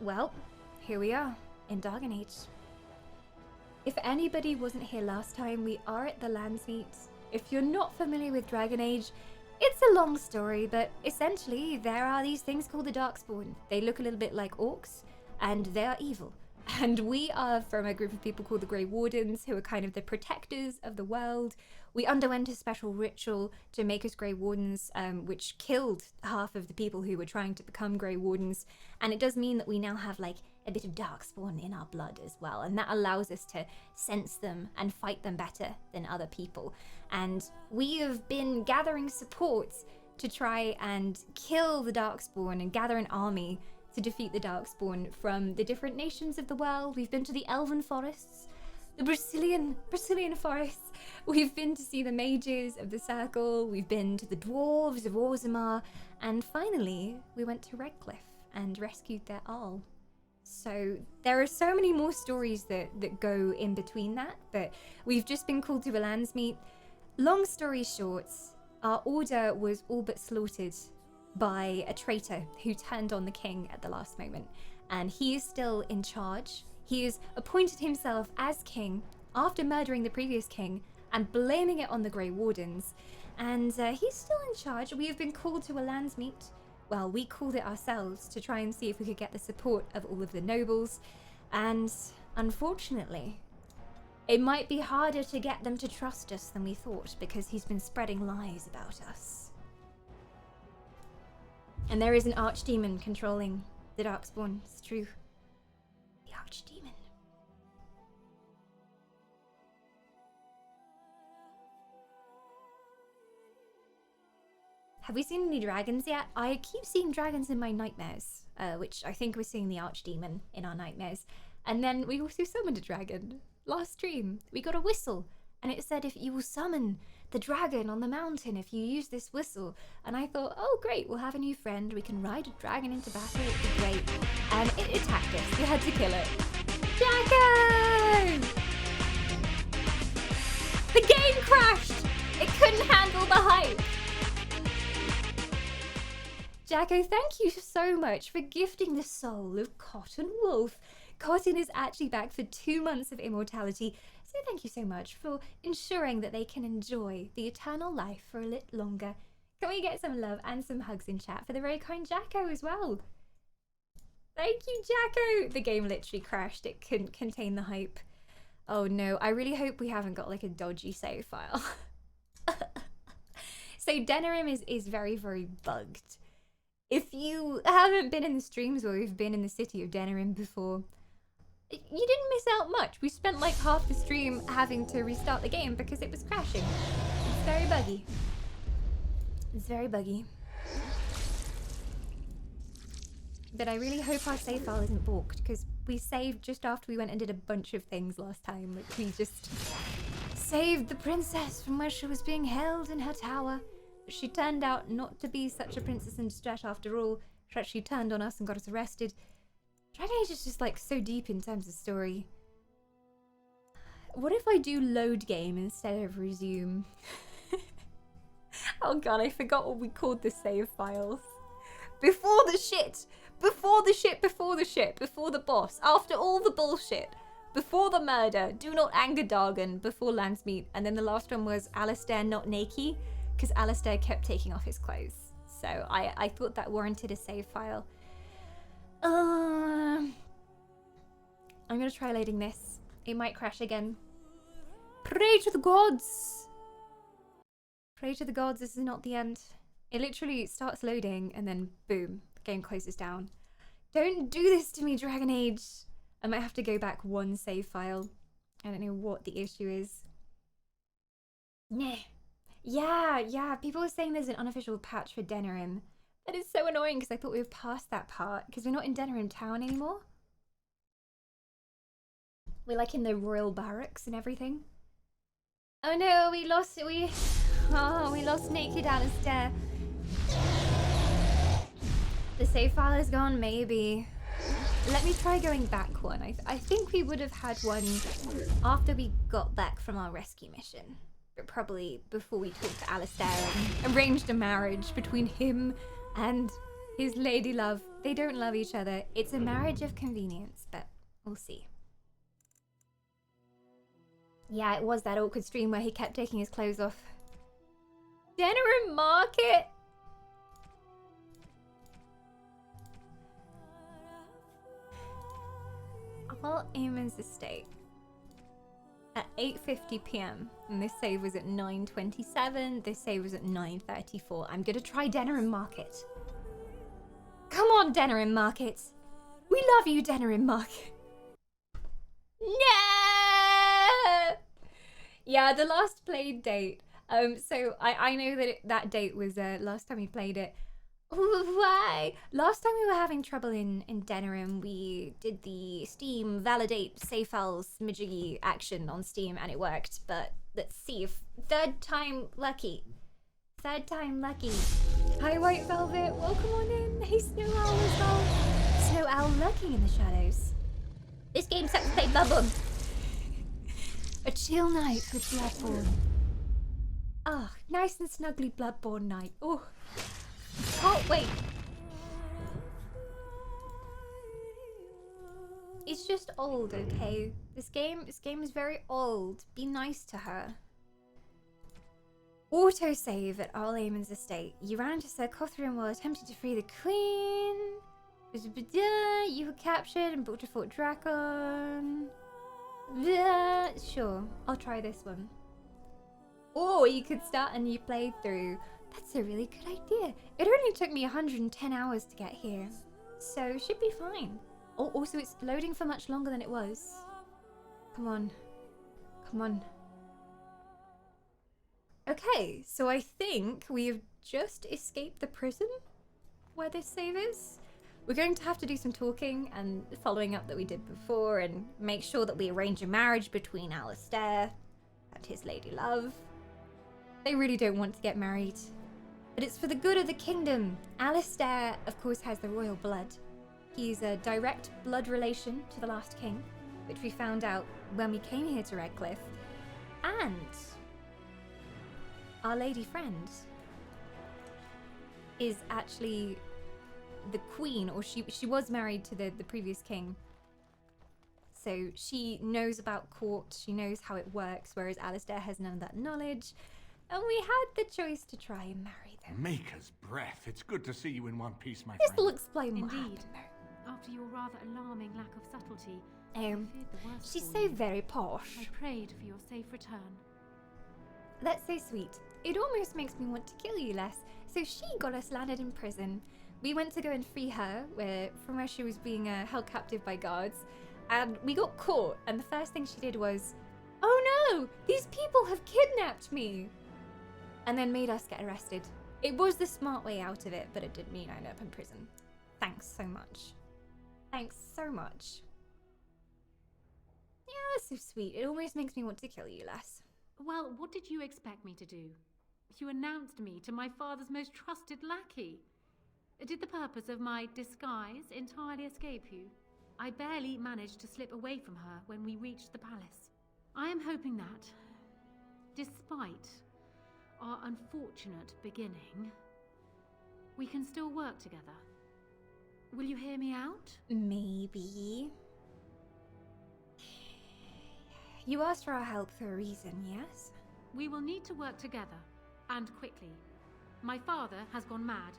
Well, here we are, in Dragon Age. If anybody wasn't here last time, we are at the Landsmeet. If you're not familiar with Dragon Age, it's a long story, but essentially there are these things called the Darkspawn. They look a little bit like orcs, and they are evil. And we are from a group of people called the Grey Wardens, who are kind of the protectors of the world. We underwent a special ritual to make us Grey Wardens, which killed half of the people who were trying to become Grey Wardens. And it does mean that we now have like a bit of Darkspawn in our blood as well. And that allows us to sense them and fight them better than other people. And we have been gathering support to try and kill the Darkspawn and gather an army to defeat the Darkspawn from the different nations of the world. We've been to the Elven forests, the Brazilian forests. We've been to see the mages of the Circle. We've been to the dwarves of Orzammar. And finally, we went to Redcliffe and rescued their Arl. So there are so many more stories that go in between that, but we've just been called to a Landsmeet. Long story short, our order was all but slaughtered by a traitor who turned on the king at the last moment, and he is still in charge. He has appointed himself as king after murdering the previous king and blaming it on the Grey Wardens, and he's still in charge. We have been called to a Landsmeet. Well, we called it ourselves to try and see if we could get the support of all of the nobles, and unfortunately it might be harder to get them to trust us than we thought, because he's been spreading lies about us. And there is an archdemon controlling the Darkspawn. It's true. The archdemon. Have we seen any dragons yet? I keep seeing dragons in my nightmares, which I think we're seeing the archdemon in our nightmares. And then we also summoned a dragon. Last stream, we got a whistle, and it said if you will summon the dragon on the mountain if you use this whistle. And I thought, oh great, we'll have a new friend. We can ride a dragon into battle, it'd be great. And it attacked us. We had to kill it. Jacko! The game crashed! It couldn't handle the hype. Jacko, thank you so much for gifting the soul of Cotton Wolf. Cotton is actually back for 2 months of immortality, so thank you so much for ensuring that they can enjoy the eternal life for a little longer. Can we get some love and some hugs in chat for the very kind Jacko as well? Thank you, Jacko! The game literally crashed. It couldn't contain the hype. Oh no, I really hope we haven't got like a dodgy save file. So Denerim is very, very bugged. If you haven't been in the streams where we've been in the city of Denerim before, you didn't miss out much. We spent like half the stream having to restart the game because it was crashing. It's very buggy. It's very buggy. But I really hope our save file isn't balked, because we saved just after we went and did a bunch of things last time. Like we just saved the princess from where she was being held in her tower. But she turned out not to be such a princess in distress after all. She actually turned on us and got us arrested. Dragon Age is just like so deep in terms of story. What if I do load game instead of resume? Oh god, I forgot what we called the save files. Before the shit! Before the shit, before the shit, before the boss, after all the bullshit, before the murder, do not anger Dargon, before Landsmeet, and then the last one was Alistair not naked, because Alistair kept taking off his clothes. So I thought that warranted a save file. I'm gonna try loading this. It might crash again. Pray to the gods! Pray to the gods, this is not the end. It literally starts loading and then boom, the game closes down. Don't do this to me, Dragon Age! I might have to go back one save file. I don't know what the issue is. Nah. Yeah, people were saying there's an unofficial patch for Denerim. That is so annoying because I thought we were past that part because we're not in Denerim town anymore. We're like in the royal barracks and everything. Oh no, we lost naked Alistair. The save file is gone, maybe. Let me try going back one. I think we would have had one after we got back from our rescue mission. But probably before we talked to Alistair and arranged a marriage between him and his lady love. They don't love each other. It's a marriage of convenience, but we'll see. Yeah, it was that awkward stream where he kept taking his clothes off. Denerim Market! All Amon's estate. At 8:50 p.m. and this save was at 9:27. This save was at 9:34. I'm gonna try Denerim Market. Come on, Denerim Market. We love you, Denerim Market. No! Yeah, the last played date. So I know that that date was last time we played it. Why? Last time we were having trouble in Denerim, we did the Steam validate save files smidgy action on Steam and it worked. But let's see if third time lucky. Third time lucky. Hi White Velvet, welcome on in. Hey Snow Owl as well. Snow Owl lurking in the shadows. This game sucks to play Bloodborne. A chill night with Bloodborne. Ah, nice and snuggly Bloodborne night. Oh. Can't wait. It's just old, okay? This game is very old. Be nice to her. Autosave at All Amon's estate. You ran into Sir Cothran while attempting to free the Queen. You were captured and brought to Fort Drakon. Sure, I'll try this one. Or you could start a new playthrough. That's a really good idea. It only took me 110 hours to get here. So it should be fine. Oh, also it's loading for much longer than it was. Come on. Come on. Okay, so I think we have just escaped the prison where this save is. We're going to have to do some talking and following up that we did before and make sure that we arrange a marriage between Alistair and his lady love. They really don't want to get married. But it's for the good of the kingdom. Alistair, of course, has the royal blood. He's a direct blood relation to the last king, which we found out when we came here to Redcliffe. And our lady friend is actually the queen, or she was married to the previous king. So she knows about court, she knows how it works, whereas Alistair has none of that knowledge. And we had the choice to try and marry them. Maker's breath. It's good to see you in one piece, my This friend. will explain what Indeed. happened there. After your rather alarming lack of subtlety, I feared the worst She's for so you. very posh. I prayed for your safe return. That's so sweet. It almost makes me want to kill you less. So she got us landed in prison. We went to go and free her from where she was being held captive by guards. And we got caught. And the first thing she did was, oh no, these people have kidnapped me. And then made us get arrested. It was the smart way out of it, but it did mean I ended up in prison. Thanks so much. Thanks so much. Yeah, that's so sweet. It almost makes me want to kill you less. Well, what did you expect me to do? You announced me to my father's most trusted lackey. Did the purpose of my disguise entirely escape you? I barely managed to slip away from her when we reached the palace. I am hoping that, despite our unfortunate beginning, we can still work together. Will you hear me out? Maybe. You asked for our help for a reason, yes? We will need to work together, and quickly. My father has gone mad.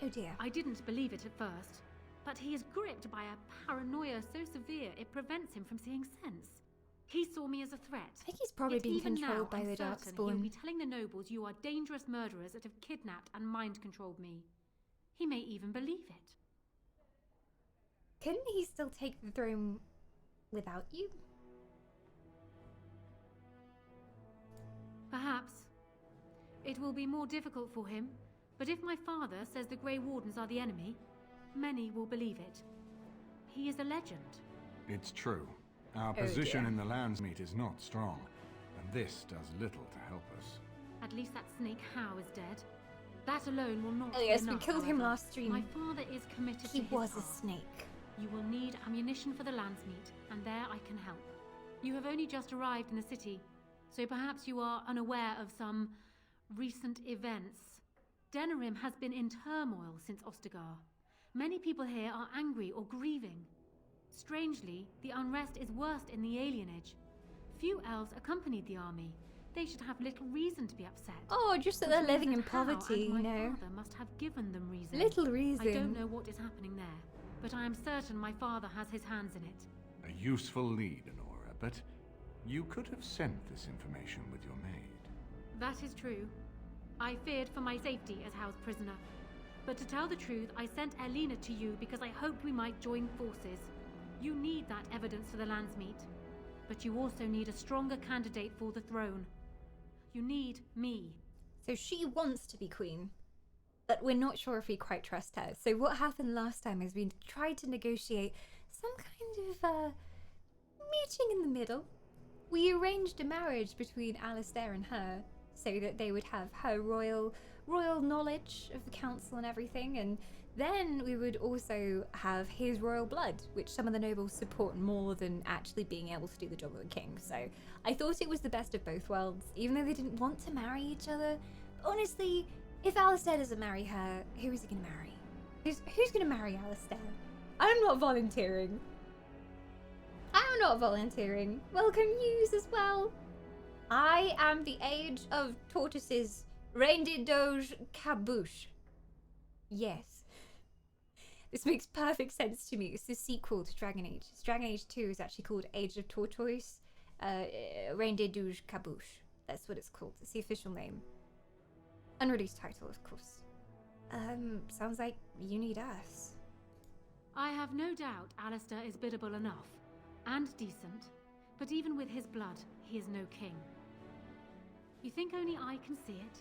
Oh dear. I didn't believe it at first, but he is gripped by a paranoia so severe it prevents him from seeing sense. He saw me as a threat. I think he's probably being controlled by the Darkspawn. He'll be telling the nobles you are dangerous murderers that have kidnapped and mind-controlled me. He may even believe it. Couldn't he still take the throne without you? Perhaps. It will be more difficult for him, but if my father says the Grey Wardens are the enemy, many will believe it. He is a legend. It's true. Our Oh, position dear. in the Landsmeet is not strong, and this does little to help us. At least that snake How is dead. That alone will not Oh be yes, we enough, killed him however. last stream. My father is committed He to his was a path. snake. You will need ammunition for the Landsmeet, and there I can help. You have only just arrived in the city, so perhaps you are unaware of some recent events. Denerim has been in turmoil since Ostagar. Many people here are angry or grieving. Strangely, the unrest is worst in the alienage. Few elves accompanied the army. They should have little reason to be upset. Oh, just that Which they're living means in that Hal poverty, and you my know. father must have given them reason. Little reason. I don't know what is happening there, but I am certain my father has his hands in it. A useful lead, Anora, but you could have sent this information with your maid. That is true. I feared for my safety as Hal's prisoner. But to tell the truth, I sent Elena to you because I hoped we might join forces. You need that evidence for the Landsmeet. But you also need a stronger candidate for the throne. You need me. So she wants to be queen, but we're not sure if we quite trust her. So what happened last time is we tried to negotiate some kind of meeting in the middle. We arranged a marriage between Alistair and her so that they would have her royal knowledge of the council and everything, and then we would also have his royal blood, which some of the nobles support more than actually being able to do the job of a king. So I thought it was the best of both worlds, even though they didn't want to marry each other. Honestly, if Alistair doesn't marry her, who is he going to marry? Who's going to marry Alistair? I'm not volunteering. I'm not volunteering. Welcome yous as well. I am the age of tortoises. Reindeer Doge Caboose. Yes. This makes perfect sense to me. It's the sequel to Dragon Age. Dragon Age 2 is actually called Age of Tortoise. Reindeer Doge Caboose. That's what it's called. It's the official name. Unreleased title, of course. Sounds like you need us. I have no doubt Alistair is biddable enough. And decent. But even with his blood, he is no king. You think only I can see it?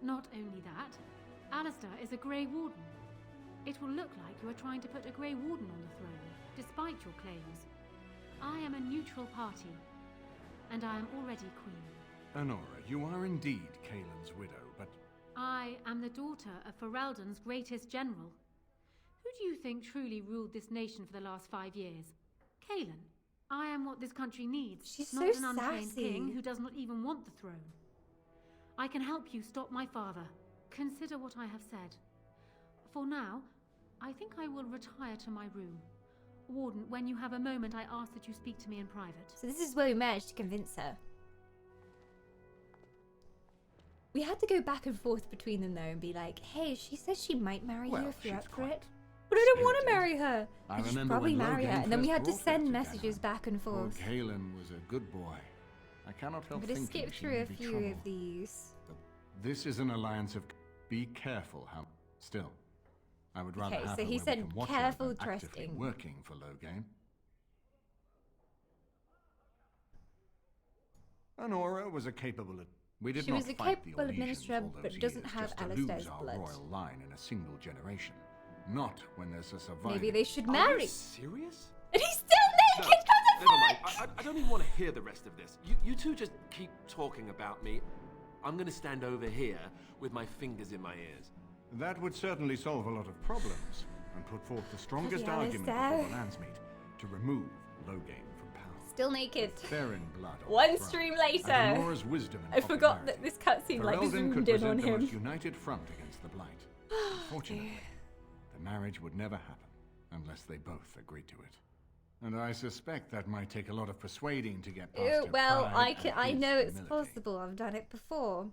Not only that, Alistair is a Grey Warden. It will look like you are trying to put a Grey Warden on the throne, despite your claims. I am a neutral party, and I am already queen. Anora, you are indeed Kaelin's widow, but I am the daughter of Ferelden's greatest general. Who do you think truly ruled this nation for the last 5 years? Caelan. I am what this country needs, She's not so an untrained sassy. king who does not even want the throne. I can help you stop my father. Consider what I have said. For now, I think I will retire to my room. Warden, when you have a moment, I ask that you speak to me in private. So this is where we managed to convince her. We had to go back and forth between them though and be like, hey, she says she might marry you Well, if you're she's up for quite it. But I don't want to spirited. marry her. I You should remember probably when marry her. Logan And then we first had to brought her send to messages Denerim. back and poor forth. Caelan was a good boy. I cannot I'm help going to thinking skip she through may a be few trouble. of these. But this is an alliance of... Be careful how... Still, I would rather Okay, have so her he where we said can watch careful her than actively trusting. working for Logan. Anora was a capable... We did She not was a fight the capable Orleans administrator, all but those doesn't years have just to Alistair's lose our blood. royal line in a single generation. Not when there's a survivor. Maybe they should Are marry. you serious? And he's still No, naked! What the never mind. fuck? I don't even want to hear the rest of this. You two just keep talking about me. I'm going to stand over here with my fingers in my ears. That would certainly solve a lot of problems and put forth the strongest Bloody argument Alistair. before the Landsmeet to remove Logain from power. Still naked. Their in blood. on One the throne, stream and later. Anora's wisdom and I forgot that popularity. this cutscene like Ferelden zoomed could in present on the most him. united front against the Blight. Unfortunately, the marriage would never happen unless they both agreed to it. And I suspect that might take a lot of persuading to get past her Well, pride I and know his it's humility. possible. I've done it before.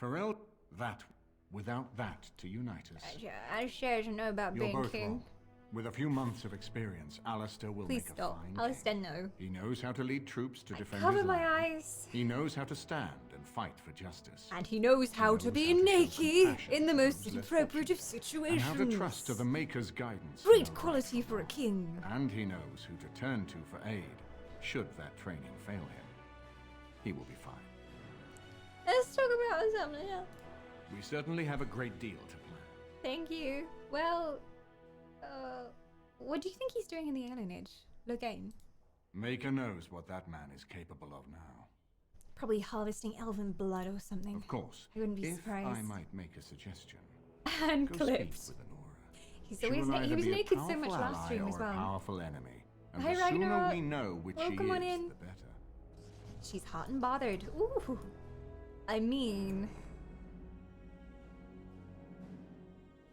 Ferel, that, without that to unite us. Alistair doesn't know about You're being both king. wrong. With a few months of experience, Alistair will Please make stop. a fine Alistair, king. no. He knows how to lead troops to defend Cover his my land. eyes. He knows how to stand and fight for justice. And he knows how to knows be how to show naked compassion in the to most those less inappropriate of fortunate. situations. And how to trust to the Maker's guidance. Great for quality right for a wrong. king. And he knows who to turn to for aid, should that training fail him. He will be fine. Let's talk about something else. We certainly have a great deal to plan. Thank you. Well, what do you think he's doing in the alienage? Logain? Maker knows what that man is capable of now. Probably harvesting elven blood or something. Of course, I wouldn't be if surprised. I might make a suggestion, And go speak clips. with Anora. He's She always will he either was be a naked so much powerful last ally stream as or a well. powerful enemy. And Hi, the sooner Ragnarok. we know which Welcome she on is, in. the better. She's hot and bothered. Ooh. I mean,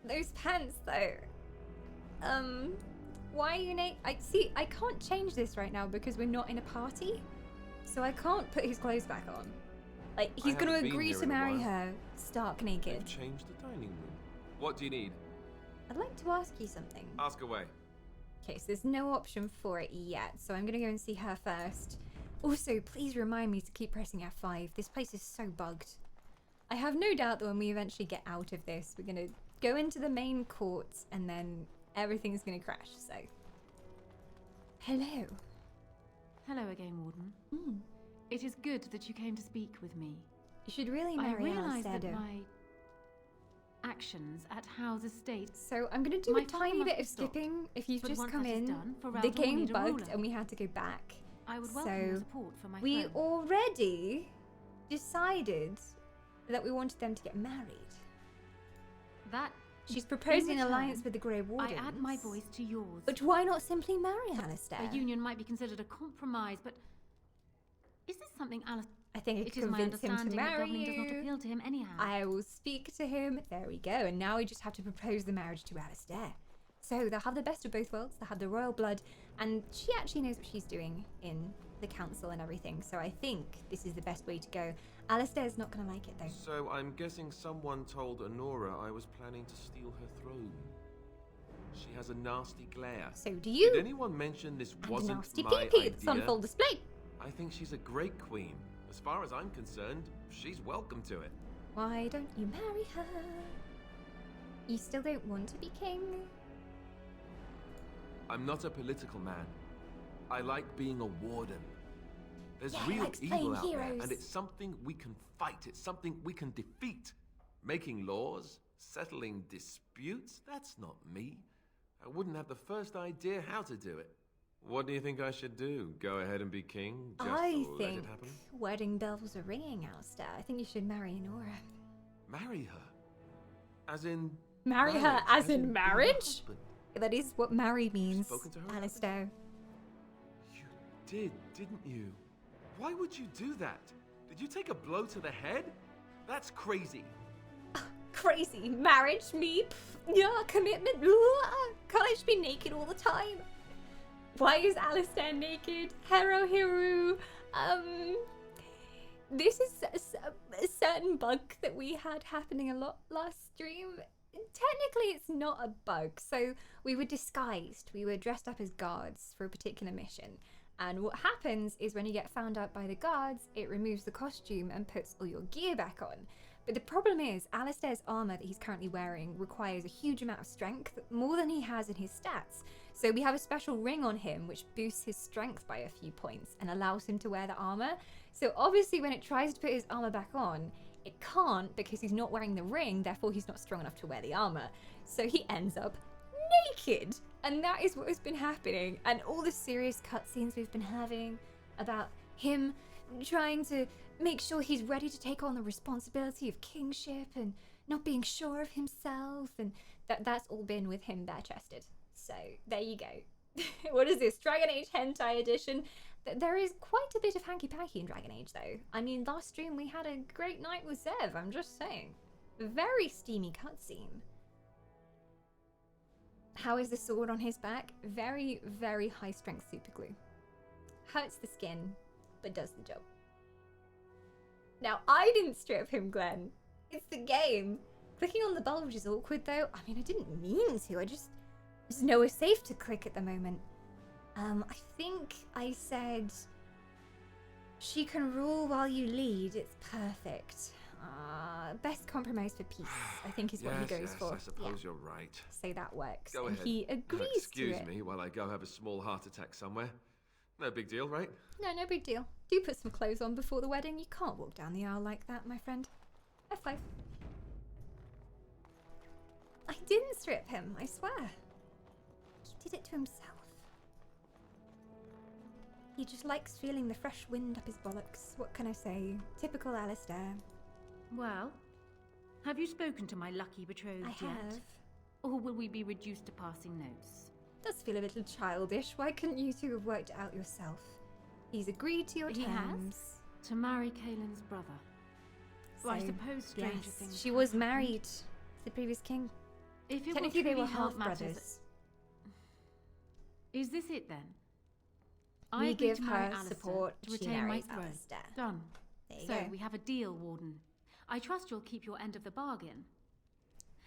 Those pants, though. Why are you I can't change this right now because we're not in a party. So I can't put his clothes back on. Like, he's going to agree to marry her stark naked. They've changed the dining room. What do you need? I'd like to ask you something. Ask away. Okay, so there's no option for it yet, so I'm going to go and see her first. Also, please remind me to keep pressing F5. This place is so bugged. I have no doubt that when we eventually get out of this, we're going to go into the main courts and then everything's going to crash, so... Hello. Hello again, Warden. Mm. It is good that you came to speak with me. You should really I marry realise that Alistair. my actions at Howe's estate. So I'm going to do My a father tiny must bit be of stopped. skipping. If you've But just once come that is in, done, the Ferrell will game need a bugged ruler. and we had to go back. I would welcome your support for my We throne. already decided that we wanted them to get married. That She's proposing an return, alliance with the Grey I Wardens. add my voice to yours. But why not simply marry Alistair? A union might be considered a compromise, but is this something Alistair? I think I It could is my convince him to understanding that marry governing does not you. appeal to him anyhow. I will speak to him. There we go. And now we just have to propose the marriage to Alistair. So they'll have the best of both worlds. They'll have the royal blood. And she actually knows what she's doing in the council and everything. So I think this is the best way to go. Alistair's not going to like it, though. So I'm guessing someone told Anora I was planning to steal her throne. She has a nasty glare. So do you. Did anyone mention this And a wasn't nasty my pee-pee that's on idea? full display. I think she's a great queen. As far as I'm concerned, she's welcome to it. Why don't you marry her? You still don't want to be king? I'm not a political man. I like being a warden. There's Yeah, he real likes evil playing out there, heroes. and it's something we can fight. It's something we can defeat. Making laws, settling disputes, that's not me. I wouldn't have the first idea how to do it. What do you think I should do? Go ahead and be king? Just I let think it happen? wedding bells are ringing, Alistair. I think you should marry Anora. Marry her? As in... Marry her marriage, as in being a marriage? husband. That is what marry means, Spoken to her about Alistair. You did, didn't you? Why would you do that? Did you take a blow to the head? That's crazy. Crazy. Marriage, me? Pff, yeah, commitment. Ugh. Can't I just be naked all the time? Why is Alistair naked? Hero Hiru. This is a certain bug that we had happening a lot last stream. Technically, it's not a bug. So we were disguised. We were dressed up as guards for a particular mission. And what happens is when you get found out by the guards, it removes the costume and puts all your gear back on. But the problem is, Alistair's armor that he's currently wearing requires a huge amount of strength, more than he has in his stats. So we have a special ring on him which boosts his strength by a few points and allows him to wear the armor. So obviously when it tries to put his armor back on, it can't because he's not wearing the ring, therefore he's not strong enough to wear the armor. So he ends up naked. And that is what has been happening. And all the serious cutscenes we've been having about him trying to make sure he's ready to take on the responsibility of kingship and not being sure of himself. And that's all been with him bare-chested. So there you go. What is this? Dragon Age Hentai Edition? There is quite a bit of hanky-panky in Dragon Age, though. I mean, last stream we had a great night with Zev, I'm just saying. Very steamy cutscene. How is the sword on his back? Very, very high-strength superglue. Hurts the skin, but does the job. Now, I didn't strip him, Glenn. It's the game. Clicking on the bulge is awkward, though. I mean, I didn't mean to. There's nowhere safe to click at the moment. I think I said, she can rule while you lead. It's perfect. Best compromise for peace, I think is what he goes for. I suppose you're right. So that works. Go and ahead. he agrees to Excuse it. me while I go have a small heart attack somewhere. No big deal, right? No big deal. Do put some clothes on before the wedding. You can't walk down the aisle like that, my friend. F5. I didn't strip him, I swear. He did it to himself. He just likes feeling the fresh wind up his bollocks. What can I say? Typical Alistair. Well, have you spoken to my lucky betrothed I yet? have. Or will we be reduced to passing notes? Does feel a little childish. Why couldn't you two have worked it out yourself? He's agreed to your He terms. has? To marry Kaelin's brother. Well, I So, suppose stranger yes, things she have was happened. married to the previous king. If it Technically, will they were truly help half matters, brothers. is this it then? We I agreed give to marry her Alistair support, to she retain my marries throne. Alistair. Done. There you So go. we have a deal, Warden. I trust you'll keep your end of the bargain.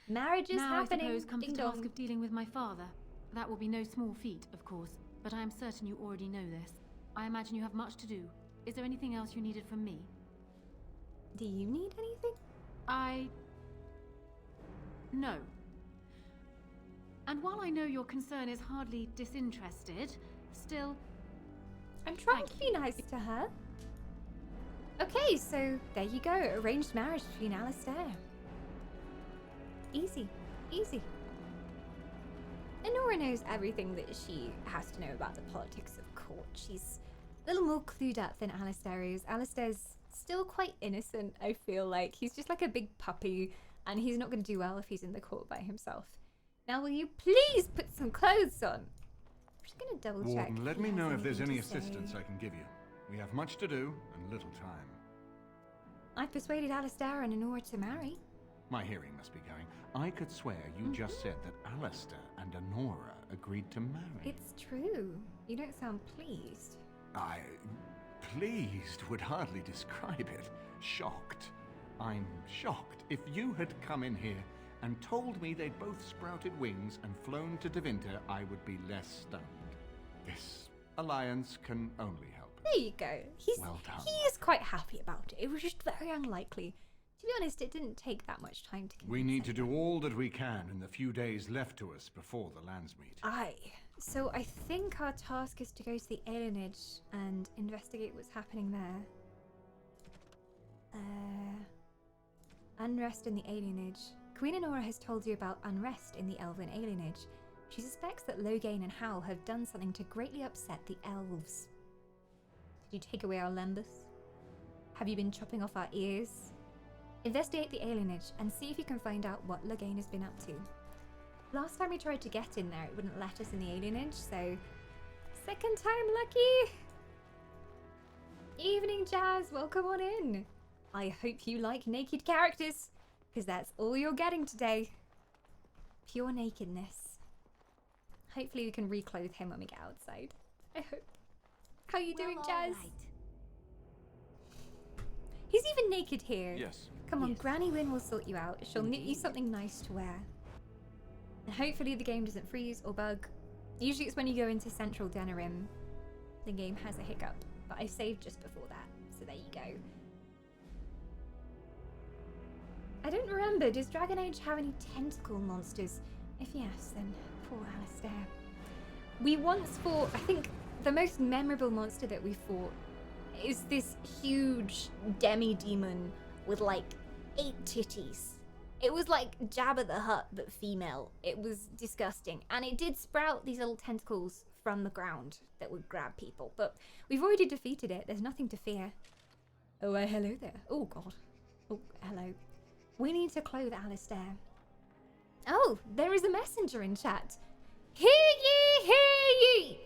Marriage is Now happening. I suppose comes Ding the task dong. of dealing with my father. That will be no small feat, of course, but I am certain you already know this. I imagine you have much to do. Is there anything else you needed from me? Do you need anything? No. And while I know your concern is hardly disinterested, still, I'm trying Thank to be nice to her. Okay, so there you go. Arranged marriage between Alistair. Easy. Easy. Anora knows everything that she has to know about the politics of court. She's a little more clued up than Alistair is. Alistair's still quite innocent, I feel like. He's just like a big puppy, and he's not going to do well if he's in the court by himself. Now, will you please put some clothes on? I'm just going to double check. Warden, let he me has know if there's anything any to say. assistance I can give you. We have much to do and little time. I've persuaded Alistair and Anora to marry. My hearing must be going. I could swear you just said that Alistair and Anora agreed to marry. It's true. You don't sound pleased. Pleased would hardly describe it. Shocked. I'm shocked. If you had come in here and told me they'd both sprouted wings and flown to Devinter, I would be less stunned. This alliance can only help. There you go. Well done. He is quite happy about it. It was just very unlikely. To be honest, it didn't take that much time to convince We need to anyone. do all that we can in the few days left to us before the lands meet. Aye. So I think our task is to go to the alienage and investigate what's happening there. Unrest in the alienage. Queen Anora has told you about unrest in the elven alienage. She suspects that Loghain and Howl have done something to greatly upset the elves. Did you take away our lembas? Have you been chopping off our ears? Investigate the alienage and see if you can find out what Loghain has been up to. Last time we tried to get in there, it wouldn't let us in the alienage, so second time lucky. Evening, Jazz. Welcome on in. I hope you like naked characters, because that's all you're getting today. Pure nakedness. Hopefully we can reclothe him when we get outside. I hope. How you doing, Jazz? He's even naked here. Yes. Come on, Yes. Granny Wynn will sort you out. She'll knit you something nice to wear. And hopefully the game doesn't freeze or bug. Usually it's when you go into Central Denerim, the game has a hiccup. But I saved just before that, so there you go. I don't remember, does Dragon Age have any tentacle monsters? If yes, then poor Alistair. We once fought, I think the most memorable monster that we fought is this huge demi-demon with like 8 titties. It was like Jabba the Hutt, but female. It was disgusting. And it did sprout these little tentacles from the ground that would grab people. But we've already defeated it. There's nothing to fear. Oh, hello there. Oh, God. Oh, hello. We need to clothe Alistair. Oh, there is a messenger in chat. Hear ye, hear ye!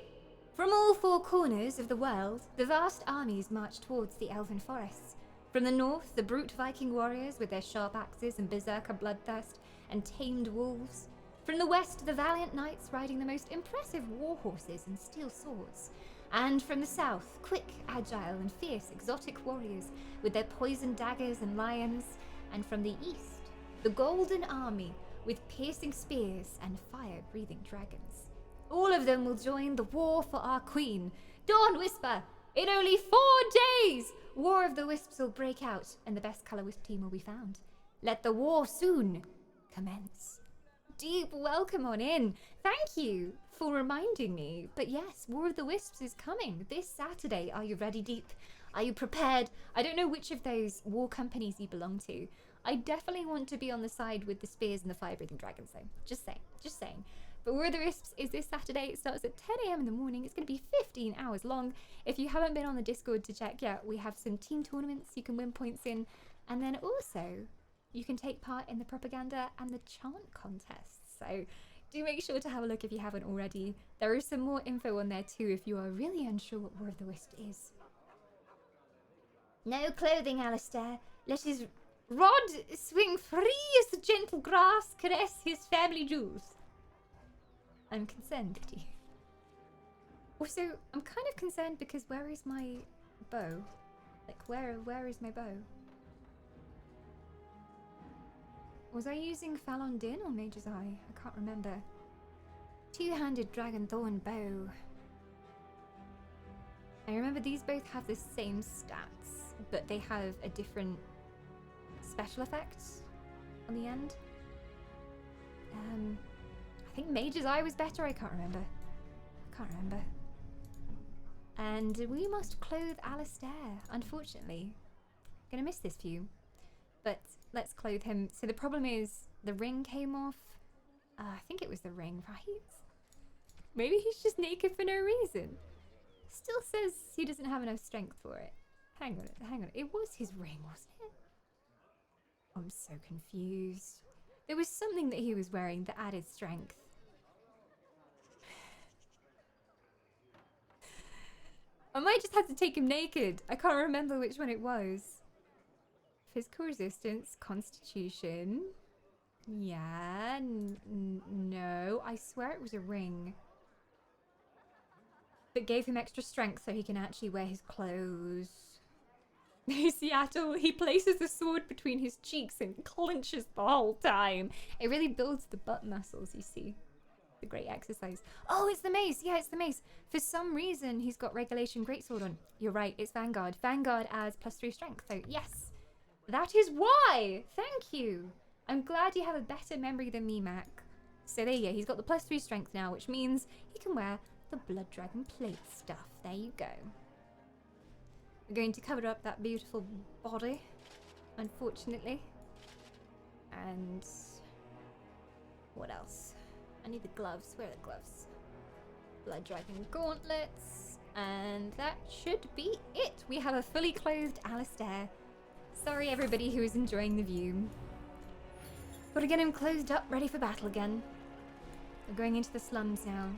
From all 4 corners of the world, the vast armies march towards the elven forests. From the north, the brute Viking warriors with their sharp axes and berserker bloodthirst and tamed wolves. From the west, the valiant knights riding the most impressive war horses and steel swords. And from the south, quick, agile and fierce exotic warriors with their poisoned daggers and lions. And from the east, the golden army with piercing spears and fire-breathing dragons. All of them will join the war for our queen. Dawn Whisper! In only 4 days, War of the Wisps will break out, and the best colour wisp team will be found. Let the war soon commence. Deep welcome on in. Thank you for reminding me. But yes, War of the Wisps is coming this Saturday. Are you ready, Deep? Are you prepared? I don't know which of those war companies you belong to. I definitely want to be on the side with the spears and the fire-breathing dragons, though. Just saying, just saying. But War of the Wisps is this Saturday. It starts at 10 a.m. in the morning. It's going to be 15 hours long. If you haven't been on the Discord to check yet, we have some team tournaments you can win points in. And then also, you can take part in the propaganda and the chant contests. So do make sure to have a look if you haven't already. There is some more info on there too if you are really unsure what War of the Wisps is. No clothing, Alistair. Let us Rod swing free as the gentle grass caress his family jewels. I'm concerned, Kitty. Also, I'm kind of concerned because where is my bow? Like, where is my bow? Was I using Fallon Din or Mage's Eye? I can't remember. Two-handed dragon thorn bow. I remember these both have the same stats, but they have a different special effect on the end. I think Mage's Eye was better. I can't remember. And we must clothe Alistair, unfortunately. Gonna miss this view. But let's clothe him. So the problem is the ring came off. I think it was the ring, right? Maybe he's just naked for no reason. Still says he doesn't have enough strength for it. Hang on. It was his ring, wasn't it? I'm so confused. There was something that he was wearing that added strength. I might just have to take him naked. I can't remember which one it was. Physical resistance, constitution. Yeah, no. I swear it was a ring. That gave him extra strength so he can actually wear his clothes. Seattle, he places the sword between his cheeks and clenches the whole time. It really builds the butt muscles, you see. A great exercise. Oh, it's the mace. Yeah, it's the mace. For some reason, he's got regulation greatsword on. You're right, it's Vanguard. Vanguard adds +3 strength. So, yes. That is why. Thank you. I'm glad you have a better memory than me, Mac. So there you go. He's got the +3 strength now, which means he can wear the Blood Dragon plate stuff. There you go. We're going to cover up that beautiful body, unfortunately. And what else? I need the gloves. Where are the gloves? Blood Dragon gauntlets. And that should be it. We have a fully clothed Alistair. Sorry everybody who is enjoying the view. Gotta get him closed up, ready for battle again. We're going into the slums now.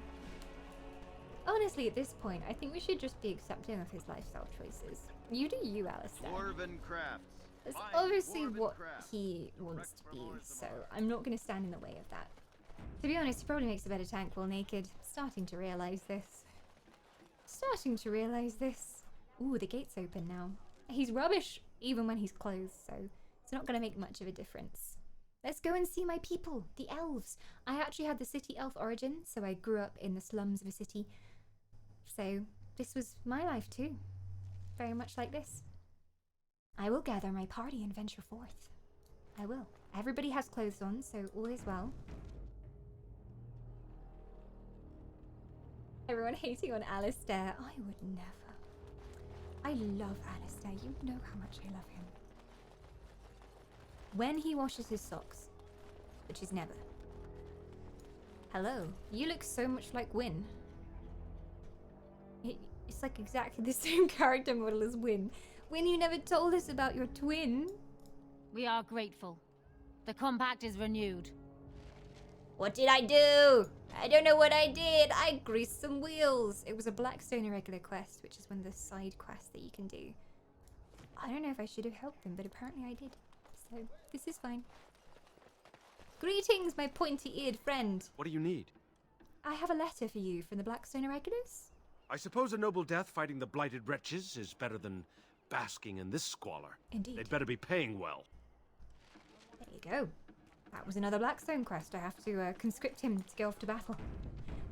Honestly, at this point, I think we should just be accepting of his lifestyle choices. You do you, Alistair. Dwarven crafts. That's Fine obviously dwarven what crafts. he wants to be, Lords of so Mordor. I'm not going to stand in the way of that. To be honest, he probably makes a better tank while naked. Starting to realise this. Ooh, the gate's open now. He's rubbish even when he's clothed, so it's not going to make much of a difference. Let's go and see my people, the elves. I actually had the city elf origin, so I grew up in the slums of a city. So this was my life too. Very much like this. I will gather my party and venture forth. I will. Everybody has clothes on, so all is well. Everyone hating on Alistair. I would never. I love Alistair. You know how much I love him. When he washes his socks, which is never. Hello. You look so much like Wynn. It's like exactly the same character model as Wynn. Wynn, you never told us about your twin. We are grateful. The compact is renewed. What did I do? I don't know what I did. I greased some wheels. It was a Blackstone irregular quest, which is one of the side quests that you can do. I don't know if I should have helped them, but apparently I did. So, this is fine. Greetings, my pointy-eared friend. What do you need? I have a letter for you from the Blackstone Irregulars. I suppose a noble death fighting the blighted wretches is better than basking in this squalor. Indeed. They'd better be paying well. There you go. That was another Blackstone quest. I have to conscript him to go off to battle.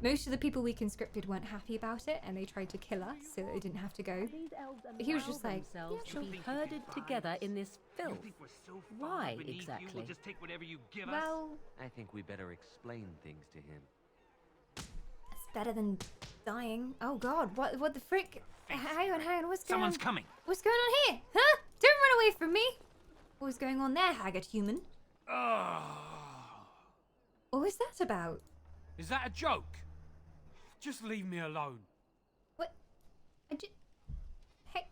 Most of the people we conscripted weren't happy about it, and they tried to kill us so that they didn't have to go. But he was just like, yeah, to sure. be herded together in this filth. Why exactly? Well, I think we better explain things to him. it's better than dying. Oh god, what the frick? Hang on, what's going on? Someone's coming. What's going on here? Huh? Don't run away from me! What was going on there, haggard human? What was that about? Is that a joke? Just leave me alone. What? Hey.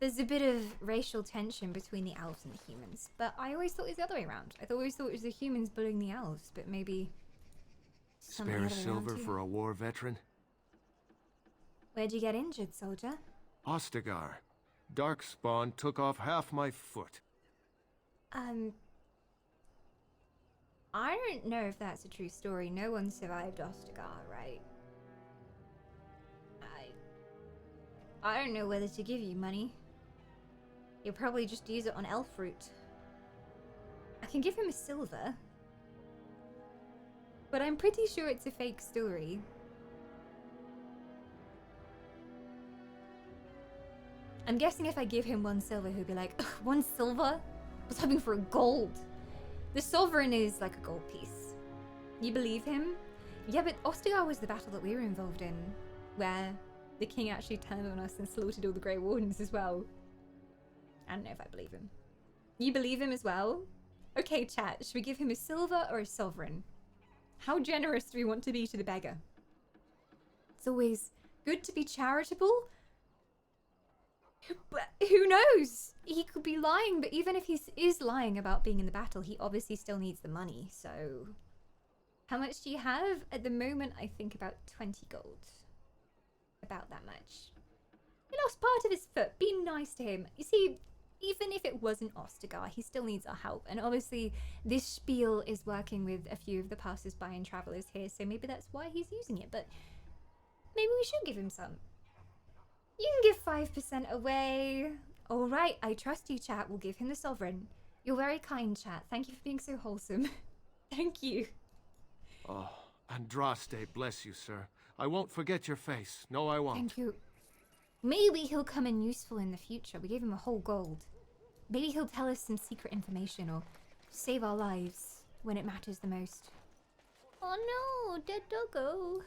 There's a bit of racial tension between the elves and the humans, but I always thought it was the other way around. I always thought it was the humans bullying the elves, but maybe... Spare a silver for a war veteran? Where'd you get injured, soldier? Ostagar. Darkspawn took off half my foot. I don't know if that's a true story. No one survived Ostagar, right? I don't know whether to give you money. You'll probably just use it on elf fruit. I can give him a silver. But I'm pretty sure it's a fake story. I'm guessing if I give him 1 silver, he'll be like, ugh, 1 silver? I was hoping for a gold. The sovereign is like a gold piece. You believe him? Yeah, but Ostagar was the battle that we were involved in, where the king actually turned on us and slaughtered all the Grey Wardens as well. I don't know if I believe him. You believe him as well? Okay, chat, should we give him a silver or a sovereign? How generous do we want to be to the beggar? It's always good to be charitable. But who knows? He could be lying, but even if he is lying about being in the battle, he obviously still needs the money, so... How much do you have? At the moment, I think about 20 gold. About that much. He lost part of his foot. Be nice to him. You see, even if it wasn't Ostagar, he still needs our help. And obviously, this spiel is working with a few of the passers-by and travelers here, so maybe that's why he's using it. But maybe we should give him some. You can give 5% away. Alright, I trust you, chat. We'll give him the sovereign. You're very kind, chat. Thank you for being so wholesome. Thank you. Oh, Andraste, bless you, sir. I won't forget your face. No, I won't. Thank you. Maybe he'll come in useful in the future. We gave him a whole gold. Maybe he'll tell us some secret information or save our lives when it matters the most. Oh no, dead doggo.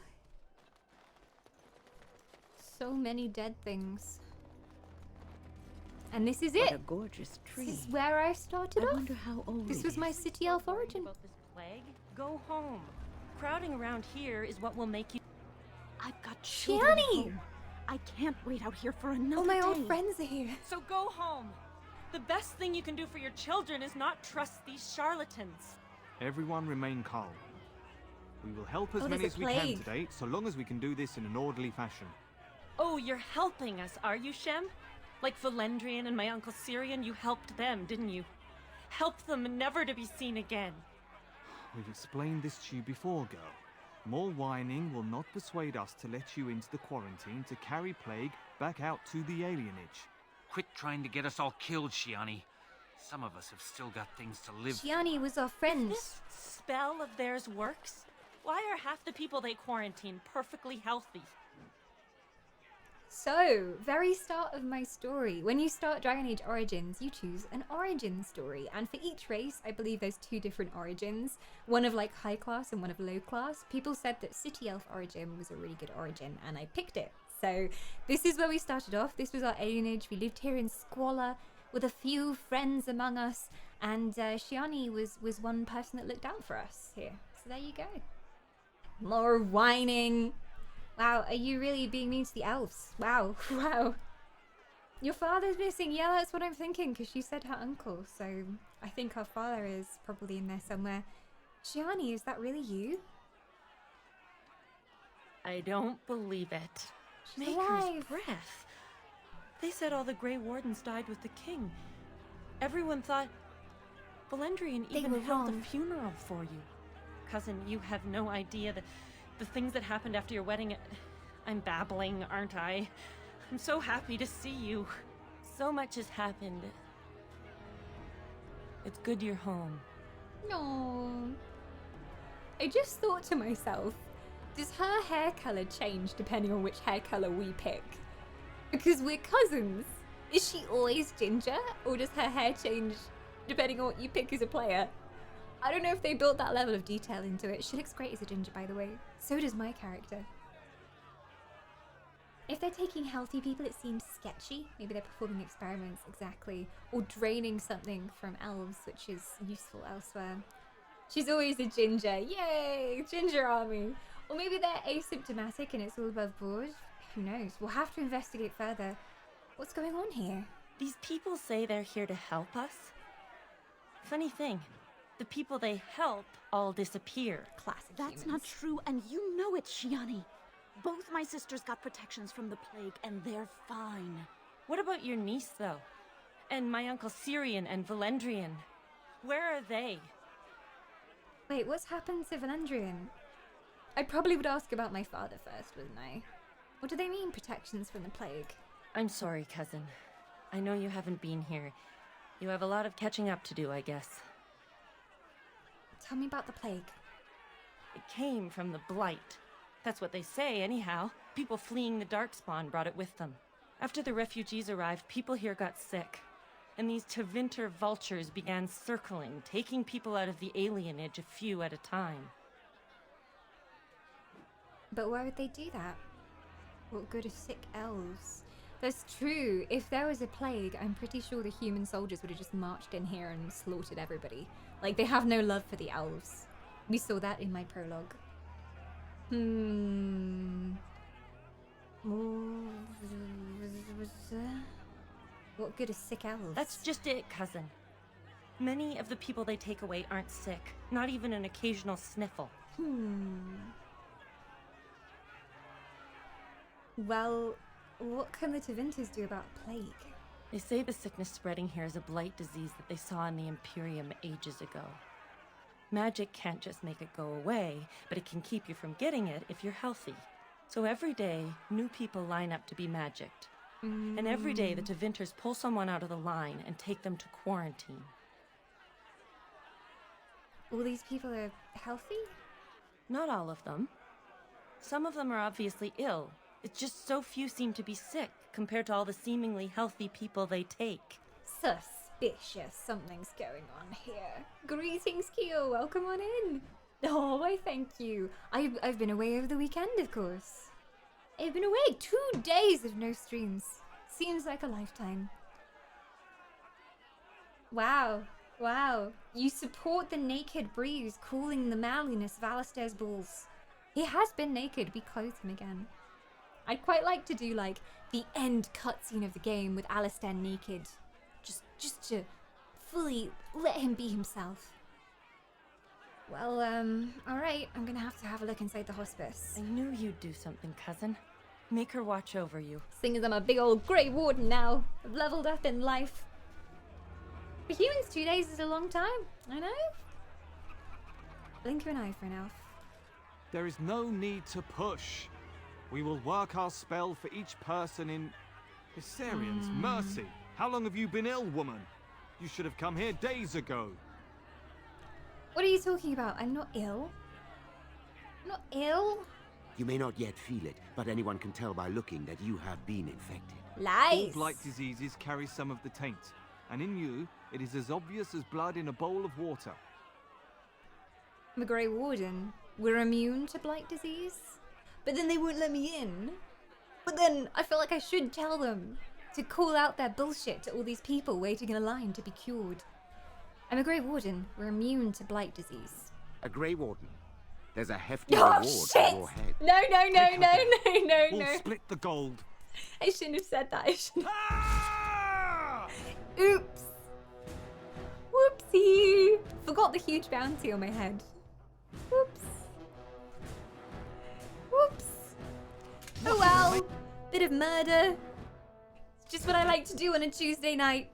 So many dead things. And this is it. What a gorgeous tree. This is where I started off. I wonder how old This was my city elf origin. About this plague? Go home. Crowding around here is what will make you... I've got children at Shiani! home. I can't wait out here for another All my day. old friends are here. So go home. The best thing you can do for your children is not trust these charlatans. Everyone remain calm. We will help as Oh, many there's as a we can plague. today, so long as we can do this in an orderly fashion. Oh, you're helping us, are you, Shem? Like Valendrian and my uncle Syrian, you helped them, didn't you? Helped them never to be seen again. We've explained this to you before, girl. More whining will not persuade us to let you into the quarantine to carry plague back out to the alienage. Quit trying to get us all killed, Shiani. Some of us have still got things to live. Shiani was our friends. This spell of theirs works. Why are half the people they quarantine perfectly healthy? So, very start of my story. When you start Dragon Age Origins, you choose an origin story. And for each race, I believe there's 2 different origins. One of like high class and one of low class. People said that City Elf origin was a really good origin and I picked it. So, this is where we started off. This was our alienage. We lived here in squalor with a few friends among us. And Shiani was one person that looked out for us here. So there you go. More whining. Wow, are you really being mean to the elves? Wow, wow. Your father's missing. Yeah, that's what I'm thinking, because she said her uncle. So I think our father is probably in there somewhere. Shiani, is that really you? I don't believe it. She's Maker's alive. breath. They said all the Grey Wardens died with the king. Everyone thought... Valendrian They even were held wrong. the funeral for you. Cousin, you have no idea the things that happened after your wedding. I'm babbling, aren't I? I'm so happy to see you. So much has happened. It's good you're home. No. I just thought to myself, does her hair colour change depending on which hair colour we pick? Because we're cousins. Is she always ginger? Or does her hair change depending on what you pick as a player? I don't know if they built that level of detail into it. She looks great as a ginger, by the way. So does my character. If they're taking healthy people, it seems sketchy. Maybe they're performing experiments, exactly. Or draining something from elves, which is useful elsewhere. She's always a ginger. Yay! Ginger army. Or maybe they're asymptomatic and it's all above board. Who knows? We'll have to investigate further. What's going on here? These people say they're here to help us. Funny thing, the people they help all disappear. Classic That's humans. not true, and you know it, Shiani. Both my sisters got protections from the plague, and they're fine. What about your niece, though? And my uncle Syrian and Valendrian? Where are they? Wait, what's happened to Valendrian? I probably would ask about my father first, wouldn't I? What do they mean, protections from the plague? I'm sorry, cousin. I know you haven't been here. You have a lot of catching up to do, I guess. Tell me about the plague. It came from the Blight. That's what they say, anyhow. People fleeing the Darkspawn brought it with them. After the refugees arrived, people here got sick. And these Tevinter vultures began circling, taking people out of the alienage a few at a time. But why would they do that? What good are sick elves? That's true. If there was a plague, I'm pretty sure the human soldiers would have just marched in here and slaughtered everybody. Like, they have no love for the elves. We saw that in my prologue. What good are sick elves? That's just it, cousin. Many of the people they take away aren't sick. Not even an occasional sniffle. Well, what can the Tevinters do about plague? They say the sickness spreading here is a blight disease that they saw in the Imperium ages ago. Magic can't just make it go away, but it can keep you from getting it if you're healthy. So every day, new people line up to be magicked. And every day, the Tevinters pull someone out of the line and take them to quarantine. All these people are healthy? Not all of them. Some of them are obviously ill. It's just so few seem to be sick compared to all the seemingly healthy people they take. Suspicious. Something's going on here. Greetings, Keo. Welcome on in. Oh, why thank you. I've been away over the weekend, of course. I've been away 2 days of no streams. Seems like a lifetime. Wow. Wow. You support the naked breeze, cooling the manliness of Alistair's balls. He has been naked. We clothe him again. I'd quite like to do, like, the end cutscene of the game with Alistair naked. Just to fully let him be himself. Well, alright. I'm gonna have a look inside the hospice. I knew you'd do something, cousin. Make her watch over you. Seeing as I'm a big old Grey Warden now. I've leveled up in life. For humans, 2 days is a long time. I know. Blink of an eye for an elf. There is no need to push. We will work our spell for each person in... Hysterians, mercy. How long have you been ill, woman? You should have come here days ago. What are you talking about? I'm not ill. I'm not ill. You may not yet feel it, but anyone can tell by looking that you have been infected. Lies! All blight diseases carry some of the taint, and in you, it is as obvious as blood in a bowl of water. I'm a Grey Warden. We're immune to blight disease? But then they won't let me in. But then I feel like I should tell them to call out their bullshit to all these people waiting in a line to be cured. I'm a Grey Warden. We're immune to blight disease. A Grey Warden? There's a hefty Oh, reward shit! for your head. No. We'll split the gold. I shouldn't have said that. I shouldn't. Oops. Whoopsie. Forgot the huge bounty on my head. Whoops. Whoops. Oh well. Bit of murder. It's just what I like to do on a Tuesday night.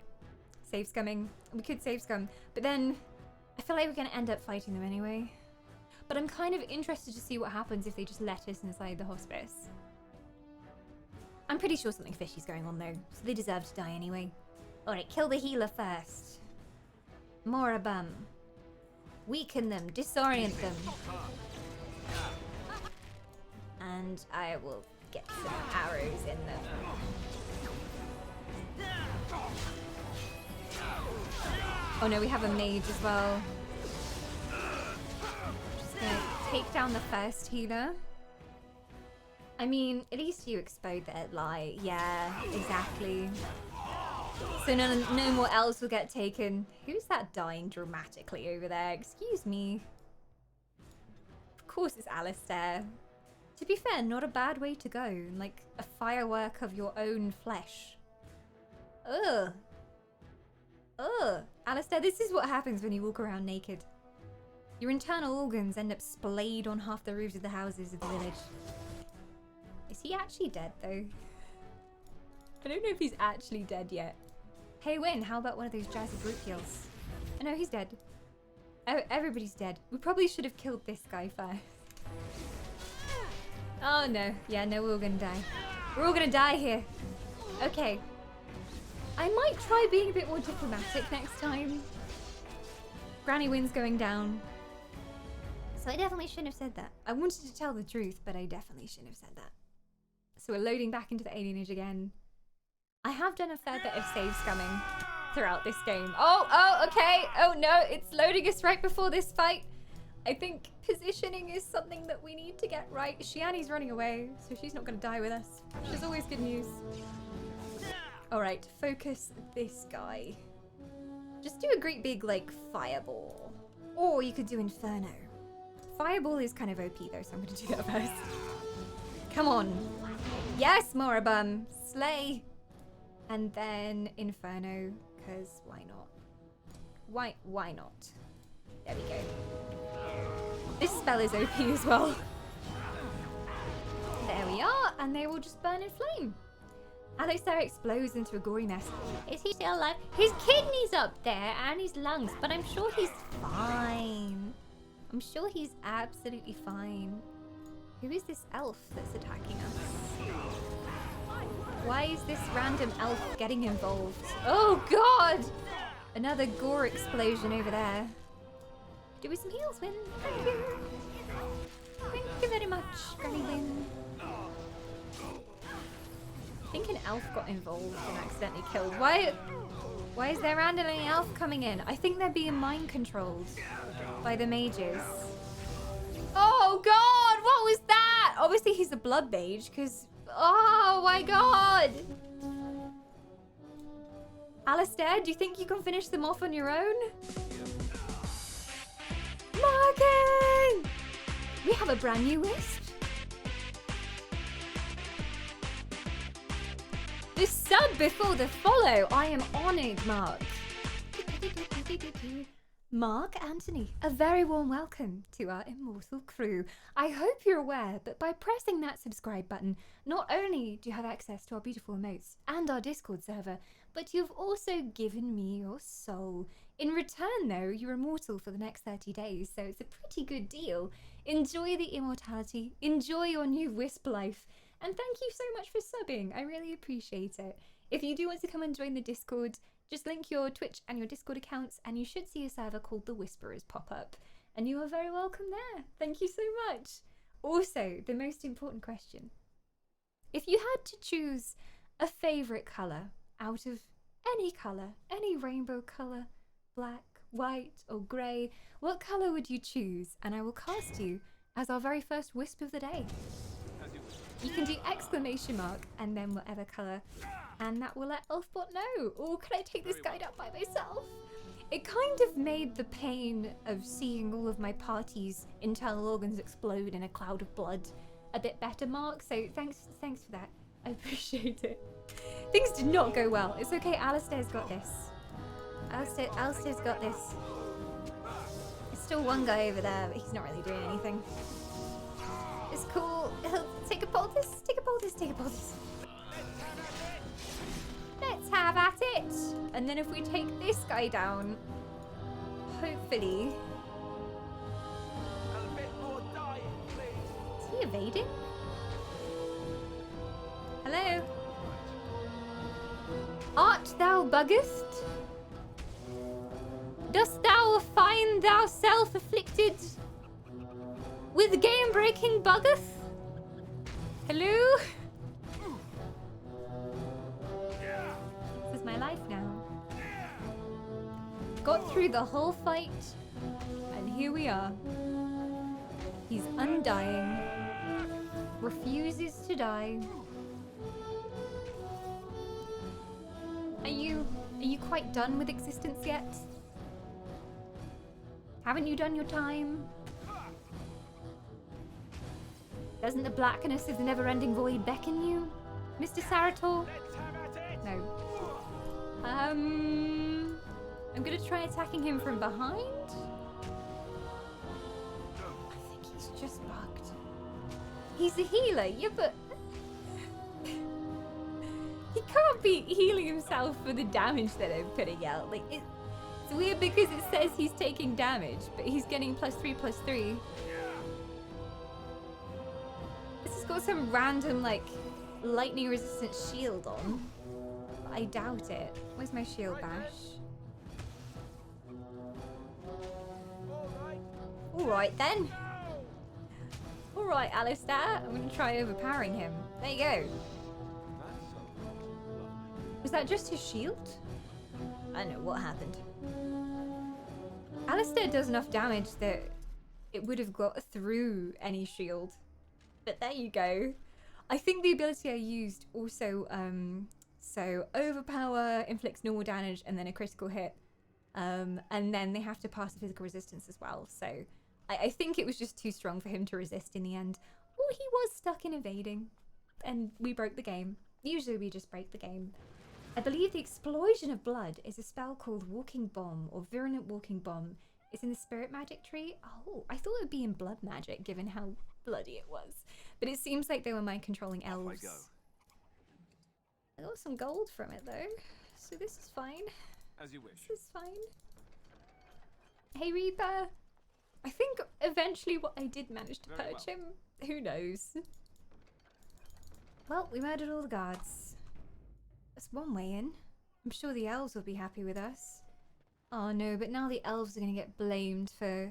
Save scumming. We could save scum. But then I feel like we're going to end up fighting them anyway. But I'm kind of interested to see what happens if they just let us inside the hospice. I'm pretty sure something fishy's going on though, so they deserve to die anyway. Alright, kill the healer first. Moribum. Weaken them, disorient them. And I will get some arrows in them. Oh no, we have a mage as well. Just gonna take down the first healer. I mean, at least you exposed their lie. Yeah, exactly. So no more elves will get taken. Who's that dying dramatically over there? Excuse me. Of course it's Alistair. To be fair, not a bad way to go. Like, a firework of your own flesh. Ugh. Ugh. Alistair, this is what happens when you walk around naked. Your internal organs end up splayed on half the roofs of the houses of the village. Is he actually dead, though? I don't know if he's actually dead yet. Hey, Win, how about one of those jazzy group heals? Oh no, he's dead. Oh, everybody's dead. We probably should have killed this guy first. Oh no. Yeah, no, we're all gonna die. We're all gonna die here. Okay. I might try being a bit more diplomatic next time. Granny Win's going down. So I definitely shouldn't have said that. I wanted to tell the truth, but I definitely shouldn't have said that. So we're loading back into the alienage again. I have done a fair bit of save scumming throughout this game. Oh, okay. Oh no, it's loading us right before this fight. I think positioning is something that we need to get right. Shiani's running away, so she's not going to die with us, which is always good news. All right, focus this guy. Just do a great big, like, fireball. Or you could do Inferno. Fireball is kind of OP, though, so I'm going to do that first. Come on. Yes, Moribum. Slay. And then Inferno, because why not? Why not? There we go. This spell is OP as well. There we are, and they will just burn in flame. Alistair explodes into a gory mess. Is he still alive? His kidney's up there and his lungs, but I'm sure he's fine. I'm sure he's absolutely fine. Who is this elf that's attacking us? Why is this random elf getting involved? Oh god! Another gore explosion over there. Do we some heals, Win? Thank you. Thank you very much, Granny Win. I think an elf got involved and accidentally killed. Why is there randomly an elf coming in? I think they're being mind controlled by the mages. Oh god, what was that? Obviously he's a blood mage because... Oh my god! Alistair, do you think you can finish them off on your own? Marking! We have a brand new wisp. The sub before the follow. I am honoured, Mark. Mark Anthony, a very warm welcome to our immortal crew. I hope you're aware that by pressing that subscribe button, not only do you have access to our beautiful emotes and our Discord server, but you've also given me your soul. In return, though, you're immortal for the next 30 days, so it's a pretty good deal. Enjoy the immortality, enjoy your new wisp life, and thank you so much for subbing. I really appreciate it. If you do want to come and join the Discord, just link your Twitch and your Discord accounts and you should see a server called The Whisperers pop up. And you are very welcome there. Thank you so much. Also, the most important question. If you had to choose a favourite colour out of any rainbow colour, black, white or grey, what colour would you choose? And I will cast you as our very first wisp of the day. You can do exclamation mark and then whatever colour, and that will let Elfbot know. Or can I take this guide up by myself? It kind of made the pain of seeing all of my party's internal organs explode in a cloud of blood a bit better, Mark. So thanks for that. I appreciate it. Things did not go well. It's okay, Alistair's got this. Alistair's got this. There's still one guy over there, but he's not really doing anything. It's cool. Take a poultice. Take a poultice. Take a poultice. Let's have at it. And then if we take this guy down, hopefully... Is he evading? Hello? Art thou buggest? Dost thou find thyself afflicted with game-breaking buggeth? Hello? This is my life now. Got through the whole fight, and here we are. He's undying, refuses to die. Are you quite done with existence yet? Haven't you done your time? Doesn't the blackness of the never-ending void beckon you, Mr. Sarator? No. I'm gonna try attacking him from behind. I think he's just bugged. He's a healer, yeah, but... He can't be healing himself for the damage that I'm putting out. Like, it's weird because it says he's taking damage, but he's getting +3/+3. This has got some random, like, lightning resistant shield on. I doubt it. Where's my shield bash? Alright then. Alright, Alistair. I'm gonna try overpowering him. There you go. Was that just his shield? I don't know what happened. Alistair does enough damage that it would have got through any shield. But there you go. I think the ability I used also, so overpower, inflicts normal damage, and then a critical hit. And then they have to pass the physical resistance as well. So I think it was just too strong for him to resist in the end. Or he was stuck in evading. And we broke the game. Usually we just break the game. I believe the Explosion of Blood is a spell called Walking Bomb, or Virulent Walking Bomb. It's in the Spirit Magic tree. Oh, I thought it would be in Blood Magic, given how bloody it was. But it seems like they were mind controlling elves. I got some gold from it though, so this is fine. As you wish. This is fine. Hey Reaper! I think eventually what I did manage to purge him. Who knows? Well, we murdered all the guards. That's one way in. I'm sure the elves will be happy with us. Oh no, but now the elves are going to get blamed for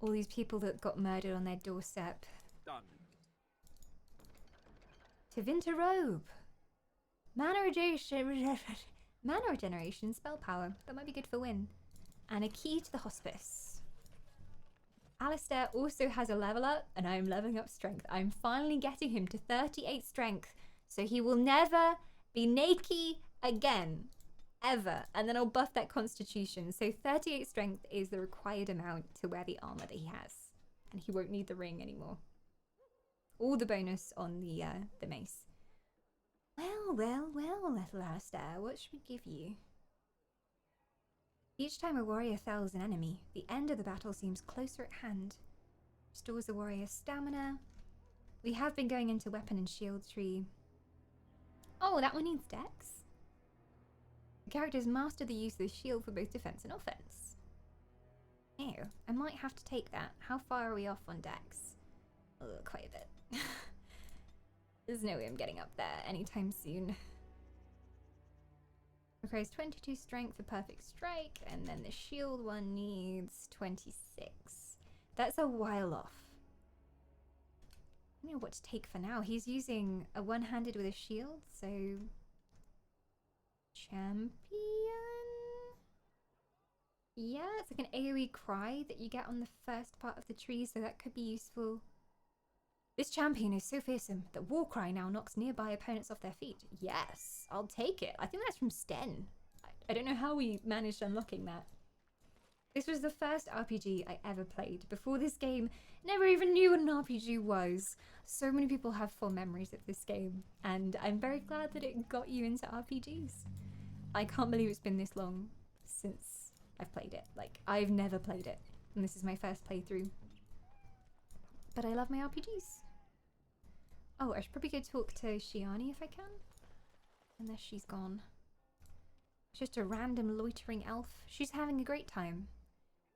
all these people that got murdered on their doorstep. Done. Tevinter Robe. Mana regeneration, spell power. That might be good for win. And a key to the hospice. Alistair also has a level up, and I'm leveling up strength. I'm finally getting him to 38 strength, so he will never be naked again. Ever. And then I'll buff that constitution. So 38 strength is the required amount to wear the armor that he has. And he won't need the ring anymore. All the bonus on the mace. Well, little Alistair, what should we give you? Each time a warrior fells an enemy, the end of the battle seems closer at hand. Restores the warrior's stamina. We have been going into weapon and shield tree. Oh, that one needs dex. The characters master the use of the shield for both defense and offense. Ew, I might have to take that. How far are we off on dex? Oh, quite a bit. There's no way I'm getting up there anytime soon. Requires 22 strength for perfect strike, and then the shield one needs 26. That's a while off. I don't know what to take for now. He's using a one-handed with a shield, so... Champion? Yeah, it's like an AoE cry that you get on the first part of the tree, so that could be useful. This champion is so fearsome that Warcry now knocks nearby opponents off their feet. Yes, I'll take it. I think that's from Sten. I don't know how we managed unlocking that. This was the first RPG I ever played. Before this game, never even knew what an RPG was. So many people have fond memories of this game, and I'm very glad that it got you into RPGs. I can't believe it's been this long since I've played it. Like, I've never played it, and this is my first playthrough. But I love my RPGs. Oh, I should probably go talk to Shiani if I can. Unless she's gone. It's just a random loitering elf. She's having a great time.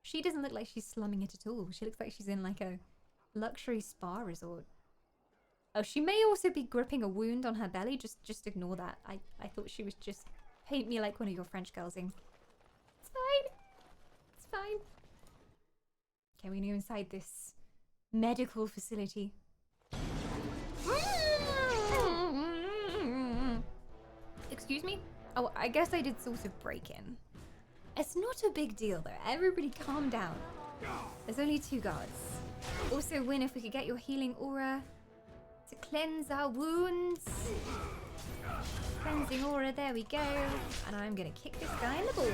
She doesn't look like she's slumming it at all. She looks like she's in like a luxury spa resort. Oh, she may also be gripping a wound on her belly. Just ignore that. I thought she was just... Paint me like one of your French girlsing. It's fine. It's fine. Okay, we go inside this medical facility. Excuse me? Oh, I guess I did sort of break in. It's not a big deal though. Everybody calm down. There's only 2 guards. Also win if we could get your healing aura to cleanse our wounds. Cleansing aura, there we go. And I'm gonna kick this guy in the balls.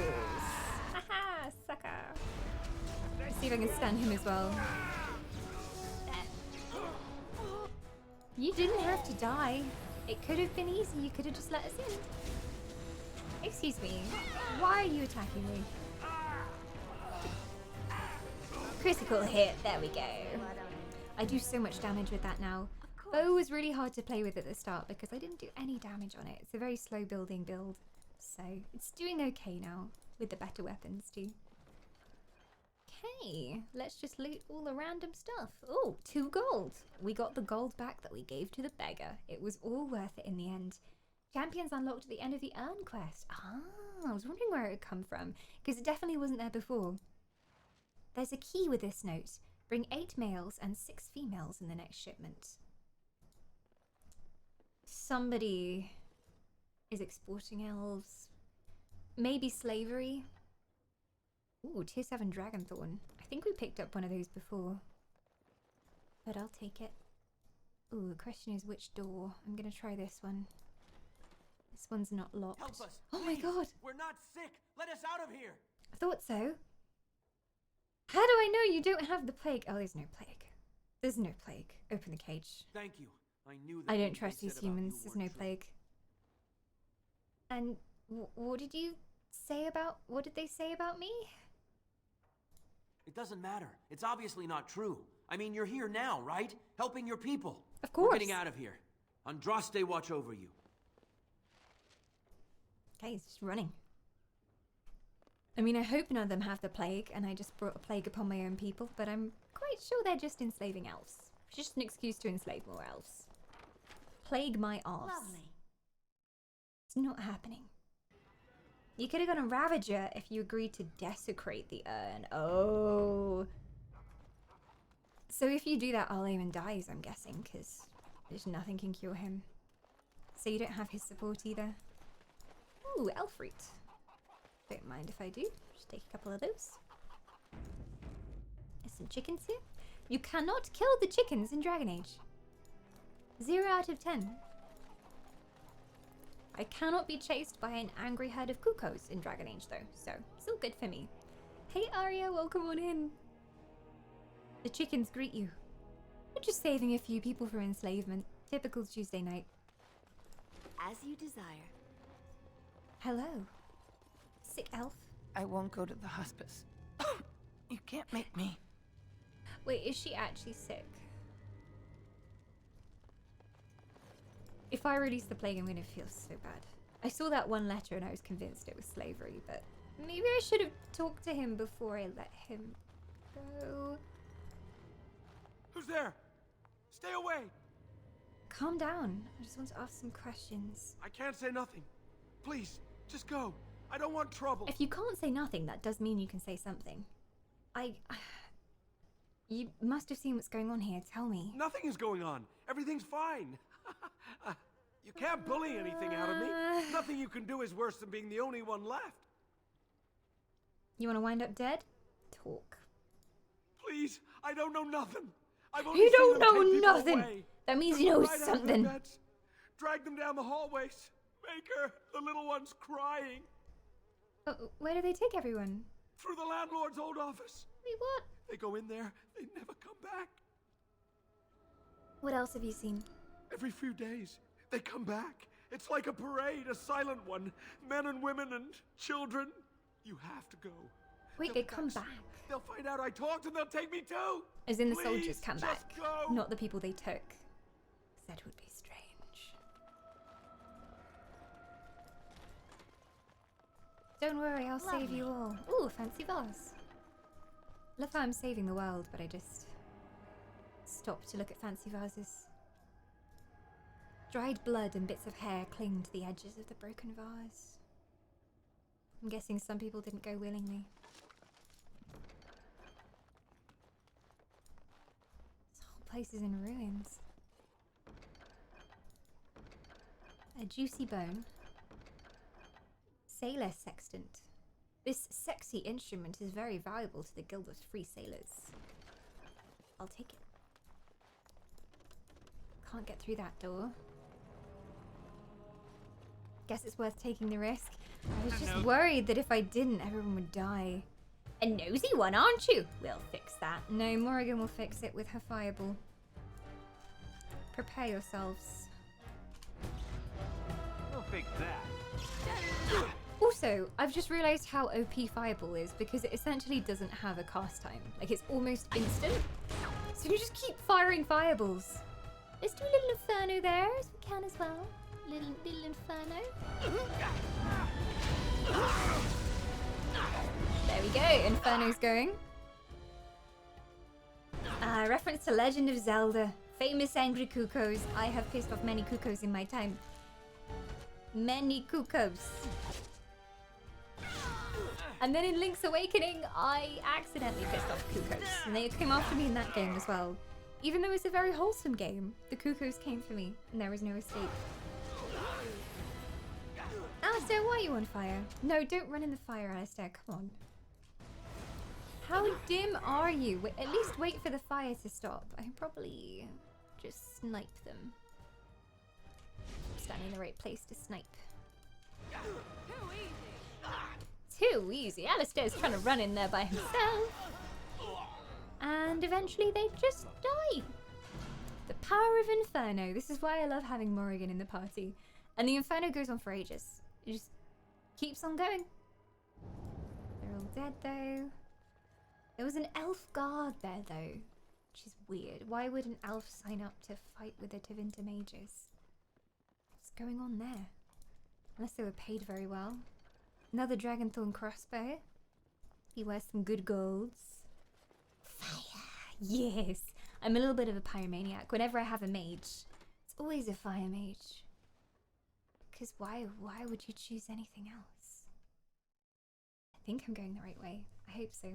Haha, sucker. Let's see if I can stun him as well. You didn't have to die. It could have been easy. You could have just let us in. Excuse me. Why are you attacking me? Critical hit. There we go. I do so much damage with that now. Bow was really hard to play with at the start because I didn't do any damage on it. It's a very slow building build. So it's doing okay now with the better weapons too. Okay, let's just loot all the random stuff. Oh, 2 gold. We got the gold back that we gave to the beggar. It was all worth it in the end. Champions unlocked at the end of the Urn quest. Ah, I was wondering where it had come from because it definitely wasn't there before. There's a key with this note. Bring 8 males and 6 females in the next shipment. Somebody is exporting elves. Maybe slavery. Ooh, tier 7 Dragonthorn. I think we picked up one of those before. But I'll take it. Ooh, the question is which door. I'm gonna try this one. This one's not locked. Help us, oh my god! We're not sick! Let us out of here! I thought so. How do I know you don't have the plague? Oh, there's no plague. There's no plague. Open the cage. Thank you. I knew that. I don't trust these humans. There's no plague. And what did you say about... What did they say about me? It doesn't matter. It's obviously not true. I mean, you're here now, right? Helping your people. Of course. We're getting out of here. Andraste watch over you. Okay, he's just running. I mean, I hope none of them have the plague, and I just brought a plague upon my own people, but I'm quite sure they're just enslaving elves. It's just an excuse to enslave more elves. Plague my arse. Lovely. It's not happening. You could have gone a Ravager if you agreed to desecrate the urn. Oh. So if you do that, Arleman dies, I'm guessing, because there's nothing can cure him. So you don't have his support either. Ooh, elf fruit. Don't mind if I do. Just take a couple of those. There's some chickens here. You cannot kill the chickens in Dragon Age. 0 out of 10. I cannot be chased by an angry herd of cuckoos in Dragon Age though, so still good for me. Hey Arya, welcome on in. The chickens greet you. We're just saving a few people from enslavement. Typical Tuesday night. As you desire. Hello. Sick elf. I won't go to the hospice. You can't make me. Wait, is she actually sick? If I release the plague, I'm gonna feel so bad. I saw that one letter and I was convinced it was slavery, but maybe I should have talked to him before I let him go. Who's there? Stay away! Calm down. I just want to ask some questions. I can't say nothing. Please, just go. I don't want trouble. If you can't say nothing, that does mean you can say something. You must have seen what's going on here. Tell me. Nothing is going on. Everything's fine. You can't bully anything out of me. Nothing you can do is worse than being the only one left. You want to wind up dead? Talk. Please, I don't know nothing. I've only You seen don't them take know people nothing. away. That means Took you know them right out of their something. beds, drag them down the hallways. Make her. The little one's crying. Where do they take everyone? Through the landlord's old office. Wait, what? They go in there. They never come back. What else have you seen? Every few days, they come back. It's like a parade, a silent one. Men and women and children. You have to go. Wait, they come back? They'll find out I talked and they'll take me too. As in the Please, soldiers come just back, go. not the people they took. That would be strange. Don't worry, I'll save you all. Ooh, fancy vase. Love how I'm saving the world, but I just stop to look at fancy vases. Dried blood and bits of hair cling to the edges of the broken vase. I'm guessing some people didn't go willingly. This whole place is in ruins. A juicy bone. Sailor sextant. This sexy instrument is very valuable to the Guild of Free Sailors. I'll take it. Can't get through that door. Guess it's worth taking the risk. I was just worried that if I didn't, everyone would die. A nosy one, aren't you? We'll fix that. No, Morrigan will fix it with her fireball. Prepare yourselves. We'll fix that. Also, I've just realized how OP Fireball is because it essentially doesn't have a cast time. Like, it's almost instant. So you just keep firing fireballs. Let's do a little inferno there as we can as well. Little inferno. There we go. Inferno's going. Reference to Legend of Zelda. Famous angry cuckoos. I have pissed off many cuckoos in my time. Many cuckoos. And then in Link's Awakening, I accidentally pissed off cuckoos. And they came after me in that game as well. Even though it's a very wholesome game, the cuckoos came for me, and there was no escape. Alistair, why are you on fire? No, don't run in the fire, Alistair. Come on. How dim are you? Wait, at least wait for the fire to stop. I can probably just snipe them. Standing in the right place to snipe. Too easy. Alistair's trying to run in there by himself. And eventually they just die. The power of Inferno. This is why I love having Morrigan in the party. And the Inferno goes on for ages. It just keeps on going. They're all dead though. There was an elf guard there though, which is weird. Why would an elf sign up to fight with the Tevinter mages? What's going on there? Unless they were paid very well. Another Dragonthorn crossbow. He wears some good golds. Fire! Yes! I'm a little bit of a pyromaniac. Whenever I have a mage, it's always a fire mage. Because why would you choose anything else? I think I'm going the right way. I hope so.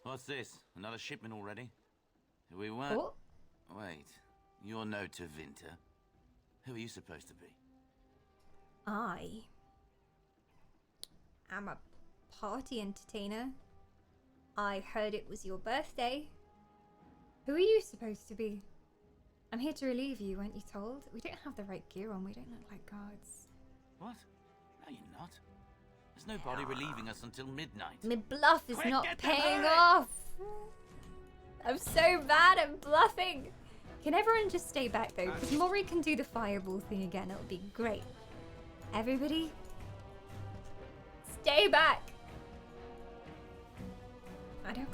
What's this? Another shipment already? We weren't... Oh. Wait, you're no Tevinter. Who are you supposed to be? I am a party entertainer. I heard it was your birthday. Who are you supposed to be? I'm here to relieve you, weren't you told? We don't have the right gear on, we don't look like guards. What? No, you're not. There's nobody relieving us until midnight. My bluff is Quick, not get them paying ready! off! I'm so bad at bluffing! Can everyone just stay back though? Because Mori can do the fireball thing again, it'll be great. Everybody, stay back!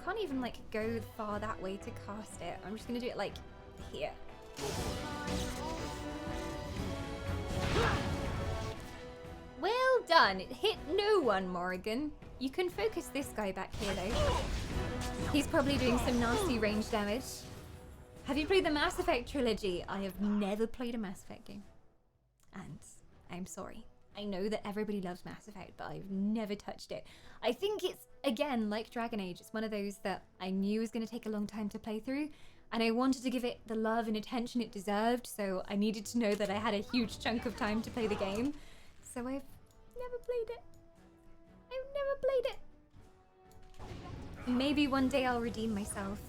Can't even like go far that way to cast it. I'm just gonna do it like here. Well done. It hit no one, Morrigan. You can focus this guy back here though. He's probably doing some nasty range damage. Have you played the Mass Effect trilogy? I have never played a Mass Effect game. And I'm sorry. I know that everybody loves Mass Effect, but I've never touched it. I think it's, again, like Dragon Age. It's one of those that I knew was going to take a long time to play through. And I wanted to give it the love and attention it deserved. So I needed to know that I had a huge chunk of time to play the game. So I've never played it. I've never played it. Maybe one day I'll redeem myself.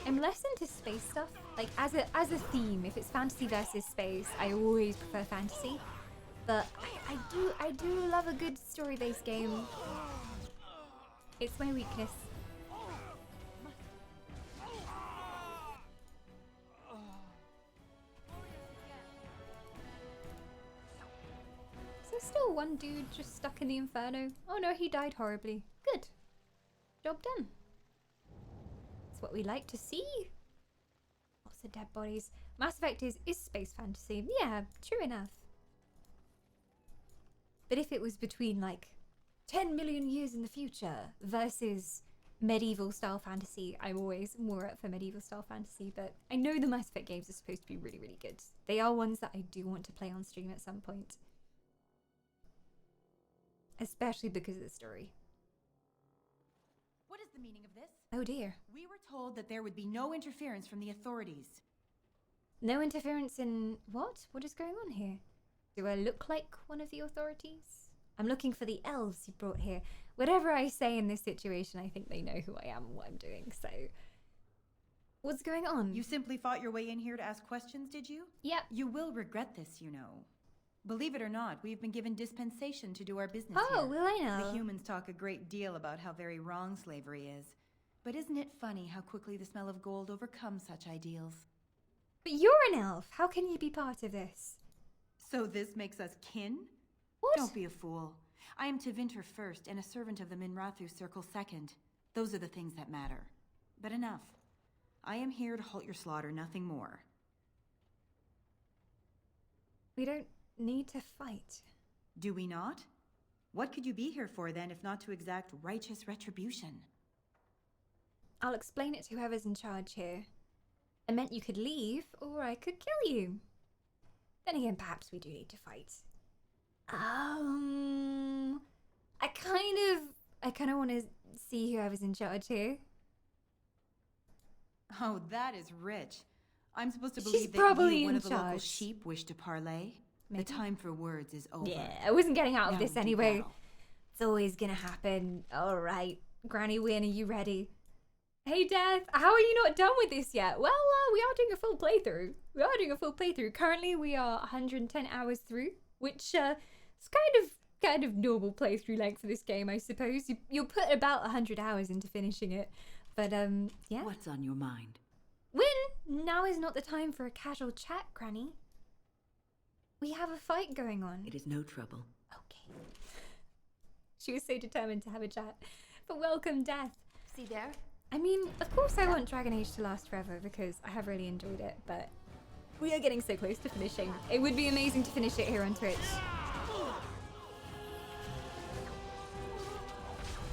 I'm less into space stuff. Like as a theme, if it's fantasy versus space, I always prefer fantasy. But I do love a good story-based game. It's my weakness. So still one dude just stuck in the Inferno. Oh no, he died horribly. Good. Job done. That's what we like to see. Lots of dead bodies. Mass Effect is space fantasy. Yeah, true enough. But if it was between like 10 million years in the future versus medieval style fantasy, I'm always more up for medieval style fantasy. But I know the Mass Effect games are supposed to be really, really good. They are ones that I do want to play on stream at some point. Especially because of the story. What is the meaning of this? Oh dear. We were told that there would be no interference from the authorities. No interference in what? What is going on here? Do I look like one of the authorities? I'm looking for the elves you brought here. Whatever I say in this situation, I think they know who I am and what I'm doing, so... What's going on? You simply fought your way in here to ask questions, did you? Yep. You will regret this, you know. Believe it or not, we've been given dispensation to do our business Oh, here. will I know? The humans talk a great deal about how very wrong slavery is. But isn't it funny how quickly the smell of gold overcomes such ideals? But you're an elf. How can you be part of this? So this makes us kin? What? Don't be a fool. I am Tevinter first and a servant of the Minrathu Circle second. Those are the things that matter. But enough. I am here to halt your slaughter, nothing more. We don't need to fight. Do we not? What could you be here for then, if not to exact righteous retribution? I'll explain it to whoever's in charge here. I meant you could leave, or I could kill you. Then again, perhaps we do need to fight. I kind of want to see whoever's in charge here. Oh, that is rich. I'm supposed to She's believe that probably you, one in of the local charge. sheep, wish to parley? Maybe. The time for words is over. Yeah, I wasn't getting out of Now this do anyway. battle. It's always gonna happen. Alright, Granny Win, are you ready? Hey Death, how are you not done with this yet? Well, we are doing a full playthrough. Currently, we are 110 hours through, which is kind of normal playthrough length for this game, I suppose. You'll put about 100 hours into finishing it, but yeah. What's on your mind? Win, now is not the time for a casual chat, Granny. We have a fight going on. It is no trouble. Okay. She was so determined to have a chat. But welcome, Death. See there? I mean, of course I want Dragon Age to last forever because I have really enjoyed it, but we are getting so close to finishing. It would be amazing to finish it here on Twitch.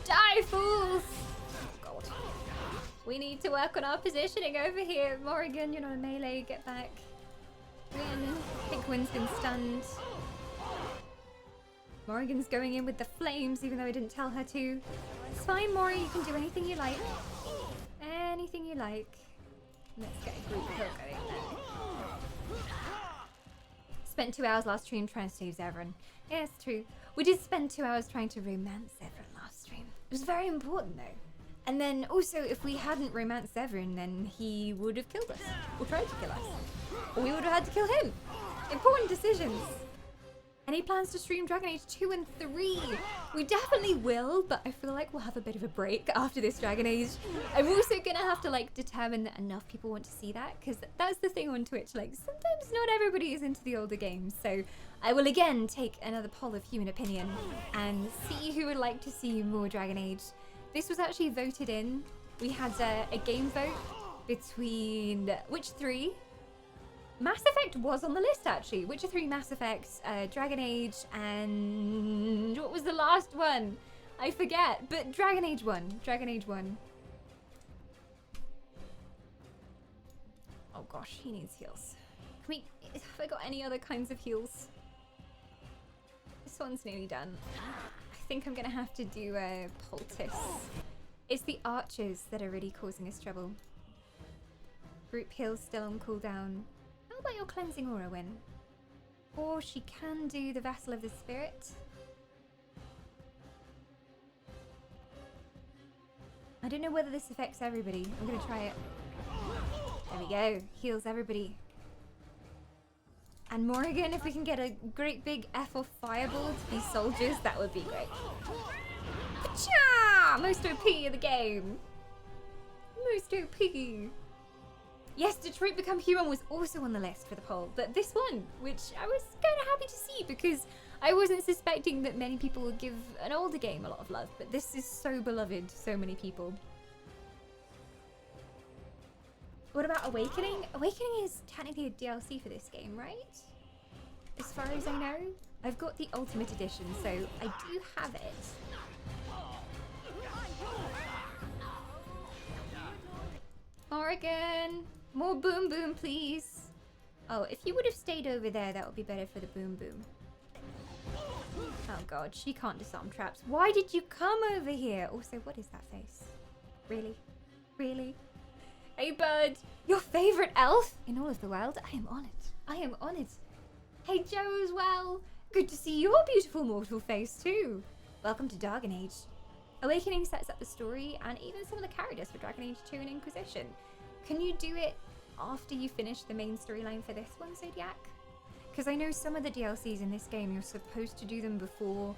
Die, fools! Oh, God. We need to work on our positioning over here. Morrigan, you're not a melee. Get back. Win. I think Win's been stunned. Morrigan's going in with the flames, even though I didn't tell her to. It's fine, Mori. You can do anything you like. Anything you like. Let's get a group hook, I think, then. Spent 2 hours last stream trying to save Zevran. Yeah, it's true. We did spend 2 hours trying to romance Zevran last stream. It was very important, though. And then, also, if we hadn't romanced Zevran, then he would have killed us. Or tried to kill us. Or we would have had to kill him. Important decisions. Any plans to stream Dragon Age 2 and 3? We definitely will, but I feel like we'll have a bit of a break after this Dragon Age. I'm also gonna have to, like, determine that enough people want to see that, because that's the thing on Twitch, like, sometimes not everybody is into the older games, so I will again take another poll of human opinion and see who would like to see more Dragon Age. This was actually voted in. We had a game vote between which three? Mass Effect was on the list, actually. Witcher 3, Mass Effect, Dragon Age, and what was the last one? I forget, but Dragon Age 1. Dragon Age 1. Oh gosh, he needs heals. Have I got any other kinds of heals? This one's nearly done. I think I'm gonna have to do a poultice. It's the archers that are really causing us trouble. Group heals still on cooldown. How about your cleansing aura, Win? Or she can do the Vassal of the Spirit. I don't know whether this affects everybody. I'm gonna try it. There we go. Heals everybody. And Morrigan, if we can get a great big F of Fireball to be soldiers, that would be great. Cha! Most OP of the game. Most OP. Yes, Detroit Become Human was also on the list for the poll, but this one, which I was kind of happy to see because I wasn't suspecting that many people would give an older game a lot of love, but this is so beloved to so many people. What about Awakening? Awakening is technically a DLC for this game, right? As far as I know. I've got the Ultimate Edition, so I do have it. Morrigan! More boom boom, please. Oh, if you would have stayed over there, that would be better for the boom boom. Oh god, she can't disarm traps. Why did you come over here? Also, what is that face? Really? Really? Hey bud, your favorite elf in all of the world? I am on it. I am on it. Hey Joe as well. Good to see your beautiful mortal face too. Welcome to Dragon Age. Awakening sets up the story and even some of the characters for Dragon Age 2 and Inquisition. Can you do it after you finish the main storyline for this one, Zodiac? Because I know some of the DLCs in this game, you're supposed to do them before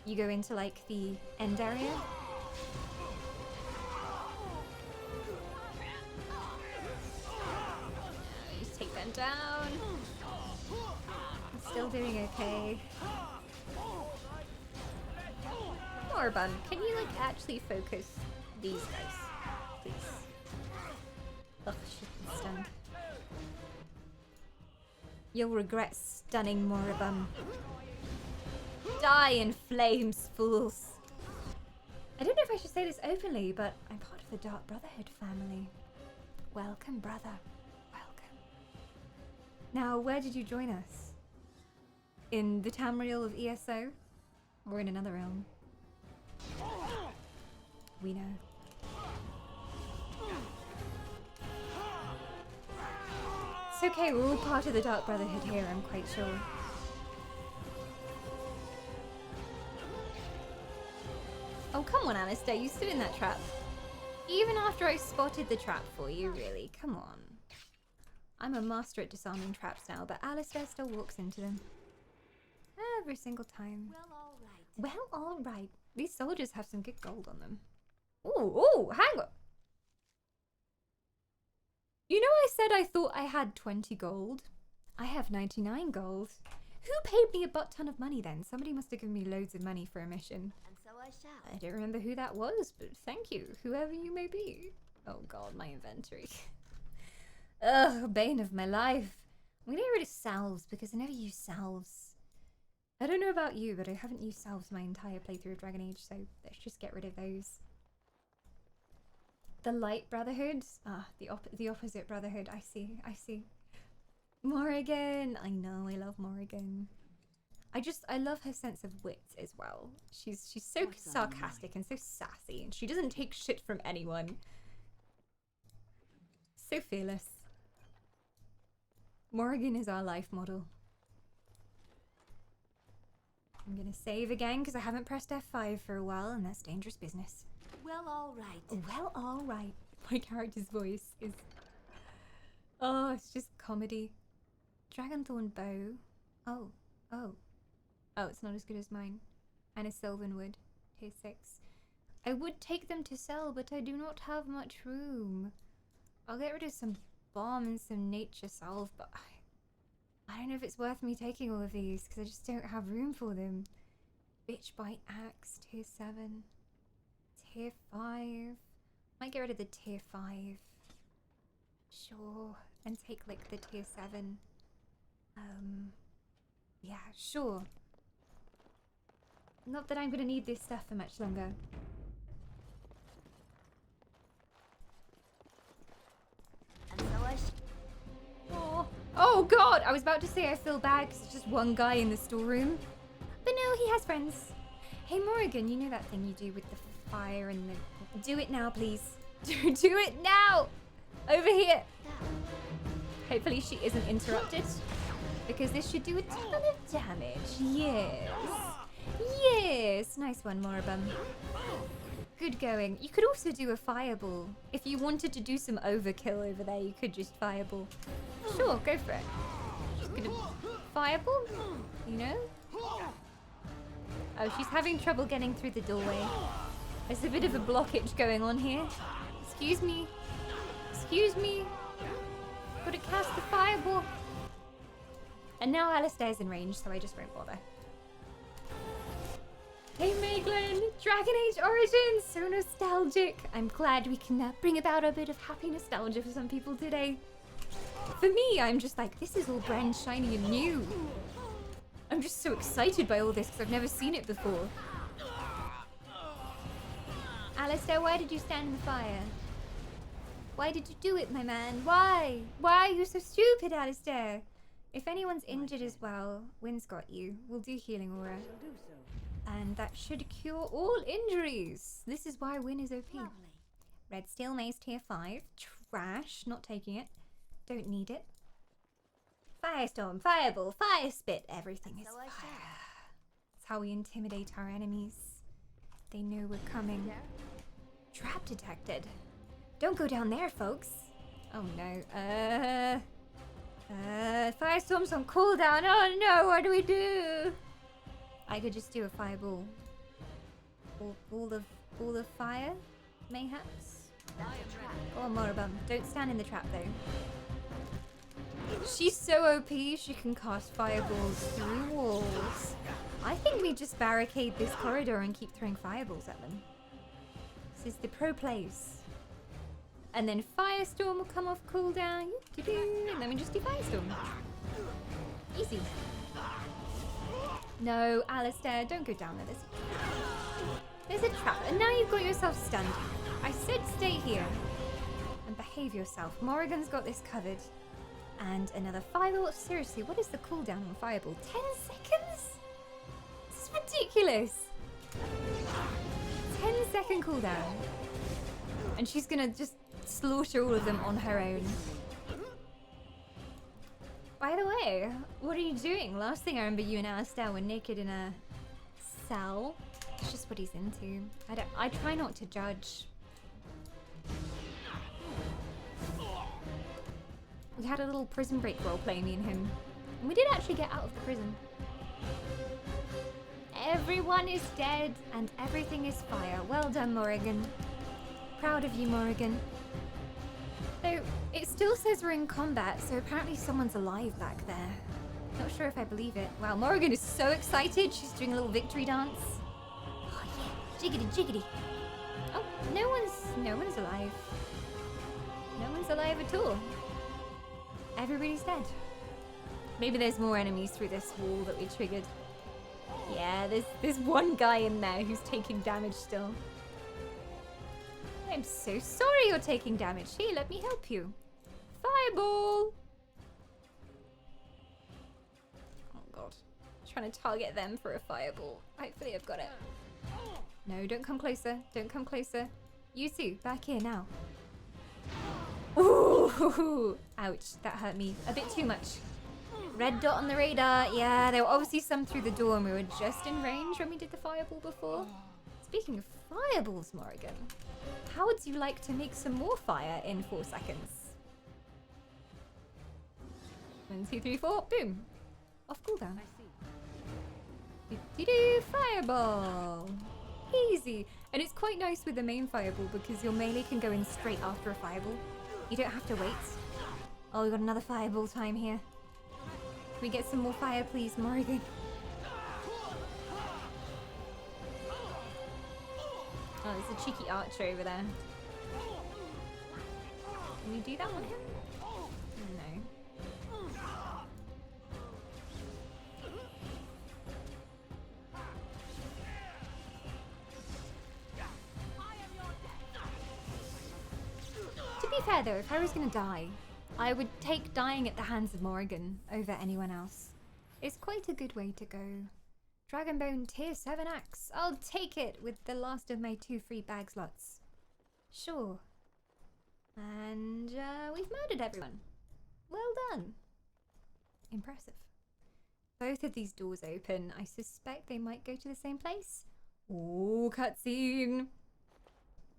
you go into like the end area. Just take them down. I'm still doing okay. Morbun, can you like actually focus these guys, please? Ugh, she's been stunned. You'll regret stunning Moribund. Die in flames, fools. I don't know if I should say this openly, but I'm part of the Dark Brotherhood family. Welcome, brother. Welcome. Now, where did you join us? In the Tamriel of ESO? Or in another realm? We know. It's okay, we're all part of the Dark Brotherhood here, I'm quite sure. Oh, come on, Alistair, you stood in that trap. Even after I spotted the trap for you, really, come on. I'm a master at disarming traps now, but Alistair still walks into them. Every single time. Well, alright. These soldiers have some good gold on them. Ooh, hang on. You know I said I thought I had 20 gold? I have 99 gold. Who paid me a butt ton of money then? Somebody must have given me loads of money for a mission. And so I shall. I don't remember who that was, but thank you, whoever you may be. Oh god, my inventory. Ugh, bane of my life. I'm gonna get rid of salves because I never use salves. I don't know about you, but I haven't used salves my entire playthrough of Dragon Age, so let's just get rid of those. The Light Brotherhood? Ah, the opposite Brotherhood. I see, I see. Morrigan! I know, I love Morrigan. I love her sense of wit as well. She's so sarcastic and so sassy, and she doesn't take shit from anyone. So fearless. Morrigan is our life model. I'm gonna save again because I haven't pressed F5 for a while, and that's dangerous business. Well, all right. Well, all right. My character's voice is... Oh, it's just comedy. Dragonthorn bow. Oh. Oh, it's not as good as mine. And a Sylvanwood. Tier 6. I would take them to sell, but I do not have much room. I'll get rid of some bomb and some nature salve, but I don't know if it's worth me taking all of these, because I just don't have room for them. Bitch Bite Axe, tier 7. Tier 5. Might get rid of the tier 5. Sure. And take like the tier 7. Yeah, sure. Not that I'm gonna need this stuff for much longer. And so I Oh god! I was about to say I feel bad because it's just one guy in the storeroom. But no, he has friends. Hey Morrigan, you know that thing you do with the fire and the... Do it now, please. Do it now! Over here! Hopefully she isn't interrupted. Because this should do a ton of damage. Yes. Yes! Nice one, Moribund. Good going. You could also do a fireball. If you wanted to do some overkill over there, you could just fireball. Sure, go for it. Just gonna fireball, you know? Oh, she's having trouble getting through the doorway. There's a bit of a blockage going on here. Excuse me. Excuse me. Gotta cast the fireball. And now Alistair's in range, so I just won't bother. Hey Maeglin! Dragon Age Origins! So nostalgic! I'm glad we can bring about a bit of happy nostalgia for some people today. For me, I'm just like, this is all brand shiny and new. I'm just so excited by all this because I've never seen it before. Alistair, why did you stand in the fire? Why did you do it, my man? Why? Why are you so stupid, Alistair? If anyone's injured as well, Wynn's got you. We'll do healing aura. And that should cure all injuries. This is why Wynn is OP. Red Steel Mace tier 5. Trash. Not taking it. Don't need it. Firestorm, Fireball, Fire Spit. Everything is fire. That's how we intimidate our enemies. They know we're coming. Trap detected. Don't go down there, folks. Oh no. Firestorm's on cooldown. Oh no, what do we do? I could just do a fireball. Ball of fire, mayhaps? Or Moribund. Don't stand in the trap though. She's so OP, she can cast fireballs through walls. I think we just barricade this corridor and keep throwing fireballs at them. This is the pro place. And then Firestorm will come off cooldown. And then we just do Firestorm. Easy. No, Alistair, don't go down there. There's a trap. And now you've got yourself stunned. I said stay here. And behave yourself. Morrigan's got this covered. And another fireball. Seriously, what is the cooldown on fireball? 10 seconds? This is ridiculous. 10-second cooldown. And she's gonna just slaughter all of them on her own. By the way, what are you doing? Last thing I remember, you and Alistair were naked in a cell. It's just what he's into. I try not to judge. We had a little prison break roleplay, me and him. And we did actually get out of the prison. Everyone is dead and everything is fire. Well done, Morrigan. Proud of you, Morrigan. Though, it still says we're in combat, so apparently someone's alive back there. Not sure if I believe it. Wow, Morrigan is so excited. She's doing a little victory dance. Oh yeah, jiggity jiggity. Oh, no one's alive. No one's alive at all. Everybody's dead. Maybe there's more enemies through this wall that we triggered. Yeah, there's one guy in there who's taking damage still. I'm so sorry you're taking damage. Here, let me help you. Fireball! Oh god. I'm trying to target them for a fireball. Hopefully I've got it. No, don't come closer. Don't come closer. You two, back here now. Ooh! Ouch, that hurt me a bit too much. Red dot on the radar. Yeah, there were obviously some through the door and we were just in range when we did the fireball before. Speaking of fireballs, Morrigan, how would you like to make some more fire in 4 seconds? 1, 2, 3, 4, boom. Off cooldown. Fireball. Easy. And it's quite nice with the main fireball because your melee can go in straight after a fireball. You don't have to wait. Oh, we got another fireball time here. Can we get some more fire, please, Morrigan? Oh, there's a cheeky archer over there. Can we do that on him? No. To be fair though, if I was gonna die, I would take dying at the hands of Morrigan over anyone else. It's quite a good way to go. Dragonbone tier 7 axe. I'll take it with the last of my 2 free bag slots. Sure. And we've murdered everyone. Well done. Impressive. Both of these doors open. I suspect they might go to the same place. Ooh, cutscene.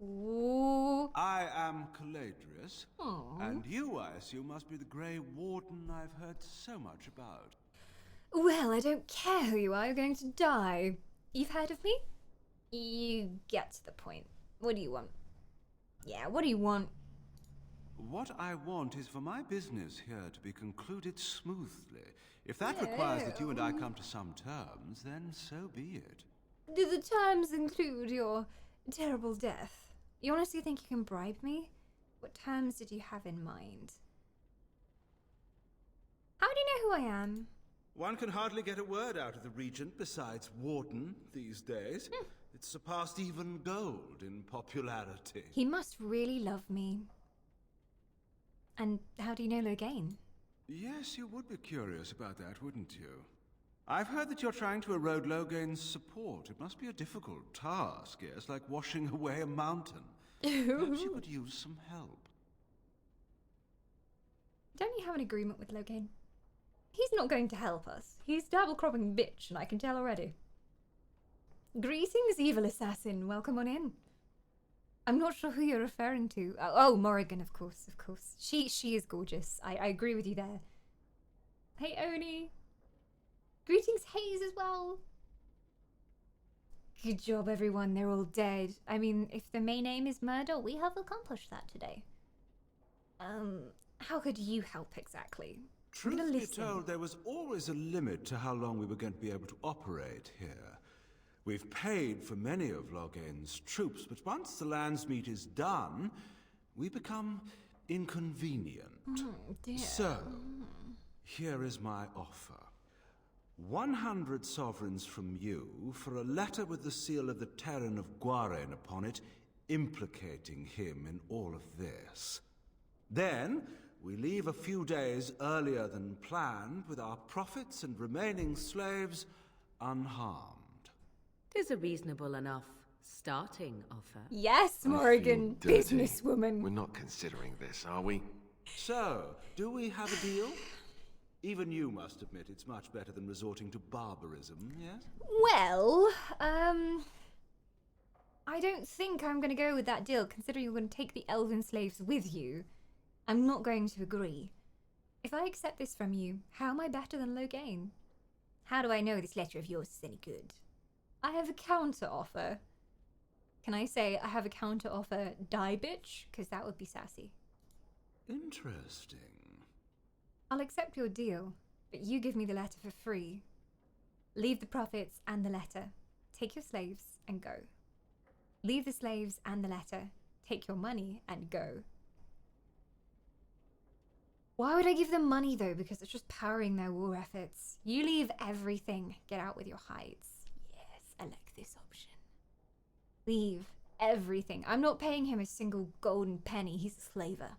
Ooh. I am Caladrius. And you, I assume, must be the Grey Warden I've heard so much about. Well, I don't care who you are, you're going to die. You've heard of me? You get to the point. What do you want? Yeah, what do you want? What I want is for my business here to be concluded smoothly. If that requires that you and I come to some terms, then so be it. Do the terms include your terrible death? You honestly think you can bribe me? What terms did you have in mind? How do you know who I am? One can hardly get a word out of the Regent besides Warden these days. It's surpassed even gold in popularity. He must really love me. And how do you know Loghain? Yes, you would be curious about that, wouldn't you? I've heard that you're trying to erode Loghain's support. It must be a difficult task, yes, like washing away a mountain. Perhaps you could use some help. Don't you have an agreement with Loghain? He's not going to help us. He's a double-cropping bitch, and I can tell already. Greetings, evil assassin. Welcome on in. I'm not sure who you're referring to. Oh, Morrigan, of course, of course. She is gorgeous. I agree with you there. Hey, Oni. Greetings, Hayes, as well. Good job, everyone. They're all dead. I mean, if the main aim is murder, we have accomplished that today. How could you help exactly? Truth be told, there was always a limit to how long we were going to be able to operate here. We've paid for many of Loghain's troops, but once the Landsmeet is done, we become inconvenient. Dear. So, here is my offer. 100 sovereigns from you for a letter with the seal of the Terran of Guaren upon it, implicating him in all of this. Then, we leave a few days earlier than planned with our profits and remaining slaves unharmed. 'Tis a reasonable enough starting offer. Yes, Morrigan, businesswoman. We're not considering this, are we? So, do we have a deal? Even you must admit it's much better than resorting to barbarism, yes? Well, I don't think I'm going to go with that deal, considering you're going to take the elven slaves with you. I'm not going to agree. If I accept this from you, how am I better than Logain? How do I know this letter of yours is any good? I have a counter offer. Can I say I have a counter offer, die bitch? Because that would be sassy. Interesting. I'll accept your deal, but you give me the letter for free. Leave the profits and the letter. Take your slaves and go. Leave the slaves and the letter. Take your money and go. Why would I give them money though? Because it's just powering their war efforts. You leave everything. Get out with your hides. Yes, I like this option. Leave everything. I'm not paying him a single golden penny. He's a slaver.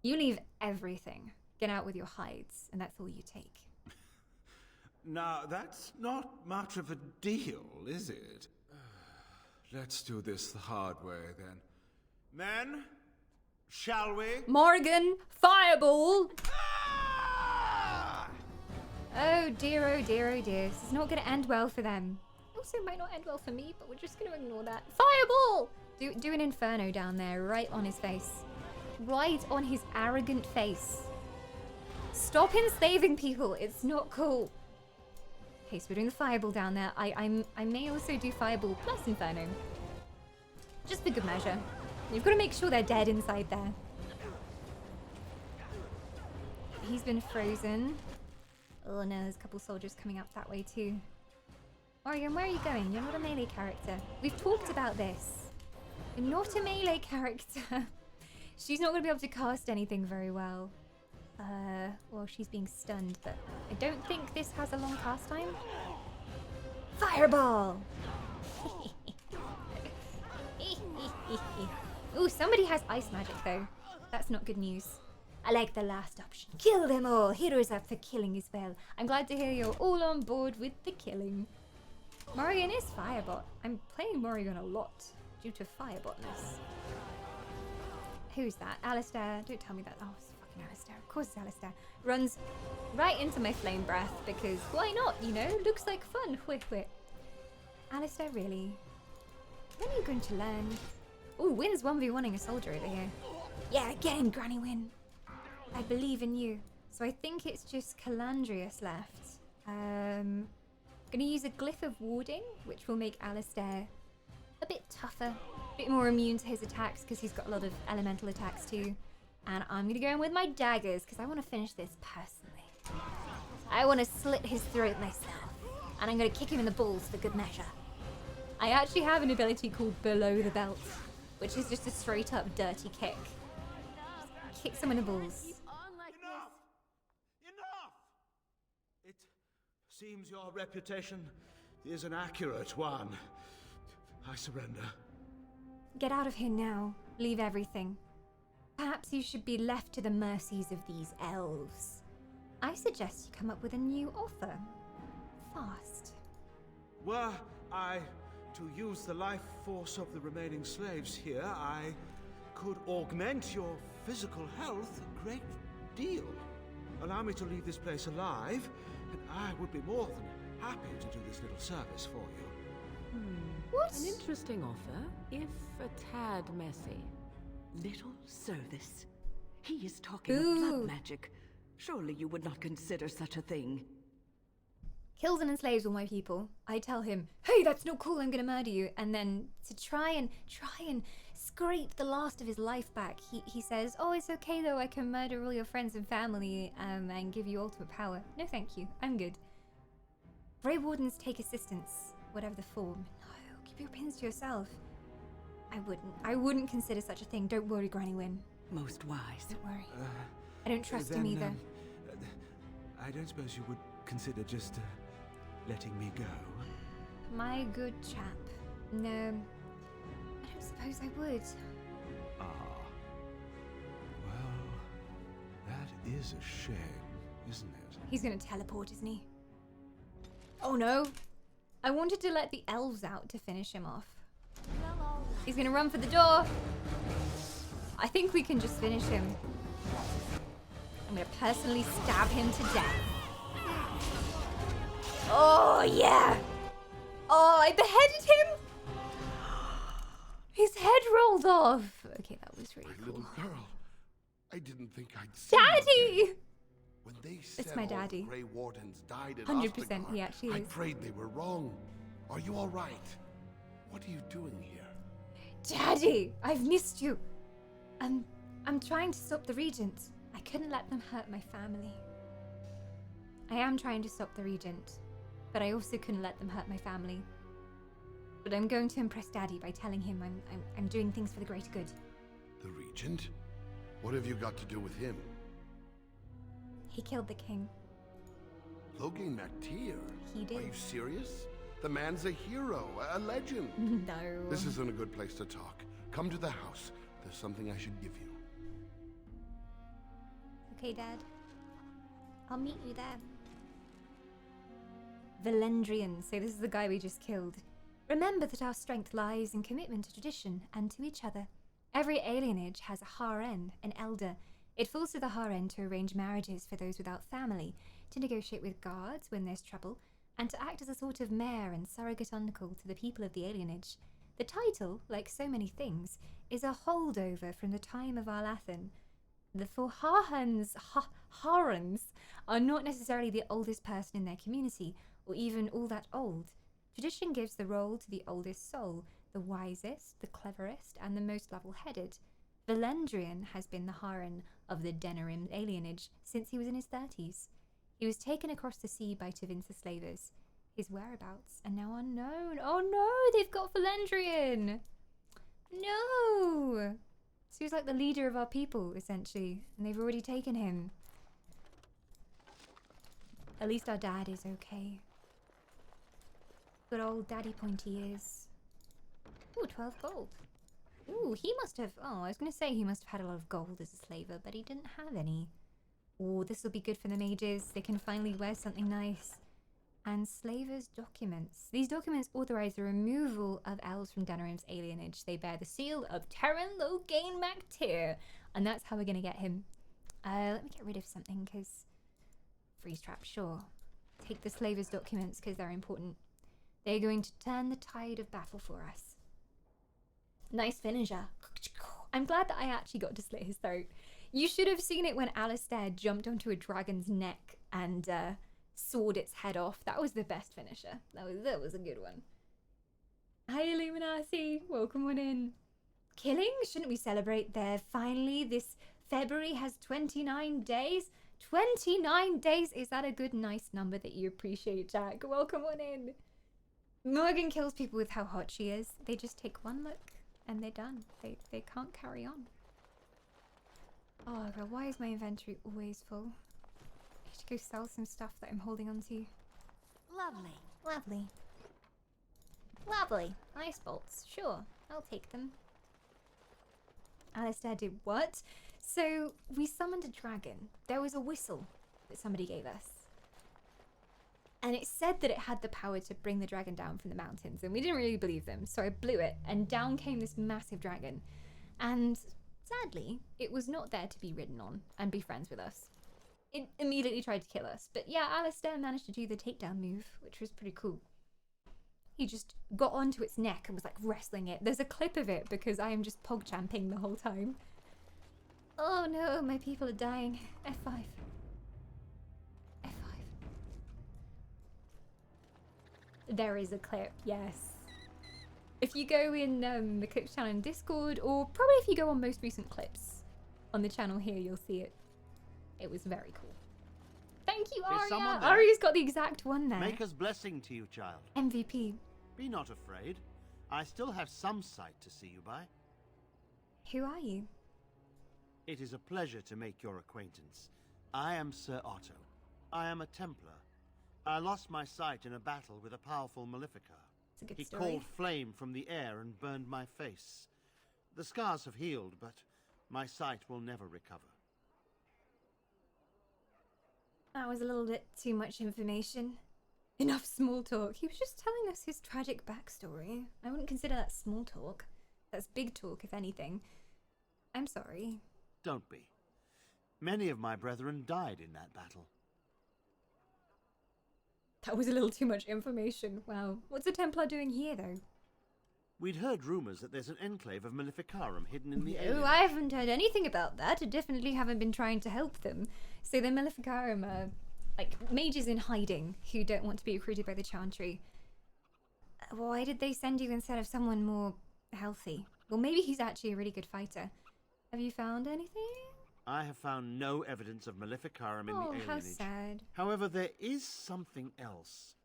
You leave everything. Get out with your hides, and that's all you take. Now, that's not much of a deal, is it? Let's do this the hard way, then. Men, shall we? Morgan, fireball! Oh dear, oh dear, oh dear. This is not going to end well for them. Also, it might not end well for me, but we're just going to ignore that. Fireball! Do an inferno down there, right on his face. Right on his arrogant face. Stop enslaving people. It's not cool. Okay, so we're doing the fireball down there. I may also do fireball plus inferno. Just for good measure. You've got to make sure they're dead inside there. He's been frozen. Oh no, there's a couple soldiers coming up that way too. Morgan, where are you going? You're not a melee character. We've talked about this. You're not a melee character. She's not going to be able to cast anything very well. Well, she's being stunned, but I don't think this has a long cast time. Fireball! Ooh, somebody has ice magic, though. That's not good news. I like the last option. Kill them all! Heroes up for killing as well. I'm glad to hear you're all on board with the killing. Morrigan is Firebot. I'm playing Morrigan a lot due to Firebotness. Who's that? Alistair? Don't tell me that. Oh, it's fucking Alistair. Of course it's Alistair. Runs right into my flame breath because why not, you know? Looks like fun. Whit. Alistair, really? When are you going to learn? Oh, Wynn's 1v1ing a soldier over here. Yeah, get him, Granny Wynn. I believe in you. So I think it's just Caladrius left. Gonna use a glyph of warding, which will make Alistair a bit tougher. A bit more immune to his attacks because he's got a lot of elemental attacks too. And I'm gonna go in with my daggers because I want to finish this personally. I want to slit his throat myself. And I'm gonna kick him in the balls for good measure. I actually have an ability called Below the Belt, which is just a straight up dirty kick. Just kick someone in the balls. Enough! It seems your reputation is an accurate one. I surrender. Get out of here now. Leave everything. Perhaps you should be left to the mercies of these elves. I suggest you come up with a new offer. Fast. Were I to use the life force of the remaining slaves here, I could augment your physical health a great deal. Allow me to leave this place alive, and I would be more than happy to do this little service for you. What? An interesting offer, if a tad messy. Little service. He is talking of blood magic. Surely you would not consider such a thing. Kills and enslaves all my people. I tell him, hey, that's not cool, I'm gonna murder you. And then to try and scrape the last of his life back, he says, oh, it's okay though, I can murder all your friends and family and give you ultimate power. No thank you, I'm good. Grey Wardens take assistance, whatever the form. No, keep your opinions to yourself. I wouldn't consider such a thing. Don't worry, Granny Wynn. Most wise. Don't worry. I don't trust him either. I don't suppose you would consider just letting me go? My good chap. No, I don't suppose I would. Ah. Well, that is a shame, isn't it? He's gonna teleport, isn't he? Oh no. I wanted to let the elves out to finish him off. He's gonna run for the door. I think we can just finish him. I'm gonna personally stab him to death. Oh yeah! Oh, I beheaded him! His head rolled off. Okay, that was really cool. Little girl, I didn't think I'd see you Daddy! again. When they said It's my all the daddy. Grey Wardens died in 100% Ostagar, he actually I is. prayed they were wrong. Are you all right? What are you doing here? Daddy, I've missed you. I'm trying to stop the Regent. I couldn't let them hurt my family. I am trying to stop the Regent, but I also couldn't let them hurt my family. But I'm going to impress Daddy by telling him I'm doing things for the greater good. The Regent? What have you got to do with him? He killed the king. Logan MacTier? He did. Are you serious? The man's a hero, a legend. No. This isn't a good place to talk. Come to the house. There's something I should give you. Okay, Dad. I'll meet you there. Valendrian. So this is the guy we just killed. Remember that our strength lies in commitment to tradition and to each other. Every alienage has a harem, an elder. It falls to the harem to arrange marriages for those without family, to negotiate with guards when there's trouble, and to act as a sort of mayor and surrogate uncle to the people of the alienage. The title, like so many things, is a holdover from the time of Arlathan. The four harems are not necessarily the oldest person in their community, or even all that old. Tradition gives the role to the oldest soul, the wisest, the cleverest, and the most level-headed. Valendrian has been the harem of the Denerim alienage since he was in his 30s. He was taken across the sea by Tevinter slavers. His whereabouts are now unknown. Oh no, they've got Valendrian! No! So he's like the leader of our people, essentially, and they've already taken him. At least our dad is okay. Good old Daddy Pointy ears. Ooh, 12 gold. Ooh, he must have... Oh, I was going to say he must have had a lot of gold as a slaver, but he didn't have any. Ooh, this will be good for the mages. They can finally wear something nice. And slavers' documents. These documents authorize the removal of elves from Denerim's alienage. They bear the seal of Terran Logain MacTier. And that's how we're going to get him. Let me get rid of something, because... Freeze trap, sure. Take the slavers' documents, because they're important. They're going to turn the tide of battle for us. Nice finisher. I'm glad that I actually got to slit his throat. You should have seen it when Alistair jumped onto a dragon's neck and sawed its head off. That was the best finisher. That was a good one. Hi, Illuminati. Welcome on in. Killing? Shouldn't we celebrate there? Finally, this February has 29 days. 29 days! Is that a good, nice number that you appreciate, Jack? Welcome on in. Morgan kills people with how hot she is. They just take one look and they're done. They can't carry on. Oh god, why is my inventory always full? I should go sell some stuff that I'm holding on to. Lovely. Lovely. Lovely. Ice bolts. Sure, I'll take them. Alistair did what? So, we summoned a dragon. There was a whistle that somebody gave us. And it said that it had the power to bring the dragon down from the mountains. And we didn't really believe them. So I blew it. And down came this massive dragon. And sadly, it was not there to be ridden on and be friends with us. It immediately tried to kill us. But yeah, Alistair managed to do the takedown move, which was pretty cool. He just got onto its neck and was like wrestling it. There's a clip of it because I am just pog-champing the whole time. Oh no, my people are dying. F5. There is a clip, yes. If you go in the clips channel in Discord, or probably if you go on most recent clips on the channel here, you'll see it. It was very cool. Thank you, Aria! Aria's got the exact one there. Maker's blessing to you, child. MVP. Be not afraid. I still have some sight to see you by. Who are you? It is a pleasure to make your acquaintance. I am Sir Otto. I am a Templar. I lost my sight in a battle with a powerful Maleficar. It's a good He story. called flame from the air and burned my face. The scars have healed, but my sight will never recover. That was a little bit too much information. Enough small talk. He was just telling us his tragic backstory. I wouldn't consider that small talk. That's big talk, if anything. I'm sorry. Don't be. Many of my brethren died in that battle. That was a little too much information. Wow. What's a Templar doing here, though? We'd heard rumors that there's an enclave of Maleficarum hidden in the No, alienage. I haven't heard anything about that. I definitely haven't been trying to help them. So the Maleficarum are, like, mages in hiding who don't want to be recruited by the Chantry. Why did they send you instead of someone more healthy? Well, maybe he's actually a really good fighter. Have you found anything? I have found no evidence of Maleficarum in Oh, the alienage. how sad. However, there is something else.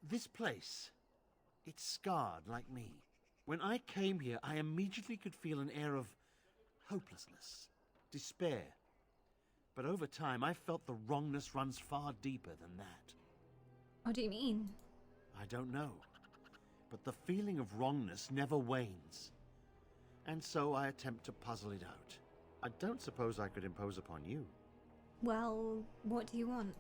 This place, it's scarred like me. When I came here, I immediately could feel an air of hopelessness, despair. But over time, I felt the wrongness runs far deeper than that. What do you mean? I don't know. But the feeling of wrongness never wanes. And so I attempt to puzzle it out. I don't suppose I could impose upon you. Well, what do you want?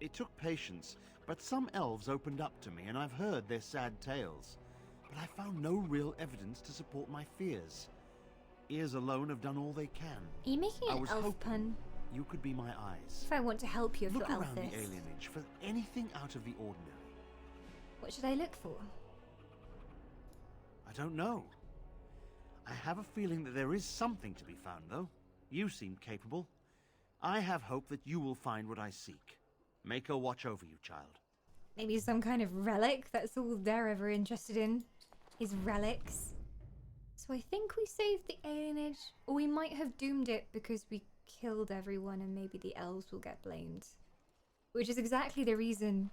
It took patience, but some elves opened up to me, and I've heard their sad tales. But I found no real evidence to support my fears. Ears alone have done all they can. Are you making I an was elf hoping pun? you could be my eyes. If I want to help you, if Look you're around elfish. the alienage for anything out of the ordinary. What should I look for? I don't know. I have a feeling that there is something to be found, though. You seem capable. I have hope that you will find what I seek. Make her watch over you, child. Maybe some kind of relic? That's all they're ever interested in, is relics. So I think we saved the alienage, or we might have doomed it because we killed everyone and maybe the elves will get blamed. Which is exactly the reason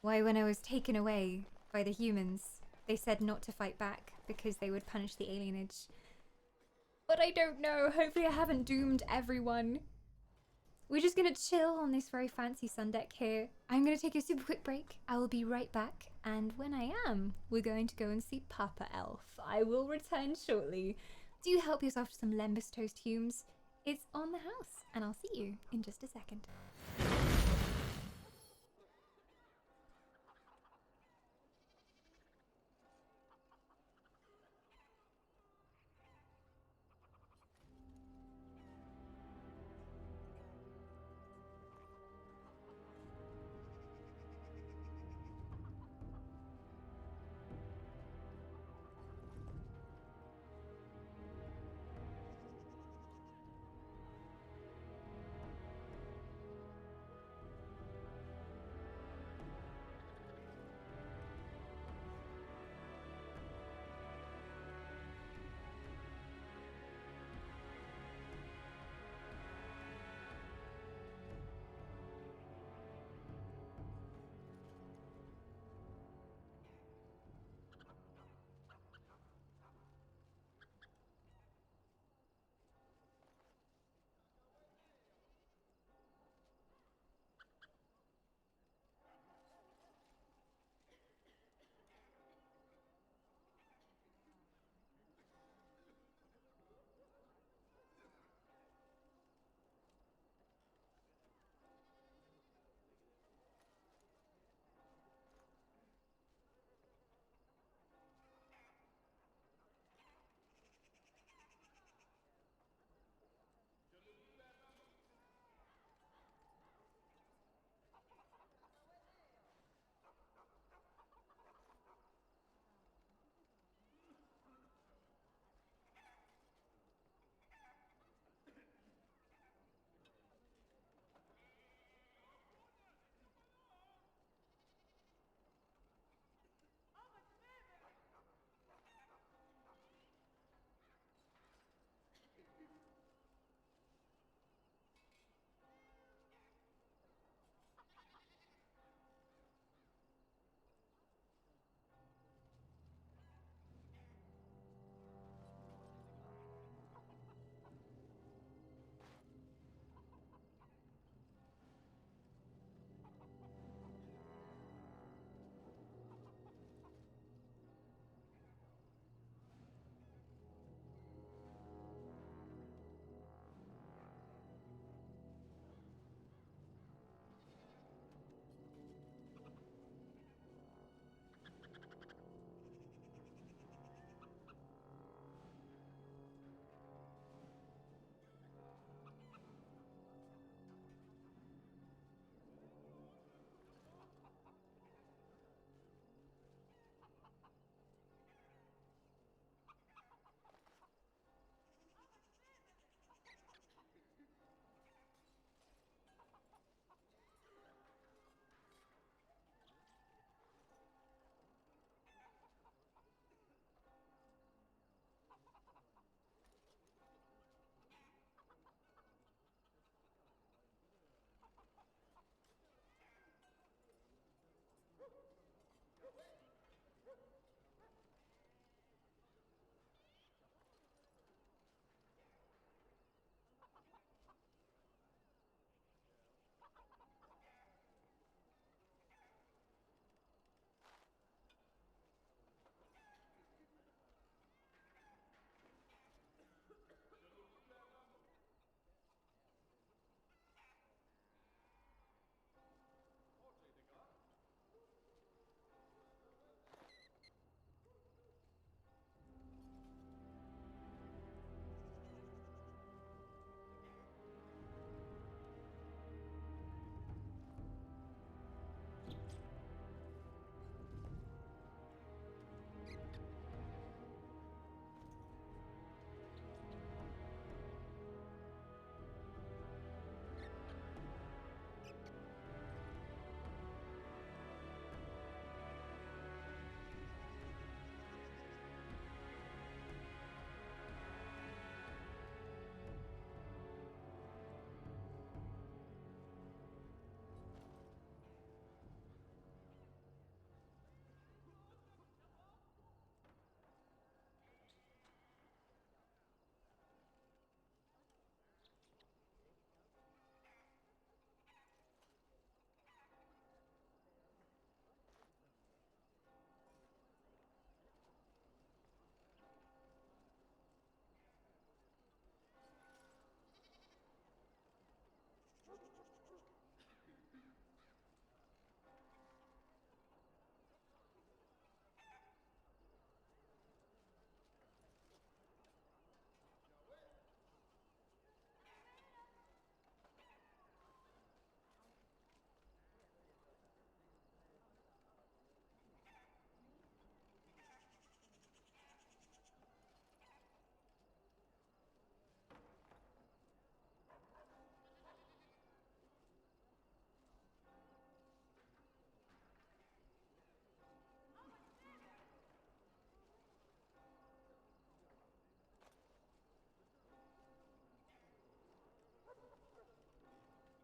why when I was taken away by the humans, they said not to fight back because they would punish the alienage. But I don't know, hopefully I haven't doomed everyone. We're just gonna chill on this very fancy sun deck here. I'm gonna take a super quick break. I will be right back. And when I am, we're going to go and see Papa Elf. I will return shortly. Do help yourself to some Lembas toast, Humes. It's on the house, and I'll see you in just a second.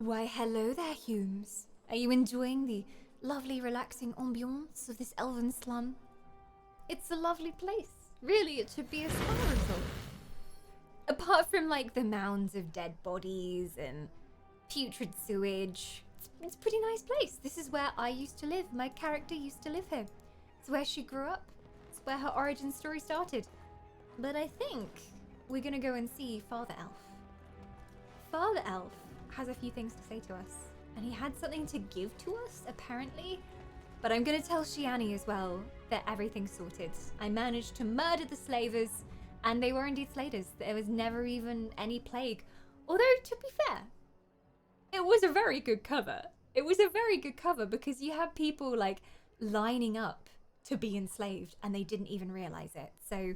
Why, hello there, Humes. Are you enjoying the lovely, relaxing ambiance of this elven slum? It's a lovely place. Really, it should be a spa resort. Apart from, like, the mounds of dead bodies and putrid sewage, it's a pretty nice place. This is where I used to live. My character used to live here. It's where she grew up. It's where her origin story started. But I think we're gonna go and see Father Elf. Father Elf has a few things to say to us, and he had something to give to us, apparently. But I'm gonna tell Shiani as well that everything's sorted. I managed to murder the slavers, and they were indeed slavers. There was never even any plague. Although, to be fair, it was a very good cover. It was a very good cover because you had people like lining up to be enslaved and they didn't even realize it. So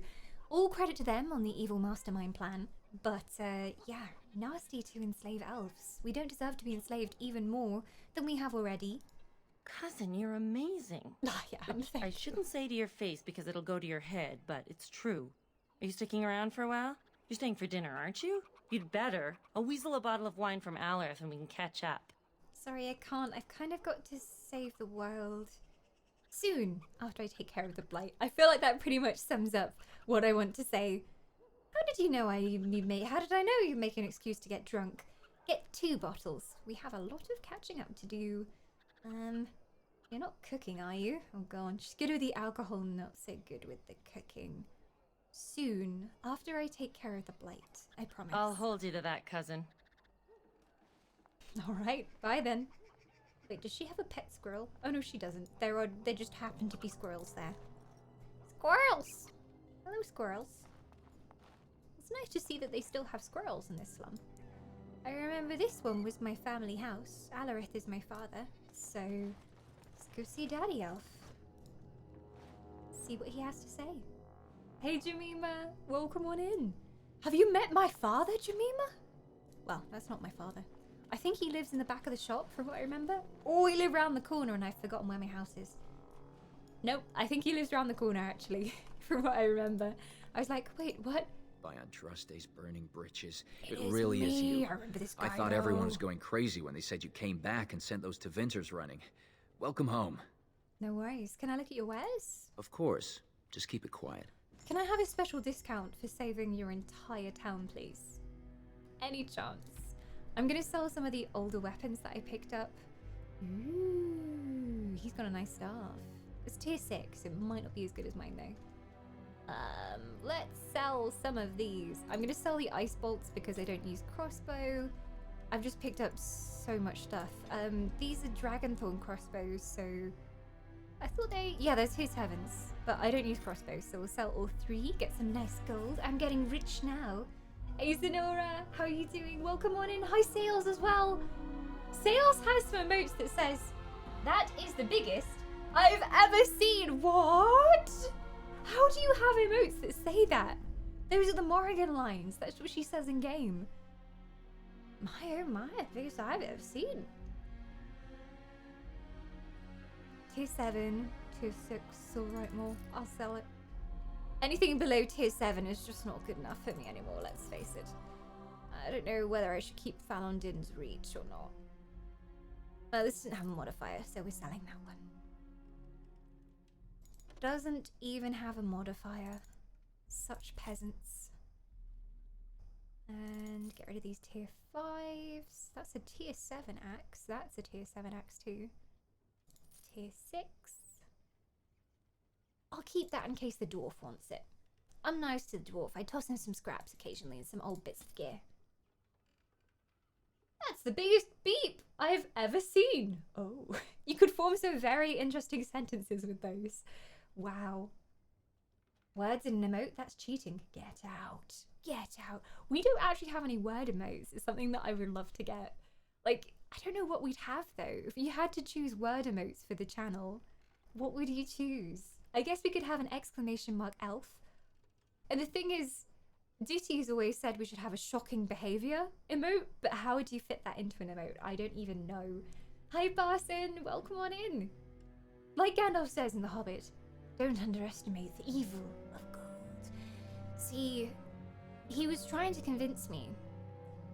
all credit to them on the evil mastermind plan. But yeah, nasty to enslave elves. We don't deserve to be enslaved even more than we have already. Cousin, you're amazing. Yeah, I shouldn't say to your face because it'll go to your head, but it's true. Are you sticking around for a while? You're staying for dinner, aren't you? You'd better. I'll weasel a bottle of wine from Alarith and we can catch up. Sorry, I can't. I've kind of got to save the world. Soon, after I take care of the blight. I feel like that pretty much sums up what I want to say. How did you know how did I know you'd make an excuse to get drunk? Get 2 bottles. We have a lot of catching up to do. You're not cooking, are you? Oh god, she's good with the alcohol, not so good with the cooking. Soon, after I take care of the blight, I promise. I'll hold you to that, cousin. Alright, bye then. Wait, does she have a pet squirrel? Oh no, she doesn't. There just happen to be squirrels there. Squirrels! Hello, squirrels. It's nice to see that they still have squirrels in this slum. I remember this one was my family house. Alarith is my father, so let's go see Daddy Elf. See what he has to say. Hey Jemima, welcome on in. Have you met my father, Jemima? Well, that's not my father. I think he lives in the back of the shop, from what I remember. Or he lives around the corner and I've forgotten where my house is. Nope, I think he lives around the corner, actually, from what I remember. I was like, wait, what? By Andraste's burning britches. It really is is me. you. I remember this guy, I thought everyone was though. going crazy when they said you came back and sent those Tevinters running. Welcome home. No worries. Can I look at your wares? Of course. Just keep it quiet. Can I have a special discount for saving your entire town, please? Any chance? I'm gonna sell some of the older weapons that I picked up. Ooh, he's got a nice staff. It's tier 6. It might not be as good as mine though. Let's sell some of these. I'm gonna sell the ice bolts because I don't use crossbow. I've just picked up so much stuff. These are dragonthorn crossbows, so I thought yeah, there's his heavens, but I don't use crossbows, so we'll sell all 3, get some nice gold. I'm getting rich now. Hey Anora, how are you doing? Welcome on in. Hi Sales as well. Sales has some emotes that says, "That is the biggest I've ever seen." What? How do you have emotes that say that? Those are the Morrigan lines. That's what she says in game. My oh my, biggest I've ever seen. Tier 7, tier 6, alright more. I'll sell it. Anything below tier 7 is just not good enough for me anymore, let's face it. I don't know whether I should keep Falondin's reach or not. This doesn't have a modifier, so we're selling that one. Doesn't even have a modifier. Such peasants. And get rid of these tier 5s. That's a tier 7 axe. That's a tier 7 axe too. Tier 6. I'll keep that in case the dwarf wants it. I'm nice to the dwarf. I toss him some scraps occasionally and some old bits of gear. That's the biggest beep I've ever seen. Oh, you could form some very interesting sentences with those. Wow. Words in an emote? That's cheating. Get out. Get out. We don't actually have any word emotes. It's something that I would love to get. Like, I don't know what we'd have though. If you had to choose word emotes for the channel, what would you choose? I guess we could have an exclamation mark elf. And the thing is, Ditty's always said we should have a shocking behaviour emote, but how would you fit that into an emote? I don't even know. Hi Barson, welcome on in. Like Gandalf says in The Hobbit, don't underestimate the evil of gold. See, he was trying to convince me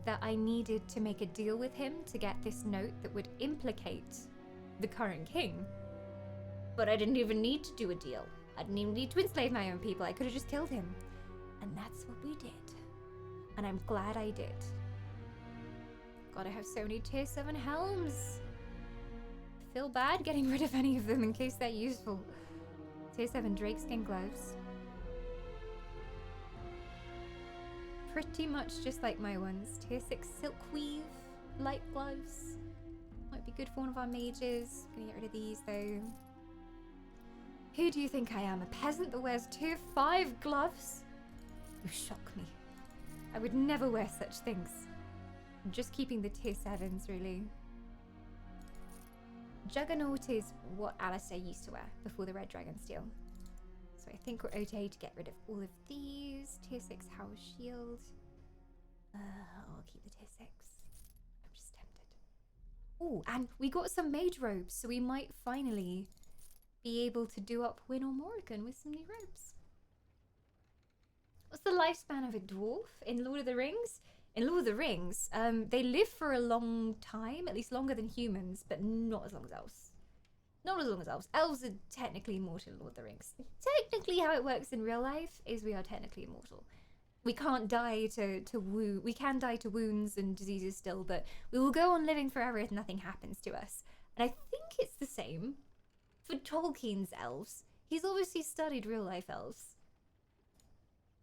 that I needed to make a deal with him to get this note that would implicate the current king. But I didn't even need to do a deal. I didn't even need to enslave my own people. I could have just killed him. And that's what we did. And I'm glad I did. God, I have so many tier 7 helms. Feel bad getting rid of any of them in case they're useful. Tier 7 drakeskin gloves. Pretty much just like my ones. Tier 6 silk weave light gloves. Might be good for one of our mages. Gonna get rid of these though. Who do you think I am? A peasant that wears tier 5 gloves? You shock me. I would never wear such things. I'm just keeping the tier 7s really. Juggernaut is what Alistair used to wear before the Red Dragon Steel. So I think we're okay to get rid of all of these. Tier 6 house shield. I'll keep the tier 6. I'm just tempted. Oh, and we got some mage robes, so we might finally be able to do up Win or Morrigan with some new robes. What's the lifespan of a dwarf in Lord of the Rings? In Lord of the Rings, they live for a long time, at least longer than humans, but not as long as elves. Not as long as elves. Elves are technically immortal in Lord of the Rings. Technically how it works in real life is we are technically immortal. We can't die we can die to wounds and diseases still, but we will go on living forever if nothing happens to us. And I think it's the same for Tolkien's elves. He's obviously studied real life elves.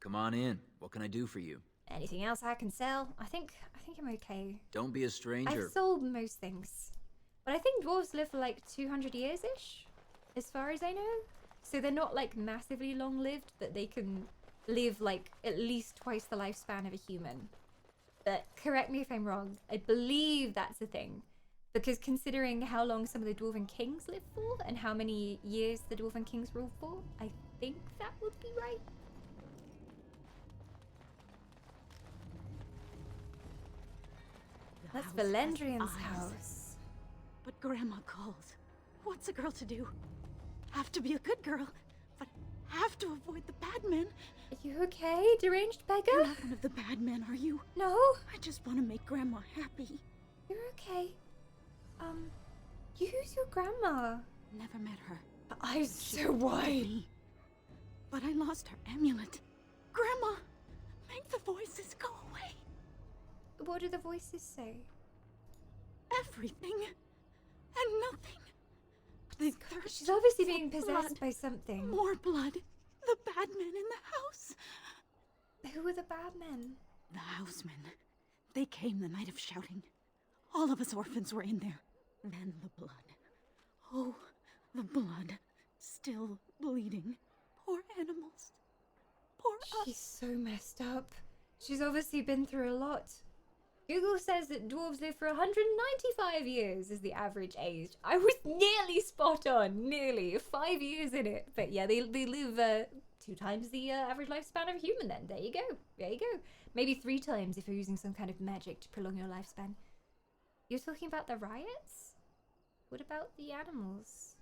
Come on in. What can I do for you? Anything else I can sell? I think I'm okay. Don't be a stranger. I've sold most things. But I think dwarves live for like 200 years-ish, as far as I know. So they're not like massively long-lived, but they can live like at least twice the lifespan of a human. But correct me if I'm wrong. I believe that's the thing. Because considering how long some of the Dwarven Kings live for, and how many years the Dwarven Kings rule for, I think that would be right. That's Valendrian's house. But Grandma calls. What's a girl to do? Have to be a good girl, but have to avoid the bad men. Are you okay, deranged beggar? You're not one of the bad men, are you? No. I just want to make Grandma happy. You're okay. Who's your grandma? Never met her. Her eyes so wide. But I lost her amulet. Grandma, make the voices go away. What do the voices say? Everything and nothing. They thirst. She's obviously being for possessed blood. by something. More blood. The bad men in the house. Who were the bad men? The housemen. They came the night of shouting. All of us orphans were in there. Then the blood. Oh, the blood. Still bleeding. Poor animals. Poor us. She's so messed up. She's obviously been through a lot. Google says that dwarves live for 195 years is the average age. I was nearly spot on. Nearly. 5 years in it. But yeah, they live 2 times the average lifespan of a human then. There you go. There you go. Maybe 3 times if you're using some kind of magic to prolong your lifespan. You're talking about the riots? What about the animals?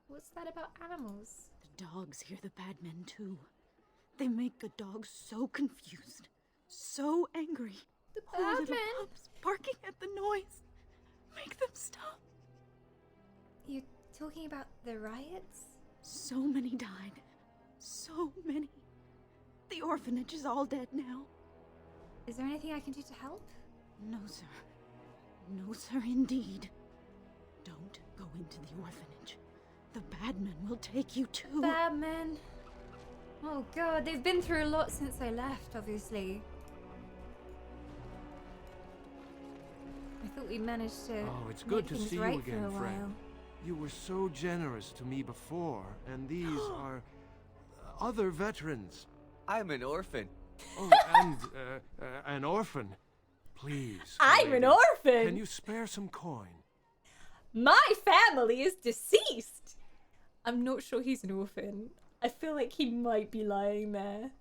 What's that about animals? The dogs hear the bad men too. They make good dogs so confused, so angry. The Poor bad little men? pups barking at the noise. Make them stop. You're talking about the riots? So many died. So many. The orphanage is all dead now. Is there anything I can do to help? No, sir. No, sir, indeed. Don't go into the orphanage. The bad men will take you too. Bad men? Oh god, they've been through a lot since I left, obviously. I thought we managed to Oh, it's good make to things see right you again, for a while. friend. You were so generous to me before, and these are other veterans. I'm an orphan. Oh, and an orphan. Please. I'm an lady, orphan! Can you spare some coin? My family is deceased! I'm not sure he's an orphan. I feel like he might be lying there.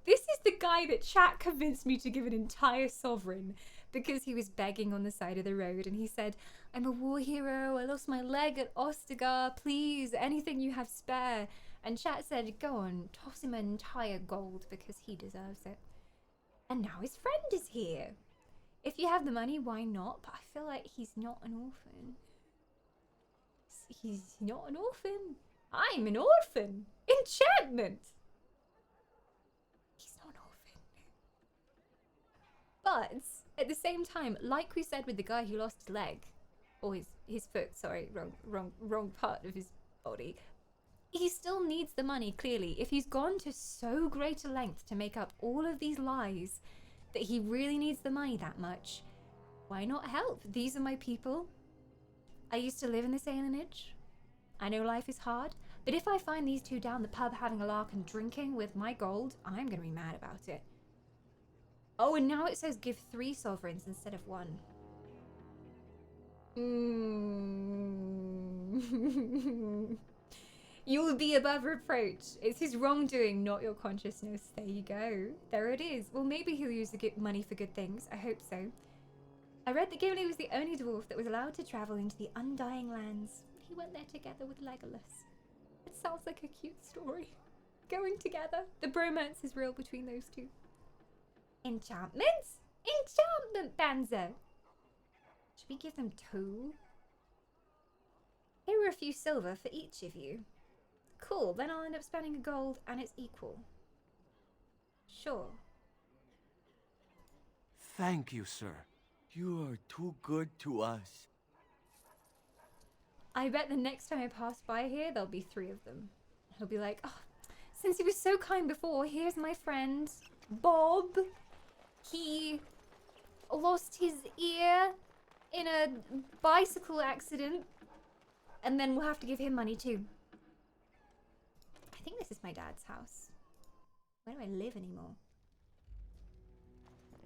This is the guy that chat convinced me to give an entire sovereign because he was begging on the side of the road and he said, I'm a war hero, I lost my leg at Ostagar, please, anything you have spare. And chat said, go on, toss him an entire gold because he deserves it. And now his friend is here. If you have the money, why not? But I feel like he's not an orphan. He's not an orphan. I'm an orphan. Enchantment. He's not an orphan. But at the same time, like we said with the guy who lost his leg, or his foot, sorry, wrong part of his body, he still needs the money, clearly. If he's gone to so great a length to make up all of these lies that he really needs the money that much, why not help? These are my people. I used to live in this alienage. I know life is hard, but if I find these two down the pub having a lark and drinking with my gold, I'm gonna be mad about it. Oh, and now it says give 3 sovereigns instead of 1. You will be above reproach. It's his wrongdoing, not your consciousness. There you go. There it is. Well, maybe he'll use the money for good things. I hope so. I read that Gimli was the only dwarf that was allowed to travel into the Undying Lands. He went there together with Legolas. It sounds like a cute story. Going together. The bromance is real between those two. Enchantments? Enchantment Banzer! Should we give them 2? Here are a few silver for each of you. Cool, then I'll end up spending a gold and it's equal. Sure. Thank you, sir. You are too good to us. I bet the next time I pass by here, there'll be 3 of them. He'll be like, oh, since he was so kind before, here's my friend, Bob. He lost his ear in a bicycle accident, and then we'll have to give him money too. I think this is my dad's house. Where do I live anymore?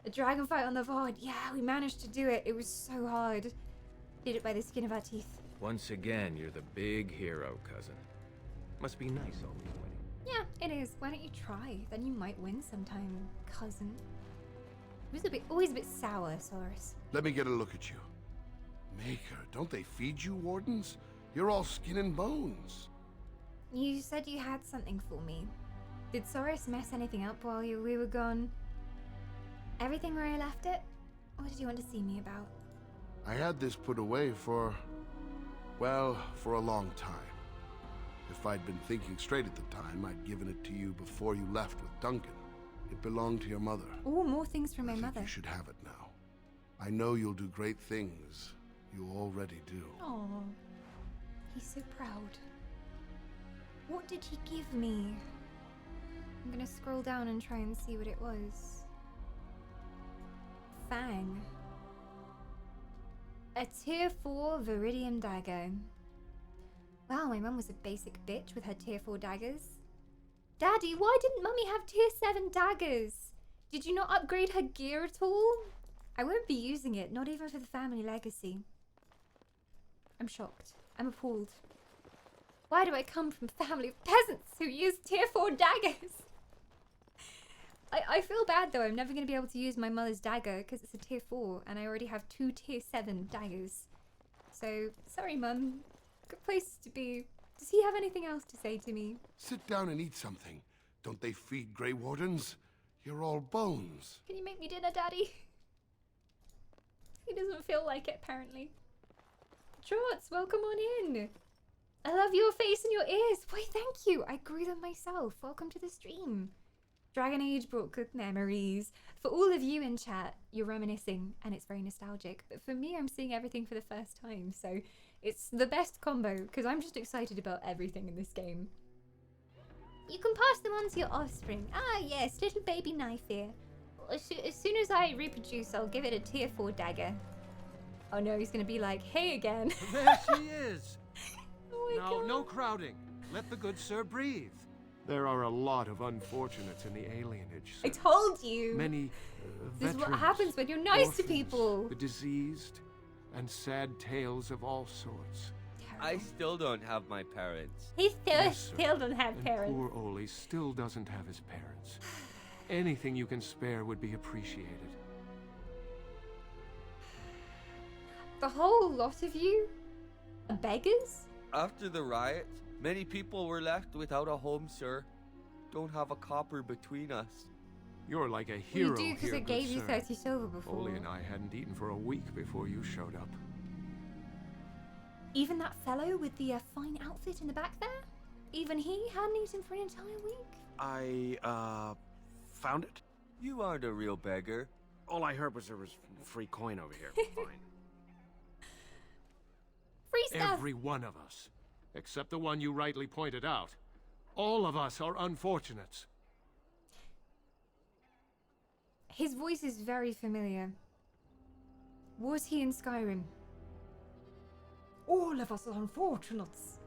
A dragon fight on the Vod. Yeah, we managed to do it. It was so hard. Did it by the skin of our teeth. Once again, you're the big hero, cousin. Must be nice always winning. Yeah, it is. Why don't you try? Then you might win sometime, cousin. It was always a bit sour, Saurus. Let me get a look at you. Maker, don't they feed you, wardens? You're all skin and bones. You said you had something for me. Did Saurus mess anything up while we were gone? Everything where I left it? What did you want to see me about? I had this put away for a long time. If I'd been thinking straight at the time, I'd given it to you before you left with Duncan. It belonged to your mother. Oh, more things from my mother. You should have it now. I know you'll do great things. You already do. Oh, he's so proud. What did he give me? I'm gonna scroll down and try and see what it was. Fang. A tier 4 Viridium dagger. Wow, my mum was a basic bitch with her tier 4 daggers. Daddy, why didn't Mummy have tier 7 daggers? Did you not upgrade her gear at all? I won't be using it, not even for the family legacy. I'm shocked. I'm appalled. Why do I come from a family of peasants who use tier 4 daggers? I feel bad though, I'm never going to be able to use my mother's dagger because it's a tier 4 and I already have 2 tier 7 daggers. So, sorry Mum. Good place to be. Does he have anything else to say to me? Sit down and eat something. Don't they feed Grey Wardens? You're all bones. Can you make me dinner, Daddy? He doesn't feel like it, apparently. Trots, welcome on in. I love your face and your ears. Why, thank you. I grew them myself. Welcome to the stream. Dragon Age brought good memories. For all of you in chat, you're reminiscing and it's very nostalgic. But for me, I'm seeing everything for the first time. So it's the best combo because I'm just excited about everything in this game. You can pass them on to your offspring. Ah, yes, little baby knife here. As soon as I reproduce, I'll give it a tier 4 dagger. Oh no, he's gonna be like, hey again. There she is. Oh my God. No crowding. Let the good sir breathe. There are a lot of unfortunates in the alienage. I told you. Many This is what veterans, happens when you're nice to orphans, people. The diseased, and sad tales of all sorts. I still don't have my parents. He still don't have And parents. poor Oli still doesn't have his parents. Anything you can spare would be appreciated. The whole lot of you are beggars? After the riots, many people were left without a home, sir. Don't have a copper between us. You're like a hero We do, because here, I gave good you sir. 30 silver before. Oli and I hadn't eaten for a week before you showed up. Even that fellow with the fine outfit in the back there? Even he hadn't eaten for an entire week? I, found it. You aren't a real beggar. All I heard was there was free coin over here. Fine. Free stuff! Every one of us. Except the one you rightly pointed out. All of us are unfortunates. His voice is very familiar. Was he in Skyrim? All of us are unfortunates.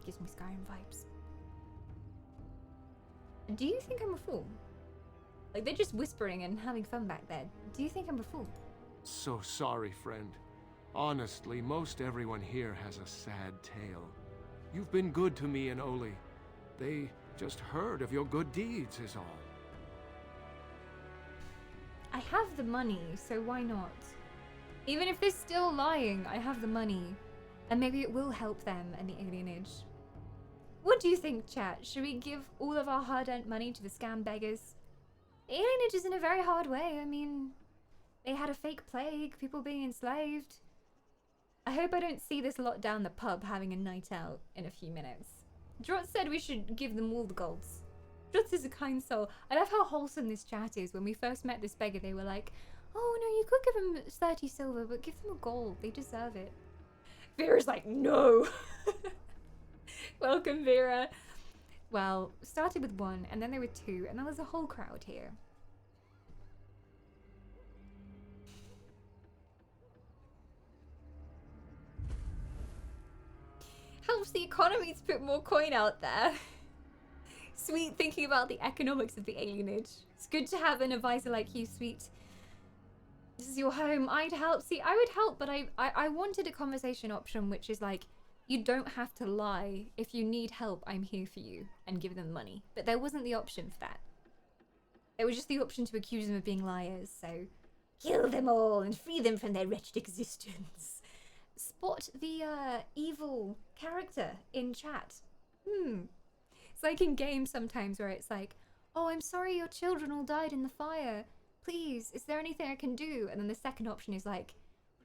Gives me Skyrim vibes. Do you think I'm a fool? Like, they're just whispering and having fun back there. Do you think I'm a fool? So sorry, friend. Honestly, most everyone here has a sad tale. You've been good to me and Oli. They just heard of your good deeds is all. I have the money, so why not? Even if they're still lying, I have the money. And maybe it will help them and the alienage. What do you think, chat? Should we give all of our hard-earned money to the scam beggars? The alienage is in a very hard way. I mean, they had a fake plague, people being enslaved. I hope I don't see this lot down the pub having a night out in a few minutes. Drot said we should give them all the golds. Drot is a kind soul. I love how wholesome this chat is. When we first met this beggar, they were like, oh no, you could give them 30 silver, but give them a gold. They deserve it. Vera's like, no. Welcome, Vera. Well, started with 1, and then there were 2, and there was a whole crowd here. Helps the economy to put more coin out there. Sweet, thinking about the economics of the alienage. It's good to have an advisor like you, Sweet. This is your home. I'd help. See, I would help, but I wanted a conversation option, which is like, you don't have to lie. If you need help, I'm here for you, and give them money. But there wasn't the option for that. There was just the option to accuse them of being liars, so kill them all and free them from their wretched existence. Spot the evil character in chat. It's like in games sometimes where it's like, oh, I'm sorry your children all died in the fire. Please, is there anything I can do? And then the second option is like,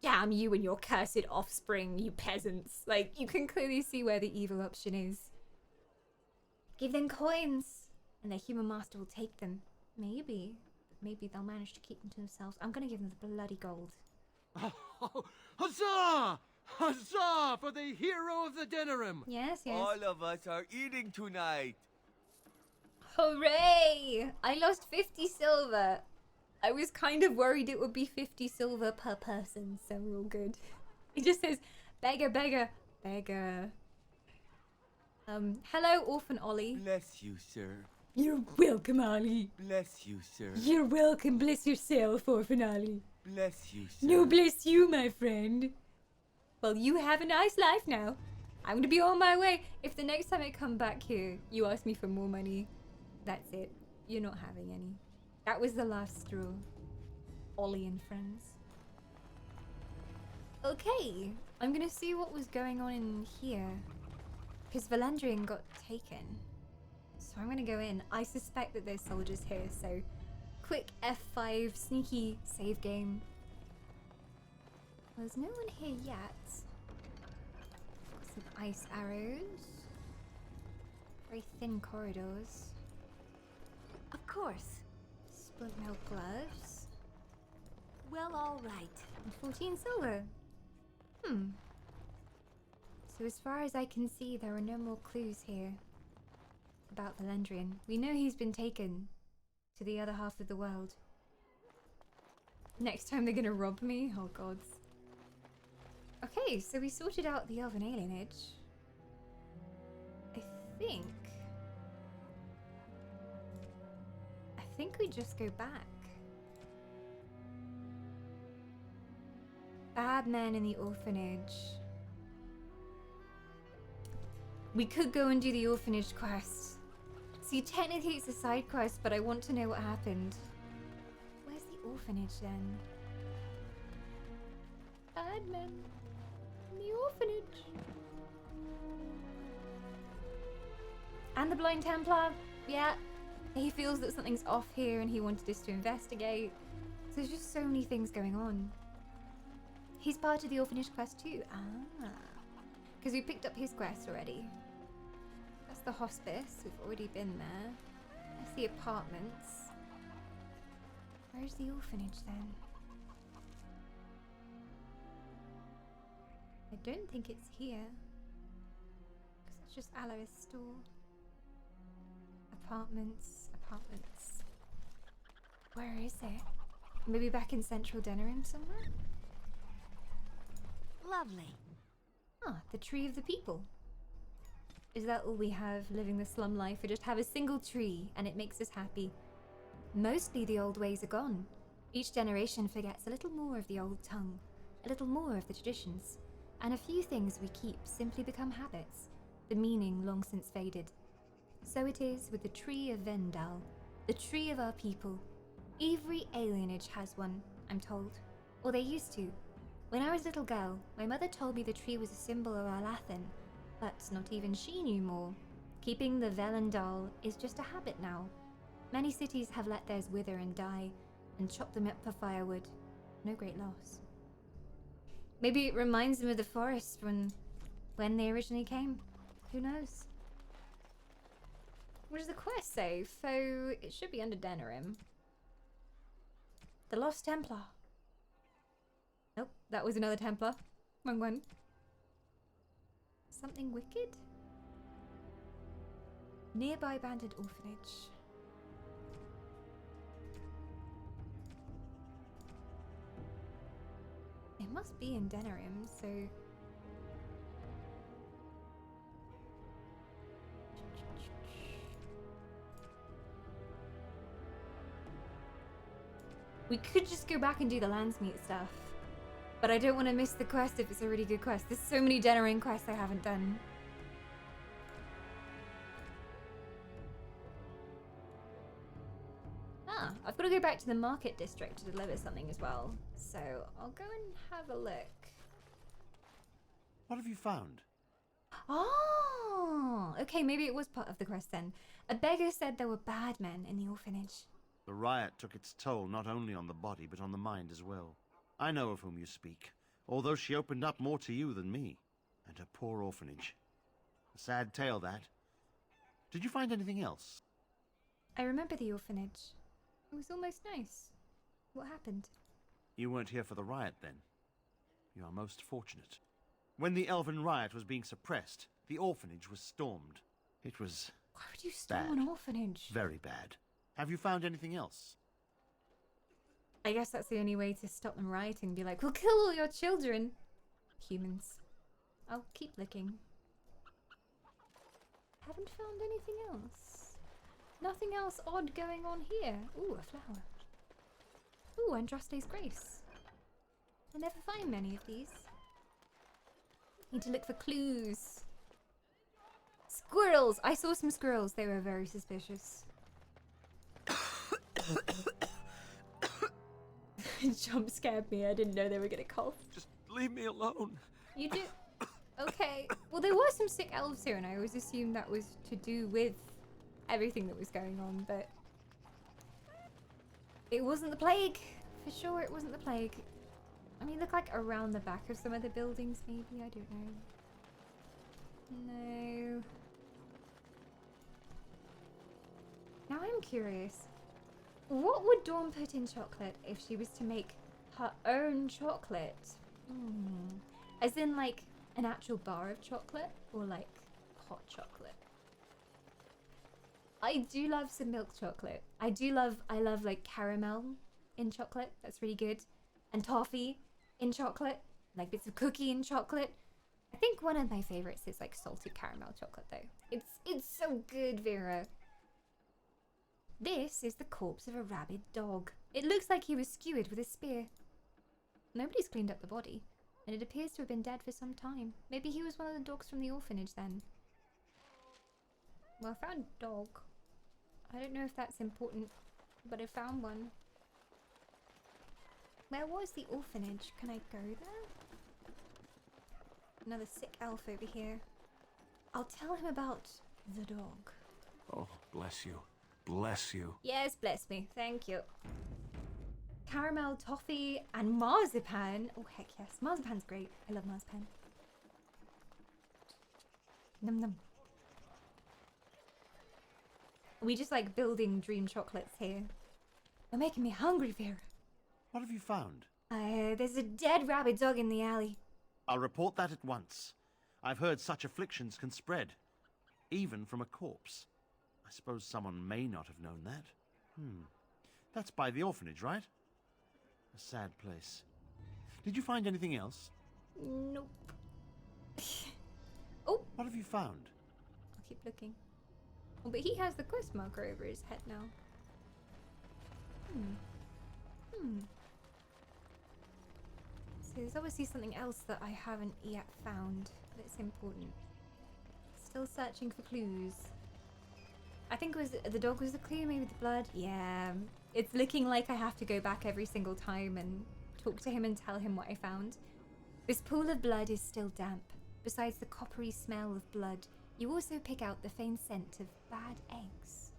damn you and your cursed offspring, you peasants. Like, you can clearly see where the evil option is. Give them coins, and their human master will take them. Maybe. Maybe they'll manage to keep them to themselves. I'm gonna give them the bloody gold. Oh, huzzah! Huzzah for the hero of the dinner room! Yes, yes. All of us are eating tonight. Hooray! I lost 50 silver. I was kind of worried it would be 50 silver per person, so we're all good. It just says, beggar, beggar, beggar. Hello, Orphan Ollie. Bless you, sir. You're welcome, Ollie. Bless you, sir. You're welcome. Bless yourself, Orphan Ollie. Bless you, sir. No, bless you, my friend. Well, you have a nice life now. I'm gonna be on my way. If the next time I come back here, you ask me for more money, that's it. You're not having any. That was the last straw. Ollie and friends. Okay, I'm gonna see what was going on in here. Because Valandrian got taken. So I'm gonna go in. I suspect that there's soldiers here, so quick F5 sneaky save game. There's no one here yet. Got some ice arrows. Very thin corridors. Of course. Split milk gloves. Well, all right. And 14 silver. So as far as I can see, there are no more clues here about Valandrian. We know he's been taken to the other half of the world. Next time they're gonna rob me? Oh gods. Okay, so we sorted out the elven alienage. I think we just go back. Bad men in the orphanage. We could go and do the orphanage quest. See, technically it's a side quest, but I want to know what happened. Where's the orphanage then? Bad men in the orphanage. And the Blind Templar. Yeah, He feels that something's off here and he wanted us to investigate. So there's just so many things going on. He's part of the orphanage quest too. Ah. Because we picked up his quest already. That's the hospice. We've already been there. That's the apartments. Where's the orphanage then? I don't think it's here. Because it's just Alois' store. Apartments. Where is it? Maybe back in central Denerim somewhere? Lovely. Ah, the tree of the people. Is that all we have living the slum life? We just have a single tree and it makes us happy. Mostly the old ways are gone. Each generation forgets a little more of the old tongue, a little more of the traditions, and a few things we keep simply become habits, the meaning long since faded. So it is with the tree of Vendal, the tree of our people. Every alienage has one, I'm told. Or they used to. When I was a little girl, my mother told me the tree was a symbol of our Lathan, but not even she knew more. Keeping the Velendal is just a habit now. Many cities have let theirs wither and die, and chop them up for firewood. No great loss. Maybe it reminds them of the forest when they originally came. Who knows? What does the quest say? So it should be under Denerim. The Lost Templar. Nope, that was another Templar. Wrong one. Something wicked? Nearby abandoned orphanage. It must be in Denerim, so... We could just go back and do the Landsmeet stuff. But I don't want to miss the quest if it's a really good quest. There's so many Denerim quests I haven't done. Ah, I've got to go back to the market district to deliver something as well. So I'll go and have a look. What have you found? Oh, okay, maybe it was part of the quest then. A beggar said there were bad men in the orphanage. The riot took its toll not only on the body, but on the mind as well. I know of whom you speak, although she opened up more to you than me. And her poor orphanage. A sad tale, that. Did you find anything else? I remember the orphanage. It was almost nice. What happened? You weren't here for the riot, then? You are most fortunate. When the Elven riot was being suppressed, the orphanage was stormed. It was... Why would you storm an orphanage? Very bad. Have you found anything else? I guess that's the only way to stop them rioting. Be like, we'll kill all your children. Humans. I'll keep looking. Haven't found anything else. Nothing else odd going on here. Ooh, a flower. Ooh, Andraste's Grace. I never find many of these. Need to look for clues. Squirrels! I saw some squirrels. They were very suspicious. Jump scared me. I didn't know they were gonna cough. Just leave me alone. You do? Okay. Well, there were some sick elves here, and I always assumed that was to do with everything that was going on, but it wasn't the plague. For sure, it wasn't the plague. I mean, look like around the back of some of the buildings, maybe. I don't know. No. Now I'm curious. What would Dawn put in chocolate if she was to make her own chocolate? As in, like, an actual bar of chocolate? Or, like, hot chocolate? I do love some milk chocolate. I love, like, caramel in chocolate. That's really good. And toffee in chocolate. Like, bits of cookie in chocolate. I think one of my favorites is, like, salted caramel chocolate, though. It's so good, Vera. This is the corpse of a rabid dog. It looks like he was skewered with a spear. Nobody's cleaned up the body, and it appears to have been dead for some time. Maybe he was one of the dogs from the orphanage then. Well, I found a dog. I don't know if that's important, but I found one. Where was the orphanage? Can I go there? Another sick elf over here. I'll tell him about the dog. Oh, bless you. bless you. Yes, bless me. Thank you. Caramel, toffee, and marzipan. Oh, heck yes. Marzipan's great. I love marzipan. Num num. We just like building dream chocolates here. You're making me hungry, Vera. What have you found? There's a dead rabid dog in the alley. I'll report that at once. I've heard such afflictions can spread, even from a corpse. I suppose someone may not have known that. That's by the orphanage, right? A sad place. Did you find anything else? Nope. Oh! What have you found? I'll keep looking. Oh, but he has the quest marker over his head now. So there's obviously something else that I haven't yet found that's important. Still searching for clues. I think it was the dog was the clue, maybe the blood. Yeah, it's looking like I have to go back every single time and talk to him and tell him what I found. This pool of blood is still damp. Besides the coppery smell of blood, you also pick out the faint scent of bad eggs.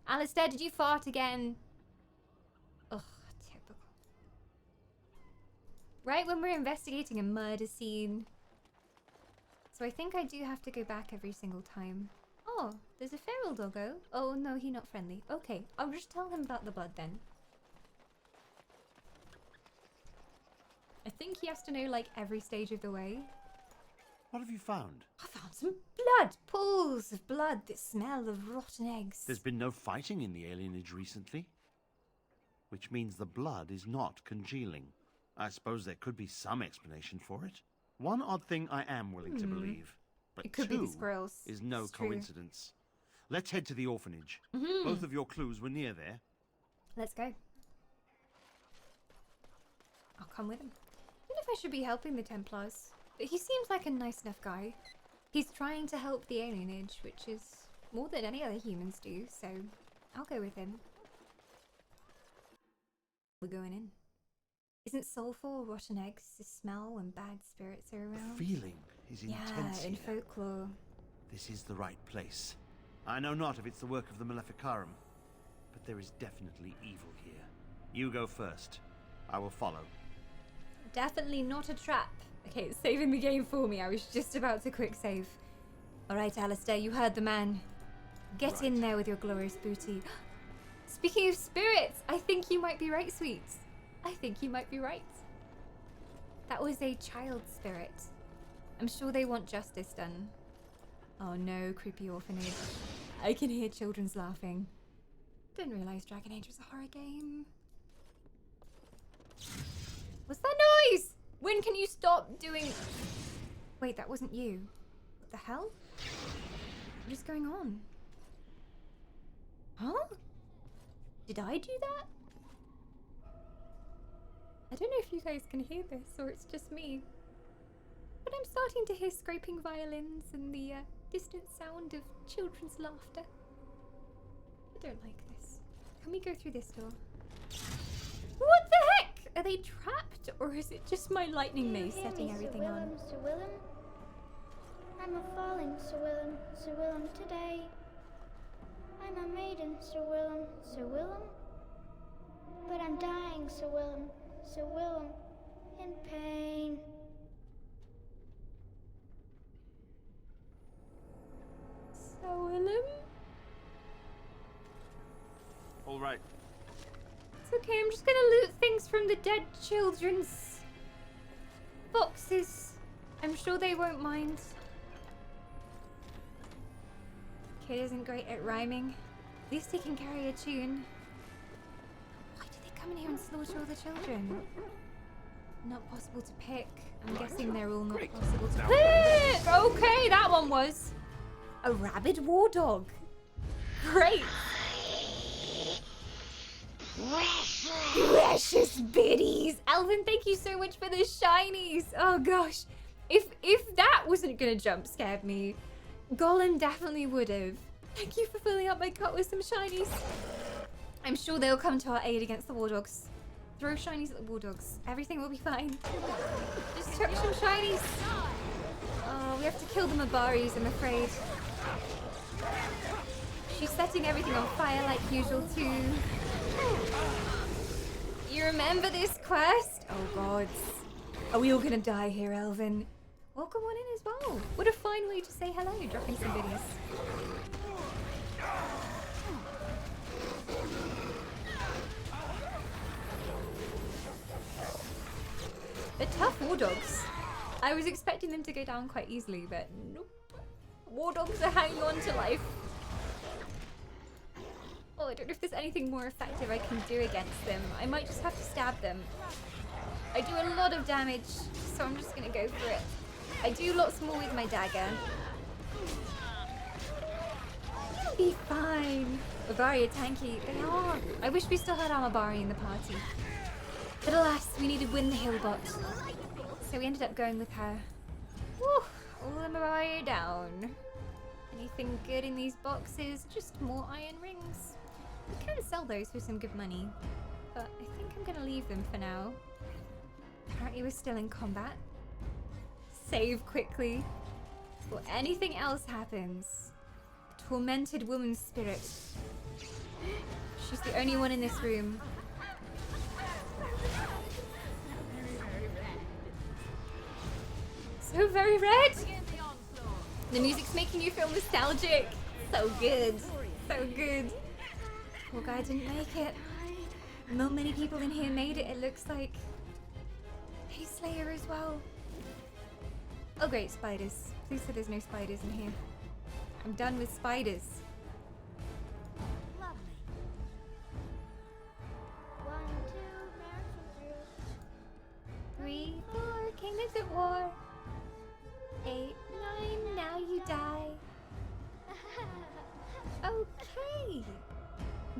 Alistair, did you fart again? Ugh, typical. Right when we're investigating a murder scene. So I think I do have to go back every single time. Oh, there's a feral doggo. Oh no, he's not friendly. Okay, I'll just tell him about the blood then. I think he has to know like every stage of the way. What have you found? I found some blood! Pools of blood that smell of rotten eggs. There's been no fighting in the alienage recently, which means the blood is not congealing. I suppose there could be some explanation for it. One odd thing I am willing to believe, but it could be two the squirrels. is no It's true. coincidence. Let's head to the orphanage. Mhm. Both of your clues were near there. Let's go. I'll come with him. I don't know if I should be helping the Templars, but he seems like a nice enough guy. He's trying to help the alienage, which is more than any other humans do, so I'll go with him. We're going in. Isn't sulfur, rotten eggs, the smell when bad spirits are around? The feeling is intense Yeah, in here. folklore. This is the right place. I know not if it's the work of the Maleficarum, but there is definitely evil here. You go first. I will follow. Definitely not a trap. Okay, it's saving the game for me. I was just about to quick save. Alright, Alistair, you heard the man. Get in there with your glorious booty. Speaking of spirits, I think you might be right, sweets. I think you might be right. That was a child spirit. I'm sure they want justice done. Oh no, creepy orphanage. I can hear children's laughing. Didn't realize Dragon Age was a horror game. What's that noise? When can you stop doing... Wait, that wasn't you. What the hell? What is going on? Huh? Did I do that? I don't know if you guys can hear this or it's just me. But I'm starting to hear scraping violins and the distant sound of children's laughter. I don't like this. Can we go through this door? What the heck? Are they trapped or is it just my lightning maze setting everything on? Sir Willem? I'm a falling, Sir Willem, Sir Willem today. I'm a maiden, Sir Willem, Sir Willem. But I'm dying, Sir Willem, Sir Willem, in pain. Sir Willem? All right. It's okay, I'm just gonna loot things from the dead children's boxes. I'm sure they won't mind. Kid isn't great at rhyming. At least he can carry a tune. Why did they come in here and slaughter all the children? Not possible to pick. I'm guessing they're all not possible to pick. Okay, that one was. A rabid war dog. Great. Precious biddies. Alvin, thank you so much for the shinies. Oh gosh. If that wasn't gonna jump scare me, Golem definitely would have. Thank you for filling up my cart with some shinies. I'm sure they'll come to our aid against the war dogs. Throw shinies at the war dogs. Everything will be fine. Just chuck some shinies. Oh, we have to kill the Mabaris, I'm afraid. she's setting everything on fire like usual too. You remember this quest? Oh god. Are we all gonna die here, Elvin? Welcome on in as well. What a fine way to say hello, dropping some goodies. They're tough war dogs. I was expecting them to go down quite easily, but nope. War dogs are hanging on to life. Oh, I don't know if there's anything more effective I can do against them. I might just have to stab them. I do a lot of damage, so I'm just gonna go for it. I do lots more with my dagger. You'll be fine. Bavaria tanky. They are. I wish we still had Armabari in the party. But alas, we needed Win the Hillbot. So we ended up going with her. Woo! All the Mariah down. Anything good in these boxes? Just more iron rings. We can sell those for some good money. But I think I'm gonna leave them for now. Apparently we're still in combat. Save quickly. Before anything else happens. Tormented woman's spirit. She's the only one in this room. So very red! The music's making you feel nostalgic. So good. So good. Poor guy didn't make it. Not many people in here made it, it looks like. Hey, Slayer as well. Oh great, spiders. Please say there's no spiders in here. I'm done with spiders. Lovely. 1, 2, 3, 4, kingdoms at war. 8, 9, now you die. Okay.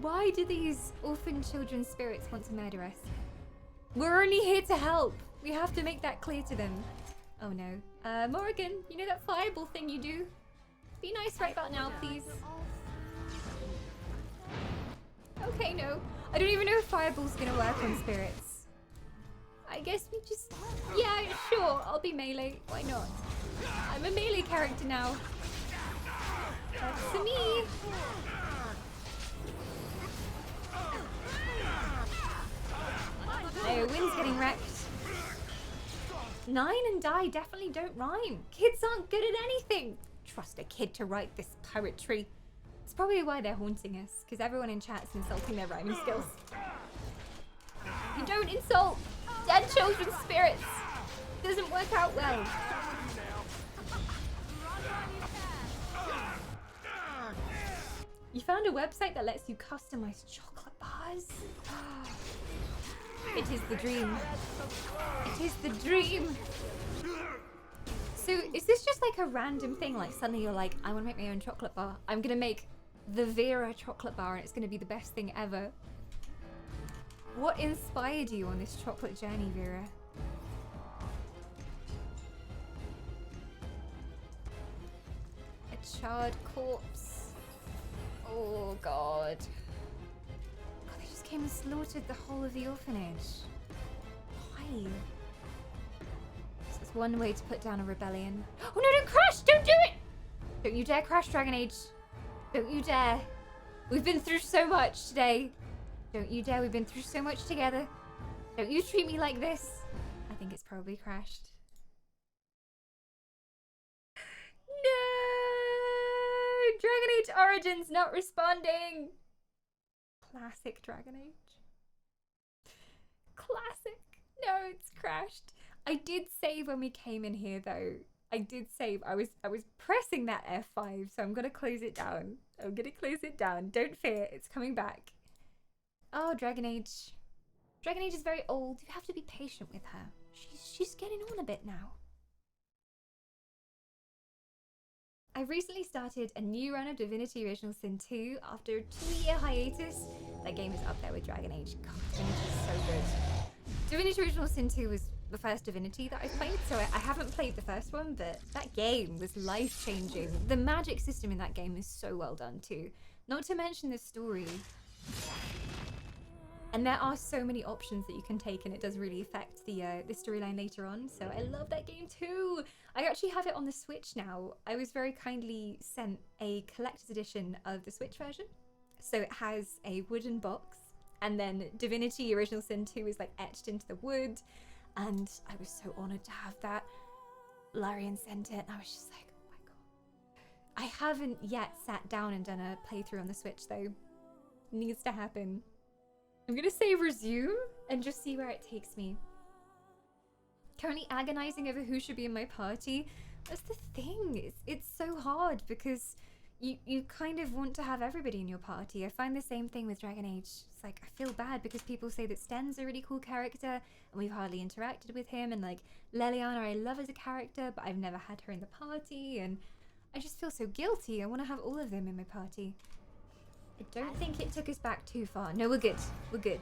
Why do these orphan children's spirits want to murder us? We're only here to help. We have to make that clear to them. Oh no. Morrigan, you know that fireball thing you do? Be nice right about now, please. Okay, no. I don't even know if fireball's gonna work on spirits. I guess we just... Yeah, sure, I'll be melee. Why not? I'm a melee character now. That's me. No, Wynn's getting wrecked. 9 and die definitely don't rhyme. Kids aren't good at anything. Trust a kid to write this poetry. It's probably why they're haunting us, because everyone in chat's insulting their rhyming skills. You don't insult dead children's spirits. It doesn't work out well. You found a website that lets you customize chocolate bars? It is the dream. It is the dream. So is this just like a random thing? Like suddenly you're like, I want to make my own chocolate bar. I'm going to make the Vera chocolate bar and it's going to be the best thing ever. What inspired you on this chocolate journey, Vera? A charred corpse. Oh god. They just came and slaughtered the whole of the orphanage. Why? That's one way to put down a rebellion. Oh no, don't crash! Don't do it! Don't you dare crash, Dragon Age. Don't you dare. We've been through so much today. Don't you dare, we've been through so much together. Don't you treat me like this. I think it's probably crashed. No! Dragon Age Origins not responding. Classic Dragon Age. Classic. No, it's crashed. I did save when we came in here though. I did save. I was pressing that F5, so I'm gonna close it down. I'm gonna close it down. Don't fear, it's coming back. Oh, Dragon Age. Dragon Age is very old. You have to be patient with her. She's getting on a bit now. I recently started a new run of Divinity Original Sin 2 after a 2-year hiatus. That game is up there with Dragon Age. God, Divinity is so good. Divinity Original Sin 2 was the first Divinity that I played, so I haven't played the first one, but that game was life-changing. The magic system in that game is so well done too. Not to mention the story. And there are so many options that you can take, and it does really affect the storyline later on. So I love that game too. I actually have it on the Switch now. I was very kindly sent a collector's edition of the Switch version. So it has a wooden box, and then Divinity Original Sin 2 is like etched into the wood, and I was so honoured to have that. Larian sent it, and I was just like, oh my god. I haven't yet sat down and done a playthrough on the Switch though. Needs to happen. I'm gonna say resume and just see where it takes me. Currently agonizing over who should be in my party. That's the thing. It's so hard because you kind of want to have everybody in your party. I find the same thing with Dragon Age. It's like I feel bad because people say that Sten's a really cool character and we've hardly interacted with him, and like Leliana I love as a character, but I've never had her in the party, and I just feel so guilty. I want to have all of them in my party. I don't think it took us back too far. No, we're good. We're good.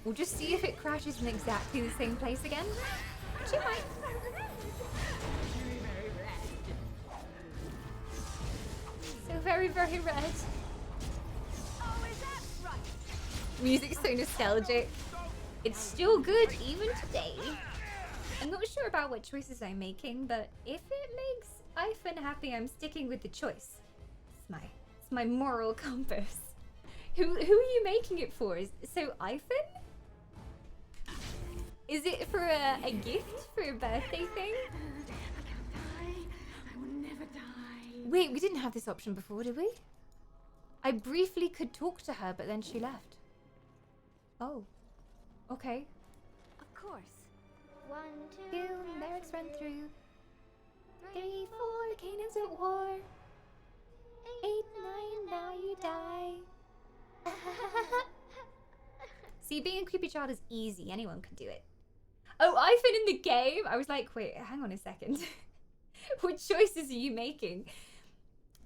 We'll just see if it crashes in exactly the same place again. She might. So very, very red. Music's so nostalgic. It's still good even today. I'm not sure about what choices I'm making, but if it makes Ivan happy, I'm sticking with the choice. It's my moral compass. Who are you making it for? So Ivan? Is it for a gift for a birthday thing? I can't die. I will never die. Wait, we didn't have this option before, did we? I briefly could talk to her, but then she left. Oh. Okay. Of course. 1, 2, barracks run through. 3, 4, the cannons at war. 8, 9, now you die. See, being a creepy child is easy. Anyone can do it. Oh, Ivan in the game? I was like, wait, hang on a second. What choices are you making?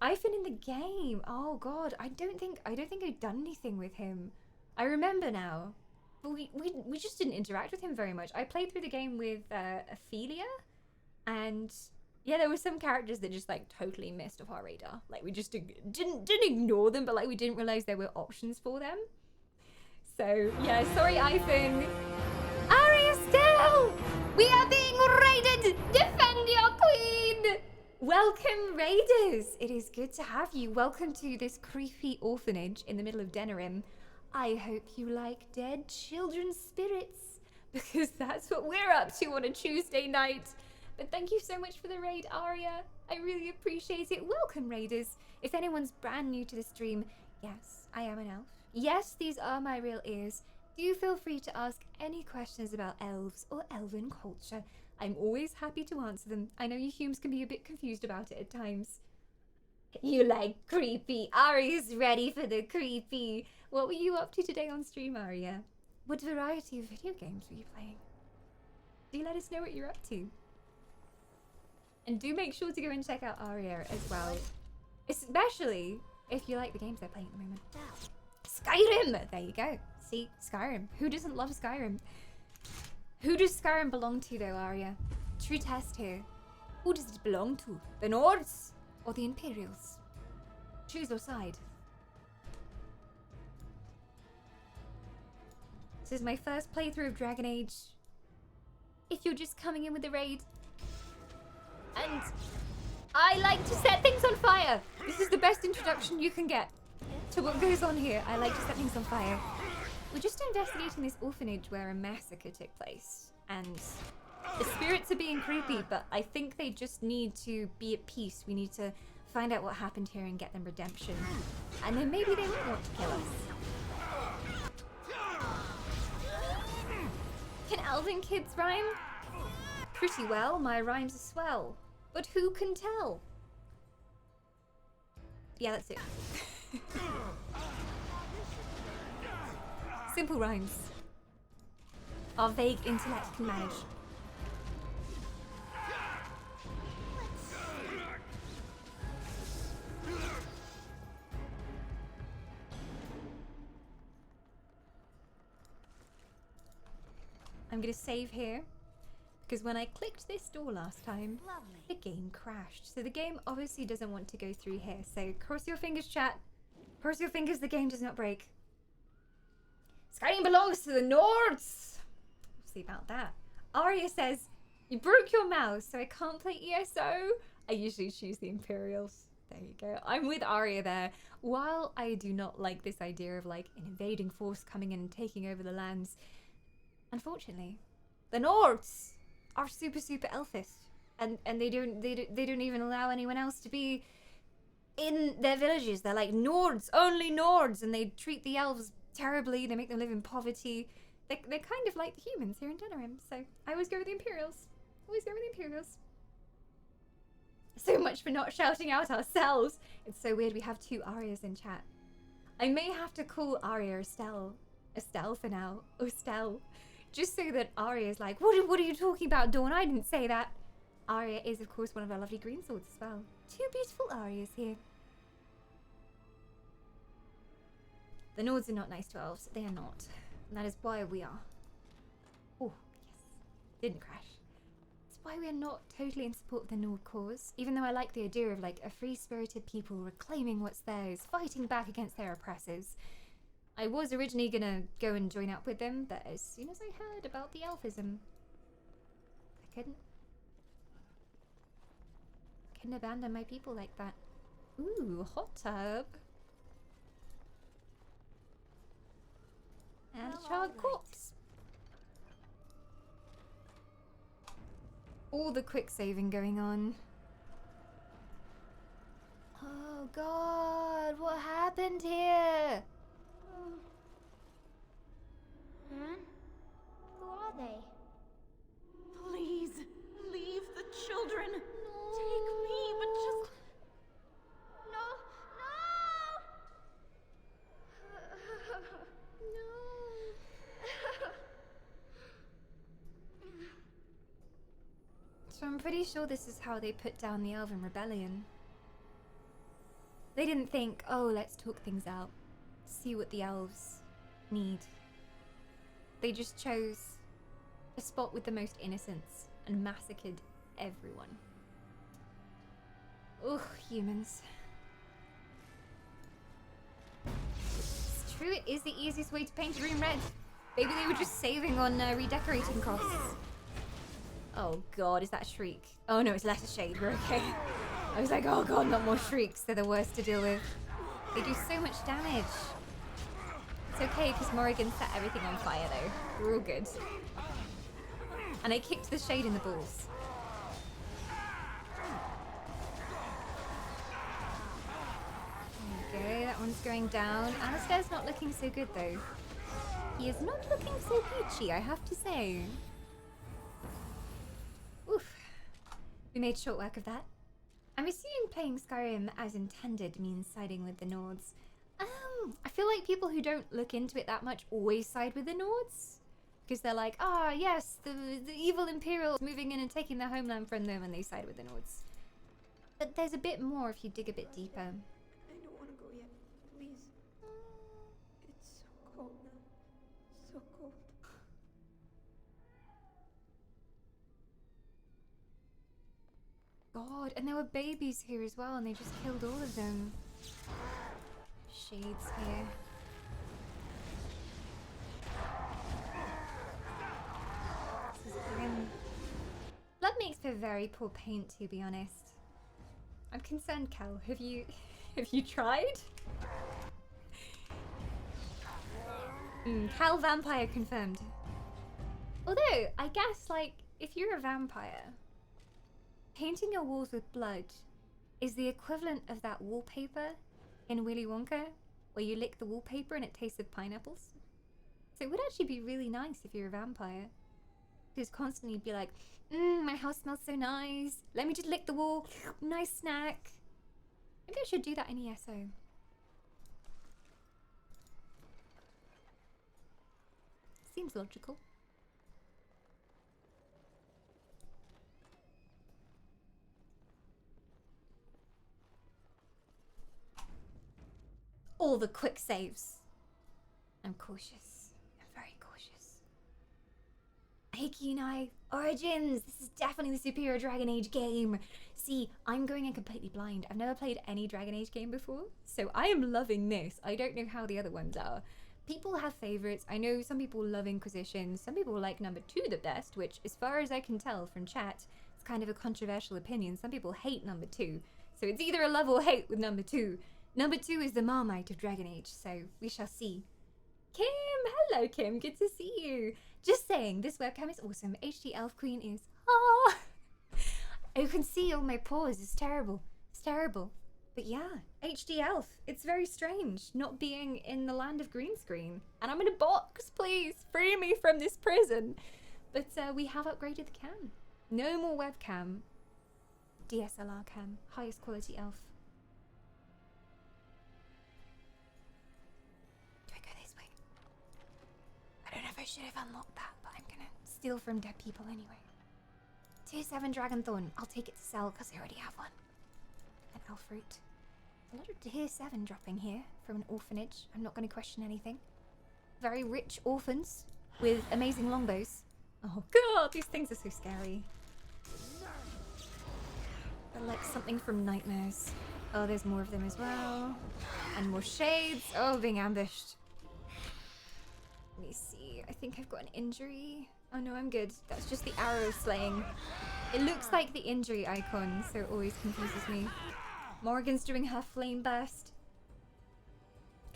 Ivan in the game. Oh god, I don't think I've done anything with him. I remember now. But we just didn't interact with him very much. I played through the game with Ophelia, and yeah, there were some characters that just like totally missed off our radar. Like we just didn't ignore them, but like we didn't realize there were options for them. So yeah, sorry Ivan. Arya still! We are being raided! Defend your queen! Welcome, raiders! It is good to have you. Welcome to this creepy orphanage in the middle of Denerim. I hope you like dead children's spirits, because that's what we're up to on a Tuesday night. But thank you so much for the raid, Arya. I really appreciate it. Welcome, raiders. If anyone's brand new to the stream, yes, I am an elf. Yes, these are my real ears. Do feel free to ask any questions about elves or elven culture. I'm always happy to answer them. I know you humans can be a bit confused about it at times. You like creepy. Arya's ready for the creepy. What were you up to today on stream, Arya? What variety of video games were you playing? Do let us know what you're up to. And do make sure to go and check out Arya as well. Especially if you like the games they're playing at the moment. Skyrim! There you go. See, Skyrim. Who doesn't love Skyrim? Who does Skyrim belong to though, Arya? True test here. Who does it belong to? The Nords or the Imperials? Choose your side. This is my first playthrough of Dragon Age. If you're just coming in with the raid. And I like to set things on fire. This is the best introduction you can get to what goes on here. I like to set things on fire. We're just investigating this orphanage where a massacre took place, and the spirits are being creepy, but I think they just need to be at peace. We need to find out what happened here and get them redemption, and then maybe they won't want to kill us. Can elven kids rhyme? Pretty well, my rhymes are swell, but who can tell? Yeah, that's it. Simple rhymes. Our vague intellect can manage. I'm gonna save here, because when I clicked this door last time, the game crashed. So the game obviously doesn't want to go through here. So cross your fingers, chat. Cross your fingers the game does not break. Skyrim belongs to the Nords. We'll see about that. Arya says, You broke your mouse, so I can't play ESO. I usually choose the Imperials. There you go. I'm with Arya there. While I do not like this idea of like an invading force coming in and taking over the lands, unfortunately, the Nords are super elfish, and they don't even allow anyone else to be in their villages. They're like Nords, only Nords, and they treat the elves terribly. They make them live in poverty. They're kind of like the humans here in Denerim, so I always go with the Imperials. Always go with the Imperials. So much for not shouting out ourselves. It's so weird we have two Aryas in chat. I may have to call Arya Estelle. Estelle for now. Estelle. Just so that Arya's like, what are you talking about, Dawn? I didn't say that. Arya is, of course, one of our lovely green swords as well. Two beautiful Aryas here. The Nords are not nice to elves. They are not. And that is why we are. Oh, yes. Didn't crash. Why we are not totally in support of the Nord cause, even though I like the idea of like a free-spirited people reclaiming what's theirs, fighting back against their oppressors. I was originally gonna go and join up with them, but as soon as I heard about the elfism, I couldn't abandon my people like that. Ooh, hot tub. And a charred corpse. All the quick saving going on. Oh god, what happened here? Huh? Who are they? Please, leave the children. Take me, but just... No! So I'm pretty sure this is how they put down the Elven Rebellion. They didn't think, oh, let's talk things out, see what the elves need. They just chose a spot with the most innocents and massacred everyone. Ugh, humans. It's true, it is the easiest way to paint a room red. Maybe they were just saving on redecorating costs. Oh god, is that a shriek? Oh no, it's Letter Shade, we're okay. I was like, oh god, not more shrieks, they're the worst to deal with. They do so much damage. It's okay, because Morrigan set everything on fire though. We're all good. And I kicked the Shade in the balls. Okay, that one's going down. Alistair's not looking so good though. He is not looking so peachy, I have to say. Oof. We made short work of that. I'm assuming playing Skyrim as intended means siding with the Nords. I feel like people who don't look into it that much always side with the Nords. Because they're like, ah, yes, the evil Imperials moving in and taking their homeland from them, and they side with the Nords. But there's a bit more if you dig a bit deeper. I don't want to go yet. Please. It's so cold now. So cold. God, and there were babies here as well, and they just killed all of them. Shades here. This is grim. Blood makes for very poor paint, to be honest. I'm concerned, Cal. Have you tried? Cal vampire confirmed. Although, I guess, like, if you're a vampire, painting your walls with blood is the equivalent of that wallpaper in Willy Wonka, where you lick the wallpaper and it tastes of pineapples. So it would actually be really nice if you're a vampire. Just constantly be like, my house smells so nice. Let me just lick the wall. Nice snack. Maybe I should do that in ESO. Seems logical. All the quick saves. I'm cautious. I'm very cautious. Hey Kenai, Origins! This is definitely the superior Dragon Age game. See, I'm going in completely blind. I've never played any Dragon Age game before, so I am loving this. I don't know how the other ones are. People have favorites. I know some people love Inquisition. Some people like number 2 the best, which as far as I can tell from chat, it's kind of a controversial opinion. Some people hate number 2. So it's either a love or hate with number 2. Number 2 is the Marmite of Dragon Age, so we shall see. Kim! Hello, Kim. Good to see you. Just saying, this webcam is awesome. HD Elf Queen is... Oh! You can see all my paws. It's terrible. It's terrible. But yeah, HD Elf. It's very strange not being in the land of green screen. And I'm in a box, please. Free me from this prison. But we have upgraded the cam. No more webcam. DSLR cam. Highest quality elf. Do I go this way? I don't know if I should have unlocked that, but I'm gonna steal from dead people anyway. Tier 7 Dragonthorn. I'll take it to sell because I already have one. An elf fruit. A lot of tier 7 dropping here from an orphanage. I'm not going to question anything. Very rich orphans with amazing longbows. Oh god, these things are so scary. They're like something from Nightmares. Oh, there's more of them as well. And more shades. Oh, being ambushed. Let me see. I think I've got an injury. Oh no, I'm good. That's just the arrow slaying. It looks like the injury icon, so it always confuses me. Morgan's doing her flame burst.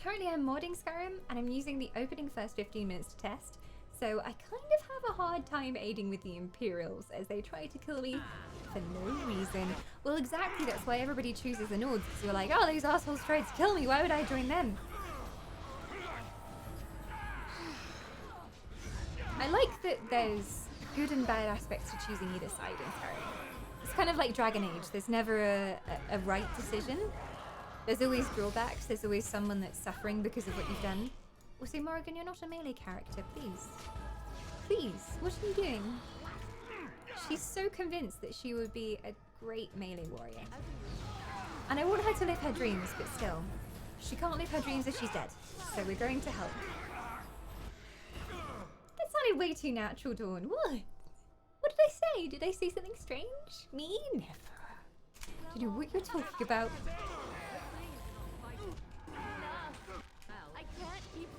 Currently I'm modding Skyrim and I'm using the opening first 15 minutes to test. So I kind of have a hard time aiding with the Imperials as they try to kill me for no reason. Well, exactly, that's why everybody chooses the Nords, because you're like, oh, those assholes tried to kill me, why would I join them? I like that there's good and bad aspects to choosing either side in Skyrim. It's kind of like Dragon Age, there's never a right decision. There's always drawbacks, there's always someone that's suffering because of what you've done. Also, Morrigan, you're not a melee character, please. Please, what are you doing? She's so convinced that she would be a great melee warrior. And I want her to live her dreams, but still. She can't live her dreams if she's dead, so we're going to help. That sounded way too natural, Dawn. What? What did I say? Did I say something strange? Me? Never. Do you know what you're talking about?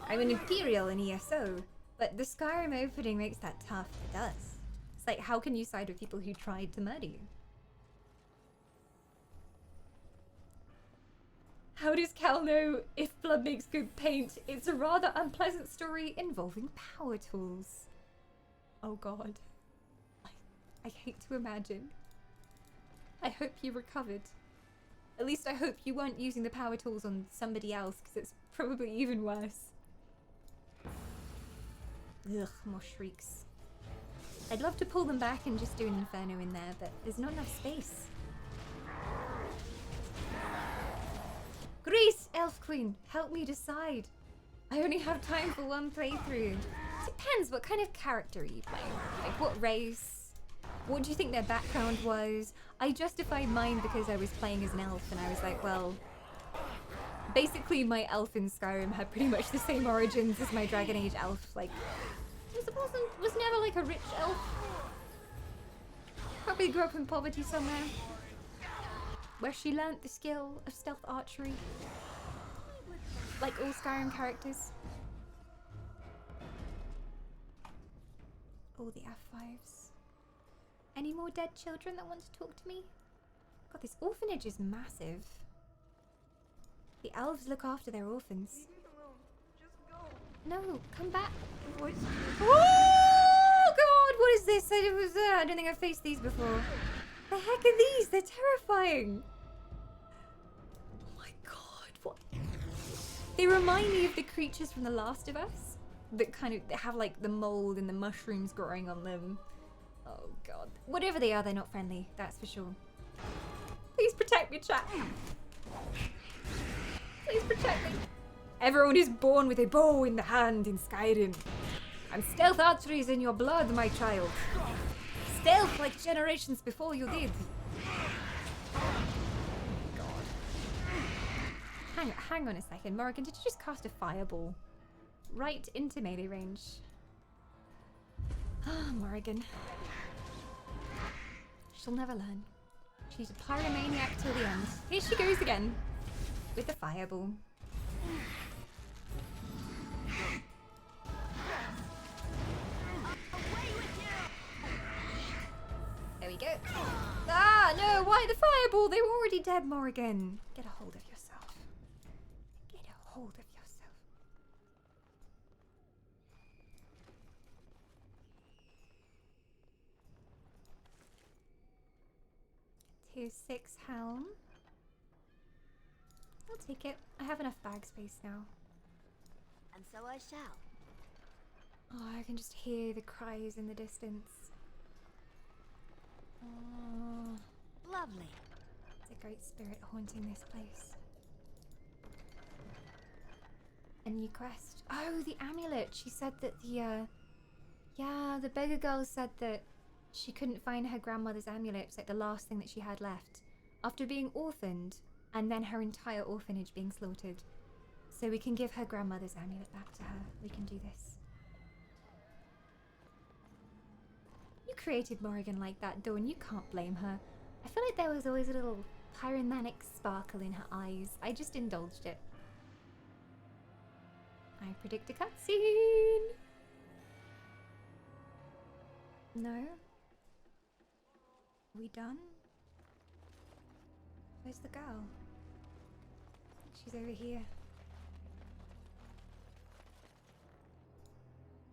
I'm an Imperial in ESO, but the Skyrim opening makes that tough. It does. It's like, how can you side with people who tried to murder you? How does Cal know if blood makes good paint? It's a rather unpleasant story involving power tools. Oh god. I hate to imagine. I hope you recovered. At least I hope you weren't using the power tools on somebody else, because it's probably even worse. Ugh, more shrieks. I'd love to pull them back and just do an inferno in there, but there's not enough space. Grace, Elf Queen, help me decide. I only have time for one playthrough. Depends, what kind of character are you playing? Like, what race? What do you think their background was? I justified mine because I was playing as an elf, and I was like, well... Basically, my elf in Skyrim had pretty much the same origins as my Dragon Age elf. Like, was never like a rich elf. Probably grew up in poverty somewhere, where she learnt the skill of stealth archery. Like all Skyrim characters. All the F5s. Any more dead children that want to talk to me? God, this orphanage is massive. The elves look after their orphans. No, come back. What? Oh god, what is this? I don't think I've faced these before. The heck are these? They're terrifying. Oh my god, what? They remind me of the creatures from The Last of Us. That kind of have like the mold and the mushrooms growing on them. Oh god. Whatever they are, they're not friendly, that's for sure. Please protect me, chat. Please protect me. Everyone is born with a bow in the hand in Skyrim. And stealth archery is in your blood, my child. Stealth like generations before you did. God. Hang on a second. Morrigan, did you just cast a fireball? Right into melee range. Ah, Morrigan. She'll never learn. She's a pyromaniac till the end. Here she goes again. With the fireball. we go. Ah, no, why the fireball? They were already dead, Morrigan. Get a hold of yourself. Get a hold of yourself. Tier 6 helm. I'll take it. I have enough bag space now. And so I shall. Oh, I can just hear the cries in the distance. Oh, lovely. It's a great spirit haunting this place. A new quest. Oh, the amulet. She said that the beggar girl said that she couldn't find her grandmother's amulet. It's like the last thing that she had left after being orphaned and then her entire orphanage being slaughtered. So we can give her grandmother's amulet back to her. We can do this. You created Morrigan like that, Dawn. You can't blame her. I feel like there was always a little pyromanic sparkle in her eyes. I just indulged it. I predict a cutscene. No? We done? Where's the girl? She's over here.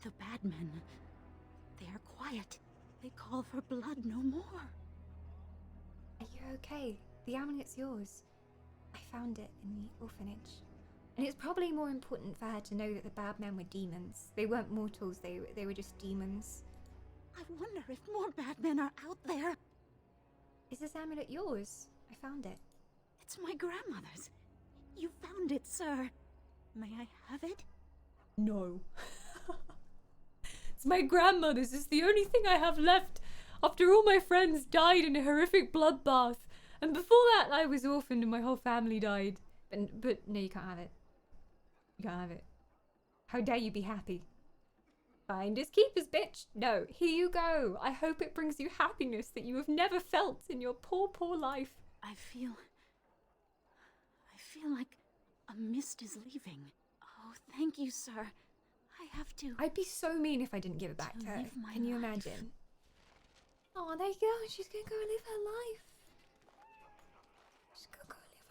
The bad men, they are quiet. They call for blood no more. Are you okay? The amulet's yours. I found it in the orphanage. And it's probably more important for her to know that the bad men were demons. They weren't mortals, they were just demons. I wonder if more bad men are out there. Is this amulet yours? I found it. It's my grandmother's. You found it, sir. May I have it? No. It's my grandmother's. It's the only thing I have left after all my friends died in a horrific bloodbath. And before that, I was orphaned and my whole family died. But no, you can't have it. You can't have it. How dare you be happy? Finders keepers, bitch. No, here you go. I hope it brings you happiness that you have never felt in your poor, poor life. I feel like a mist is leaving. Oh, thank you, sir. I have to. I'd be so mean if I didn't give it back to her. Can you imagine? Oh, there you go. She's gonna go live her life. She's gonna go live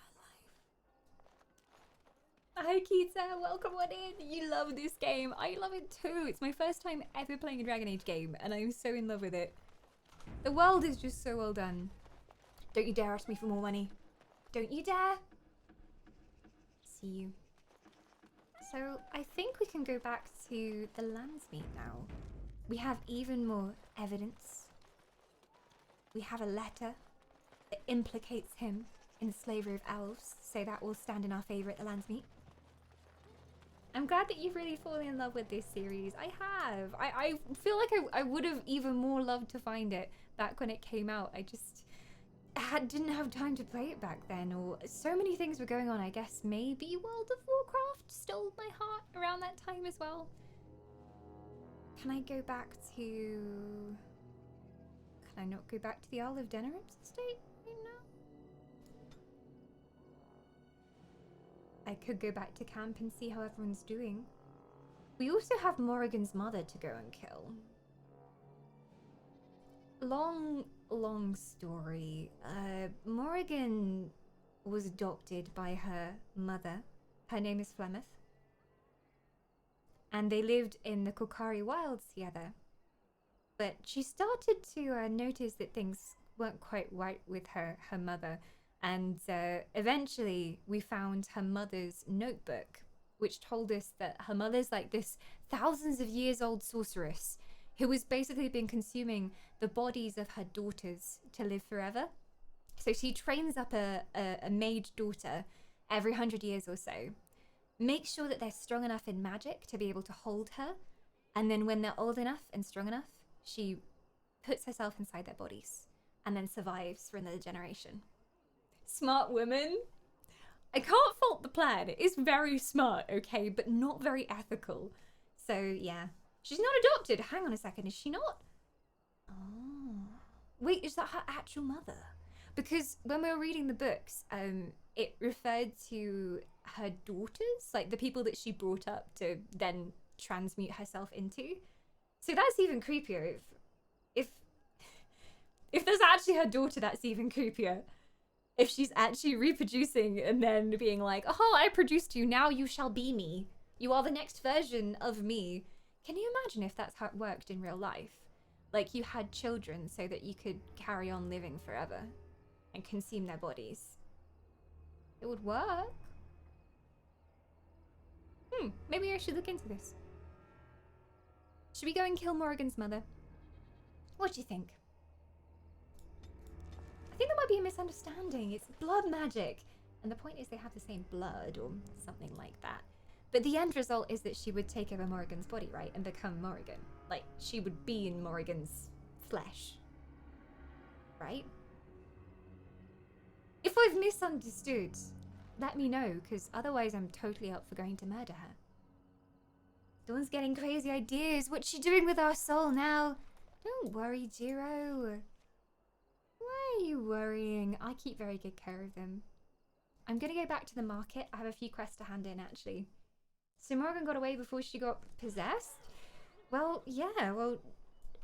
her life. Hi, Kita. Welcome on in. You love this game. I love it too. It's my first time ever playing a Dragon Age game, and I'm so in love with it. The world is just so well done. Don't you dare ask me for more money. Don't you dare. See you. So I think we can go back to the Landsmeet now. We have even more evidence. We have a letter that implicates him in the slavery of elves, so that will stand in our favour at the Landsmeet. I'm glad that you've really fallen in love with this series. I have. I feel like I would have even more loved to find it back when it came out. I just didn't have time to play it back then, or so many things were going on. I guess maybe World of Warcraft stole my heart around that time as well. Can I go back to... Can I not go back to the Isle of Denerim's estate right now? I could go back to camp and see how everyone's doing. We also have Morrigan's mother to go and kill. Long story. Morrigan was adopted by her mother. Her name is Flemeth. And they lived in the Kokari Wilds together. But she started to notice that things weren't quite right with her mother. And eventually we found her mother's notebook, which told us that her mother's like this thousands of years old sorceress who has basically been consuming the bodies of her daughters to live forever. So she trains up a mage daughter every 100 years or so, makes sure that they're strong enough in magic to be able to hold her, and then when they're old enough and strong enough, she puts herself inside their bodies and then survives for another generation. Smart woman. I can't fault the plan. It is very smart, okay, but not very ethical. So yeah. She's not adopted. Hang on a second, is she not? Oh. Wait, is that her actual mother? Because when we were reading the books, it referred to her daughters, like the people that she brought up to then transmute herself into. So that's even creepier. If If there's actually her daughter, that's even creepier. If she's actually reproducing and then being like, oh, I produced you, now you shall be me. You are the next version of me. Can you imagine if that's how it worked in real life? Like you had children so that you could carry on living forever and consume their bodies. It would work. Maybe I should look into this. Should we go and kill Morrigan's mother? What do you think? I think there might be a misunderstanding. It's blood magic. And the point is they have the same blood or something like that. But the end result is that she would take over Morrigan's body, right? And become Morrigan. Like, she would be in Morrigan's flesh. Right? If I've misunderstood, let me know, because otherwise I'm totally up for going to murder her. Dawn's getting crazy ideas. What's she doing with our soul now? Don't worry, Jiro. Why are you worrying? I keep very good care of them. I'm gonna go back to the market. I have a few quests to hand in, actually. So Morrigan got away before she got possessed? Well, yeah, well,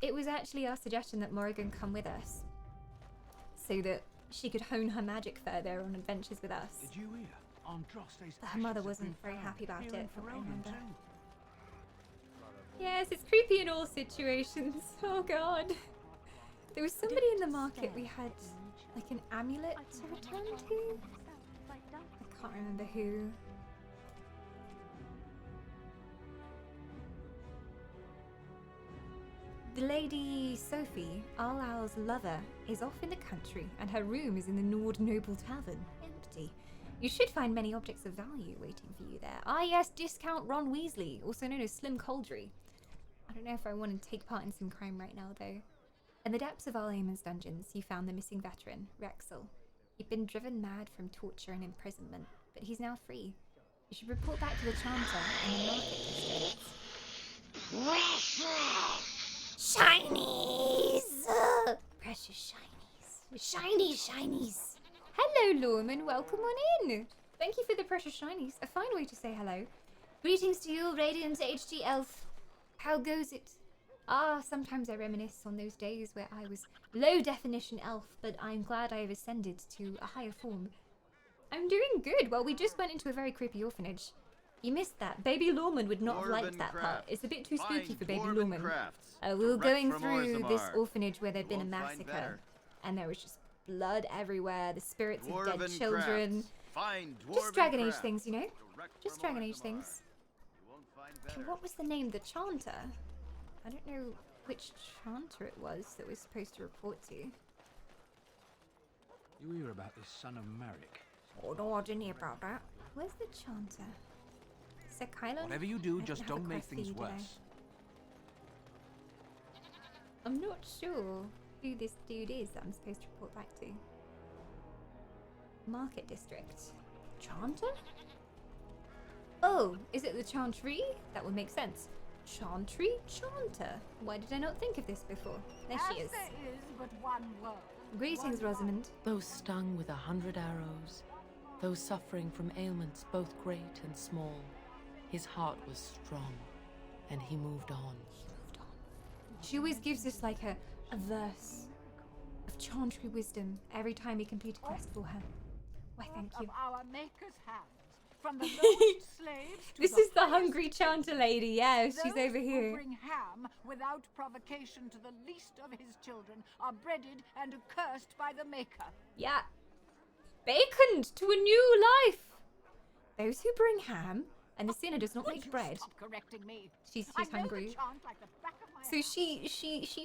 it was actually our suggestion that Morrigan come with us. So that she could hone her magic further on adventures with us. Did you hear? But her mother wasn't very happy about it, from what I remember. Yes, it's creepy in all situations. Oh god. There was somebody in the market we had like an amulet to return to. I can't remember who. The lady Sophie, Arlal's lover, is off in the country, and her room is in the Nord Noble Tavern, empty. You should find many objects of value waiting for you there. Ah yes, discount Ron Weasley, also known as Slim Coldry. I don't know if I want to take part in some crime right now, though. In the depths of Arlamon's dungeons, you found the missing veteran, Rexel. He'd been driven mad from torture and imprisonment, but he's now free. You should report back to the Chanter in the market district. Shinies! Precious shinies. Shiny shinies. Hello, Lorman. Welcome on in. Thank you for the precious shinies. A fine way to say hello. Greetings to you, Radiant HG Elf. How goes it? Ah, sometimes I reminisce on those days where I was low-definition elf, but I'm glad I have ascended to a higher form. I'm doing good. Well, we just went into a very creepy orphanage. You missed that. Baby Lorman would not have liked that part. It's a bit too spooky for Baby Lorman. We were going through this orphanage where there'd been a massacre, and there was just blood everywhere, the spirits of dead children. Just Dragon Age things, you know? Just Dragon Age things. Okay, what was the name? The Chanter? I don't know which Chanter it was that we're supposed to report to. You hear about this son of Merrick? Oh no, I didn't hear about that. Where's the Chanter? Sir Kylon? Whatever you do, just don't make things worse. I'm not sure who this dude is that I'm supposed to report back to. Market District. Chanter? Oh, is it the Chantry? That would make sense. Chantry? Chanter? Why did I not think of this before? There she is. There is but one word. Greetings, Rosamond. Those stung with 100 arrows, those suffering from ailments both great and small, his heart was strong, and he moved on. She always gives us like a verse of Chantry wisdom every time we complete a quest for her. Why, thank you. Of our Maker's hand, from the lowest slaves to This is the hungry Chanter lady. Yes, she's those over who here. bring ham without provocation to the least of his children are breaded and accursed by the Maker. Yeah. Baconed to a new life. Those who bring ham, and the sinner does not make bread. Stop correcting me. She's I know the hungry. chant like the back of my So she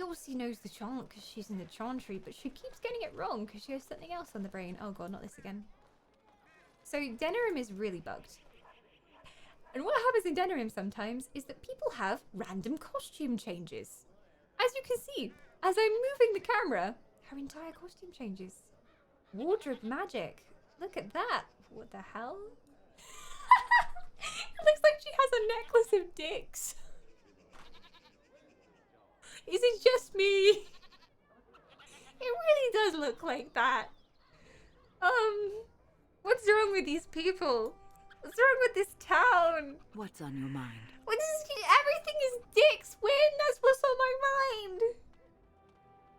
obviously knows the chant because she's in the Chantry, but she keeps getting it wrong because she has something else on the brain. Oh god, not this again. So Denerim is really bugged. And what happens in Denerim sometimes is that people have random costume changes. As you can see, as I'm moving the camera, her entire costume changes. Wardrobe magic. Look at that. What the hell? It looks like she has a necklace of dicks. Is it just me? It really does look like that. What's wrong with these people? What's wrong with this town? What's on your mind? Everything is dicks, Win! That's what's on my mind!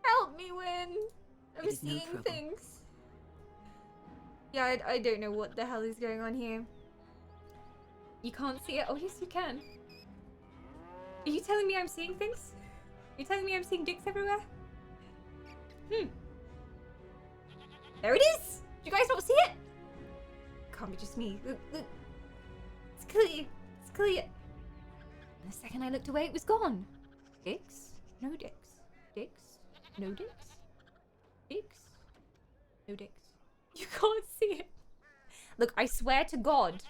Help me, Win! I'm It is no seeing trouble. things. Yeah, I don't know what the hell is going on here. You can't see it? Oh, yes, you can. Are you telling me I'm seeing things? Are you telling me I'm seeing dicks everywhere? There it is! Do you guys not see it? Can't be just me. Look, look. It's clear. It's clear. And the second I looked away, it was gone. Dicks? No dicks. Dicks? No dicks. Dicks? No dicks. You can't see it. Look, I swear to God.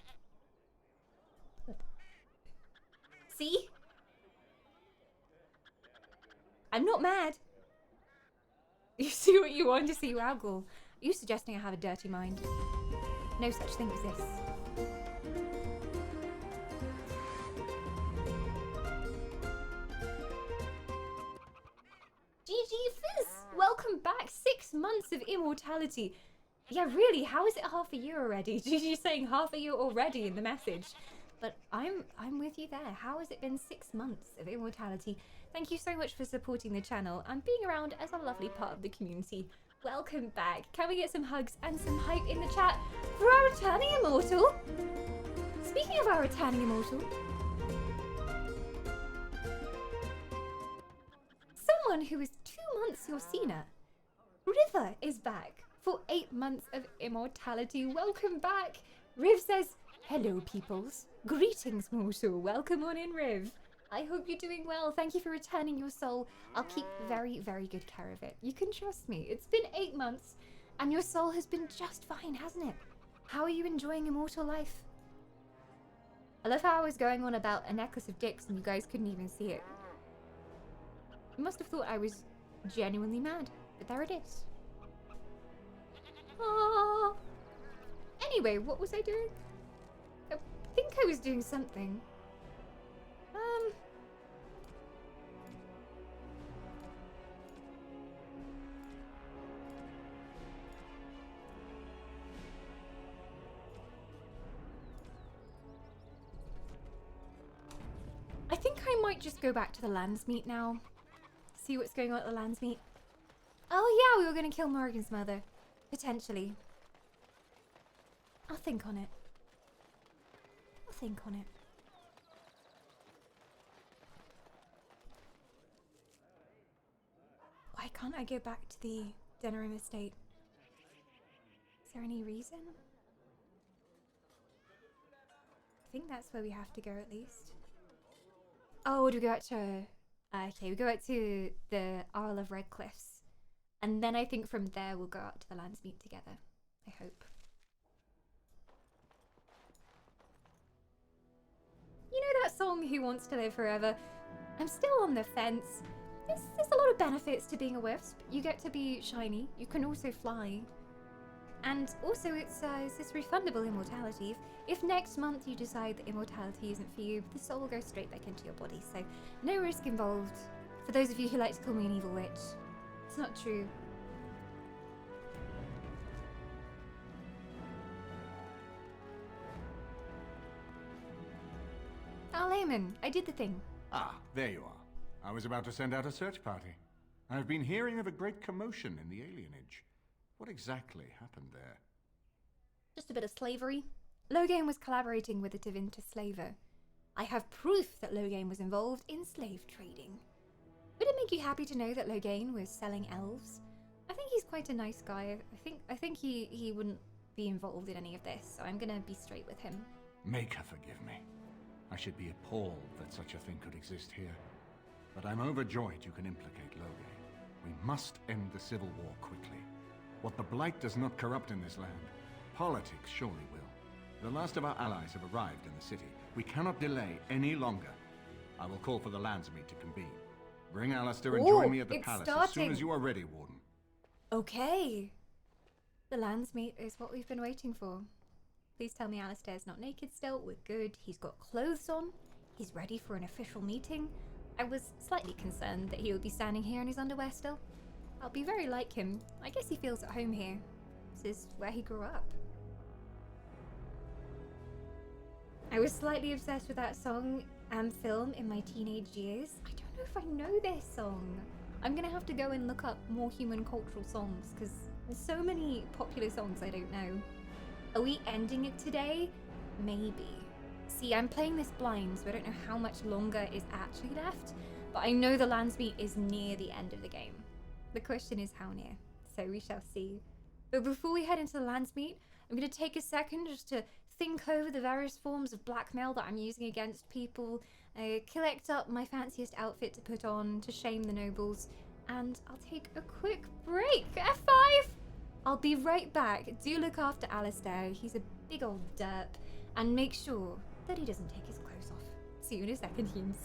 See? I'm not mad. You see what you want to see, Raugul. Are you suggesting I have a dirty mind? No such thing exists. GG Fizz! Welcome back! 6 months of immortality. Yeah, really, how is it half a year already? GG saying half a year already in the message. But I'm with you there. How has it been 6 months of immortality? Thank you so much for supporting the channel and being around as a lovely part of the community. Welcome back. Can we get some hugs and some hype in the chat for our returning immortal? Speaking of our returning immortal, someone who is 2 months your senior, River, is back for 8 months of immortality. Welcome back. Riv says, hello peoples. Greetings, mortal. Welcome on in, Riv. I hope you're doing well. Thank you for returning your soul. I'll keep very, very good care of it. You can trust me. It's been 8 months and your soul has been just fine, hasn't it? How are you enjoying immortal life? I love how I was going on about a necklace of dicks and you guys couldn't even see it. You must have thought I was genuinely mad, but there it is. Aww. Anyway, what was I doing? I think I was doing something. I think I might just go back to the Landsmeet now. See what's going on at the Landsmeet. Oh yeah, we were going to kill Morrigan's mother. Potentially. I'll think on it. I'll think on it. Why can't I go back to the Denerim estate? Is there any reason? I think that's where we have to go at least. Oh, do we go out to... okay, we go out to the Isle of Red Cliffs. And then I think from there we'll go out to the Landsmeet together. I hope. You know that song, Who Wants to Live Forever? I'm still on the fence. There's a lot of benefits to being a wisp. You get to be shiny. You can also fly. And also it's refundable immortality. If next month you decide that immortality isn't for you, the soul will go straight back into your body. So no risk involved. For those of you who like to call me an evil witch, it's not true. Oh, Layman, I did the thing. Ah, there you are. I was about to send out a search party. I've been hearing of a great commotion in the alienage. What exactly happened there? Just a bit of slavery. Loghain was collaborating with a Tevinter slaver. I have proof that Loghain was involved in slave trading. Would it make you happy to know that Loghain was selling elves? I think he's quite a nice guy. I think he wouldn't be involved in any of this, so I'm gonna be straight with him. Make her forgive me. I should be appalled that such a thing could exist here. But I'm overjoyed you can implicate Loghain. We must end the civil war quickly. What the Blight does not corrupt in this land, politics surely will. The last of our allies have arrived in the city. We cannot delay any longer. I will call for the Landsmeet to convene. Bring Alistair and join me at the palace as soon as you are ready, Warden. Okay. The Landsmeet is what we've been waiting for. Please tell me Alistair's not naked still. We're good. He's got clothes on. He's ready for an official meeting. I was slightly concerned that he would be standing here in his underwear still. I'll be very like him. I guess he feels at home here. This is where he grew up. I was slightly obsessed with that song and film in my teenage years. I don't know if I know this song. I'm gonna have to go and look up more human cultural songs, because there's so many popular songs I don't know. Are we ending it today? Maybe. See, I'm playing this blind, so I don't know how much longer is actually left, but I know the Landsmeet is near the end of the game. The question is how near, so we shall see. But before we head into the Landsmeet, I'm going to take a second just to think over the various forms of blackmail that I'm using against people, collect up my fanciest outfit to put on to shame the nobles, and I'll take a quick break. F5! I'll be right back. Do look after Alistair, he's a big old derp, and make sure that he doesn't take his clothes off. See you in a second, teams.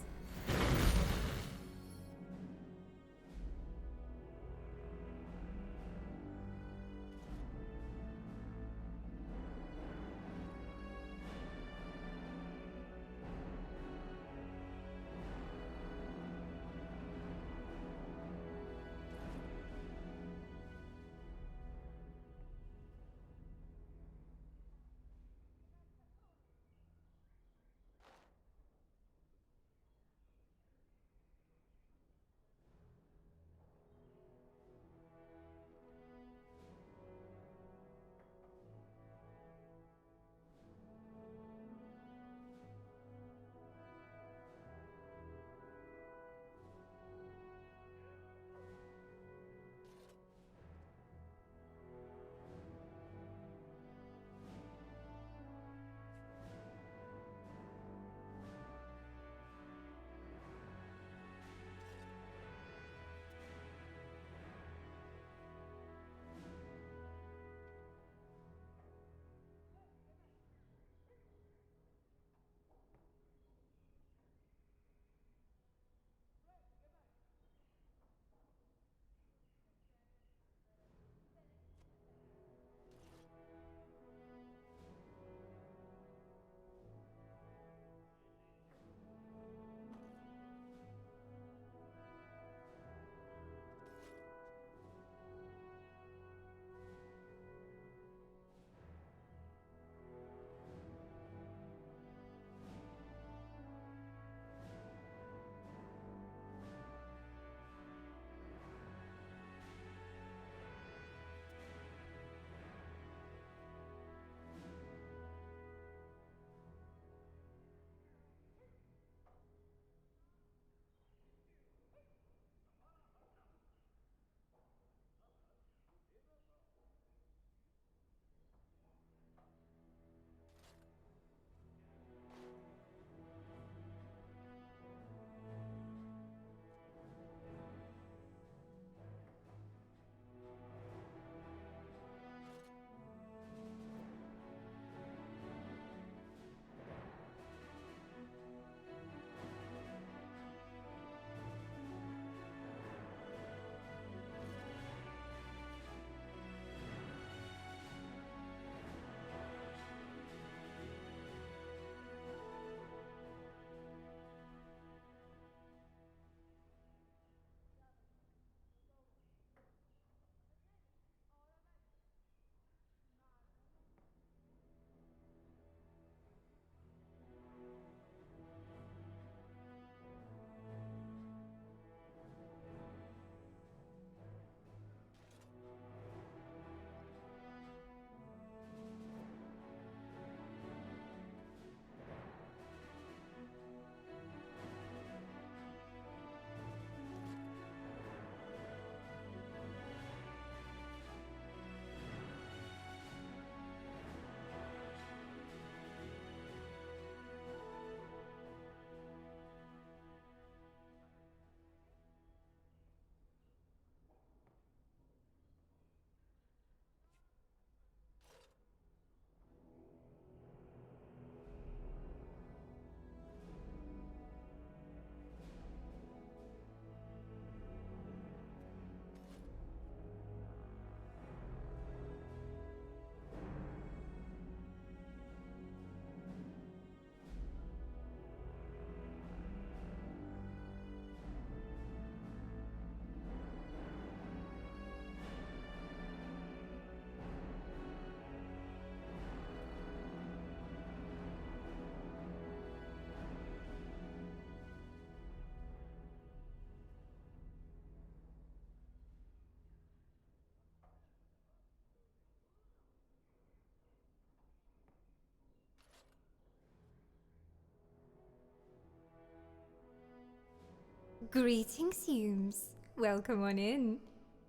Greetings, Humes. Welcome on in.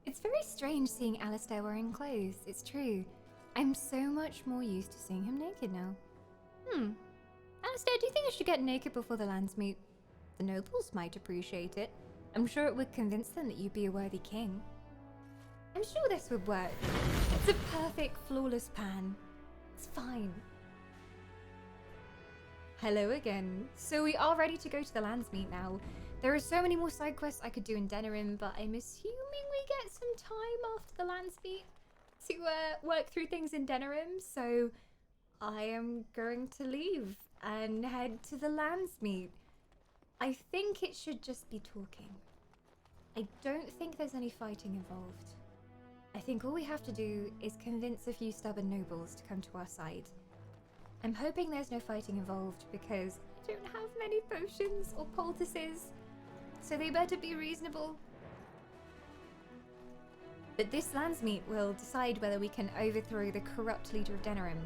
It's very strange seeing Alistair wearing clothes, it's true. I'm so much more used to seeing him naked now. Alistair, do you think I should get naked before the lands meet? The nobles might appreciate it. I'm sure it would convince them that you'd be a worthy king. I'm sure this would work. It's a perfect, flawless plan. It's fine. Hello again. So we are ready to go to the lands meet now. There are so many more side quests I could do in Denerim, but I'm assuming we get some time after the lands meet to work through things in Denerim. So I am going to leave and head to the lands meet. I think it should just be talking. I don't think there's any fighting involved. I think all we have to do is convince a few stubborn nobles to come to our side. I'm hoping there's no fighting involved because I don't have many potions or poultices, so they better be reasonable. But this lands meet will decide whether we can overthrow the corrupt leader of Denerim.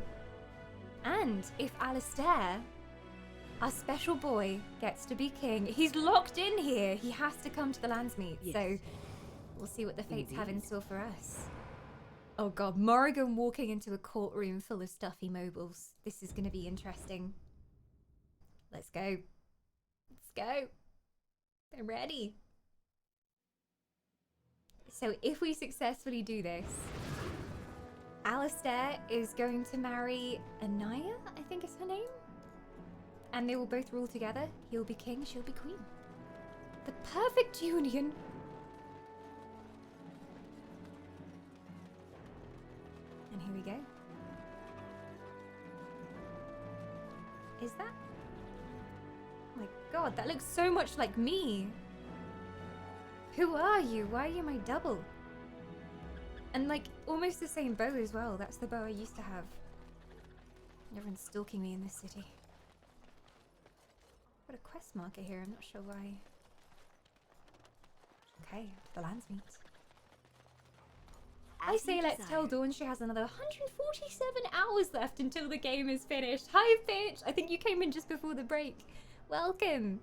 And if Alistair, our special boy, gets to be king, he's locked in here. He has to come to the lands meet. Yes. So we'll see what the fates have in store for us. Oh god, Morrigan walking into a courtroom full of stuffy mobiles. This is going to be interesting. Let's go. Let's go. I'm ready. So if we successfully do this, Alistair is going to marry Anaya, I think is her name. And they will both rule together. He'll be king, she'll be queen. The perfect union. And here we go. Is that? Oh my god, that looks so much like me. Who are you? Why are you my double? And like, almost the same bow as well. That's the bow I used to have. Everyone's stalking me in this city. Got a quest marker here, I'm not sure why. Okay, the lands meet. I say let's tell Dawn she has another 147 hours left until the game is finished. Hi, bitch! I think you came in just before the break. Welcome!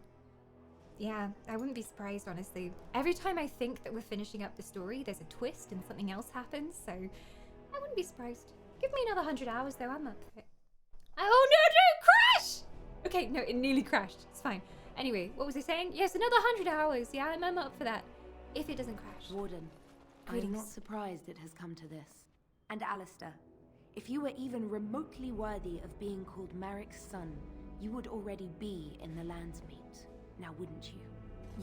Yeah, I wouldn't be surprised, honestly. Every time I think that we're finishing up the story, there's a twist and something else happens, so I wouldn't be surprised. Give me another 100 hours, though. I'm up for it. Oh, no, don't crash! Okay, no, it nearly crashed. It's fine. Anyway, what was I saying? Yes, another 100 hours. Yeah, I'm up for that. If it doesn't crash. Warden, I'm not surprised it has come to this. And Alistair, if you were even remotely worthy of being called Marik's son, you would already be in the lands meet. Now wouldn't you?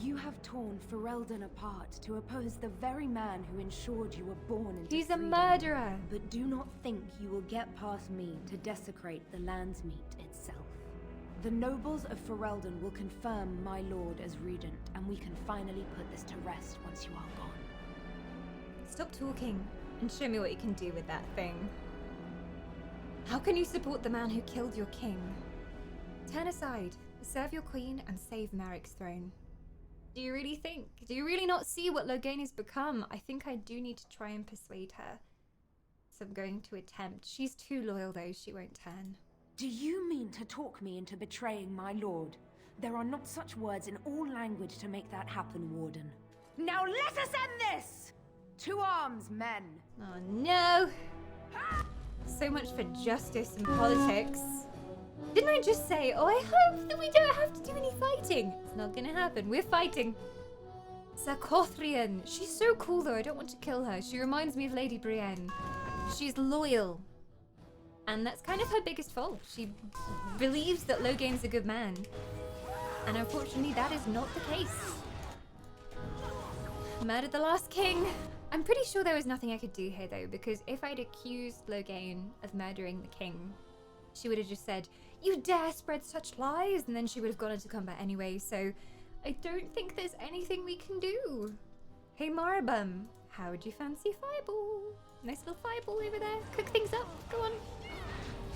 You have torn Ferelden apart to oppose the very man who ensured you were born into He's freedom. a murderer! But do not think you will get past me to desecrate the lands meet itself. The nobles of Ferelden will confirm my lord as regent, and we can finally put this to rest once you are gone. Stop talking and show me what you can do with that thing. How can you support the man who killed your king? Turn aside, serve your queen, and save Marik's throne. Do you really think? Do you really not see what Loghain has become? I think I do need to try and persuade her. So I'm going to attempt. She's too loyal though, she won't turn. Do you mean to talk me into betraying my lord? There are not such words in all language to make that happen, Warden. Now let us end this! To arms, men! Oh no! So much for justice and politics. Didn't I just say, oh, I hope that we don't have to do any fighting? It's not gonna happen. We're fighting. Sarkothrian. She's so cool though. I don't want to kill her. She reminds me of Lady Brienne. She's loyal. And that's kind of her biggest fault. She believes that Loghain's a good man. And unfortunately, that is not the case. Murdered the last king. I'm pretty sure there was nothing I could do here though, because if I'd accused Loghain of murdering the king, she would have just said, "You dare spread such lies," and then she would have gone into combat anyway, so I don't think there's anything we can do. Hey Maribum, how would you fancy fireball? Nice little fireball over there. Cook things up, go on.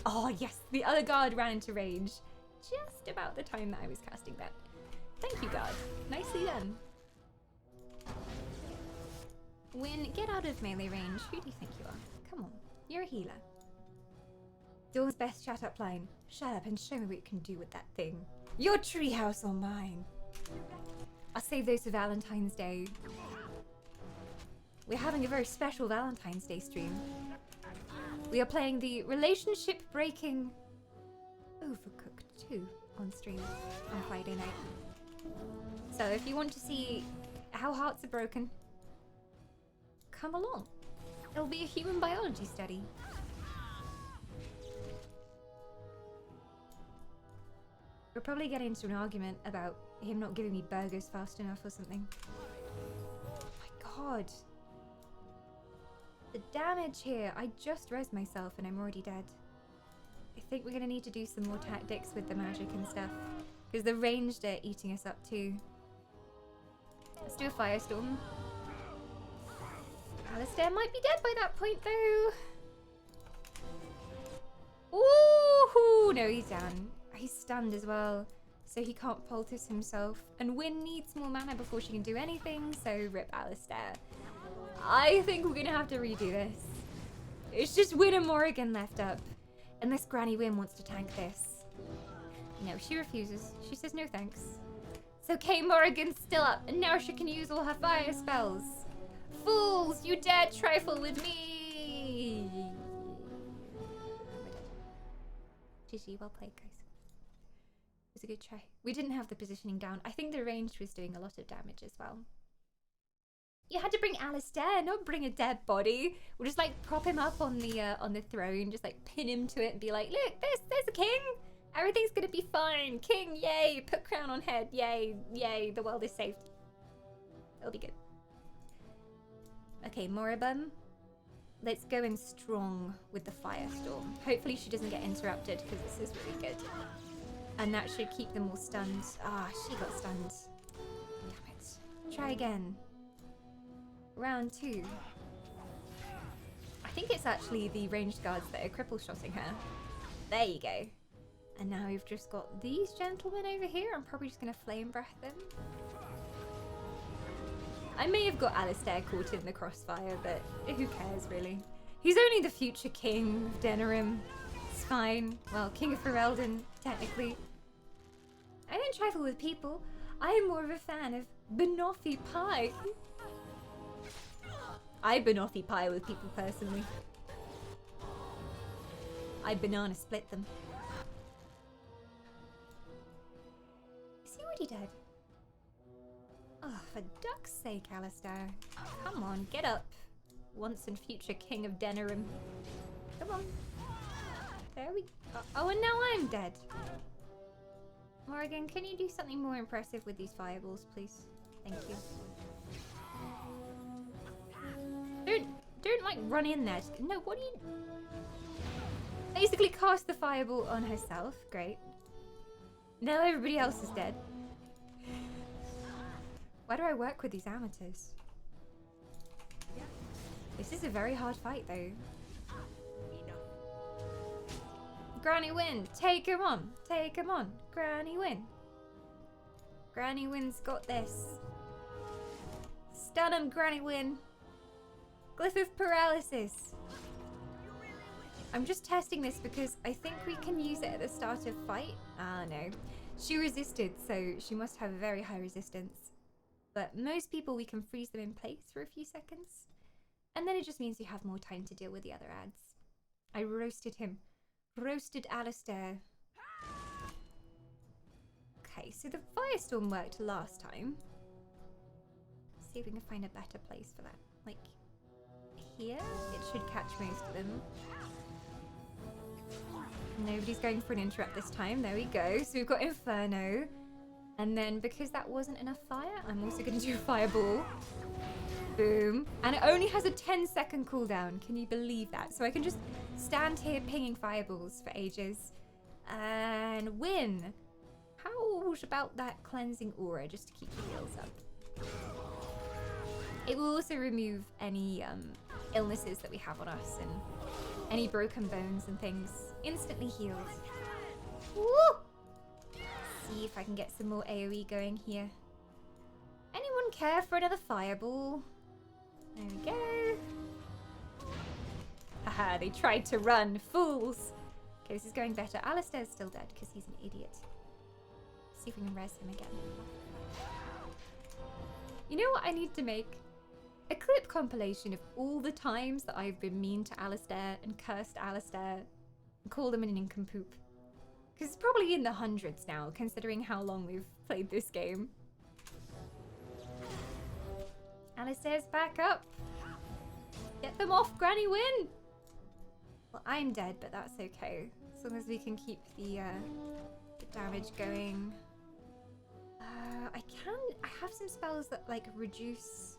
Oh yes, the other guard ran into range. Just about the time that I was casting that. Thank you, guard. Nicely done. Win, get out of melee range. Who do you think you are? Come on, you're a healer. Dawn's best shut up line. Shut up and show me what you can do with that thing. Your treehouse or mine. I'll save those for Valentine's Day. We're having a very special Valentine's Day stream. We are playing the relationship breaking Overcooked 2 on stream on Friday night. So if you want to see how hearts are broken, come along. It'll be a human biology study. We'll probably get into an argument about him not giving me burgers fast enough or something. Oh my god. The damage here. I just rezzed myself and I'm already dead. I think we're gonna need to do some more tactics with the magic and stuff. Because the ranged are eating us up too. Let's do a firestorm. Alistair might be dead by that point though. Ooh, no, he's down. He's stunned as well, so he can't poultice himself. And Wynn needs more mana before she can do anything, so rip Alistair. I think we're gonna have to redo this. It's just Wynn and Morrigan left up. Unless Granny Wynn wants to tank this. No, she refuses. She says no thanks. So Kay Morrigan's still up, and now she can use all her fire spells. Fools, you dare trifle with me! GG, well played, guys. It was a good try. We didn't have the positioning down. I think the range was doing a lot of damage as well. You had to bring Alistair, not bring a dead body. We'll just like prop him up on the throne, just like pin him to it and be like, look, there's a king. Everything's gonna be fine. King, yay. Put crown on head, yay, yay. The world is saved. It'll be good. Okay, Moribund. Let's go in strong with the firestorm. Hopefully she doesn't get interrupted because this is really good. And that should keep them all stunned. Ah, she got stunned. Damn it. Try again. Round 2. I think it's actually the ranged guards that are cripple-shotting her. There you go. And now we've just got these gentlemen over here. I'm probably just going to flame breath them. I may have got Alistair caught in the crossfire, but who cares, really? He's only the future king of Denerim. It's fine. Well, king of Ferelden, technically. I don't trifle with people. I am more of a fan of banoffee pie. I banoffee pie with people, personally. I banana split them. Is he already dead? Oh, for duck's sake, Alistair. Come on, get up. Once and future king of Denerim. Come on. There we go. Oh, and now I'm dead. Morrigan, can you do something more impressive with these fireballs, please? Thank you. Don't like run in there. Just, no, what do you... Basically cast the fireball on herself. Great. Now everybody else is dead. Why do I work with these amateurs? This is a very hard fight, though. Granny Wynn, take him on. Take him on. Granny Wynn. Granny Wynn's got this. Stun him, Granny Wynn. Glyph of paralysis. I'm just testing this because I think we can use it at the start of fight. Ah, no. She resisted, so she must have a very high resistance. But most people, we can freeze them in place for a few seconds. And then it just means you have more time to deal with the other ads. I roasted him. Roasted Alistair. Okay, so the firestorm worked last time. Let's see if we can find a better place for that. Like, here? It should catch most of them. Nobody's going for an interrupt this time. There we go. So we've got Inferno. And then because that wasn't enough fire, I'm also going to do a fireball. Boom. And it only has a 10-second cooldown. Can you believe that? So I can just stand here pinging fireballs for ages. And win. How about that cleansing aura just to keep the heals up? It will also remove any illnesses that we have on us and any broken bones and things. Instantly healed. Woo! See if I can get some more AoE going here. Anyone care for another fireball? There we go. Haha, they tried to run. Fools! Okay, this is going better. Alistair's still dead because he's an idiot. See if we can res him again. You know what I need to make? A clip compilation of all the times that I've been mean to Alistair and cursed Alistair and called him an nincompoop. Because it's probably in the hundreds now, considering how long we've played this game. Alistair's back up. Get them off, Granny Win! Well, I'm dead, but that's okay. As long as we can keep the damage going. I have some spells that like reduce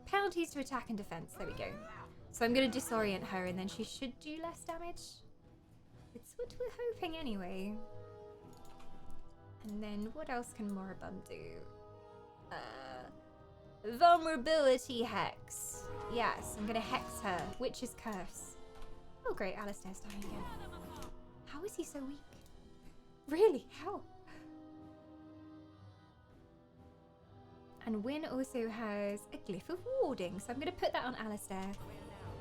penalties to attack and defense. There we go. So I'm gonna disorient her and then she should do less damage. It's what we're hoping anyway. And then what else can Moribund do? Vulnerability hex. Yes, I'm gonna hex her. Witch's curse. Oh great, Alistair's dying again. How is he so weak? Really? How? And Wynne also has a glyph of warding, so I'm going to put that on Alistair.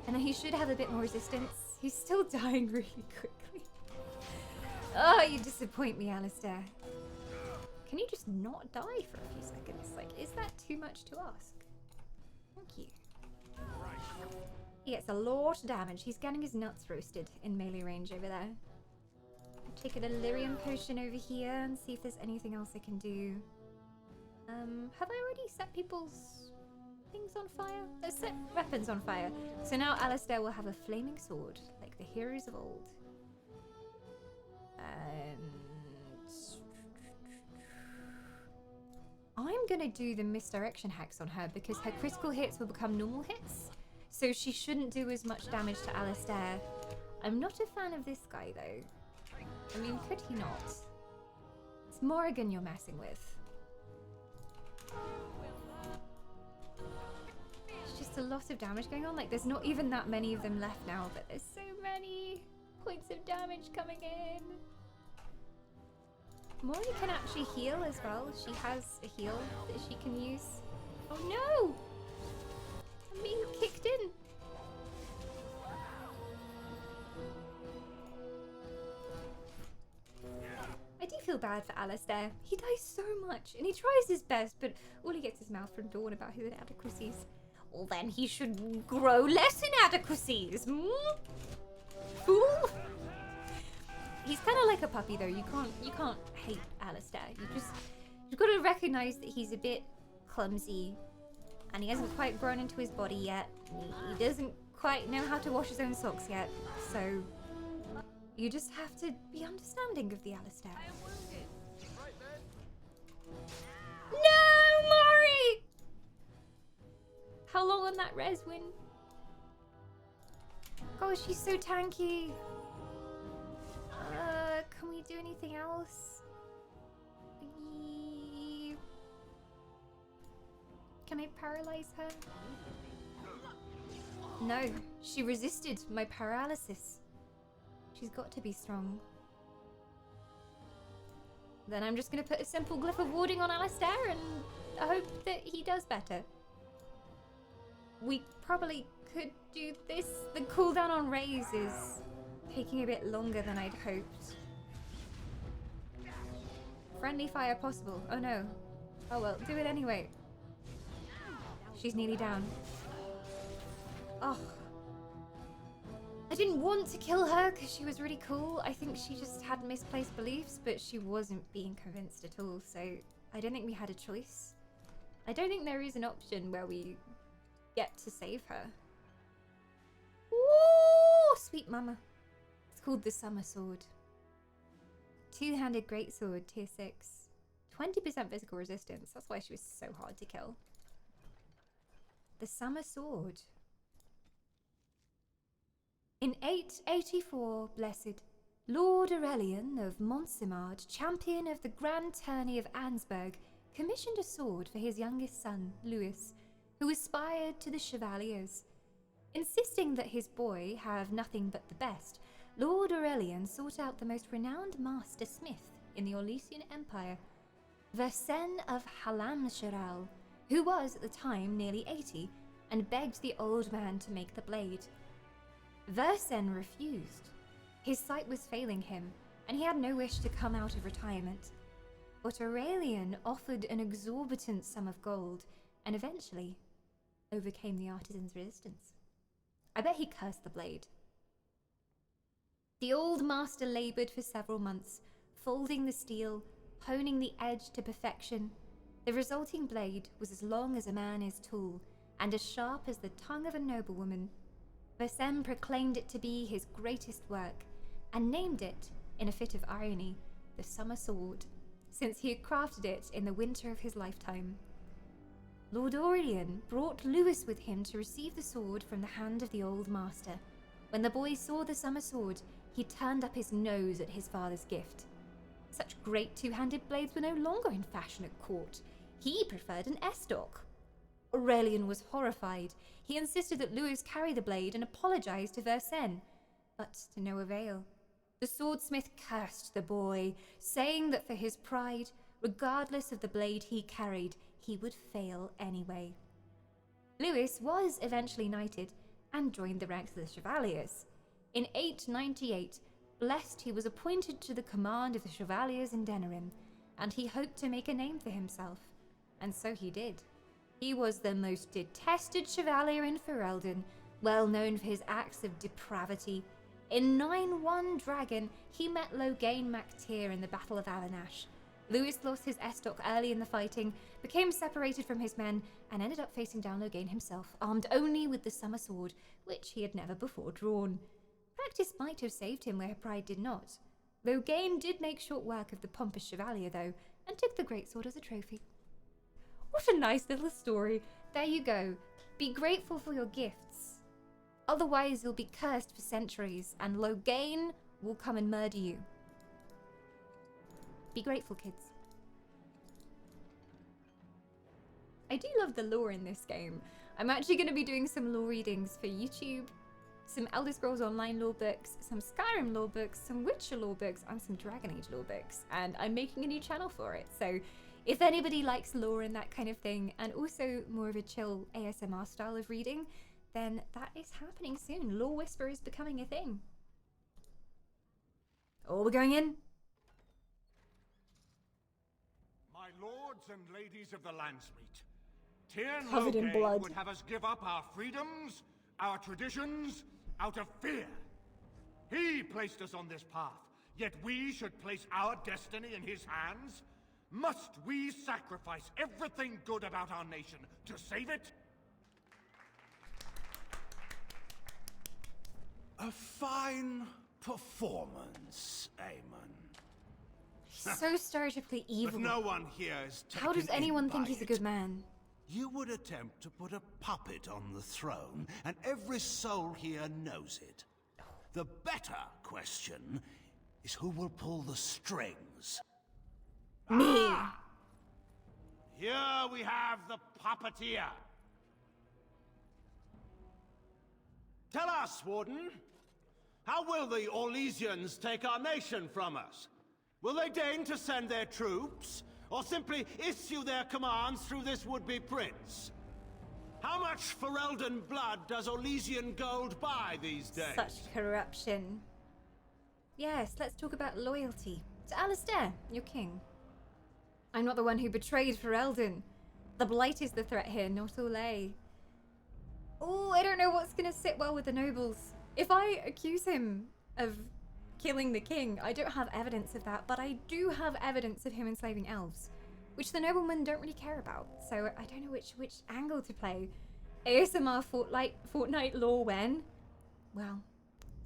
And then he should have a bit more resistance. He's still dying really quickly. Oh, you disappoint me, Alistair. Can you just not die for a few seconds? Like, is that too much to ask? Thank you. He gets a lot of damage. He's getting his nuts roasted in melee range over there. Take a delirium potion over here and see if there's anything else I can do. Have I already set people's things on fire? Let's set weapons on fire. So now Alistair will have a flaming sword, like the heroes of old. And I'm gonna do the misdirection hex on her because her critical hits will become normal hits. So she shouldn't do as much damage to Alistair. I'm not a fan of this guy though. I mean, could he not? It's Morrigan you're messing with. It's just a lot of damage going on. Like, there's not even that many of them left now, but there's so many points of damage coming in. Mori can actually heal as well. She has a heal that she can use. Oh no! I'm being kicked in. I do feel bad for Alistair. He dies so much, and he tries his best, but all he gets is mouth from Dawn about his inadequacies. Well, then he should grow less inadequacies. Fool! He's kind of like a puppy, though. You can't hate Alistair. You've got to recognize that he's a bit clumsy, and he hasn't quite grown into his body yet. He doesn't quite know how to wash his own socks yet, so you just have to be understanding of the Alistair. No, Mori! How long on that res win? Gosh, she's so tanky. Can we do anything else? Can I paralyze her? No, she resisted my paralysis. She's got to be strong. Then I'm just going to put a simple glyph of warding on Alistair and I hope that he does better. We probably could do this. The cooldown on Raise is taking a bit longer than I'd hoped. Friendly fire possible. Oh no. Oh well, do it anyway. She's nearly down. Oh. I didn't want to kill her because she was really cool. I think she just had misplaced beliefs, but she wasn't being convinced at all, so I don't think we had a choice. I don't think there is an option where we get to save her. Ooh, sweet mama. It's called the Summer Sword. Two-handed greatsword, tier 6. 20% physical resistance. That's why she was so hard to kill. The Summer Sword. In 884, blessed, Lord Aurelian of Montsimard, champion of the Grand Tourney of Ansburg, commissioned a sword for his youngest son, Louis, who aspired to the Chevaliers. Insisting that his boy have nothing but the best, Lord Aurelian sought out the most renowned master smith in the Orlesian Empire, Versen of Halamshiral, who was at the time nearly 80, and begged the old man to make the blade. Versen refused. His sight was failing him, and he had no wish to come out of retirement. But Aurelian offered an exorbitant sum of gold and eventually overcame the artisan's resistance. I bet he cursed the blade. The old master labored for several months, folding the steel, honing the edge to perfection. The resulting blade was as long as a man is tall, and as sharp as the tongue of a noblewoman. Versem proclaimed it to be his greatest work, and named it, in a fit of irony, the Summer Sword, since he had crafted it in the winter of his lifetime. Lord Aurelian brought Lewis with him to receive the sword from the hand of the old master. When the boy saw the Summer Sword, he turned up his nose at his father's gift. Such great two-handed blades were no longer in fashion at court. He preferred an estoc. Aurelian was horrified. He insisted that Lewis carry the blade and apologized to Versen, but to no avail. The swordsmith cursed the boy, saying that for his pride, regardless of the blade he carried, he would fail anyway. Lewis was eventually knighted and joined the ranks of the Chevaliers. In 898, blessed, he was appointed to the command of the Chevaliers in Denerim, and he hoped to make a name for himself. And so he did. He was the most detested Chevalier in Ferelden, well known for his acts of depravity. In 9-1 Dragon, he met Loghain MacTyr in the Battle of alienage. Lewis lost his estoc early in the fighting, became separated from his men, and ended up facing down Loghain himself, armed only with the Summer Sword, which he had never before drawn. Practice might have saved him where pride did not. Loghain did make short work of the pompous Chevalier, though, and took the greatsword as a trophy. What a nice little story. There you go. Be grateful for your gifts. Otherwise, you'll be cursed for centuries, and Loghain will come and murder you. Be grateful, kids. I do love the lore in this game. I'm actually going to be doing some lore readings for YouTube, some Elder Scrolls Online lore books, some Skyrim lore books, some Witcher lore books, and some Dragon Age lore books. And I'm making a new channel for it. So if anybody likes lore and that kind of thing, and also more of a chill ASMR style of reading, then that is happening soon. Lore Whisper is becoming a thing. Oh, we're going in. My lords and ladies of the Landsmeet, Tyrn Covered in Loghain blood. would have us give up our freedoms, our traditions, out of fear. He placed us on this path, yet we should place our destiny in his hands? Must we sacrifice everything good about our nation to save it? A fine performance, Aemon. So stereotypically evil. But no one here is taken How does anyone in think by he's a it. good man? You would attempt to put a puppet on the throne, and every soul here knows it. The better question is who will pull the strings. Me. Here we have the puppeteer. Tell us, Warden, how will the Orlesians take our nation from us? Will they deign to send their troops, or simply issue their commands through this would-be prince? How much Ferelden blood does Orlesian gold buy these days? Such corruption. Yes, let's talk about loyalty. To Alistair, your king. I'm not the one who betrayed Ferelden. The Blight is the threat here, not Orlais. Oh, I don't know what's gonna sit well with the nobles. If I accuse him of killing the king, I don't have evidence of that, but I do have evidence of him enslaving elves, which the noblemen don't really care about. So I don't know which angle to play. ASMR Fortnite lore when? Well,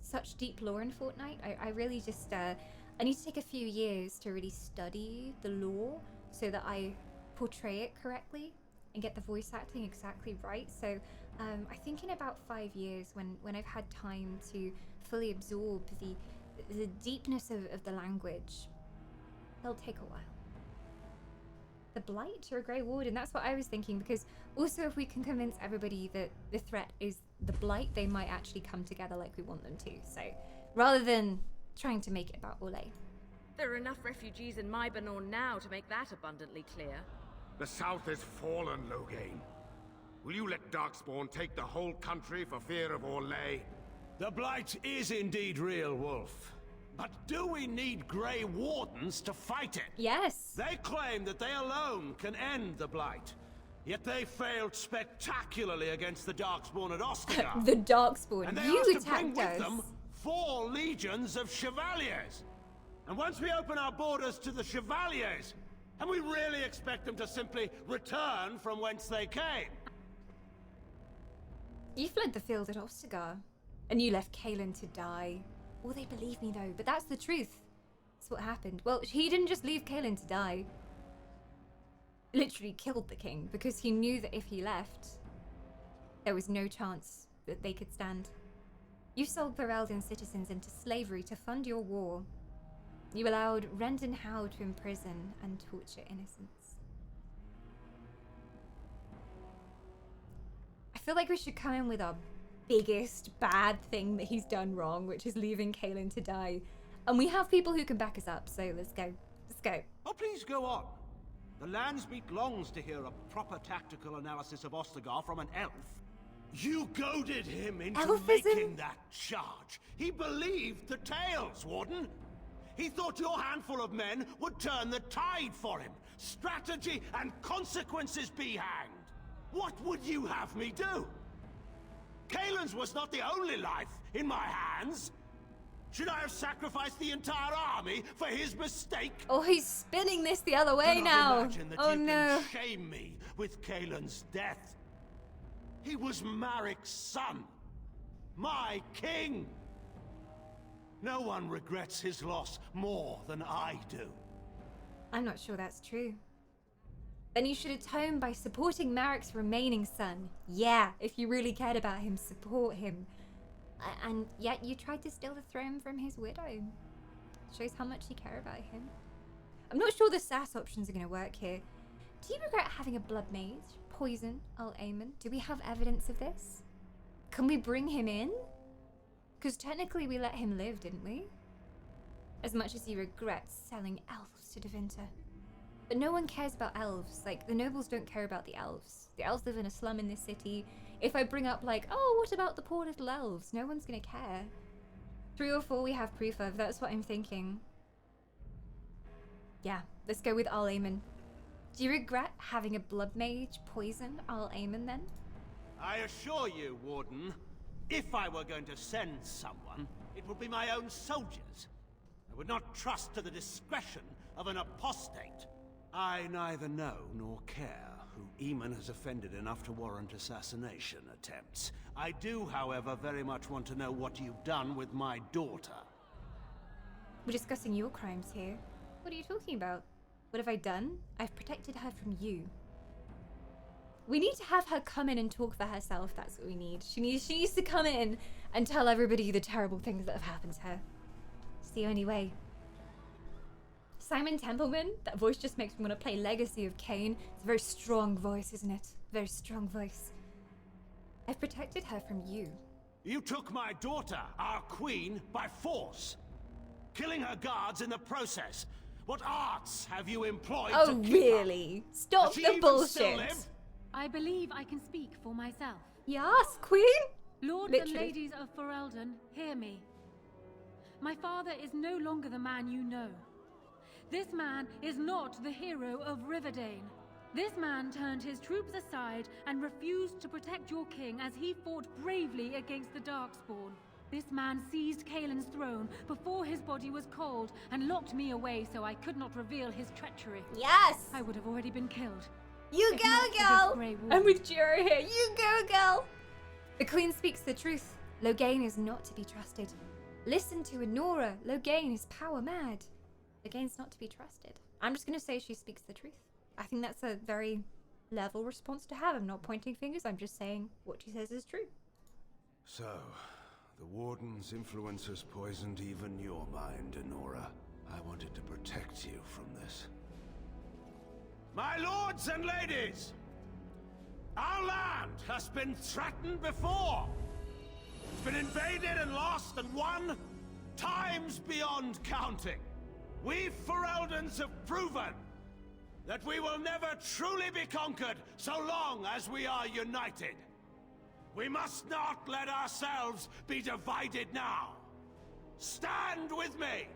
such deep lore in Fortnite. I really just, I need to take a few years to really study the lore so that I portray it correctly and get the voice acting exactly right. So I think in about 5 years, when I've had time to fully absorb the deepness of the language, it'll take a while. The Blight or a Grey Warden, that's what I was thinking, because also if we can convince everybody that the threat is the Blight, they might actually come together like we want them to. So rather than trying to make it about Orlais. There are enough refugees in Mybanor now to make that abundantly clear. The South is fallen, Loghain. Will you let Darkspawn take the whole country for fear of Orlais? The Blight is indeed real, Wolf. But do we need Grey Wardens to fight it? Yes. They claim that they alone can end the Blight. Yet they failed spectacularly against the Darkspawn at Ostagar. The Darkspawn, and they you asked to bring attacked with us. them 4 legions of Chevaliers. And once we open our borders to the Chevaliers, and we really expect them to simply return from whence they came? You fled the field at Ostagar, and you left Kaelin to die. Will they believe me though? But that's the truth. That's what happened. Well, he didn't just leave Kaelin to die. Literally killed the king because he knew that if he left, there was no chance that they could stand. You sold Ferelden citizens into slavery to fund your war. You allowed Rendon Howe to imprison and torture innocents. I feel like we should come in with our biggest bad thing that he's done wrong, which is leaving Kaelin to die. And we have people who can back us up, so let's go. Let's go. Oh, please go on. The Landsmeet longs to hear a proper tactical analysis of Ostagar from an elf. You goaded him into making that charge. He believed the tales, Warden. He thought your handful of men would turn the tide for him. Strategy and consequences be hanged. What would you have me do? Kaelin's was not the only life in my hands. Should I have sacrificed the entire army for his mistake? Oh, he's spinning this the other way Do not now. imagine that Oh you no. can shame me with Kaelin's death. He was Marik's son. My king. No one regrets his loss more than I do. I'm not sure that's true. Then you should atone by supporting Marik's remaining son. Yeah, if you really cared about him, support him. And yet you tried to steal the throne from his widow. Shows how much you care about him. I'm not sure the sass options are going to work here. Do you regret having a blood mage? Poison Al-Aemon? Do we have evidence of this? Can we bring him in? Because technically we let him live, didn't we? As much as he regrets selling elves to Devinter. But no one cares about elves. Like, the nobles don't care about the elves. The elves live in a slum in this city. If I bring up, like, oh, what about the poor little elves? No one's gonna care. 3 or 4 we have proof of. That's what I'm thinking. Yeah, let's go with Al-Aemon. Do you regret having a blood mage poison Al-Aemon then? I assure you, Warden, if I were going to send someone, it would be my own soldiers. I would not trust to the discretion of an apostate. I neither know nor care who Aemon has offended enough to warrant assassination attempts. I do, however, very much want to know what you've done with my daughter. We're discussing your crimes here. What are you talking about? What have I done? I've protected her from you. We need to have her come in and talk for herself. That's what we need. She needs to come in and tell everybody the terrible things that have happened to her. It's the only way. Simon Templeman? That voice just makes me want to play Legacy of Kain. It's a very strong voice, isn't it? Very strong voice. I've protected her from you. You took my daughter, our queen, by force, killing her guards in the process. What arts have you employed to keep really? her? Stop Does she the even bullshit. still live? I believe I can speak for myself. Yes, queen? Lords and ladies of Ferelden, hear me. My father is no longer the man you know. This man is not the hero of Riverdane. This man turned his troops aside and refused to protect your king as he fought bravely against the Darkspawn. This man seized Kaelin's throne before his body was cold and locked me away so I could not reveal his treachery. Yes! I would have already been killed. You if go, not for this girl! grey wolf. I'm with Jiro here. You go, girl! The queen speaks the truth. Loghain is not to be trusted. Listen to Anora. Loghain is power mad. Loghain's not to be trusted. I'm just going to say she speaks the truth. I think that's a very level response to have. I'm not pointing fingers. I'm just saying what she says is true. So, the Warden's influence has poisoned even your mind, Anora. I wanted to protect you from this. My lords and ladies, our land has been threatened before. It's been invaded and lost and won times beyond counting. We Fereldans have proven that we will never truly be conquered so long as we are united. We must not let ourselves be divided now. Stand with me,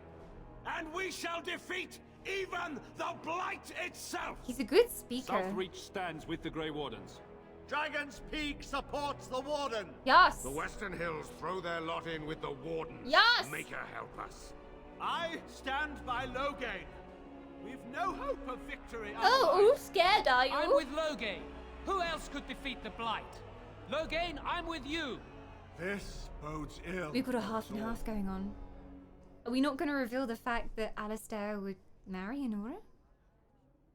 and we shall defeat even the Blight itself! He's a good speaker. Southreach stands with the Grey Wardens. Dragon's Peak supports the Warden! Yes! The Western Hills throw their lot in with the Wardens. Yes! Make her help us. I stand by Loghain. We've no hope of victory. Oh, scared are you? I'm with Loghain. Who else could defeat the Blight? Loghain, I'm with you. This bodes ill. We've got a half and half going on. Are we not going to reveal the fact that Alistair would marry Anora?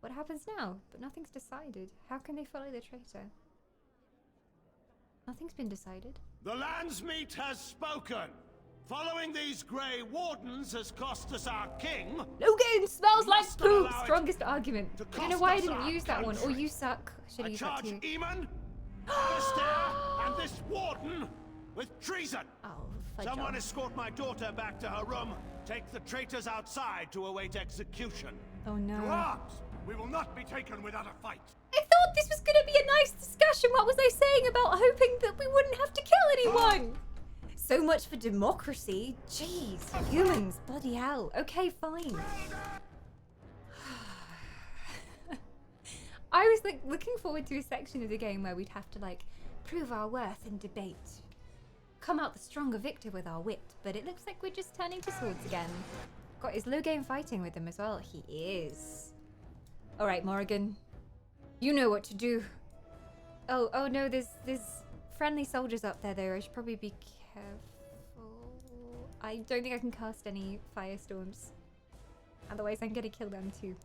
What happens now? But nothing's decided. How can they follow the traitor? Nothing's been decided. The Landsmeet has spoken. Following these Grey Wardens has cost us our king. Loghain smells like Must poop! allow it Strongest argument. I don't know cost why I us didn't our use that one. Or country. you suck. Should I have used that charge too. Eamon, Alistair, and this Warden with treason. Oh, fudge Someone off. escort my daughter back to her room. Take the traitors outside to await execution. Oh no. To arms! We will not be taken without a fight. I thought this was going to be a nice discussion. What was I saying about hoping that we wouldn't have to kill anyone? So much for democracy. Jeez, humans, bloody hell. Okay, fine. I was like looking forward to a section of the game where we'd have to like prove our worth and debate. Come out the stronger victor with our wit, but it looks like we're just turning to swords again. God, is Loghain fighting with him as well? He is. All right, Morrigan. You know what to do. Oh no, there's friendly soldiers up there though. I should probably be careful. I don't think I can cast any firestorms. Otherwise I'm gonna kill them too.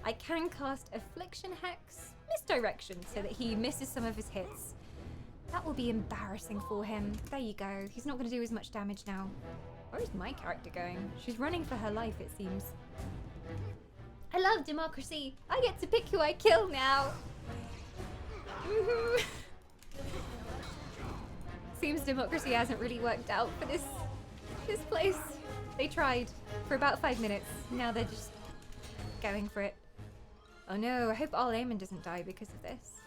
I can cast Affliction Hex Misdirection so that he misses some of his hits. That will be embarrassing for him. There you go. He's not gonna do as much damage now. Where is my character going? She's running for her life, it seems. I love democracy. I get to pick who I kill now. Seems democracy hasn't really worked out for this place. They tried for about 5 minutes. Now they're just going for it. Oh no, I hope Al-Amin doesn't die because of this.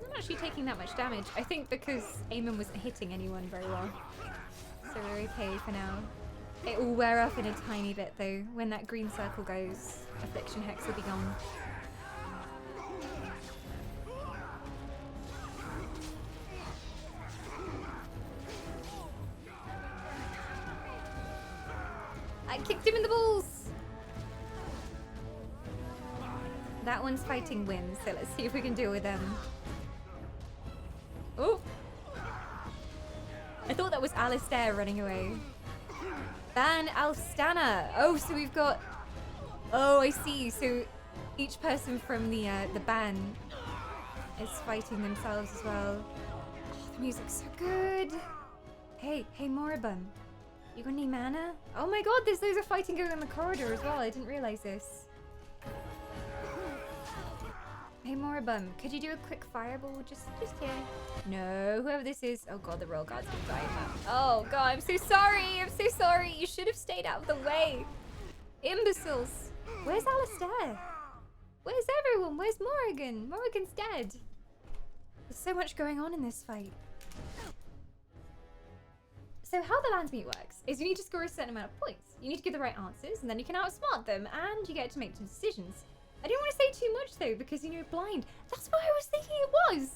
I'm not actually taking that much damage. I think because Aemon wasn't hitting anyone very well. So we're okay for now. It will wear off in a tiny bit though. When that green circle goes, Affliction Hex will be gone. I kicked him in the balls! That one's fighting winds, so let's see if we can deal with them. Oh! I thought that was Alistair running away. Ban Alstana! Oh, so we've got... Oh, I see. So each person from the ban is fighting themselves as well. Oh, the music's so good! Hey Moribund. You got any mana? Oh my god, there's loads of fighting going on in the corridor as well. I didn't realize this. Hey Moribund, could you do a quick fireball just here? No, whoever this is. Oh god, the royal guard's gonna die in that. Oh god, I'm so sorry. I'm so sorry. You should have stayed out of the way. Imbeciles. Where's Alistair? Where's everyone? Where's Morrigan? Morrigan's dead. There's so much going on in this fight. So how the Landsmeet works is you need to score a certain amount of points. You need to give the right answers, and then you can outsmart them, and you get to make some decisions. I didn't want to say too much though, because you're blind. That's what I was thinking it was.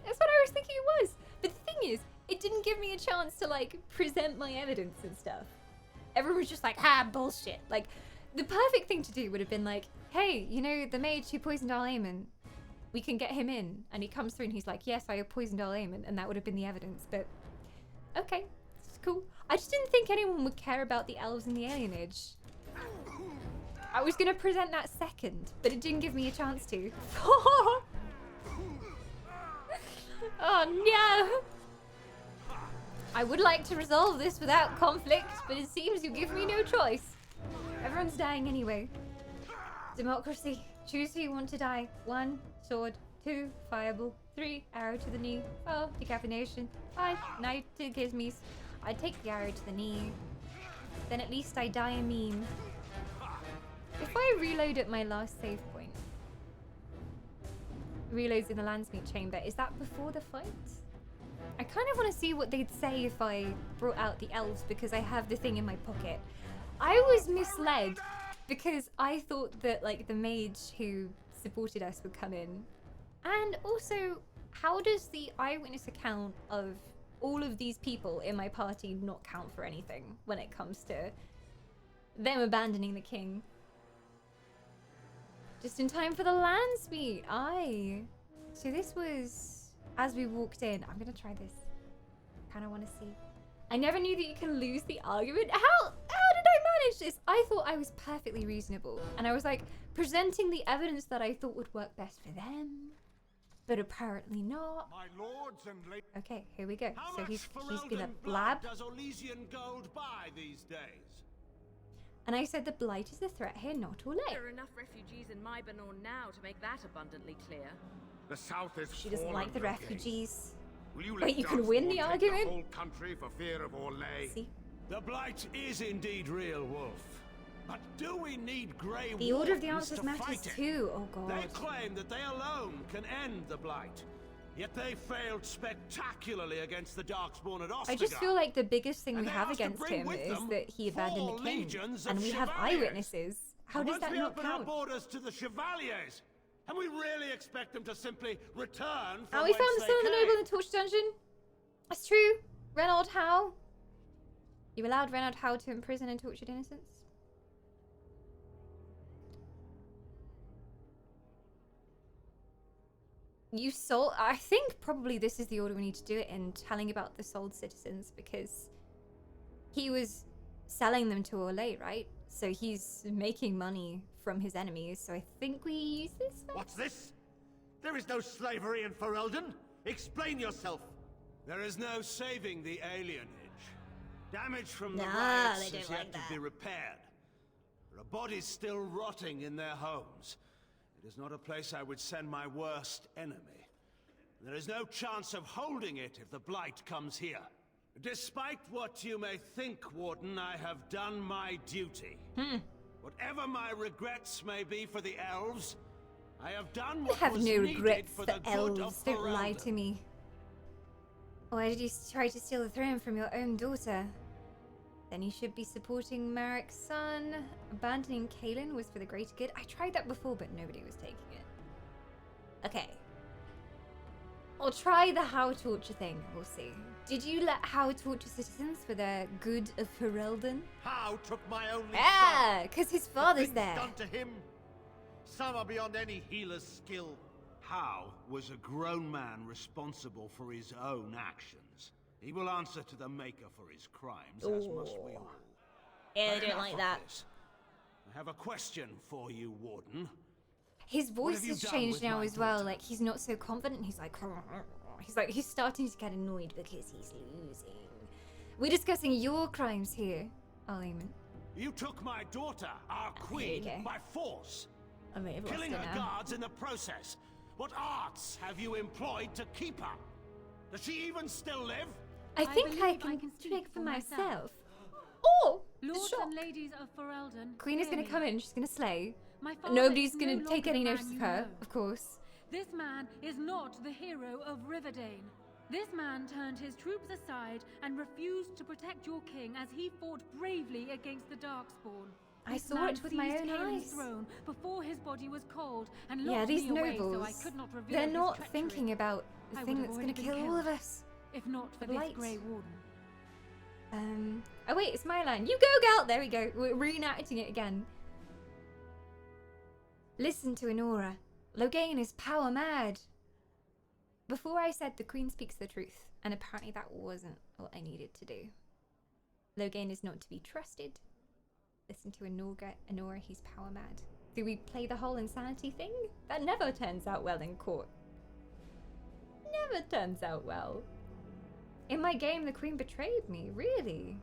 That's what I was thinking it was. But the thing is, it didn't give me a chance to like present my evidence and stuff. Everyone was just like, bullshit. Like, the perfect thing to do would have been like, hey, you know, the mage who poisoned Al-Amin, we can get him in. And he comes through and he's like, yes, I have poisoned Al-Amin, and that would have been the evidence. But okay, it's cool. I just didn't think anyone would care about the elves and the alienage. I was gonna present that second, but it didn't give me a chance to. Oh no! I would like to resolve this without conflict, but it seems you give me no choice. Everyone's dying anyway. Democracy. Choose who you want to die. 1, sword. 2, fireball. 3, arrow to the knee. 4, decapitation. 5, knife to the gizmies. I take the arrow to the knee. Then at least I die a meme. If I reload at my last save point, reloads in the Landsmeet chamber. Is that before the fight? I kind of want to see what they'd say if I brought out the elves because I have the thing in my pocket. I was misled because I thought that like the mage who supported us would come in. And also, how does the eyewitness account of all of these people in my party not count for anything when it comes to them abandoning the king? Just in time for the Landsmeet. Aye. So this was as we walked in. I'm gonna try this. Kind of want to see. I never knew that you can lose the argument. How did I manage this? I thought I was perfectly reasonable, and I was like presenting the evidence that I thought would work best for them, but apparently not. My lords and ladies. Okay, here we go. How So he's much gonna Ferelden blab. blood does Orlesian gold buy these days? And I said the blight is a threat here, not all it. There are enough refugees in my Banor now to make that abundantly clear. The South is She doesn't like the refugees. Will you Wait, you can win the argument? The whole country for fear of Orlais? See? The blight is indeed real, Wolf. But do we need grey The order of the wardens answers to matters fight it? too. Oh god. They claim that they alone can end the blight. Yet they failed spectacularly against the Darkspawn at Ostagar. I just feel like the biggest thing And we they have asked to against bring him with is them that he abandoned 4 the king, legions of and we have chevaliers. eyewitnesses. How And does once that we not open our count? borders to the chevaliers, and we really expect them to simply return from And we found whence the they son of the came. noble in the Torch Dungeon. That's true. Reynald Howe. You allowed Reynald Howe to imprison and tortured innocents? You sold... I think probably this is the order we need to do it in, telling about the sold citizens, because he was selling them to Orlais, right? So he's making money from his enemies, so I think we use this first. What's this? There is no slavery in Ferelden. Explain yourself. There is no saving the alienage. Damage from the riots is yet to be repaired. There are bodies still rotting in their homes. It is not a place I would send my worst enemy. There is no chance of holding it if the blight comes here. Despite what you may think, Warden, I have done my duty. Whatever my regrets may be for the elves, I have done what I have was no needed regrets for for the good of elves. Don't lie Ferelden. to me. Why did you try to steal the throne from your own daughter? Then you should be supporting Marik's son. Abandoning Kaelin was for the greater good. I tried that before, but nobody was taking it. Okay. I'll try the Howe torture thing. We'll see. Did you let Howe torture citizens for the good of Ferelden? Howe took my only Yeah, son. because his The father's things there. done to him, some are beyond any healer's skill. Howe was a grown man responsible for his own actions. He will answer to the Maker for his crimes, as must we all. Yeah, they But don't enough like of that. this. I have a question for you, Warden. His What voice have you has done changed with now my as well. daughter? Like, he's not so confident. He's starting to get annoyed because he's losing. We're discussing your crimes here, Aliman. You took my daughter, our queen, go. by force. I may have lost Killing her her now. guards in the process. What arts have you employed to keep her? Does she even still live? I think believe I can speak speak for for myself. myself. Oh! Lords Shock. and ladies of Ferelden, Queen is hear gonna me. come in. She's gonna slay. My father Nobody's is gonna no take longer any the notice man of you her, know. of course. This man is not the hero of Riverdane. This man turned his troops aside and refused to protect your king as he fought bravely against the Darkspawn. I This saw man it with my seized own Kaelin's eyes. throne before his body was cold and Yeah, locked these me away so I nobles, could not reveal they're his not treachery. thinking about the I thing would that's have gonna already been kill all of killed, us. if not for The this blight. Grey Warden. Oh wait, it's my line. You go, gal! There we go. We're reenacting it again. Listen to Anora. Loghain is power mad. Before I said the Queen speaks the truth, and apparently that wasn't what I needed to do. Loghain is not to be trusted. Listen to Anora, he's power mad. Do we play the whole insanity thing? That never turns out well in court. Never turns out well. In my game, the Queen betrayed me, really.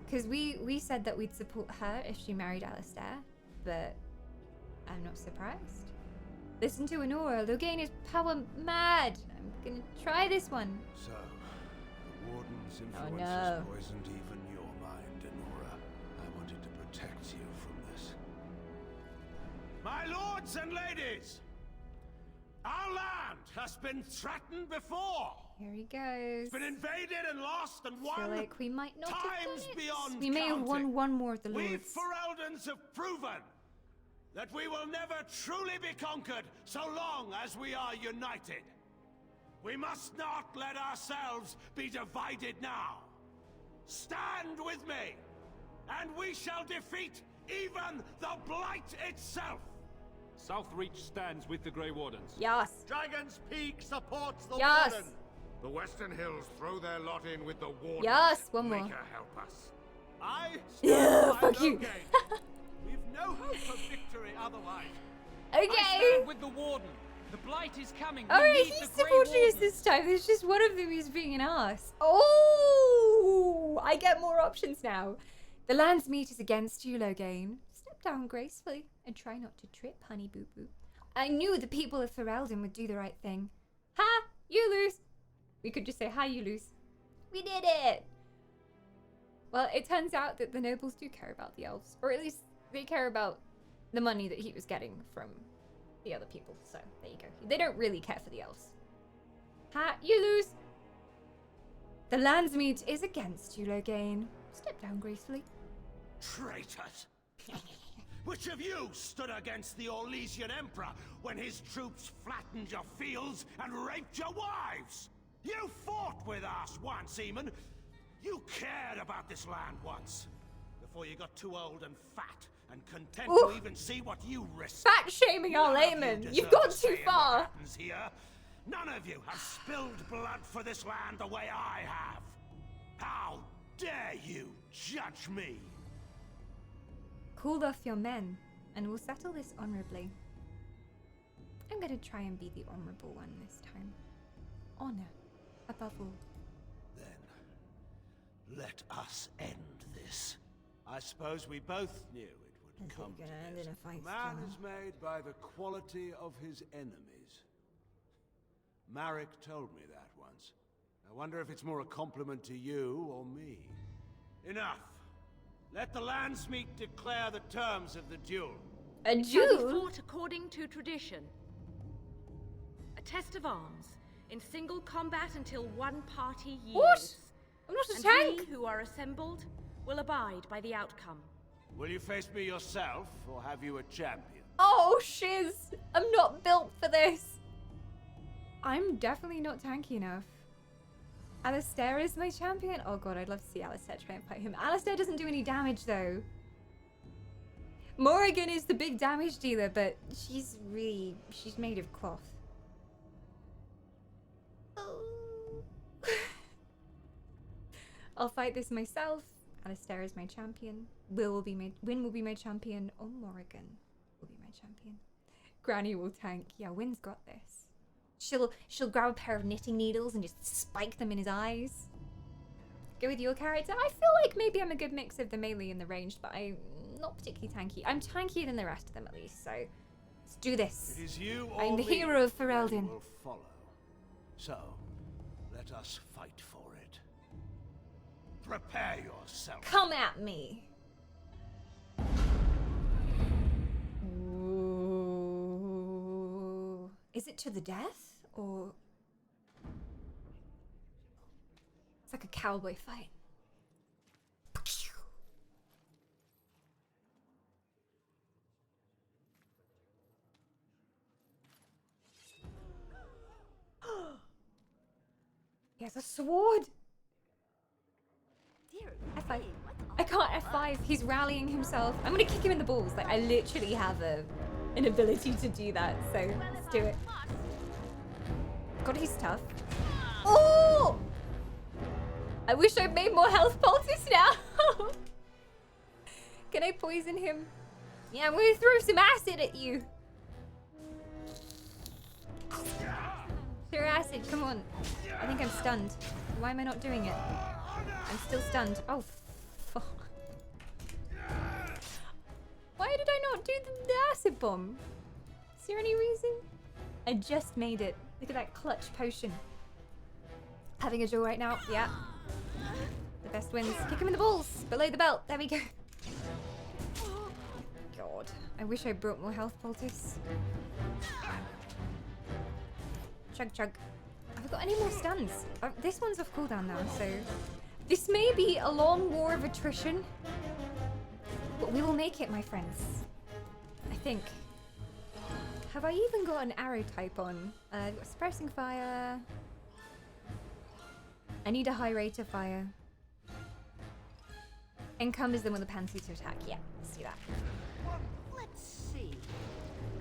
Because we said that we'd support her if she married Alistair, but I'm not surprised. Listen to Anora, Loghain is power mad. I'm gonna try this one. So, the Warden's Oh, influence no. has poisoned even your mind, Anora. I wanted to protect you from this. My lord Lords and ladies, our land has been threatened before. Here he goes. It's been invaded and lost and won. I feel like we might not have times done it. beyond We may have won counting. one more of the We lords. Fereldans have proven that we will never truly be conquered so long as we are united. We must not let ourselves be divided now. Stand with me, and we shall defeat even the Blight itself. Southreach stands with the Grey Wardens. Yes. Dragon's Peak supports the Yes. Warden. The Western Hills throw their lot in with the Warden. Yes, one more. Make her help us. I Yeah, stand by fuck you. Loghain. We've no hope of victory otherwise. I Okay. stand with the Warden. The Blight is coming. We Alright, need he's the Grey supporting us Wardens. this time. There's just one of them who's being an ass. Oh, I get more options now. The land's meat is against you, Loghain. Step down gracefully and try not to trip, honey boo boo. I knew the people of Ferelden would do the right thing. Ha! You lose. We could just say, hi, you lose. We did it! Well, it turns out that the nobles do care about the elves. Or at least they care about the money that he was getting from the other people. So, there you go. They don't really care for the elves. Ha! You lose! The land's meat is against you, Loghain. Step down gracefully. Traitors! Which of you stood against the Orlesian Emperor when his troops flattened your fields and raped your wives? You fought with us once, Eamon. You cared about this land once. Before you got too old and fat and content Ooh. to even see what you risked. Fat shaming our None of you layman. deserve You've gone a say too in far. what happens here. None of you have spilled blood for this land the way I have. How dare you judge me? Call off your men, and we'll settle this honorably. I'm gonna try and be the honorable one this time. Honor, above all. Then, let us end this. I suppose we both knew it would come to this. Man is made by the quality of his enemies. Marek told me that once. I wonder if it's more a compliment to you or me. Enough. Let the landsmeet declare the terms of the duel. A It shall be duel? fought according to tradition. A test of arms, in single combat until one party yields. What? I'm not a and tank. we who are assembled will abide by the outcome. Will you face me yourself, or have you a champion? Oh, shiz! I'm not built for this. I'm definitely not tanky enough. Alistair is my champion. Oh god, I'd love to see Alistair try and fight him. Alistair doesn't do any damage though. Morrigan is the big damage dealer, but she's made of cloth. I'll fight this myself. Alistair is my champion. Win will be my champion. Or Morrigan will be my champion. Granny will tank. Yeah, Win's got this. She'll grab a pair of knitting needles and just spike them in his eyes. Go with your character. I feel like maybe I'm a good mix of the melee and the ranged, but I'm not particularly tanky. I'm tankier than the rest of them at least, so let's do this. It is you or I'm the me hero of that Ferelden. will follow. So, let us fight for it. Prepare yourself. Come at me. Ooh. Is it to the death? Or... It's like a cowboy fight. He has a sword! F5. I can't F5. He's rallying himself. I'm gonna kick him in the balls. Like, I literally have an ability to do that, so let's do it. God, he's tough. Oh! I wish I'd made more health poultice now. Can I poison him? Yeah, I'm gonna throw some acid at you. Throw acid, come on. I think I'm stunned. Why am I not doing it? I'm still stunned. Oh, fuck. Why did I not do the acid bomb? Is there any reason? I just made it. Look at that clutch potion. Having a draw right now. Yeah. The best wins. Kick him in the balls. Below the belt. There we go. God. I wish I brought more health poultice. Chug chug. Have I got any more stuns? This one's off cooldown now, so... This may be a long war of attrition. But we will make it, my friends. I think. Have I even got an arrow type on? I've got suppressing fire. I need a high rate of fire. Encumbers them with a pantsy to attack. Yeah, let's do that. Let's see.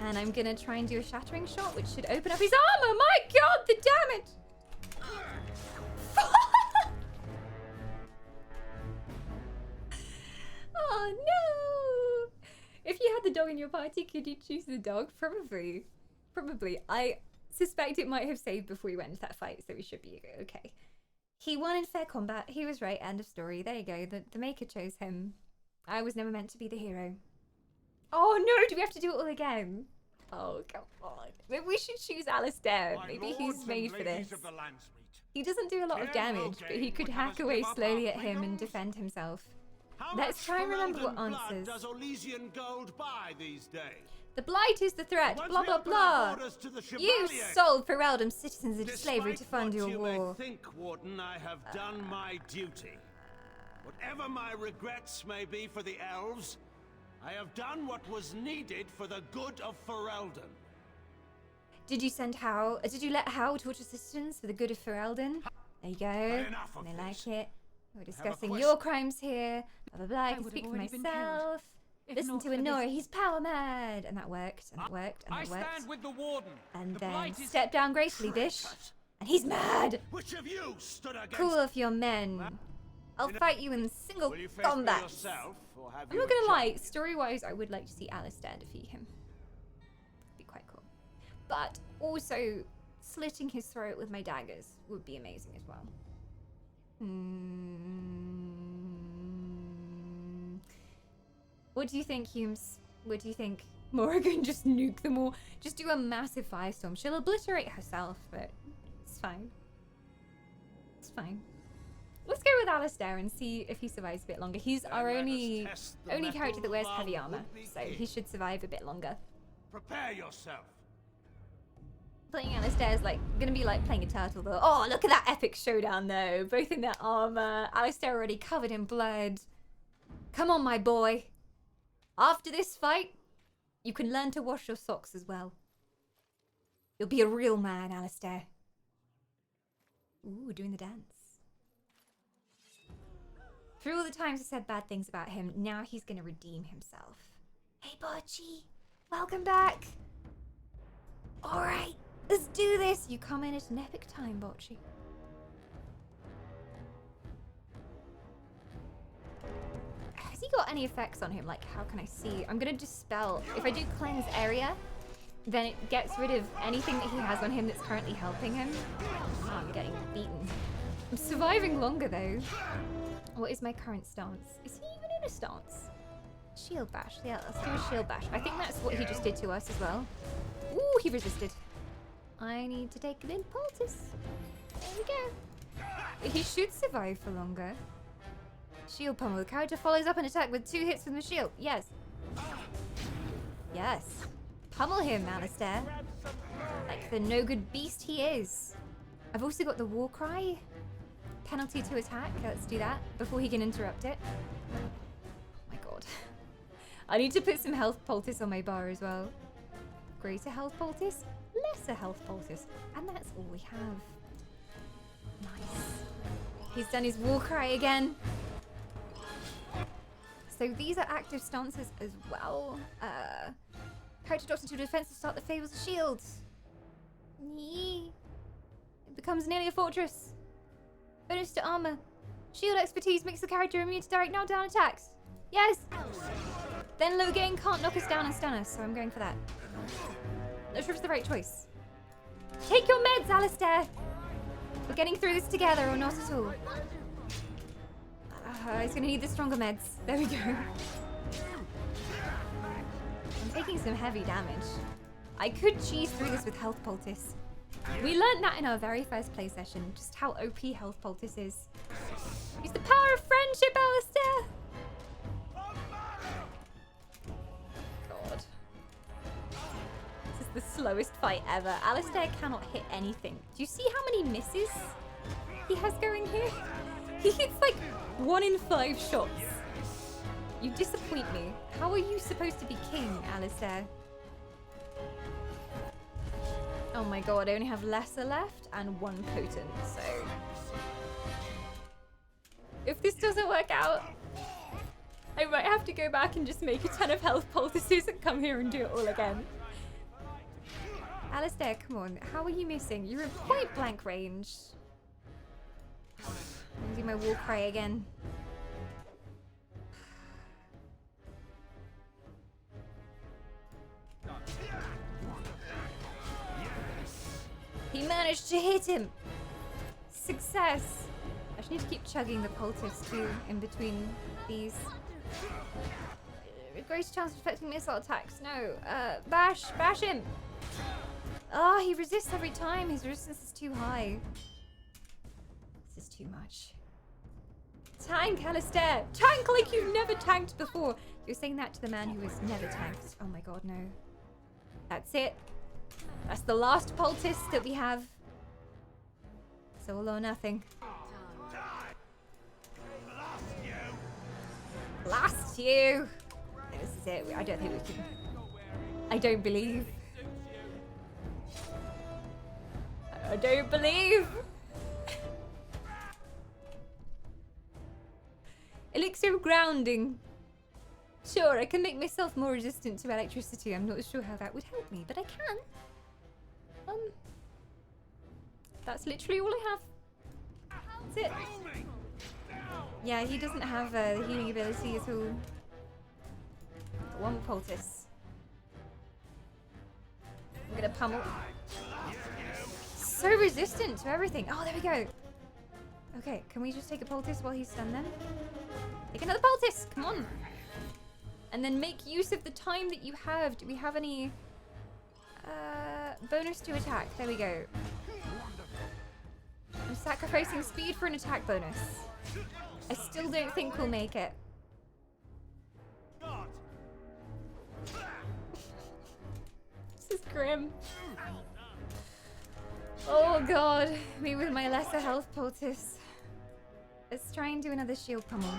And I'm gonna try and do a shattering shot, which should open up his armor. My god, the damage! Oh no! If you had the dog in your party, could you choose the dog? Probably. Probably. I suspect it might have saved before we went into that fight, so we should be okay. He won in fair combat. He was right. End of story. There you go. The maker chose him. I was never meant to be the hero. Oh no! Do we have to do it all again? Oh, come on. Maybe we should choose Alistair. Maybe he's made for this. He doesn't do a lot of damage, but he could hack away slowly at him and defend himself. Let's try and remember what answers. Does Orlesian gold buy these days? The Blight is the threat. Blah, blah, blah. You sold Fereldom's citizens into slavery to fund your war. You may think, Warden, I have done my duty. Whatever my regrets may be for the elves, I have done what was needed for the good of Ferelden. Did you send Howe? Did you let Howe torture citizens for the good of Ferelden? There you go. They like it. We're discussing your crimes here. Blah, blah, blah. I can speak for myself. Listen to Anora, he's power mad. And that worked, and that worked, and that worked. I stand with the warden. And then step down gracefully, Bish. And he's mad. Which of you stood against... Cool off your men. I'll fight you in single combat. I'm not gonna lie, story-wise, I would like to see Alistair defeat him. Be quite cool. But also, slitting his throat with my daggers would be amazing as well. What do you think, Humes? What do you think? Morrigan just nuke them all. Just do a massive firestorm. She'll obliterate herself, but it's fine. It's fine. Let's go with Alistair and see if he survives a bit longer. He's our only character that wears heavy armor, so he should survive a bit longer. Prepare yourself. Playing Alistair is like gonna be like playing a turtle though. Oh, look at that epic showdown though. Both in their armor. Alistair already covered in blood. Come on, my boy. After this fight, you can learn to wash your socks as well. You'll be a real man, Alistair. Ooh, doing the dance. Through all the times I said bad things about him, now he's gonna redeem himself. Hey, Bocci. Welcome back. Alright, let's do this. You come in at an epic time, Bocci. Has he got any effects on him? Like, how can I see? I'm gonna dispel. If I do cleanse area, then it gets rid of anything that he has on him that's currently helping him. Oh, I'm getting beaten. I'm surviving longer though. What is my current stance? Is he even in a stance? Shield bash. Yeah, let's do a shield bash. I think that's what he just did to us as well. Ooh, he resisted. I need to take an impulse. There we go. He should survive for longer. Shield pummel. The character follows up an attack with 2 hits from the shield. Yes. Yes. Pummel him, Alistair. Like the no-good beast he is. I've also got the war cry. Penalty to attack. Let's do that before he can interrupt it. Oh my god. I need to put some health poultice on my bar as well. Greater health poultice, lesser health poultice. And that's all we have. Nice. He's done his war cry again. So these are active stances as well. Character drops into defense to start the favors of shields. Yee. It becomes nearly a fortress. Bonus to armor. Shield expertise makes the character immune to direct knockdown attacks. Yes! Then Logain can't knock us down and stun us, so I'm going for that. Not sure if it's the right choice. Take your meds, Alistair! We're getting through this together, or not at all. He's gonna need the stronger meds. There we go. I'm taking some heavy damage. I could cheese through this with health poultice. We learned that in our very first play session, just how OP health poultice is. Use the power of friendship, Alistair! God. the slowest fight ever. Alistair cannot hit anything. Do you see how many misses he has going here? He hits like 1 in 5 shots. You disappoint me. How are you supposed to be king, Alistair? Oh my god, I only have lesser left and 1 potent, so... If this doesn't work out, I might have to go back and just make a ton of health poultices and come here and do it all again. Alistair, come on. How are you missing? You're in point blank range. I'm gonna do my war cry again. He managed to hit him! Success! I just need to keep chugging the poultice too in between these. Great chance of affecting missile attacks. No. Bash him! Oh, he resists every time. His resistance is too high. This is too much. Tank, Alistair! Tank like you've never tanked before! You're saying that to the man who has never tanked. Oh my god, no. That's it. That's the last poultice that we have. It's all or nothing. Blast you! This is it. I don't think we can... I don't believe. I don't believe. Elixir of grounding. Sure, I can make myself more resistant to electricity. I'm not sure how that would help me, but I can. That's literally all I have. That's it. Yeah, he doesn't have the healing ability at all. 1 poultice. I'm gonna pummel. So resistant to everything. Oh, there we go. Okay, can we just take a poultice while he's stunned then? Take another poultice, come on. And then make use of the time that you have. Do we have any bonus to attack? There we go. I'm sacrificing speed for an attack bonus. I still don't think we'll make it. This is grim. Oh god, me with my lesser health poultice. Let's try and do another shield pummel.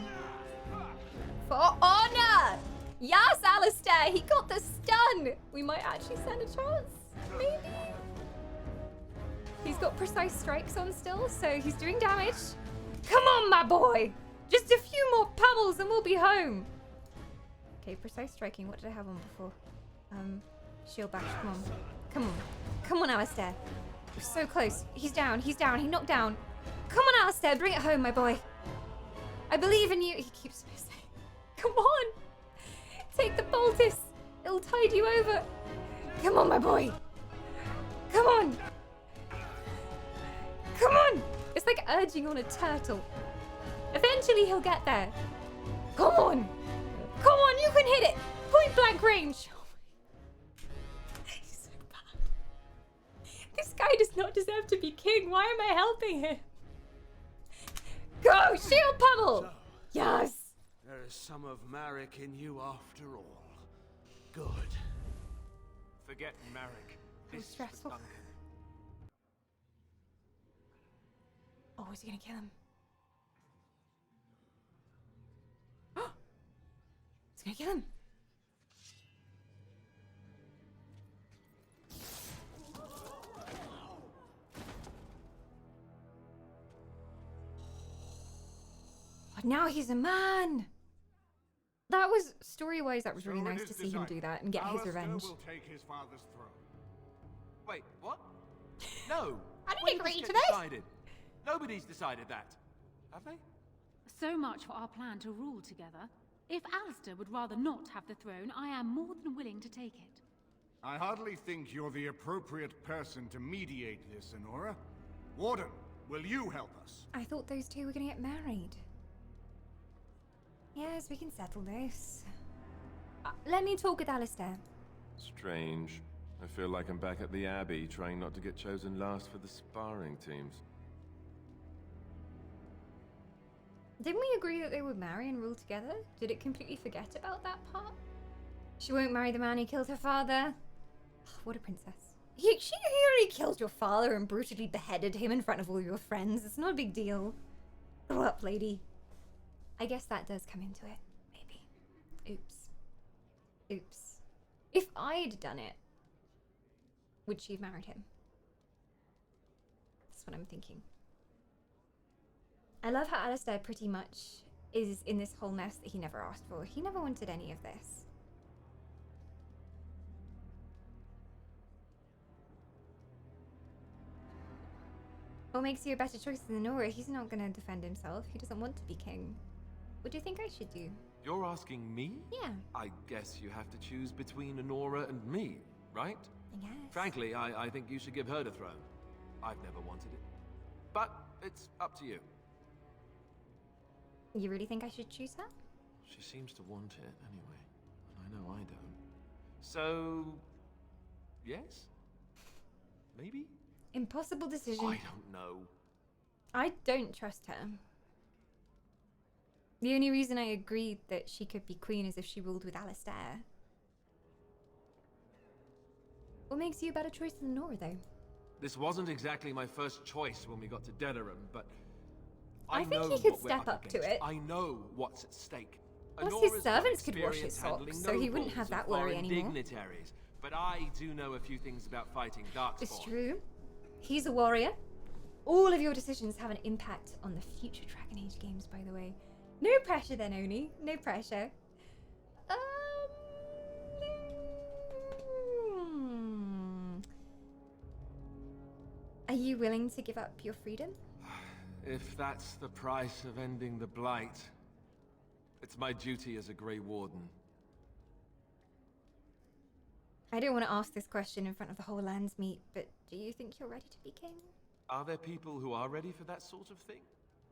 For honor! Yes, Alistair! He got the stun! We might actually stand a chance. Maybe? He's got precise strikes on still, so he's doing damage. Come on, my boy! Just a few more pummels and we'll be home. Okay, precise striking. What did I have on before? Shield bash. Come on. Come on. Come on, Alistair. We're so close. He's down. He's down. He knocked down. Come on, Alistair. Bring it home, my boy. I believe in you. He keeps missing. Come on. Take the poultice. It'll tide you over. Come on, my boy. Come on. Come on. It's like urging on a turtle. Eventually he'll get there. Come on. Come on, you can hit it. Point blank range. He's so bad. This guy does not deserve to be king. Why am I helping him? Go, shield pummel. So, yes. There is some of Marek in you after all. Good. Forget Marek. This is stressful. Oh, is he gonna kill him? He's gonna kill him. But now he's a man. That was story-wise. That was really nice to see him do that and get his revenge. Will take his father's throne. Wait, what? No. I didn't When did agree this to get this. decided? Nobody's decided that. Have they? So much for our plan to rule together. If Alistair would rather not have the throne, I am more than willing to take it. I hardly think you're the appropriate person to mediate this, Anora. Warden, will you help us? I thought those two were gonna get married. Yes, we can settle this. Let me talk with Alistair. Strange. I feel like I'm back at the Abbey, trying not to get chosen last for the sparring teams. Didn't we agree that they would marry and rule together? Did it completely forget about that part? She won't marry the man who killed her father. What a princess. He already killed your father and brutally beheaded him in front of all your friends. It's not a big deal. Grow up, lady. I guess that does come into it. Maybe. Oops. Oops. If I'd done it, would she have married him? That's what I'm thinking. I love how Alistair pretty much is in this whole mess that he never asked for. He never wanted any of this. What makes you a better choice than Anora? He's not going to defend himself. He doesn't want to be king. What do you think I should do? You're asking me? Yeah. I guess you have to choose between Anora and me, right? Yes. Frankly, I think you should give her the throne. I've never wanted it. But it's up to you. You really think I should choose her? She seems to want it anyway. And I know I don't. So... yes? Maybe? Impossible decision. I don't know. I don't trust her. The only reason I agreed that she could be queen is if she ruled with Alistair. What makes you a better choice than Nora, though? This wasn't exactly my first choice when we got to Denerim, but I think know he could what we're step up to against. it. I know what's at stake. Plus, Anora's his got servants could wash his experience socks, handling so he wouldn't nobles have that and worry foreign anymore. dignitaries, but I do know a few things about fighting Darkspawn. It's true. He's a warrior. All of your decisions have an impact on the future Dragon Age games, by the way. No pressure then, Oni. No pressure. Are you willing to give up your freedom? If that's the price of ending the Blight, it's my duty as a Grey Warden. I don't want to ask this question in front of the whole Landsmeet, but do you think you're ready to be king? Are there people who are ready for that sort of thing?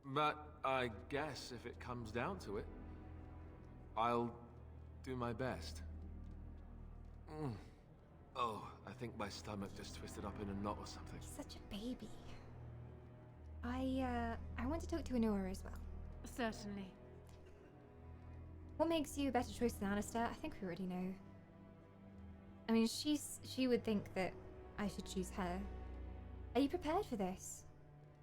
But I guess if it comes down to it, I'll do my best. Oh, I think my stomach just twisted up in a knot or something. He's such a baby. I want to talk to Anora as well. Certainly. What makes you a better choice than Alistair? I think we already know. I mean, she would think that I should choose her. Are you prepared for this?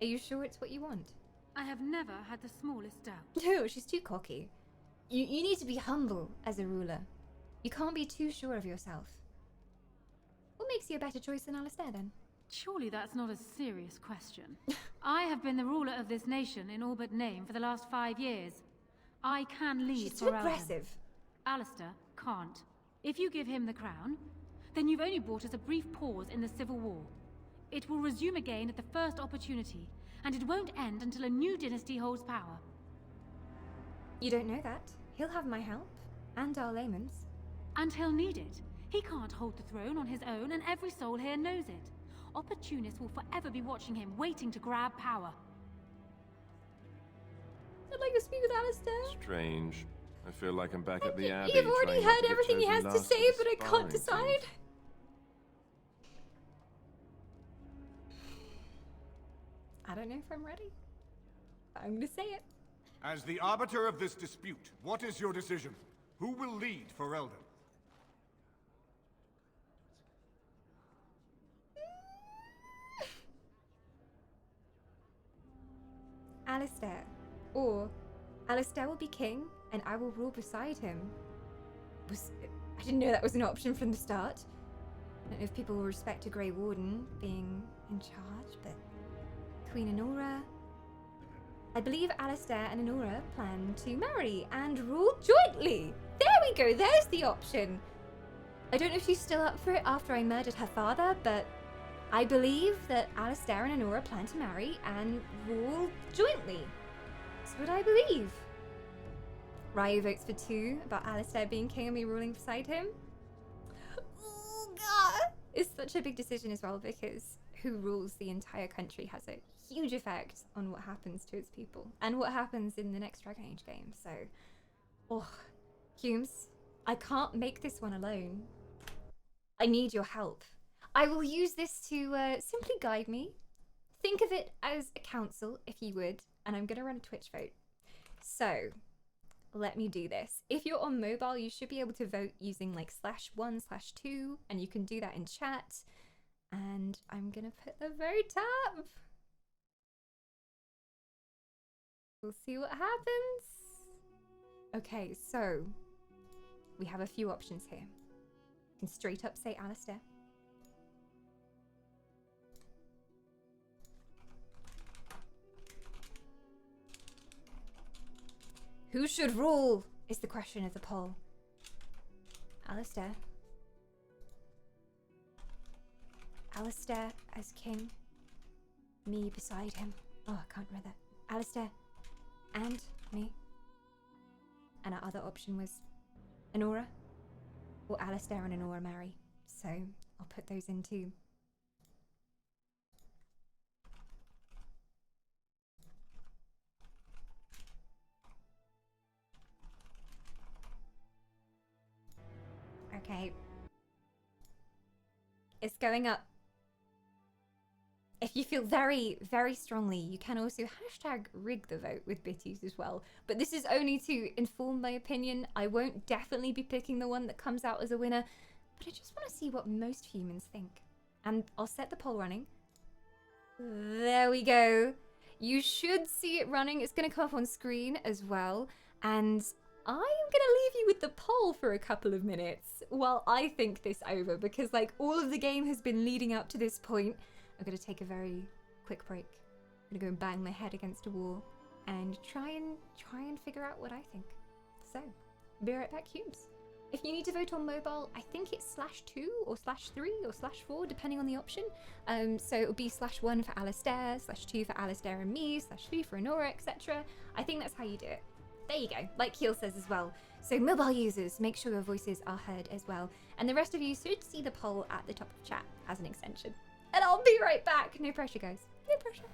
Are you sure it's what you want? I have never had the smallest doubt. No, she's too cocky. You need to be humble as a ruler. You can't be too sure of yourself. What makes you a better choice than Alistair, then? Surely that's not a serious question. I have been the ruler of this nation in all but name for the last 5 years. I can lead She's too Ferelden. aggressive. Alistair can't. If you give him the crown, then you've only brought us a brief pause in the Civil War. It will resume again at the first opportunity, and it won't end until a new dynasty holds power. You don't know that. He'll have my help, and our layman's. And he'll need it. He can't hold the throne on his own, and every soul here knows it. Opportunists will forever be watching him, waiting to grab power. I'd like to speak with Alistair. Strange. I feel like I'm back at the Abbey. You've already trying not heard to get everything he has chosen to last say, for the but I can't sparring decide. team. I don't know if I'm ready. I'm gonna say it. As the arbiter of this dispute, what is your decision? Who will lead Ferelden? Alistair. Or Alistair will be king, and I will rule beside him. I didn't know that was an option from the start. I don't know if people will respect a Grey Warden being in charge, but Queen Anora. I believe Alistair and Anora plan to marry and rule jointly. There we go, there's the option. I don't know if she's still up for it after I murdered her father, but I believe that Alistair and Anora plan to marry and rule jointly. That's what I believe. Ryu votes for 2 about Alistair being king and me ruling beside him. Oh god! It's such a big decision as well, because who rules the entire country has a huge effect on what happens to its people and what happens in the next Dragon Age game. So, Humes, I can't make this one alone. I need your help. I will use this to simply guide me. Think of it as a council, if you would, and I'm going to run a Twitch vote. So, let me do this. If you're on mobile, you should be able to vote using like /1/2, and you can do that in chat. And I'm gonna put the vote up. We'll see what happens. Okay, so we have a few options here. You can straight up say Alistair. Who should rule is the question of the poll. Alistair. Alistair as king. Me beside him. Oh, I can't remember that. Alistair and me. And our other option was Anora. Or Alistair and Anora marry. So I'll put those in too. Okay. It's going up. If you feel very, very strongly, you can also #rig the vote with Bitties as well. But this is only to inform my opinion. I won't definitely be picking the one that comes out as a winner, but I just want to see what most humans think. And I'll set the poll running. There we go. You should see it running. It's going to come up on screen as well. And I am going to leave you with the poll for a couple of minutes while I think this over, because like all of the game has been leading up to this point. I'm going to take a very quick break. I'm going to go and bang my head against a wall and try and figure out what I think. So, be right back, cubes. If you need to vote on mobile, I think it's /2 or /3 or /4, depending on the option. So it would be /1 for Alistair, /2 for Alistair and me, /3 for Anora, etc. I think that's how you do it. There you go, like Keel says as well. So mobile users, make sure your voices are heard as well. And the rest of you should see the poll at the top of chat as an extension. And I'll be right back. No pressure, guys. No pressure.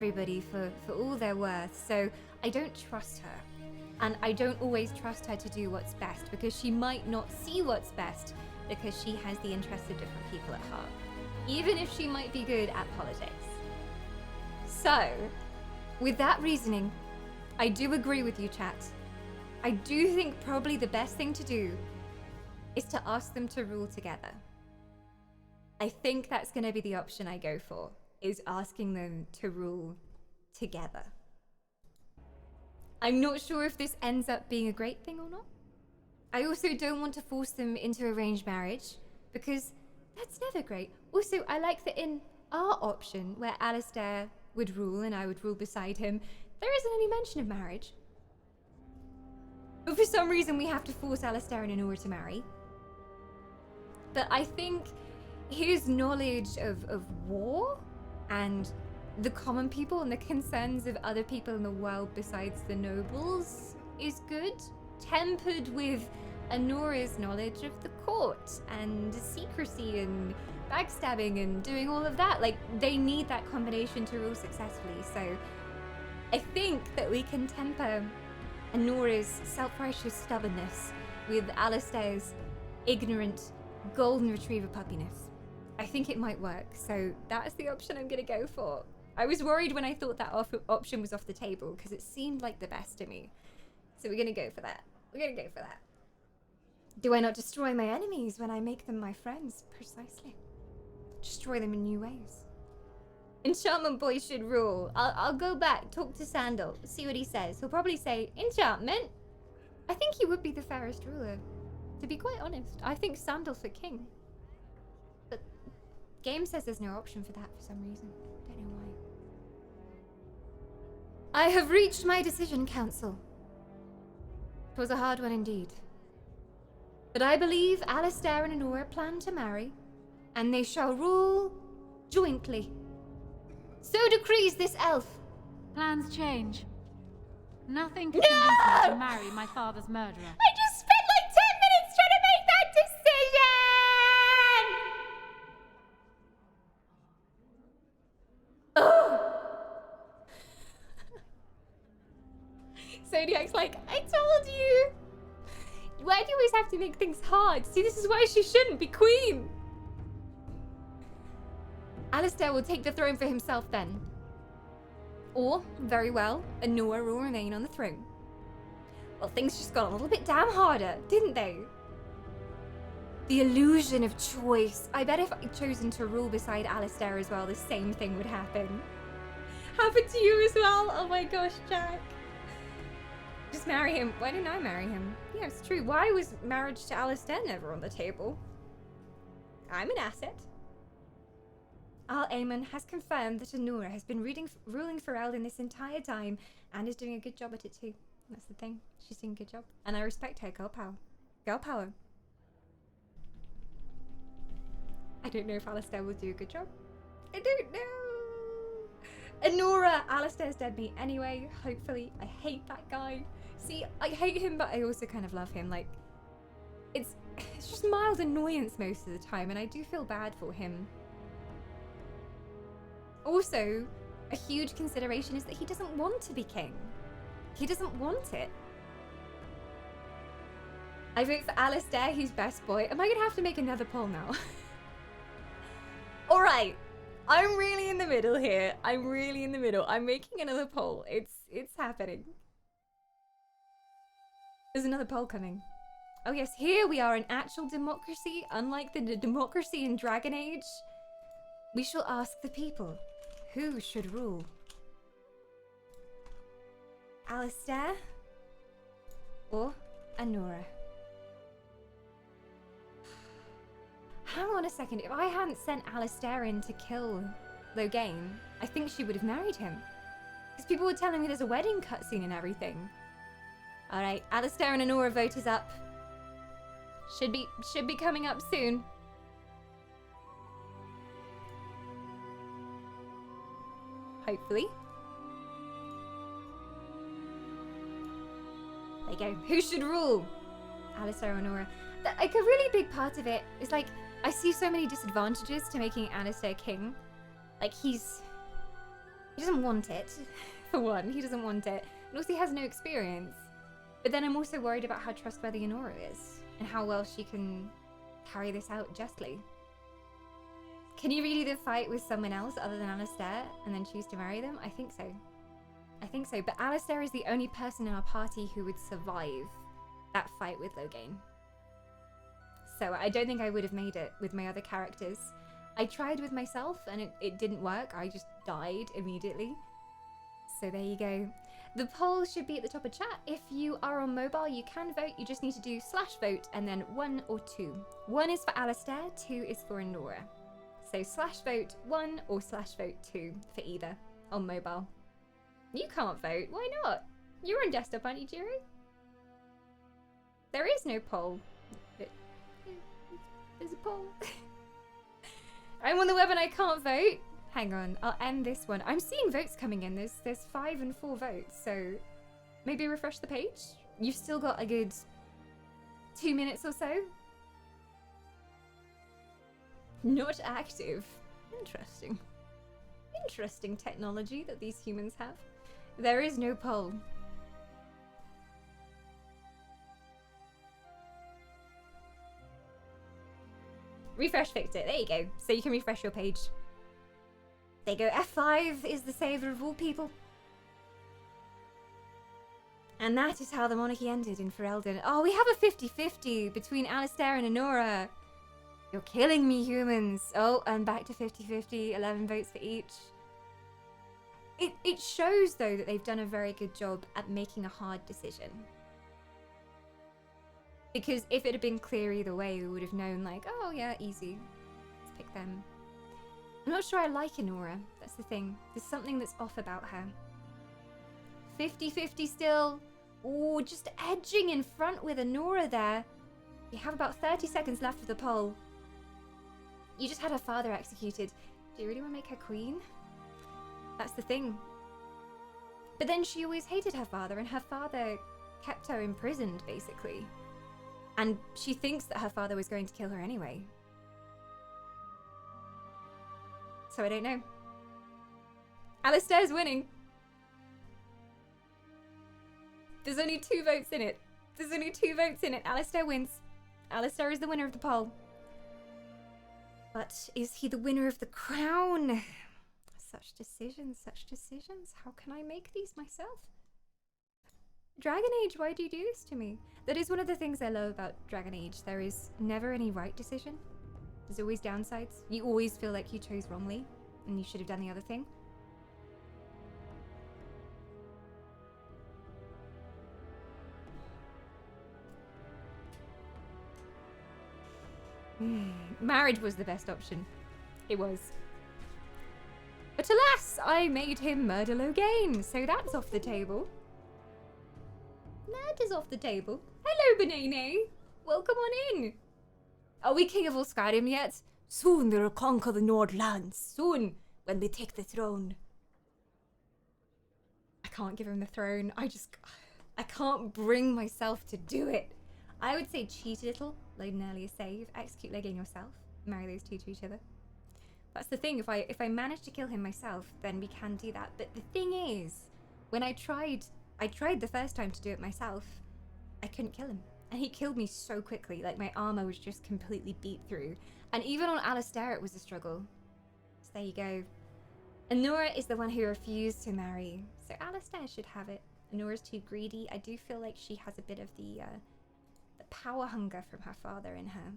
everybody for all they're worth, so I don't trust her. And I don't always trust her to do what's best, because she might not see what's best, because she has the interests of different people at heart, even if she might be good at politics. So, with that reasoning, I do agree with you, chat. I do think probably the best thing to do is to ask them to rule together. I think that's going to be the option I go for, is asking them to rule together. I'm not sure if this ends up being a great thing or not. I also don't want to force them into arranged marriage, because that's never great. Also, I like that in our option, where Alistair would rule and I would rule beside him, there isn't any mention of marriage. But for some reason, we have to force Alistair and Anora to marry. But I think his knowledge of war and the common people and the concerns of other people in the world besides the nobles is good, tempered with Anora's knowledge of the court and secrecy and backstabbing and doing all of that. Like, they need that combination to rule successfully. So I think that we can temper Anora's self-righteous stubbornness with Alistair's ignorant golden retriever puppiness. I think it might work, so that's the option I'm gonna go for. I was worried when I thought that option was off the table, because it seemed like the best to me. So we're gonna go for that. We're gonna go for that. Do I not destroy my enemies when I make them my friends? Precisely. Destroy them in new ways. Enchantment boy should rule. I'll go back, talk to Sandal, see what he says. He'll probably say, enchantment? I think he would be the fairest ruler. To be quite honest, I think Sandal's the king. But game says there's no option for that for some reason. Don't know why. I have reached my decision, Council. It was a hard one indeed. But I believe Alistair and Anora plan to marry, and they shall rule jointly. So decrees this elf. Plans change. Nothing can convince me to marry my father's murderer. I just spent like 10 minutes trying to make that decision! Oh. Zodiac's like, I told you. Why do you always have to make things hard? See, this is why she shouldn't be queen. Alistair will take the throne for himself then. Or, very well, Anora will remain on the throne. Well, things just got a little bit damn harder, didn't they? The illusion of choice. I bet if I'd chosen to rule beside Alistair as well, the same thing would happen. Happened to you as well? Oh my gosh, Jack. Just marry him. Why didn't I marry him? Yeah, it's true. Why was marriage to Alistair never on the table? I'm an asset. Al-Aemon has confirmed that Anora has been ruling Ferelden this entire time and is doing a good job at it too. That's the thing. She's doing a good job. And I respect her. Girl power. Girl power. I don't know if Alistair will do a good job. I don't know. Anora! Alistair's dead meat anyway, hopefully. I hate that guy. See, I hate him, but I also kind of love him. Like, it's just mild annoyance most of the time, and I do feel bad for him. Also, a huge consideration is that he doesn't want to be king. He doesn't want it. I vote for Alistair, he's best boy. Am I gonna have to make another poll now? Alright. I'm really in the middle here. I'm really in the middle. I'm making another poll. It's happening. There's another poll coming. Oh yes, here we are, an actual democracy, unlike the democracy in Dragon Age. We shall ask the people, who should rule? Alistair or Anora? Hang on a second, if I hadn't sent Alistair in to kill Loghain, I think she would have married him. Because people were telling me there's a wedding cutscene and everything. Alright, Alistair and Anora vote is up. Should be coming up soon. Hopefully. There you go. Who should rule? Alistair or Anora? Like, a really big part of it is, like, I see so many disadvantages to making Alistair king. Like, he's He doesn't want it, for one. He doesn't want it. And also he has no experience. But then I'm also worried about how trustworthy Anora is. And how well she can carry this out justly. Can you really either fight with someone else other than Alistair and then choose to marry them? I think so. I think so. But Alistair is the only person in our party who would survive that fight with Loghain. So I don't think I would have made it with my other characters. I tried with myself and it didn't work. I just died immediately. So there you go. The poll should be at the top of chat. If you are on mobile, you can vote. You just need to do /vote and then 1 or 2. 1 is for Alistair, 2 is for Anora. So /vote 1 or /vote 2 for either on mobile. You can't vote. Why not? You're on desktop, aren't you, Jiro? There is no poll. There's a poll. I'm on the web and I can't vote. Hang on, I'll end this one. I'm seeing votes coming in. There's 5 and 4 votes, so maybe refresh the page. You've still got a good 2 minutes or so. Not active. Interesting. Interesting technology that these humans have. There is no poll. Refresh fixed it. There you go. So you can refresh your page. There you go. F5 is the savior of all people. And that is how the monarchy ended in Ferelden. Oh, we have a 50-50 between Alistair and Anora. You're killing me, humans. Oh, and back to 50-50. 11 votes for each. It shows, though, that they've done a very good job at making a hard decision. Because if it had been clear either way, we would have known, like, oh yeah, easy. Let's pick them. I'm not sure I like Anora. That's the thing. There's something that's off about her. 50-50 still. Oh, just edging in front with Anora there. You have about 30 seconds left of the poll. You just had her father executed. Do you really want to make her queen? That's the thing. But then she always hated her father, and her father kept her imprisoned, basically. And she thinks that her father was going to kill her anyway. So I don't know. Alistair's winning. There's only 2 votes in it. There's only 2 votes in it. Alistair wins. Alistair is the winner of the poll. But is he the winner of the crown? Such decisions, such decisions. How can I make these myself? Dragon Age, why do you do this to me? That is one of the things I love about Dragon Age. There is never any right decision. There's always downsides. You always feel like you chose wrongly and you should have done the other thing. Marriage was the best option. It was. But alas, I made him murder Loghain, so that's off the table. That is off the table. Hello, Benene. Welcome on in. Are we king of Oscarim yet? Soon we'll conquer the Nordlands. Soon, when we take the throne. I can't give him the throne. I can't bring myself to do it. I would say cheat a little, load an earlier save, execute Loghain yourself, marry those two to each other. That's the thing, if I manage to kill him myself, then we can do that. But the thing is, when I tried the first time to do it myself, I couldn't kill him. And he killed me so quickly, like my armor was just completely beat through. And even on Alistair it was a struggle. So there you go. Anora is the one who refused to marry, so Alistair should have it. Anora's too greedy. I do feel like she has a bit of the power hunger from her father in her.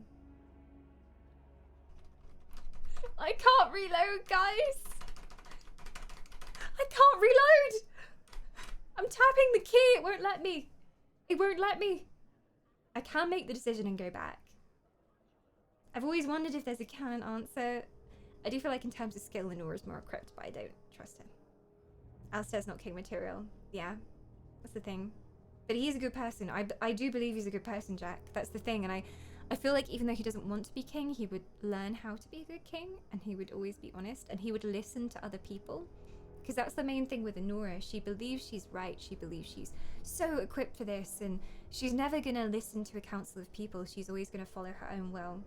I can't reload, guys! I can't reload! I'm tapping the key, it won't let me. It won't let me. I can make the decision and go back. I've always wondered if there's a canon answer. I do feel like in terms of skill, Anora's more equipped, but I don't trust him. Alistair's not king material. Yeah, that's the thing. But he's a good person. I do believe he's a good person, Jack. That's the thing. And I feel like even though he doesn't want to be king, he would learn how to be a good king. And he would always be honest. And he would listen to other people. Because that's the main thing with Anora. She believes she's right. She believes she's so equipped for this. And she's never going to listen to a council of people. She's always going to follow her own will.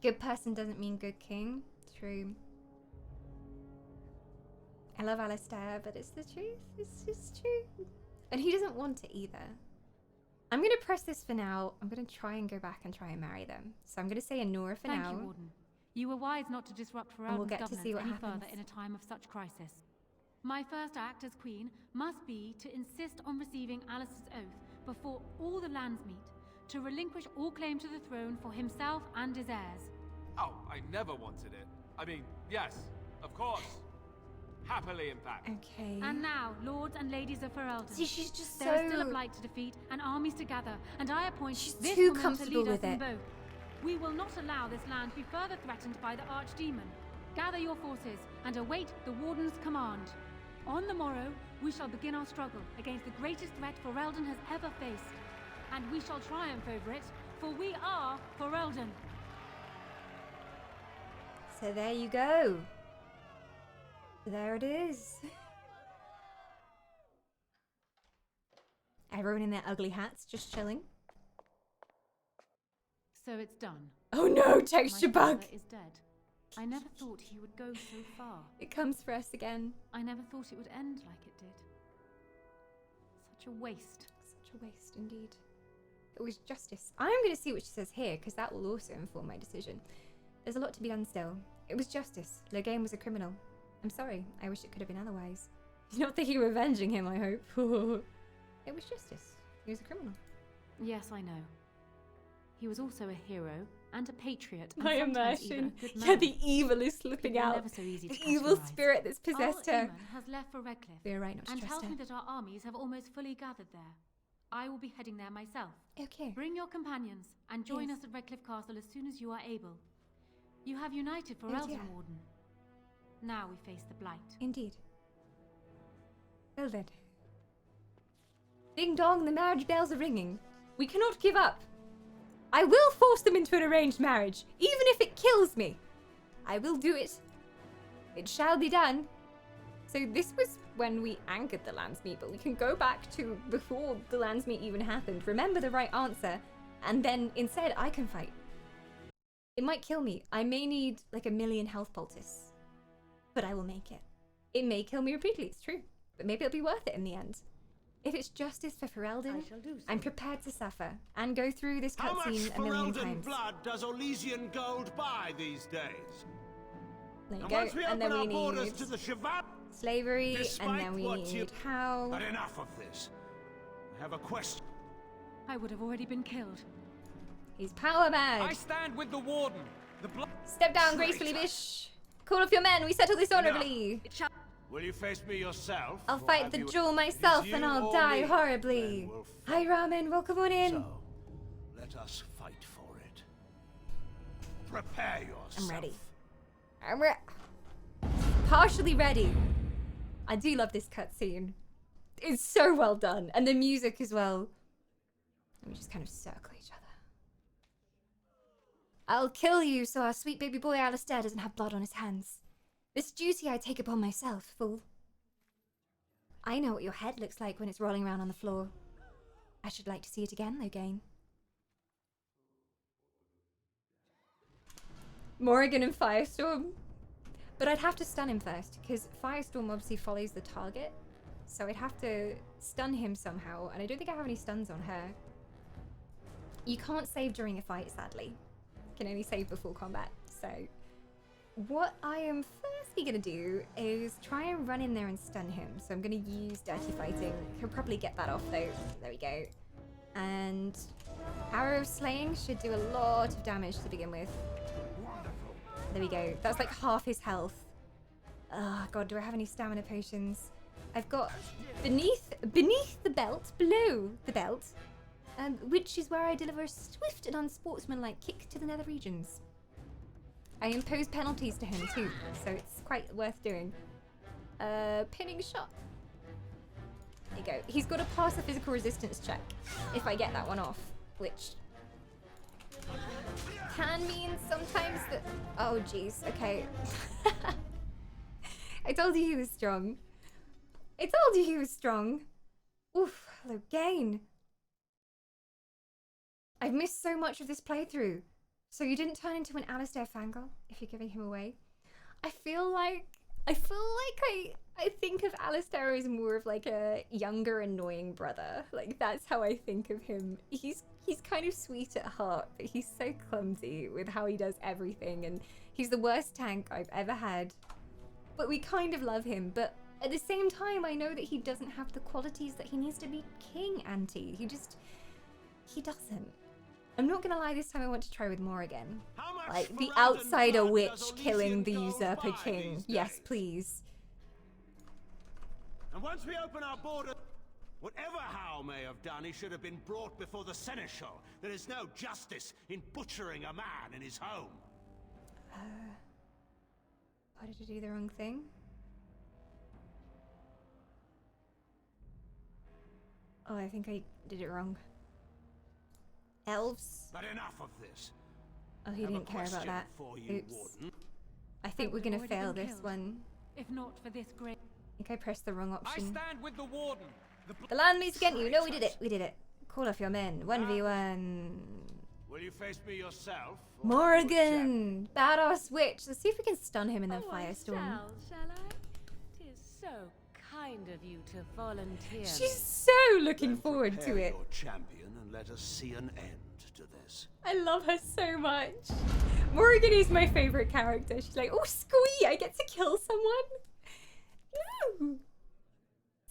Good person doesn't mean good king. True. I love Alistair, but it's the truth. It's just true. And he doesn't want it either. I'm going to press this for now. I'm going to try and go back and try and marry them. So I'm going to say Anora for now. Thank you, Warden. You were wise not to disrupt And we'll Ferelden's get to governance see what any happens. further in a time of such crisis. My first act as Queen must be to insist on receiving Alistair's oath before all the lands meet, to relinquish all claim to the throne for himself and his heirs. Oh, I never wanted it. I mean, yes, of course. Happily, in fact. Okay. And now, lords and ladies of Ferelden, See, she's just there is still a so... blight to defeat and armies to gather, and I appoint this too woman to comfortable lead us with in it. both. We will not allow this land to be further threatened by the archdemon. Gather your forces and await the Warden's command. On the morrow, we shall begin our struggle against the greatest threat Ferelden has ever faced. And we shall triumph over it, for we are Ferelden. So there you go. There it is. Everyone in their ugly hats just chilling. So it's done. Oh no, texture My bug! father is dead. I never thought he would go so far. It comes for us again. I never thought it would end like it did. Such a waste. Such a waste indeed. It was justice. I'm going to see what she says here, because that will also inform my decision. There's a lot to be done still. It was justice. Logain was a criminal. I'm sorry. I wish it could have been otherwise. You're not thinking of avenging him, I hope. It was justice. He was a criminal. Yes, I know. He was also a hero and a patriot. And My sometimes even immersion. a good Yeah, man. the evil is slipping People are out. never so easy to The evil categorize. spirit that's possessed Our her. Eamon has left for Redcliffe. We're right not to and trust tells her. me that our armies have almost fully gathered there. I will be heading there myself. Okay. Bring your companions and join Yes. us at Redcliffe Castle as soon as you are able. You have united for Oh, Elden dear. Warden. Now we face the blight. Indeed. Well then. Ding dong, the marriage bells are ringing. We cannot give up. I will force them into an arranged marriage, even if it kills me. I will do it. It shall be done. So this was when we anchored the Landsmeet, but we can go back to before the Landsmeet even happened. Remember the right answer, and then instead I can fight. It might kill me. I may need like 1,000,000 health poultice, but I will make it. It may kill me repeatedly, it's true, but maybe it'll be worth it in the end. If it's justice for Ferelden, I'm prepared to suffer and go through this How much cutscene 1,000,000 Ferelden times. blood does Elysian gold buy these days? There you And go. once we And open then we our borders need to the Shabbat, slavery, and despite then we what you- need how. But enough of this. I have a question. I would have already been killed. He's power mad. I stand with the Warden. The blood. Step down gracefully, bish. Call off your men. We settle this honorably. Will you face me yourself? I'll or fight have the you- duel It myself, is and you I'll or die me, horribly. then we'll Hi, Ramen. Welcome on in. So, let us fight for it. Prepare yourself. I'm ready. I'm partially ready. I do love this cutscene. It's so well done, and the music as well. Let me just kind of circle each other. I'll kill you so our sweet baby boy Alistair doesn't have blood on his hands. This duty I take upon myself, fool. I know what your head looks like when it's rolling around on the floor. I should like to see it again, Logain. Morrigan and Firestorm. But I'd have to stun him first, because Firestorm obviously follows the target. So I'd have to stun him somehow, and I don't think I have any stuns on her. You can't save during a fight, sadly. You can only save before combat, so... What I am firstly going to do is try and run in there and stun him. So I'm going to use Dirty Fighting. He'll probably get that off though. There we go. And Arrow of Slaying should do a lot of damage to begin with. There we go. That's like half his health. Oh god, do I have any stamina potions? I've got beneath the belt, below the belt, which is where I deliver a swift and unsportsmanlike kick to the nether regions. I impose penalties to him too, so it's quite worth doing. Pinning shot. There you go. He's got to pass a physical resistance check if I get that one off, which can mean sometimes that... Oh jeez, okay. I told you he was strong. I told you he was strong. Oof, Logain. I've missed so much of this playthrough. So you didn't turn into an Alistair fangirl if you're giving him away? I feel like I feel like I think of Alistair as more of like a younger, annoying brother. Like that's how I think of him. He's kind of sweet at heart, but he's so clumsy with how he does everything, and he's the worst tank I've ever had. But we kind of love him, but at the same time, I know that he doesn't have the qualities that he needs to be King Auntie. He doesn't. I'm not gonna lie, this time I want to try with Morrigan. Like, the outsider witch killing the usurper king. Yes, please. And once we open our border, whatever Howe may have done, he should have been brought before the Seneschal. There is no justice in butchering a man in his home. Why did I do the wrong thing? Oh, I think I did it wrong. Elves. But enough of this. Oh, he didn't care about that. Oops. I think we're gonna fail this one. If not for this great... I think I pressed the wrong option. I stand with the warden. The land meets against you. No, we did it. We did it. Call off your men. 1v1. Will you face me yourself? Morrigan! Badass witch. Let's see if we can stun him in the firestorm. Shall I? 'Tis so kind of you to volunteer. She's so looking forward to it. Your champion and let us see an end to this. I love her so much. Morrigan is my favorite character. She's like, oh, squee! I get to kill someone. Woo!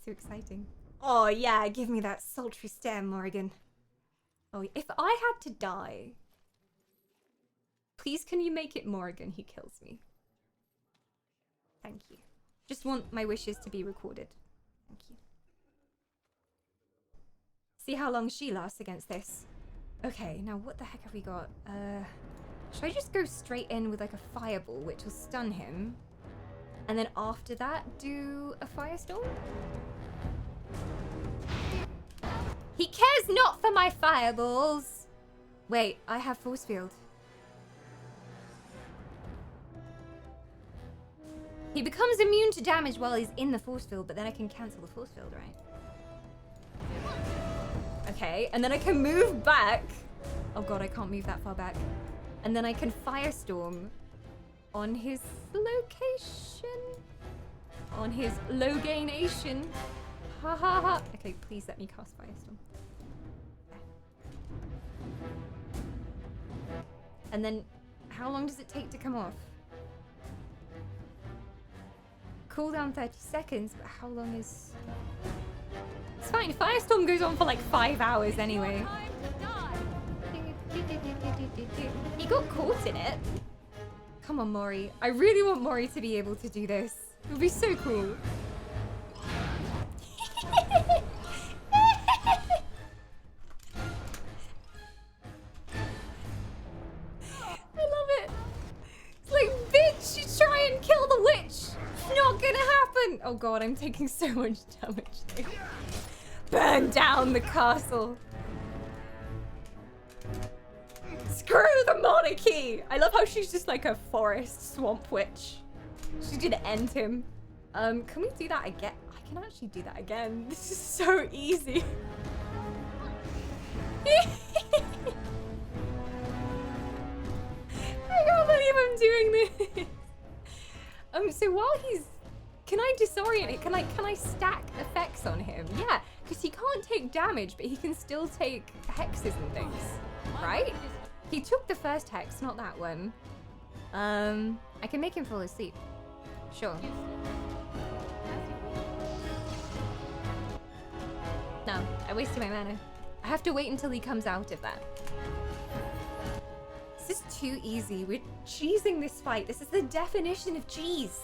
So exciting. Oh yeah, give me that sultry stare, Morrigan. Oh, if I had to die, please can you make it Morrigan who kills me? Thank you. Just want my wishes to be recorded. Thank you. See how long she lasts against this. Okay, now what the heck have we got? Should I just go straight in with like a fireball, which will stun him? And then after that, do a firestorm? He cares not for my fireballs! Wait, I have force field. He becomes immune to damage while he's in the force field, but then I can cancel the force field, right? Okay, and then I can move back. Oh god, I can't move that far back. And then I can firestorm on his location. On his loganation. Ha ha ha. Okay, please let me cast firestorm. And then, how long does it take to come off? Cooldown 30 seconds, but how long is... It's fine, Firestorm goes on for like 5 hours anyway. He got caught in it. Come on, Mori. I really want Mori to be able to do this. It would be so cool. I love it. It's like, bitch, you try and kill the witch. Not gonna happen. Oh god, I'm taking so much damage. Burn down the castle. Screw the monarchy. I love how she's just like a forest swamp witch. She's gonna end him. Can we do that again? I can actually do that again. This is so easy. I can't believe I'm doing this. So while he's... Can I disorient it? Can I stack effects on him? Yeah, because he can't take damage, but he can still take hexes and things, right? He took the first hex, not that one. I can make him fall asleep. Sure. No, I wasted my mana. I have to wait until he comes out of that. This is too easy. We're cheesing this fight. This is the definition of cheese.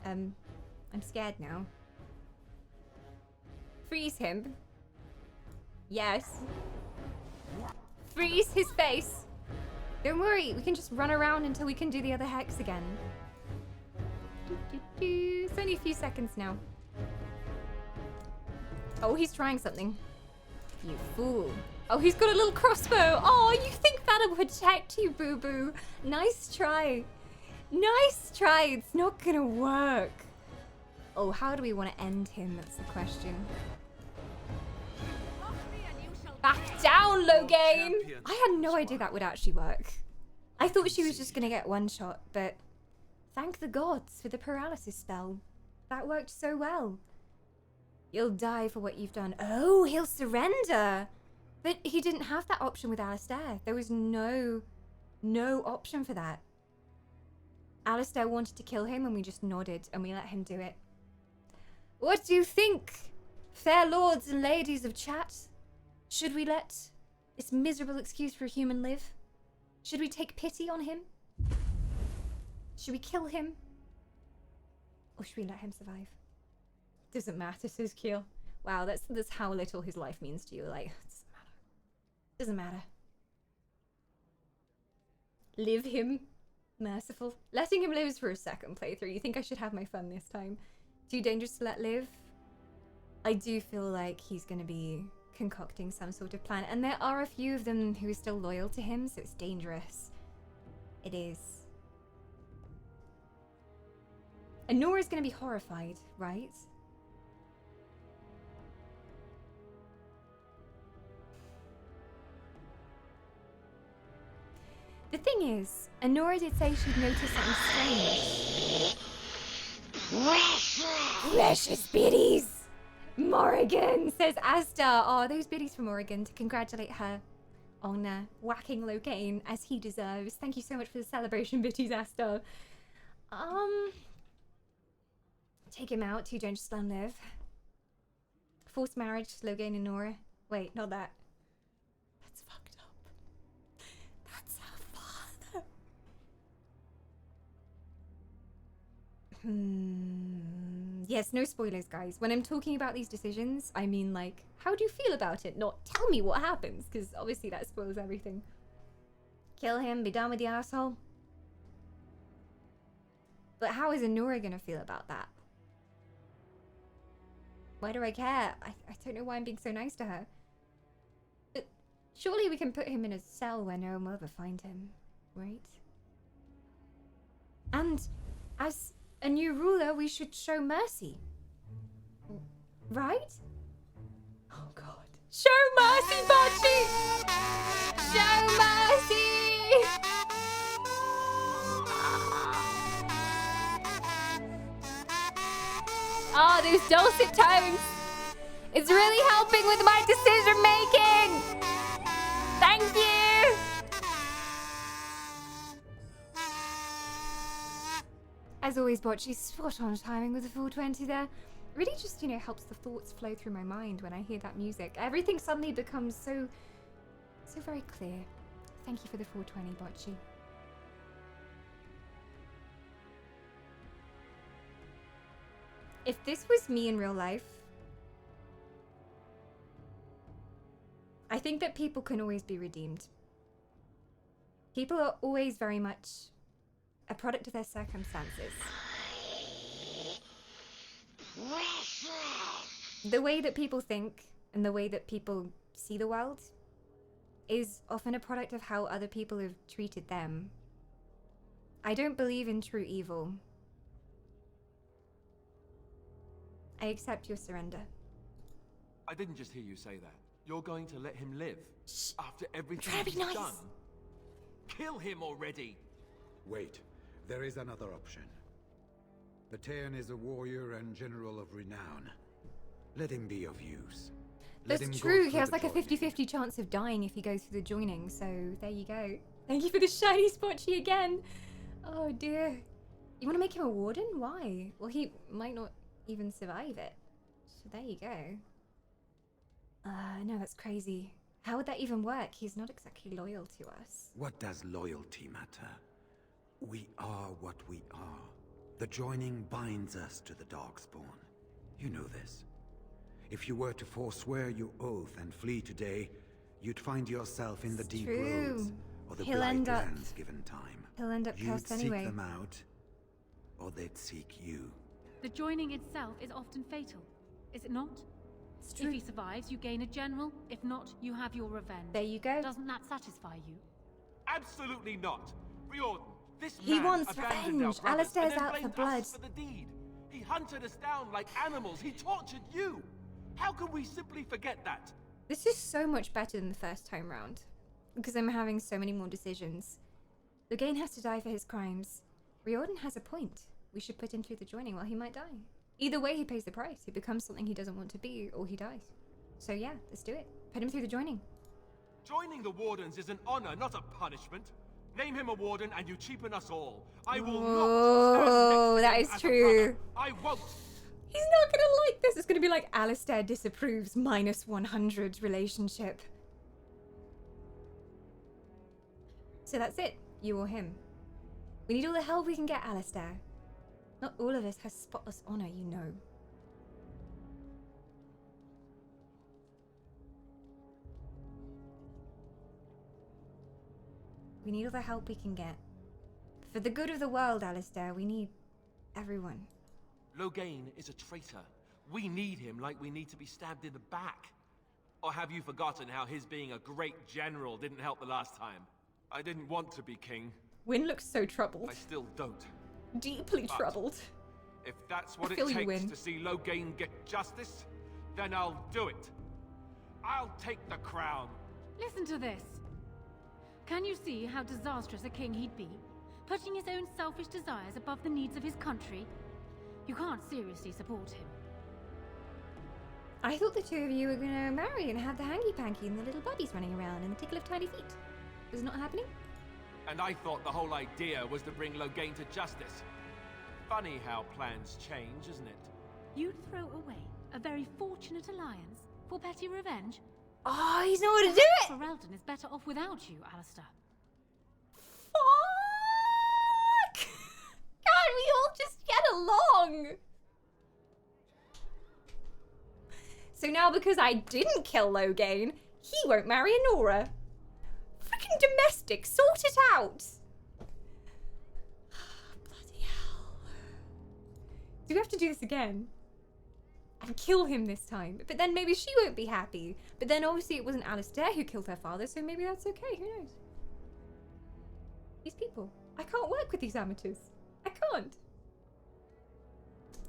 I'm scared now. Freeze him. Yes. Freeze his face. Don't worry, we can just run around until we can do the other hex again. It's only a few seconds now. Oh, he's trying something. You fool. Oh, he's got a little crossbow. Oh, you think that'll protect you, boo-boo. Nice try. Nice try. It's not gonna work. Oh, how do we want to end him? That's the question. Back down, Logain! I had no idea that would actually work. I thought she was just gonna get one shot, but thank the gods for the paralysis spell. That worked so well. You'll die for what you've done. Oh, he'll surrender. But he didn't have that option with Alistair. There was no option for that. Alistair wanted to kill him and we just nodded and we let him do it. What do you think, fair lords and ladies of chat? Should we let this miserable excuse for a human live? Should we take pity on him? Should we kill him? Or should we let him survive? Doesn't matter, says Keel. Wow, that's how little his life means to you. Like, it doesn't matter. Doesn't matter. Live him. Merciful. Letting him live is for a second playthrough. You think I should have my fun this time? Too dangerous to let live? I do feel like he's going to be concocting some sort of plan. And there are a few of them who are still loyal to him, so it's dangerous. It is. And Nora's going to be horrified, right? The thing is, Anora did say she'd noticed something strange. Precious biddies! Morrigan, says Asta. Oh, those biddies from Morrigan to congratulate her on whacking Loghain as he deserves. Thank you so much for the celebration, biddies, Asta. Take him out, too don't just let him live. Forced marriage, Loghain and Nora. Wait, not that. That's fucked up. That's her father. Yes, no spoilers, guys. When I'm talking about these decisions, I mean, like, how do you feel about it? Not tell me what happens, because obviously that spoils everything. Kill him, be done with the asshole. But how is Anora gonna feel about that? Why do I care? I don't know why I'm being so nice to her. But surely we can put him in a cell where no one will ever find him, right? And as a new ruler, we should show mercy. Right? Oh god. Show mercy, Bocce! Show mercy! Oh, those dulcet tones! It's really helping with my decision making! Thank you! As always, Bocce's spot on timing with the 420 there. Really just, you know, helps the thoughts flow through my mind when I hear that music. Everything suddenly becomes so very clear. Thank you for the 420, Bocce. If this was me in real life, I think that people can always be redeemed. People are always very much a product of their circumstances. The way that people think and the way that people see the world is often a product of how other people have treated them. I don't believe in true evil. I accept your surrender. I didn't just hear you say that. You're going to let him live? Shh. After everything Try to be he's nice. done? Kill him already! Wait, there is another option. Batean is a warrior and general of renown. Let him be of use. Let him That's go true. He through has the like a joining. 50-50 chance of dying if he goes through the joining, so there you go. Thank you for the shiny Spotchy again. Oh dear. You want to make him a warden? Why? Well, he might not even survive it. So there you go. No, that's crazy. How would that even work? He's not exactly loyal to us. What does loyalty matter? We are what we are. The joining binds us to the Darkspawn. You know this. If you were to forswear your oath and flee today, you'd find yourself in the deep roads, or the He'll blight end up- lands given time. He'll end up You'd cursed seek anyway. them out, or they'd seek you. The joining itself is often fatal, is it not? It's true. If he survives, you gain a general. If not, you have your revenge. There you go. Doesn't that satisfy you? Absolutely not. Riordan, this He man wants abandoned revenge. our brothers Alistair's and then out for blamed blood. us for the deed. He hunted us down like animals. He tortured you. How can we simply forget that? This is so much better than the first time round. Because I'm having so many more decisions. Logain has to die for his crimes. Riordan has a point. We should put him through the joining while he might die. Either way, he pays the price. He becomes something he doesn't want to be, or he dies. So yeah, let's do it. Put him through the joining. Joining the Wardens is an honor, not a punishment. Name him a Warden and you cheapen us all. I will Oh, not stand that next is to him true. as a brother. I won't. He's not gonna like this. It's gonna be like Alistair disapproves -100 relationship. So that's it. You or him. We need all the help we can get, Alistair. Not all of us has spotless honor, you know. We need all the help we can get. For the good of the world, Alistair, we need everyone. Logain is a traitor. We need him like we need to be stabbed in the back. Or have you forgotten how his being a great general didn't help the last time? I didn't want to be king. Wynn looks so troubled. I still don't. Deeply But troubled. If that's what I it feel you, takes Wynn. to see Logain get justice, then I'll do it. I'll take the crown. Listen to this. Can you see how disastrous a king he'd be? Putting his own selfish desires above the needs of his country? You can't seriously support him. I thought the two of you were gonna marry and have the hanky-panky and the little buddies running around and the tickle of tiny feet. Is it not happening? And I thought the whole idea was to bring Logain to justice. Funny how plans change, isn't it? You'd throw away a very fortunate alliance for petty revenge? Oh, he's not gonna do it! Ferelden is better off without you, Alistair. Fuck! Can't we all just get along? So now because I didn't kill Logain, he won't marry Anora. Freaking domestic, sort it out! Bloody hell. Do we have to do this again? And kill him this time? But then maybe she won't be happy. But then obviously it wasn't Alistair who killed her father, so maybe that's okay, who knows? These people. I can't work with these amateurs. I can't.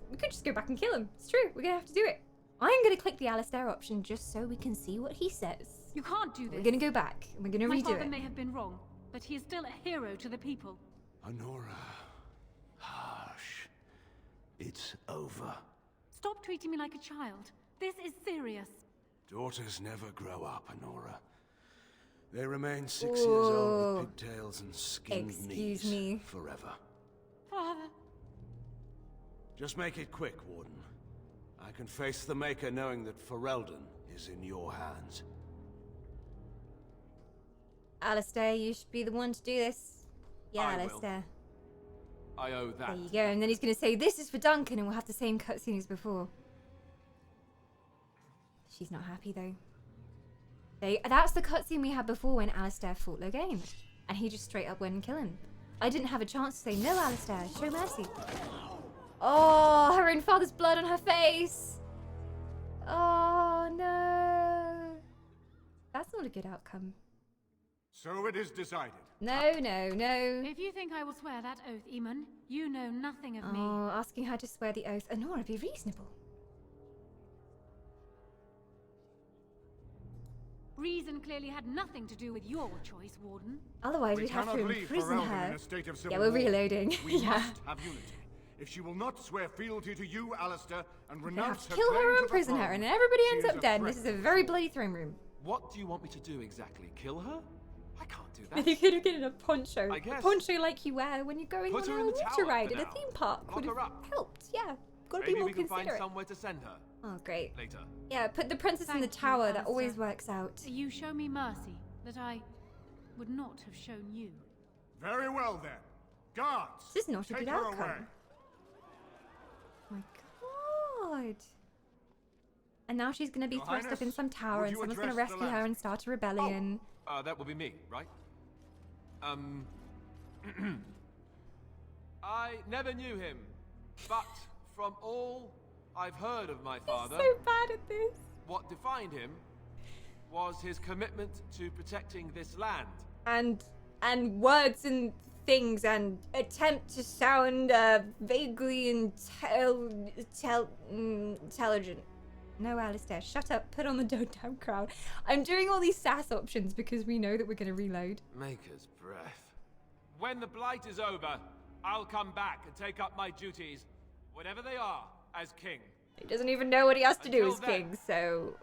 We could just go back and kill him. It's true, we're gonna have to do it. I'm gonna click the Alistair option just so we can see what he says. You can't do this. We're gonna go back and we're gonna My redo father it. may have been wrong, but he is still a hero to the people. Anora. Hush. It's over. Stop treating me like a child. This is serious. Daughters never grow up, Anora. They remain 6 years old with pigtails and skinned knees me. forever. Father. Just make it quick, Warden. I can face the Maker knowing that Ferelden is in your hands. Alistair, you should be the one to do this. Yeah, I will. Alistair. I owe that. There you go. And then he's gonna say, this is for Duncan, and we'll have the same cutscene as before. She's not happy though. That's the cutscene we had before when Alistair fought Logain. And he just straight up went and killed him. I didn't have a chance to say, no, Alistair, show mercy. Oh, her own father's blood on her face. Oh, no. That's not a good outcome. So it is decided. No, no, no. If you think I will swear that oath, Eamon, you know nothing of me. Oh, asking her to swear the oath. Anora, be reasonable. Reason clearly had nothing to do with your choice, Warden. Otherwise, We we'd have cannot to leave imprison Ferelden her. in a state of Yeah, civil we're war. reloading. We Yeah. must have unity. If she will not swear fealty to you, Alistair, and We're gonna renounce have to her kill claim her to or the imprison her, throne, and everybody she ends is up a dead. threat This is a to very the bloody throne room. What do you want me to do exactly? Kill her? I can't do They that. could have given a poncho. I A guess. poncho like you wear when you're going Put on her a in the water tower ride for at a now. theme park. Lock Would her have up. helped. Yeah, gotta be Maybe more we can find considerate. somewhere to send her. Oh, great. Later. Yeah, put the princess in the Thank you, tower. That always Alistair. works out. You show me mercy that I would not have shown you. Very well then. Guards, This is not a take good her outcome. away. My God. And now she's gonna be Your thrust up in Highness, some tower, would and you someone's gonna address the rescue her land? and start a rebellion. That will be me, right? I never knew him, but from all I've heard of my father, So bad at this. what defined him was his commitment to protecting this land. And words and things and attempt to sound vaguely intelligent. No, Alistair, shut up. Put on the don't damn crown. I'm doing all these sass options because we know that we're going to reload. Maker's breath. When the Blight is over, I'll come back and take up my duties, whatever they are, as king. He doesn't even know what he has to do Until as king, so...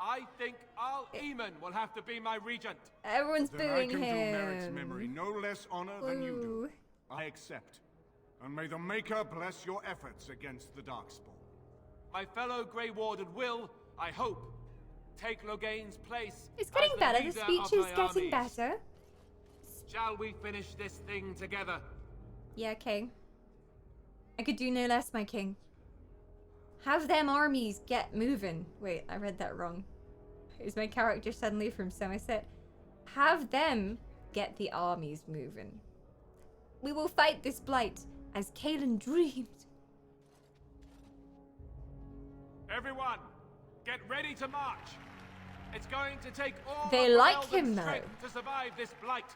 I think Al-Eamon will have to be my regent. Everyone's then booing I can him. do Merrick's memory no less honor than you do. I accept. And may the Maker bless your efforts against the Darkspawn. My fellow Grey Warden will, I hope, take Loghain's place. It's getting as better. The leader speech of is my getting armies. better. Shall we finish this thing together? Yeah, king. I could do no less, my king. Have them armies get moving. Wait, I read that wrong. Is my character suddenly from Somerset? Have them get the armies moving. We will fight this blight as Kaelin dreamed. Everyone, get ready to march. It's going to take all They of like Ferelden's him, though. strength to survive this blight.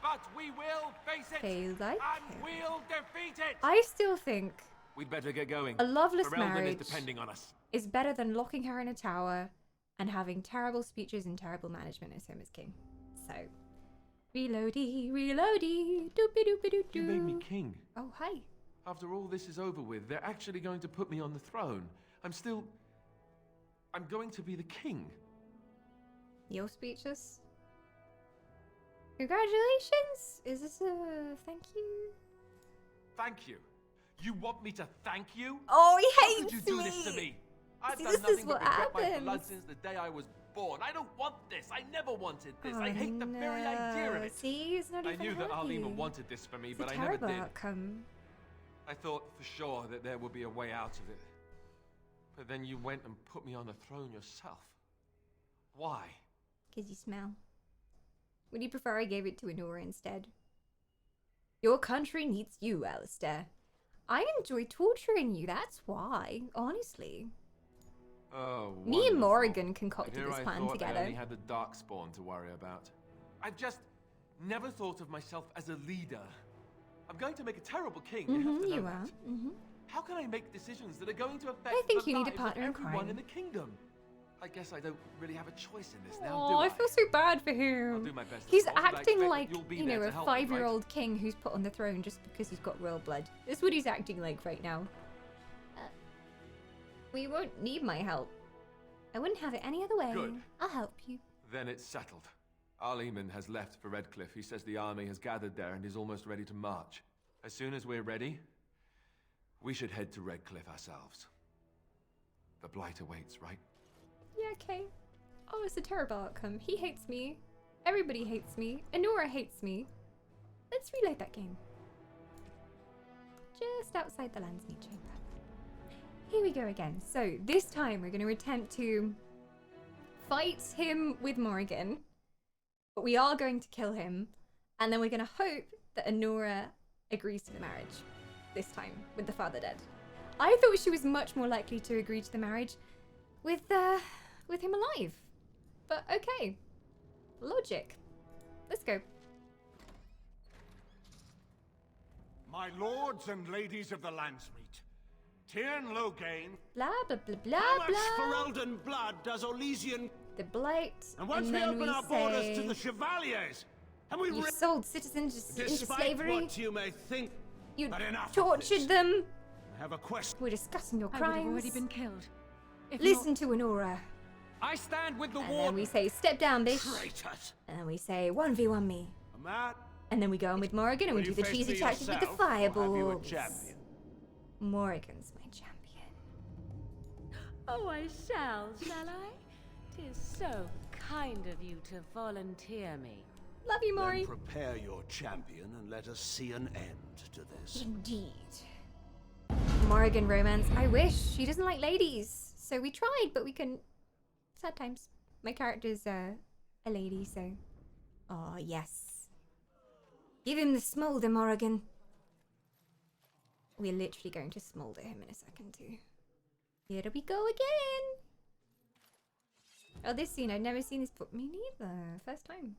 But we will face it. They like and him. we'll defeat it. I still think We'd better get going. a loveless Ferelden marriage is depending on us. is better than locking her in a tower and having terrible speeches and terrible management as him as king. So, reloady, reloady, doopy doopy doo doo. You made me king. Oh, hi. After all this is over with, they're actually going to put me on the throne. I'm going to be the king. Your speeches? Congratulations! Is this a thank you? Thank you. You want me to thank you? Oh, he How hates could you do this to me. me? I've See, done this nothing is but what regret my happens. blood since the day I was born. I don't want this. I never wanted this. Oh, I hate the very idea of no. it. See, he's not I even knew that happy. Al-Eamon wanted this for me, It's but a I never terrible did. outcome. I thought for sure that there would be a way out of it. But then you went and put me on the throne yourself. Why? Because you smell. Would you prefer I gave it to Anora instead? Your country needs you, Alistair. I enjoy torturing you, that's why. Honestly. Oh, Me and wonderful. Morrigan concocted Here this I plan thought together. I only had the Darkspawn to worry about. I've just never thought of myself as a leader. I'm going to make a terrible king. You have to know you that. are. How can I make decisions that are going to affect I think the you need a lives partner of in everyone crime. in the kingdom? I guess I don't really have a choice in this now, Oh, do I? I feel so bad for I'll him. do my best, of He's course, but I acting expect like, you'll be you there know, to a help me, right? 5-year-old king who's put on the throne just because he's got royal blood. That's what he's acting like right now. We won't need my help. I wouldn't have it any other way. Good. I'll help you. Then it's settled. Al-Eamon has left for Redcliffe. He says the army has gathered there and is almost ready to march. As soon as we're ready, we should head to Redcliffe ourselves. The Blight awaits, right? Yeah, okay. Oh, it's a terrible outcome. He hates me. Everybody hates me. Anora hates me. Let's reload that game. Just outside the Landsmeet chamber. Here we go again. So, this time we're going to attempt to fight him with Morrigan. But we are going to kill him. And then we're going to hope that Anora agrees to the marriage. This time, with the father dead. I thought she was much more likely to agree to the marriage with him alive. But okay. Logic. Let's go. My lords and ladies of the Landsmeet, Tyrn Loghain. Blah, blah, blah, blah, How much blah. Ferelden blood does Orlesian... The Blight. And once we then open our say, borders to the Chevaliers, and we... You sold citizens into Despite slavery. what you may think, You but enough of tortured this. them. I have a question. We're discussing your I would have crimes. already been killed. If Listen to Anora. I stand with the And then warden. we say, step down, bitch. Traitors. And then we say, 1v1 me. Matt, And then we go on with Morrigan and we will do you the face cheesy me tactic with the yourself, or have you a fireballs. champion? Morrigan's my champion. Oh, I shall I? 'Tis so kind of you to volunteer me. Love you, Mori. Then prepare your champion and let us see an end to this. Indeed. Morrigan romance. I wish. She doesn't like ladies. So we tried, but we couldn't. Sad times. My character's a lady, so... Oh, yes. Give him the smolder, Morrigan. We're literally going to smolder him in a second, too. Here we go again. Oh, this scene. I've never seen this book. Me neither. First time.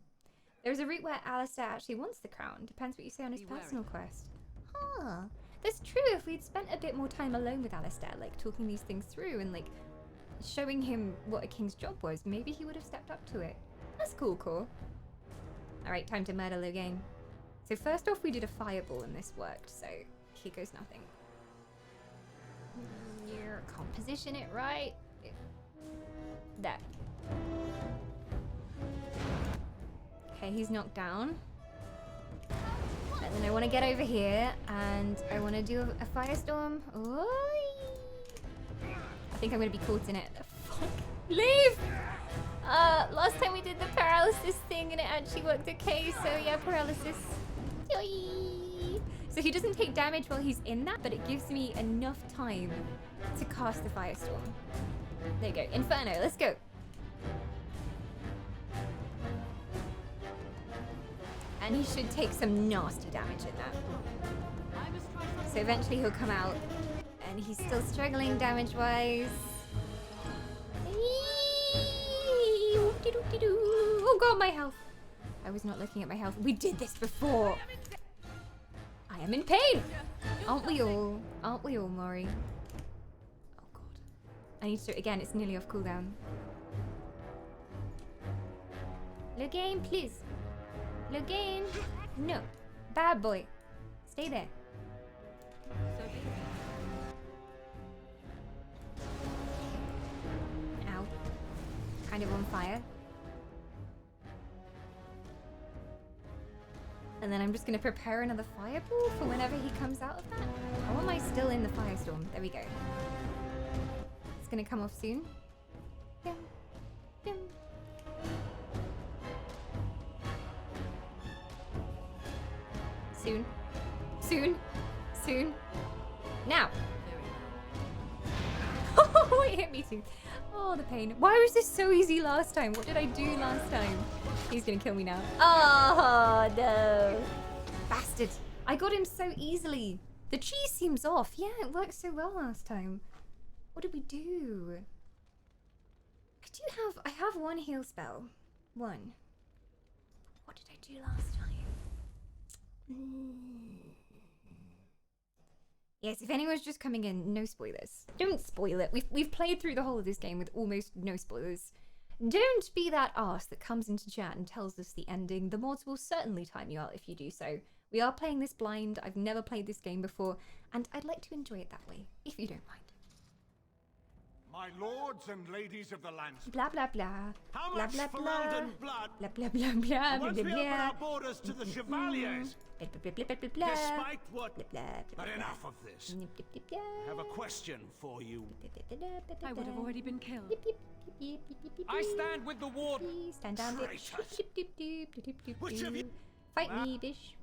There's a route where Alistair actually wants the crown. Depends what you say on his personal quest. Huh. That's true. If we'd spent a bit more time alone with Alistair, like talking these things through and like showing him what a king's job was, maybe he would have stepped up to it. That's cool. Alright, time to murder Loghain. So first off, we did a fireball and this worked, so here goes nothing. Yeah, can't position it right. There. Okay, he's knocked down. And then I want to get over here and I want to do a firestorm. Oy. I think I'm going to be caught in it. Fuck. Leave! Last time we did the paralysis thing and it actually worked okay, so yeah, paralysis. Yoy. So he doesn't take damage while he's in that, but it gives me enough time to cast the firestorm. There you go. Inferno, let's go. And he should take some nasty damage in that. So eventually he'll come out and he's still struggling damage-wise. Oh god, my health. I was not looking at my health. We did this before. I am in pain. Aren't we all? Aren't we all, Mori? Oh god. I need to do it again. It's nearly off cooldown. Logain, please. Logain. No. Bad boy. Stay there. Ow. Kind of on fire. And then I'm just going to prepare another fireball for whenever he comes out of that. How am I still in the firestorm? There we go. It's going to come off soon. Dum, dum. Soon. Soon. Soon. Now. Oh, it hit me too. Oh, the pain. Why was this so easy last time? What did I do last time? He's gonna kill me now. Oh, no. Bastard. I got him so easily. The cheese seems off. Yeah, it worked so well last time. What did we do? I have one heal spell. One. What did I do last time? Yes, if anyone's just coming in, no spoilers. Don't spoil it. We've played through the whole of this game with almost no spoilers. Don't be that arse that comes into chat and tells us the ending. The mods will certainly time you out if you do so. We are playing this blind. I've never played this game before, and I'd like to enjoy it that way, if you don't mind. My lords and ladies of the land. Blah blah blah. How blah much blah blah. Ferelden blood? Blah blah blah blah. Once Blah we blah open blah. our borders to the chevaliers. Blah blah blah blah blah blah. Despite what? Blah blah blah. But enough of this. I have a question for you. I would have already been killed. I stand with the warden. Stand down, bitch. Which of you? Fight me, bitch.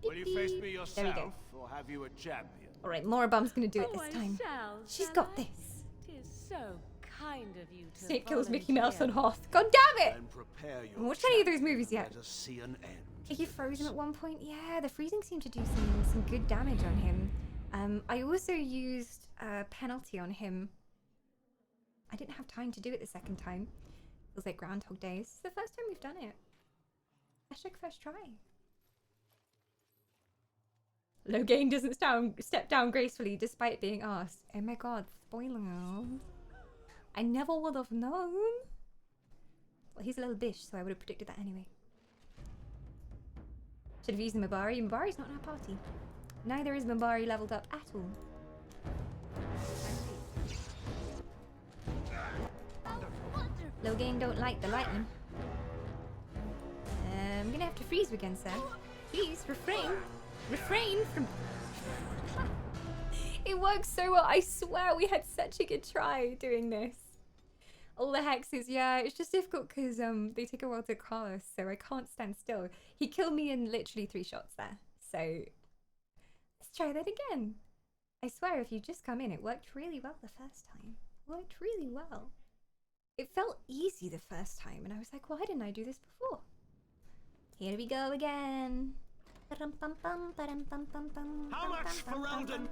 Will you face me There we yourself, go. or have you a champion? All right, Morabum's gonna do it this I time. shall, She's shall got I? this. 'Tis so kind of you to Snake kills Mickey volunteer. Mouse on Hoth. God damn it! Then prepare I your haven't watched any of those movies yet. Let us see an end. He froze him at one point. Yeah, the freezing seemed to do some good damage on him. I also used a penalty on him. I didn't have time to do it the second time. It was like Groundhog Days. It's the first time we've done it. Hashtag first try. Logain doesn't step down gracefully despite being asked. Oh my god, spoiler. I never would have known. Well, he's a little bitch, so I would have predicted that anyway. Should have used the Mabari. Mabari's not in our party. Neither is Mabari leveled up at all. Logain don't like the lightning. I'm gonna have to freeze you again, sir. Please, refrain. Refrain from... It works so well. I swear we had such a good try doing this. All the hexes, yeah, it's just difficult because they take a while to cast, so I can't stand still. He killed me in literally 3 shots there. So let's try that again. I swear if you just come in, it worked really well the first time. It worked really well. It felt easy the first time, and I was like, why didn't I do this before? Here we go again. How much Ferelden?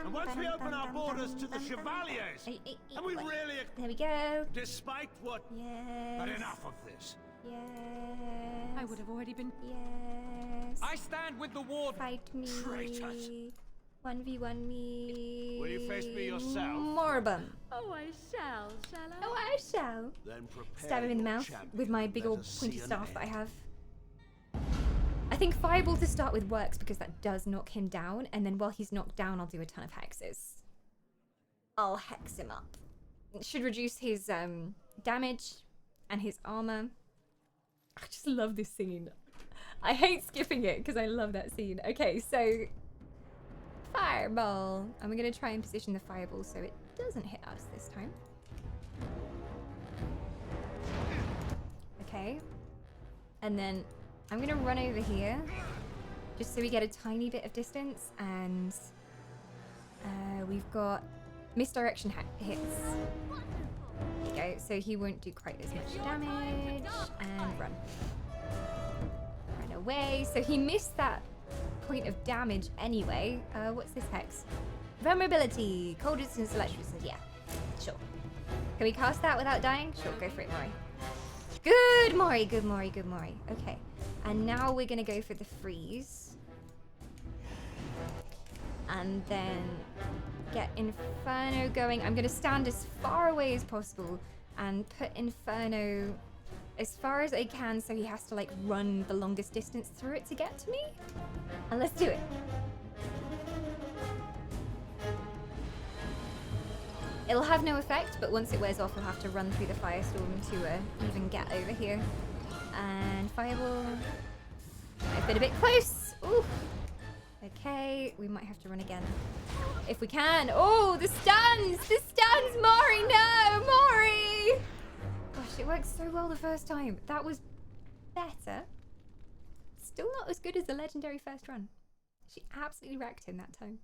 And once we open our borders to the chevaliers, and we really... There we go. Despite what... Yes. But enough of this. Yes. I would have already been... Yes. I stand with the warden. Fight me. Traitors. 1v1 me. Will you face me yourself? Moribum. Oh, I shall I? Oh, I shall. Then prepare Stab him in the your mouth champion. with my big Let old us pointy see an staff that I end. have. I think Fireball to start with works because that does knock him down, and then while he's knocked down, I'll do a ton of hexes. I'll hex him up. It should reduce his damage and his armor. I just love this scene. I hate skipping it because I love that scene. Okay, so Fireball. And we're going to try and position the Fireball so it doesn't hit us this time. Okay. And then I'm going to run over here just so we get a tiny bit of distance. And we've got misdirection hits. There you go. So he won't do quite as much damage. And run. Run away. So he missed that point of damage anyway. What's this hex? Vulnerability. Cold resistance, electricity. Yeah, sure. Can we cast that without dying? Sure, go for it, Mori. Good, Mori. Good, Mori. Good, Mori. Okay. And now we're going to go for the freeze. And then get Inferno going. I'm going to stand as far away as possible and put Inferno as far as I can so he has to like run the longest distance through it to get to me. And let's do it. It'll have no effect, but once it wears off, we'll have to run through the firestorm to even get over here. And Fireball. I've been a bit close. Ooh. Okay, we might have to run again. If we can. Oh, the stuns! The stuns, Mori! No, Mori! Gosh, it worked so well the first time. That was better. Still not as good as the legendary first run. She absolutely wrecked him that time.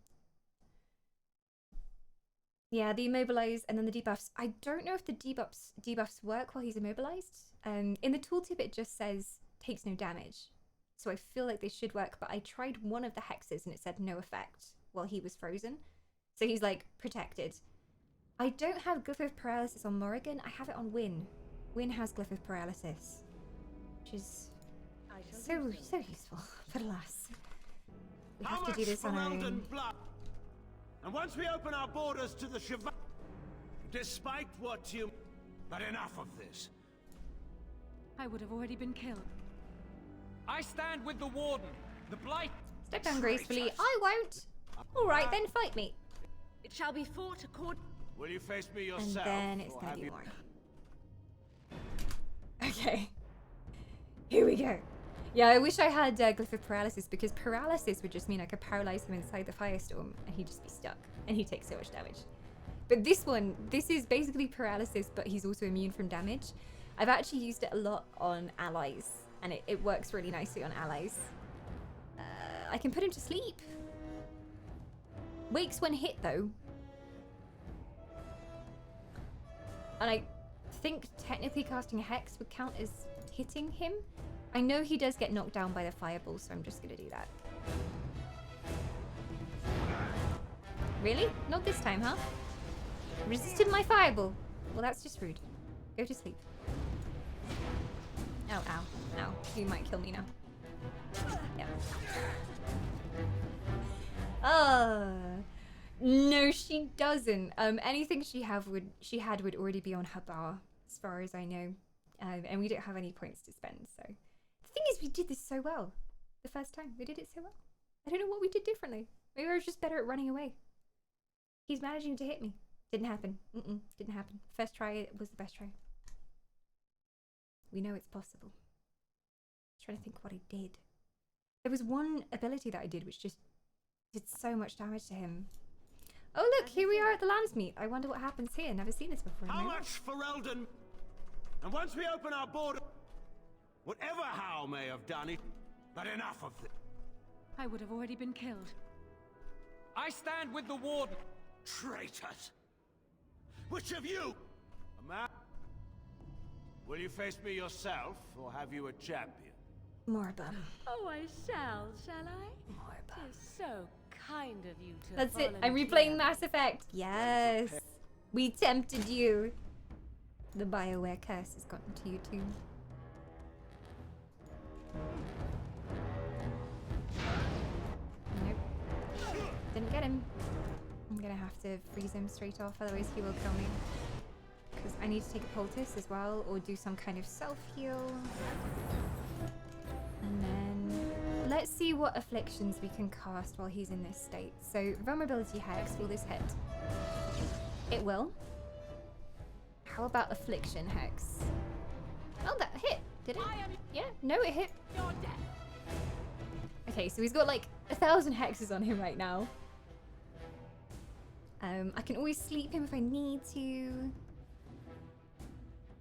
Yeah, the immobilize and then the debuffs. I don't know if the debuffs work while he's immobilized. In the tooltip, it just says takes no damage. So I feel like they should work, but I tried one of the hexes and it said no effect while he was frozen. So he's like protected. I don't have Glyph of Paralysis on Morrigan. I have it on Wynn. Wynn has Glyph of Paralysis, which is so useful. But alas, we have to do this on our own. And once we open our borders to the Shiva, despite what you... But enough of this. I would have already been killed. I stand with the Warden. The Blight... Step down gracefully. I won't. Alright, then fight me. It shall be fought according... Will you face me yourself? And then it's gonna be more. Okay. Here we go. Yeah, I wish I had Glyph of Paralysis, because paralysis would just mean I could paralyze him inside the firestorm and he'd just be stuck and he'd take so much damage. But this one, this is basically paralysis, but he's also immune from damage. I've actually used it a lot on allies and it works really nicely on allies. I can put him to sleep. Wakes when hit though. And I think technically casting a hex would count as hitting him. I know he does get knocked down by the fireball, so I'm just gonna do that. Really? Not this time, huh? Resisted my fireball. Well, that's just rude. Go to sleep. Ow, ow, ow. You might kill me now. Yeah. No, she doesn't. Anything she had would already be on her bar, as far as I know. And we don't have any points to spend, so. The thing is, we did this so well. The first time, we did it so well. I don't know what we did differently. Maybe I was just better at running away. He's managing to hit me. Didn't happen. Didn't happen. First try was the best try. We know it's possible. I'm trying to think what I did. There was one ability that I did which just did so much damage to him. Oh look, here we are at the Landsmeet. I wonder what happens here. Never seen this before. How much for Eldon? And once we open our border, whatever Howe may have done it, but enough of this. I would have already been killed. I stand with the Warden. Traitors! Which of you? A man? Will you face me yourself, or have you a champion? Morba. Oh, I shall I? Morba. It is so kind of you to That's it. I'm replaying Mass Effect. Yes. We tempted you. The BioWare curse has gotten to you too. Nope. Didn't get him. I'm gonna have to freeze him straight off, otherwise he will kill me. Because I need to take a poultice as well, or do some kind of self-heal. And then let's see what afflictions we can cast while he's in this state. So, vulnerability hex, will this hit? It will. How about affliction hex? Oh, that hit, did it? Yeah, no, it hit. Okay, so he's got like 1,000 hexes on him right now. I can always sleep him if I need to.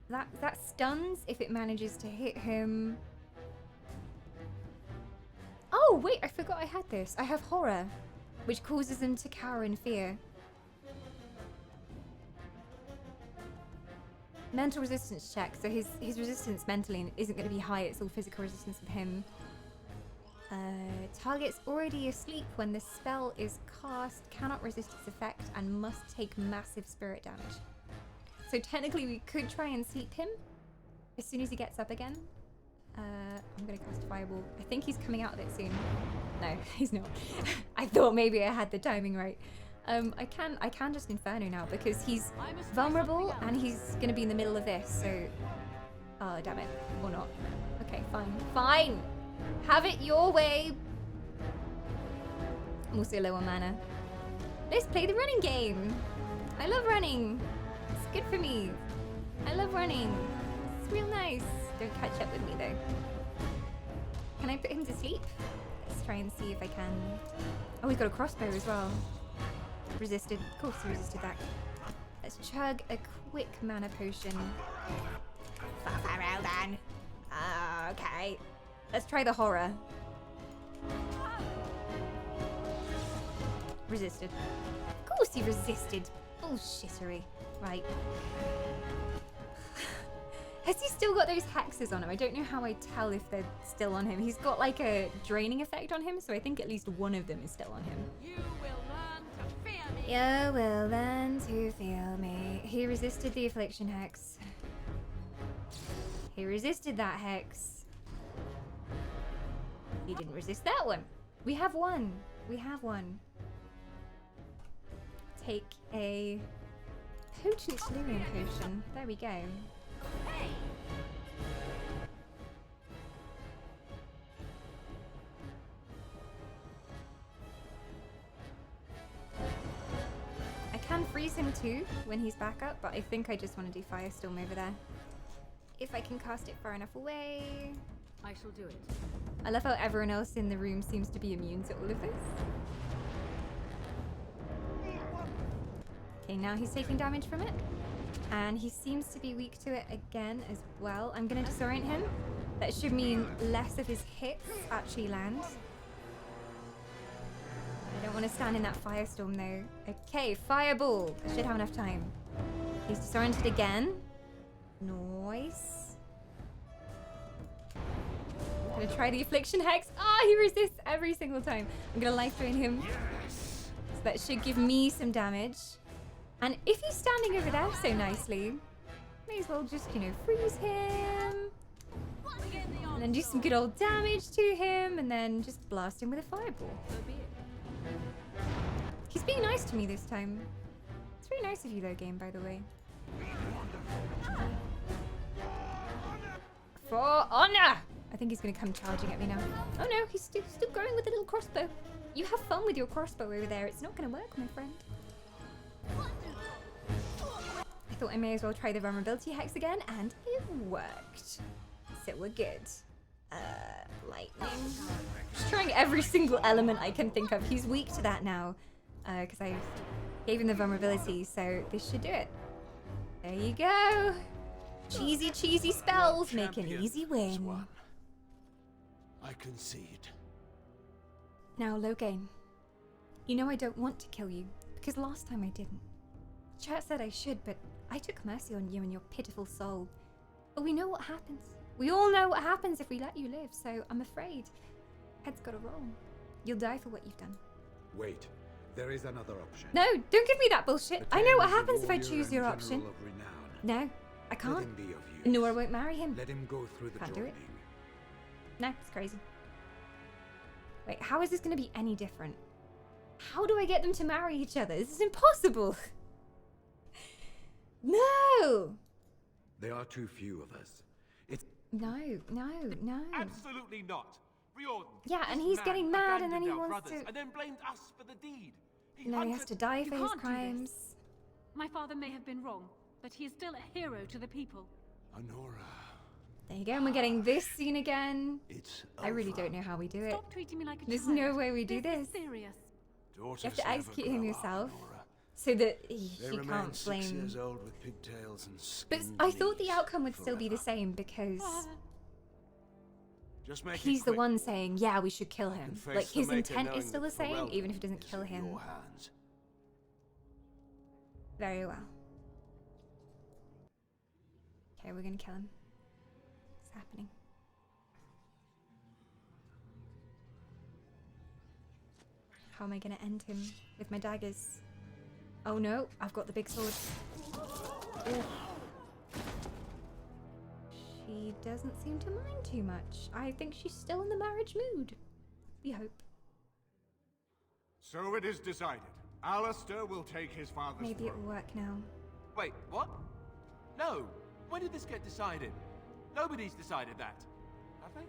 That stuns if it manages to hit him. Oh, wait, I forgot I had this. I have horror, which causes him to cower in fear. Mental resistance check. So his resistance mentally isn't going to be high. It's all physical resistance with him. Target's already asleep when the spell is cast, cannot resist its effect, and must take massive spirit damage. So technically we could try and sleep him as soon as he gets up again. I'm gonna cast Fireball. I think he's coming out of it soon. No, he's not. I thought maybe I had the timing right. I can just Inferno now because he's vulnerable and he's gonna be in the middle of this, so... Oh, damn it. Or not. Okay, fine. Fine! Have it your way! I'm also low on mana. Let's play the running game! I love running! It's good for me. I love running. It's real nice. Don't catch up with me though. Can I put him to sleep? Let's try and see if I can. Oh, he's got a crossbow as well. Resisted. Of course he resisted that. Let's chug a quick mana potion. Farewell. Okay. Let's try the horror. Resisted. Of course he resisted. Bullshittery. Right. Has he still got those hexes on him? I don't know how I tell if they're still on him. He's got like a draining effect on him, so I think at least one of them is still on him. You will learn to fear me. You will learn to fear me. He resisted the affliction hex. He resisted that hex. He didn't resist that one. We have one. We have one. Take a potent delirium potion. There we go. I can freeze him too when he's back up, but I think I just want to do Firestorm over there. If I can cast it far enough away. I shall do it. I love how everyone else in the room seems to be immune to all of this. Okay, now he's taking damage from it. And he seems to be weak to it again as well. I'm going to disorient him. That should mean less of his hits actually land. I don't want to stand in that firestorm though. Okay, fireball. I should have enough time. He's disoriented again. Nice. I'm going to try the affliction hex. Ah, he resists every single time. I'm going to life drain him. Yes. So that should give me some damage. And if he's standing over there so nicely, may as well just, you know, freeze him. And then do some good old damage to him, and then just blast him with a fireball. He's being nice to me this time. It's very nice of you though, game, by the way. For honor! I think he's gonna come charging at me now. Oh no, he's still going with the little crossbow. You have fun with your crossbow over there. It's not gonna work, my friend. I thought I may as well try the vulnerability hex again, and it worked. So we're good. Lightning. Just trying every single element I can think of. He's weak to that now, because I gave him the vulnerability, so this should do it. There you go. Cheesy, cheesy spells make an easy win. I concede. Now, Logain, you know I don't want to kill you, because last time I didn't. Chat said I should, but I took mercy on you and your pitiful soul. But we know what happens. We all know what happens if we let you live, so I'm afraid. Head's gotta roll. You'll die for what you've done. Wait, there is another option. No, don't give me that bullshit. I know what happens if I choose your option. No, I can't. Let him be of use. Nora won't marry him. Let him go through the Can't joining. do it. No, it's crazy. Wait, how is this gonna be any different? How do I get them to marry each other? This is impossible. No! There are too few of us. It's No. Absolutely not. Yeah, and he's getting mad, and then he wants to. And then blamed us for the deed. Now he has to die for his can't do crimes. this. My father may have been wrong, but he is still a hero to the people. Anora. There you go, and we're getting this scene again. It's I really don't know how we do it. Stop treating me like a There's child. no way we do this. Is serious. You have to execute him yourself, so that he can't blame. 6 years old with pigtails and But skinned I thought the knees outcome would still be the forever. same because Just make it he's the quick. one saying, "Yeah, we should kill him." face Like the his Maker intent knowing is still the that same, Ferelden even if it doesn't is kill in him. your hands. Very well. Okay, we're gonna kill him. It's happening. How am I gonna end him with my daggers? Oh no, I've got the big sword. Ooh. She doesn't seem to mind too much. I think she's still in the marriage mood. We hope. So it is decided. Alistair will take his father's Maybe throne. it'll work now. Wait, what? No. When did this get decided? Nobody's decided that. Have they?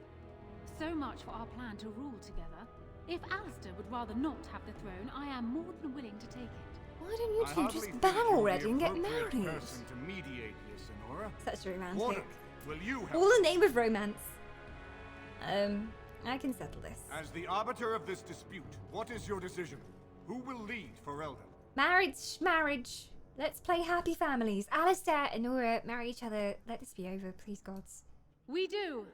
So much for our plan to rule together. If Alistair would rather not have the throne, I am more than willing to take it. Why don't you I two hardly just think ban you're the already and get appropriate married? person to mediate this, Anora. Such romantic. Warden, will you help? All in the name of romance. I can settle this. As the arbiter of this dispute, what is your decision? Who will lead Ferelden? Marriage. Let's play happy families. Alistair and Nora marry each other. Let this be over, please, gods. We do.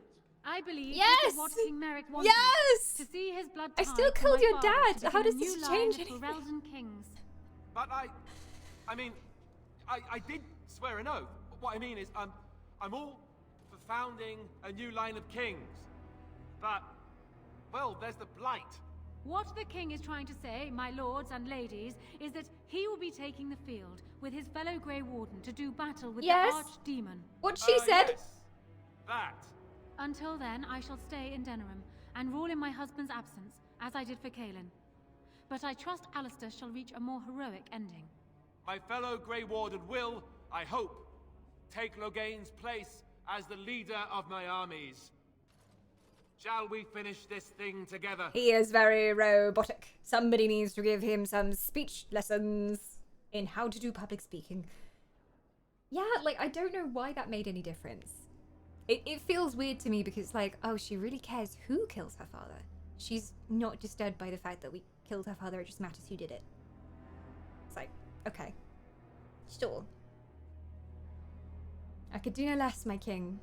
I believe Yes! this is what King Merrick wanted. Yes! To see his blood I tied still to killed my your father dad. to How begin does a this new change line of anything? Ferelden kings. But I mean, I did swear an oath. What I mean is, I'm all for founding a new line of kings. But, well, there's the blight. What the king is trying to say, my lords and ladies, is that he will be taking the field with his fellow Grey Warden to do battle with Yes. the archdemon. What she said. Yes. That. Until then, I shall stay in Denerim and rule in my husband's absence, as I did for Caelan. But I trust Alistair shall reach a more heroic ending. My fellow Grey Warden will, I hope, take Loghain's place as the leader of my armies. Shall we finish this thing together? He is very robotic. Somebody needs to give him some speech lessons in how to do public speaking. Yeah, like, I don't know why that made any difference. It feels weird to me because, like, oh, she really cares who kills her father. She's not disturbed by the fact that we killed her father, it just matters who did it. It's like, okay. Sure. I could do no less, my king.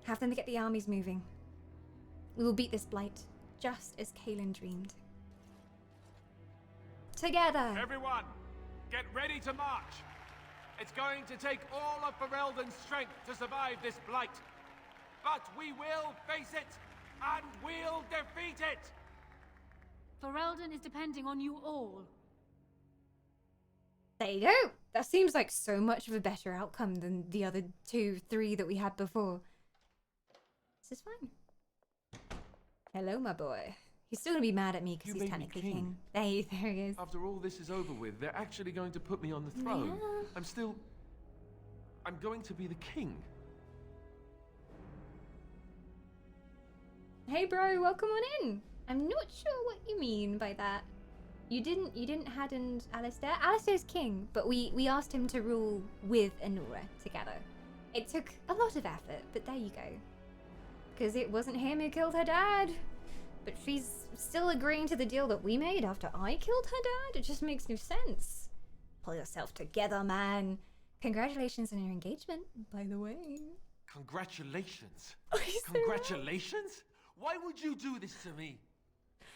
Have them get the armies moving. We will beat this blight, just as Caelan dreamed. Together! Everyone, get ready to march! It's going to take all of Ferelden's strength to survive this blight. But we will face it, and we'll defeat it! Ferelden is depending on you all. There you go! That seems like so much of a better outcome than the other 2-3 that we had before. This is fine. Hello, my boy. He's still gonna be mad at me because he's technically king. There he is. After all this is over with, they're actually going to put me on the throne. Yeah. I'm going to be the king. Hey, bro, welcome on in. I'm not sure what you mean by that. You didn't hadn't Alistair. Alistair's king, but we asked him to rule with Anora together. It took a lot of effort, but there you go. Because it wasn't him who killed her dad. But she's still agreeing to the deal that we made after I killed her dad? It just makes no sense. Pull yourself together, man. Congratulations on your engagement, by the way. Congratulations. Congratulations? Why would you do this to me?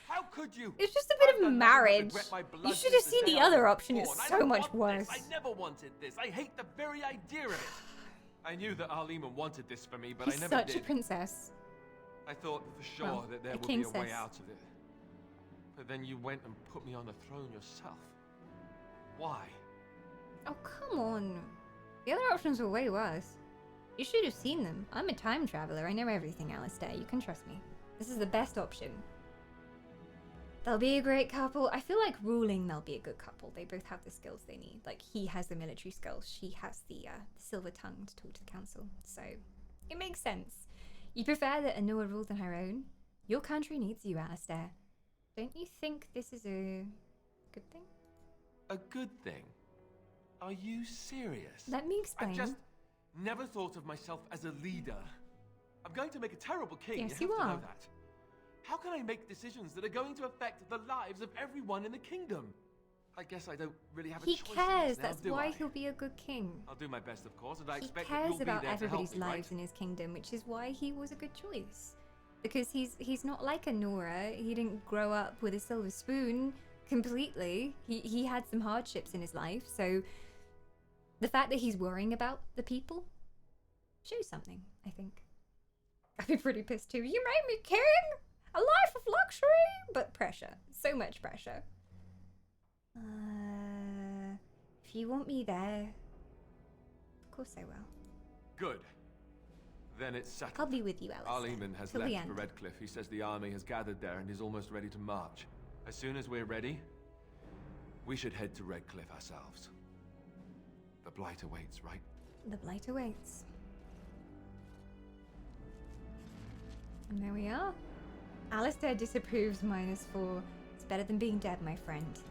How could you? It's just a bit I've of done nothing but marriage. regret my blood You should have since seen day the I other was option. It's born. I so don't much want worse. this. I never wanted this. I hate the very idea of it. I knew that Arleman wanted this for me, but He's I never such did. a princess. I thought for sure Well, that there a would be a way king-cess. out of it. But then you went and put me on the throne yourself. Why? Oh, come on. The other options were way worse. You should have seen them. I'm a time traveler. I know everything, Alistair. You can trust me. This is the best option. They'll be a great couple. I feel like ruling they'll be a good couple. They both have the skills they need. Like, he has the military skills. She has the silver tongue to talk to the council. So, it makes sense. You prefer that Anora rules on her own? Your country needs you, Alistair. Don't you think this is a good thing? A good thing? Are you serious? Let me explain. I've just never thought of myself as a leader. I'm going to make a terrible king. Yes, you you have to are. know that. How can I make decisions that are going to affect the lives of everyone in the kingdom? I guess I don't really have a choice. He cares. In this now, That's do why I? he'll be a good king. I'll do my best, of course, and I He expect that cares you'll be about there everybody's to help me, lives right? in his kingdom, which is why he was a good choice. Because he's not like Anora. He didn't grow up with a silver spoon completely. He had some hardships in his life, so the fact that he's worrying about the people shows something, I think. I'd be pretty pissed too. You made me king? A life of luxury? But pressure. So much pressure. If you want me there, of course I will. Good. Then it's settled. I'll be with you, Alistair. Arleman has till the left end. for Redcliffe. He says the army has gathered there and is almost ready to march. As soon as we're ready, we should head to Redcliffe ourselves. The Blight awaits, right? The Blight awaits. And there we are. Alistair disapproves -4. It's better than being dead, my friend.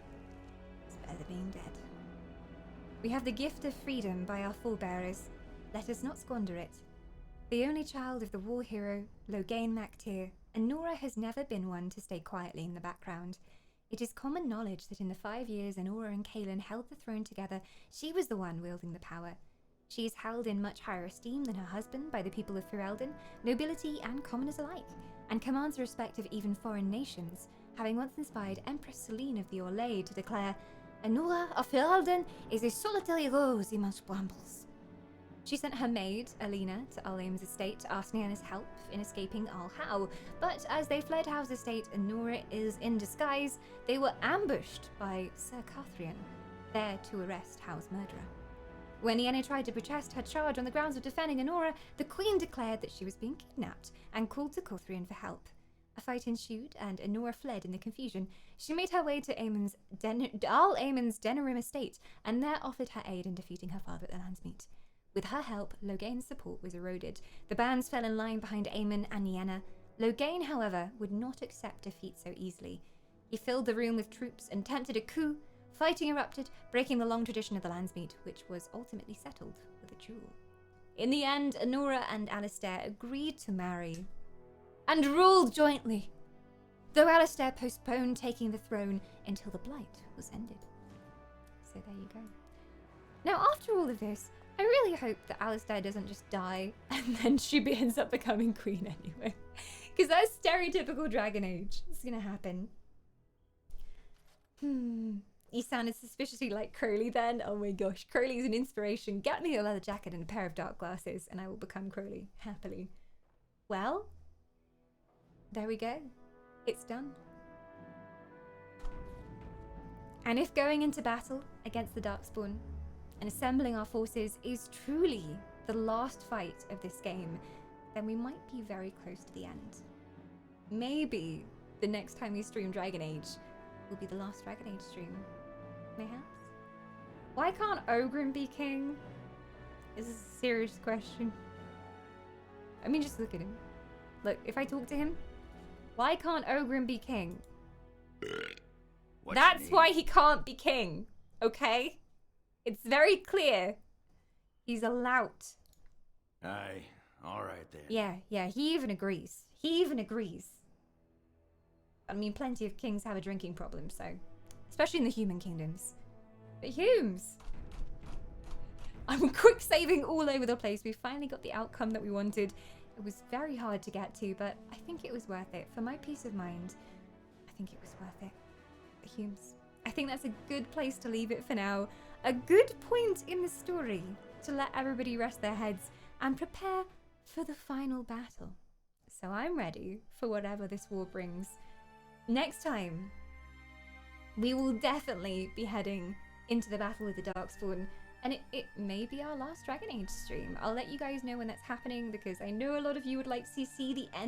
It's better than being dead. We have the gift of freedom by our forebearers. Let us not squander it. The only child of the war hero, Loghain MacTyr, Anora has never been one to stay quietly in the background. It is common knowledge that in the 5 years Anora and Caelan held the throne together, she was the one wielding the power. She is held in much higher esteem than her husband by the people of Ferelden, nobility and commoners alike, and commands the respect of even foreign nations, having once inspired Empress Celine of the Orlais to declare, Anora of Ferelden is a solitary rose amongst brambles. She sent her maid, Alina, to Alhaim's estate to ask Niana's help in escaping Al-How, but as they fled How's estate and Nora is in disguise, they were ambushed by Sir Cathrian, there to arrest How's murderer. When Niana tried to protest her charge on the grounds of defending Anora, the Queen declared that she was being kidnapped and called to Cathrian for help. A fight ensued, and Anora fled in the confusion. She made her way to Al-Aemon's Denerim estate, and there offered her aid in defeating her father at the Landsmeet. With her help, Loghain's support was eroded. The bands fell in line behind Aemon and Niana. Loghain, however, would not accept defeat so easily. He filled the room with troops and attempted a coup. Fighting erupted, breaking the long tradition of the Landsmeet, which was ultimately settled with a duel. In the end, Anora and Alistair agreed to marry and ruled jointly, though Alistair postponed taking the throne until the Blight was ended. So there you go. Now, after all of this, I really hope that Alistair doesn't just die and then she ends up becoming queen anyway. Because that's stereotypical Dragon Age. It's gonna happen. You sounded suspiciously like Crowley then. Oh my gosh, Crowley's an inspiration. Get me a leather jacket and a pair of dark glasses and I will become Crowley, happily. Well, there we go. It's done. And if going into battle against the Darkspawn and assembling our forces is truly the last fight of this game, then we might be very close to the end. Maybe the next time we stream Dragon Age will be the last Dragon Age stream. Mayhaps? Why can't Oghren be king? This is a serious question. I mean, just look at him. Look, if I talk to him, why can't Oghren be king? That's why he can't be king, okay? It's very clear. He's a lout. Aye, alright then. Yeah, he even agrees. He even agrees. I mean, plenty of kings have a drinking problem, so... especially in the human kingdoms. But Humes! I'm quick saving all over the place. We finally got the outcome that we wanted. It was very hard to get to, but I think it was worth it. For my peace of mind, I think it was worth it. But Humes, I think that's a good place to leave it for now. A good point in the story to let everybody rest their heads and prepare for the final battle. So I'm ready for whatever this war brings. Next time, we will definitely be heading into the battle with the Darkspawn, and it may be our last Dragon Age stream. I'll let you guys know when that's happening because I know a lot of you would like to see the end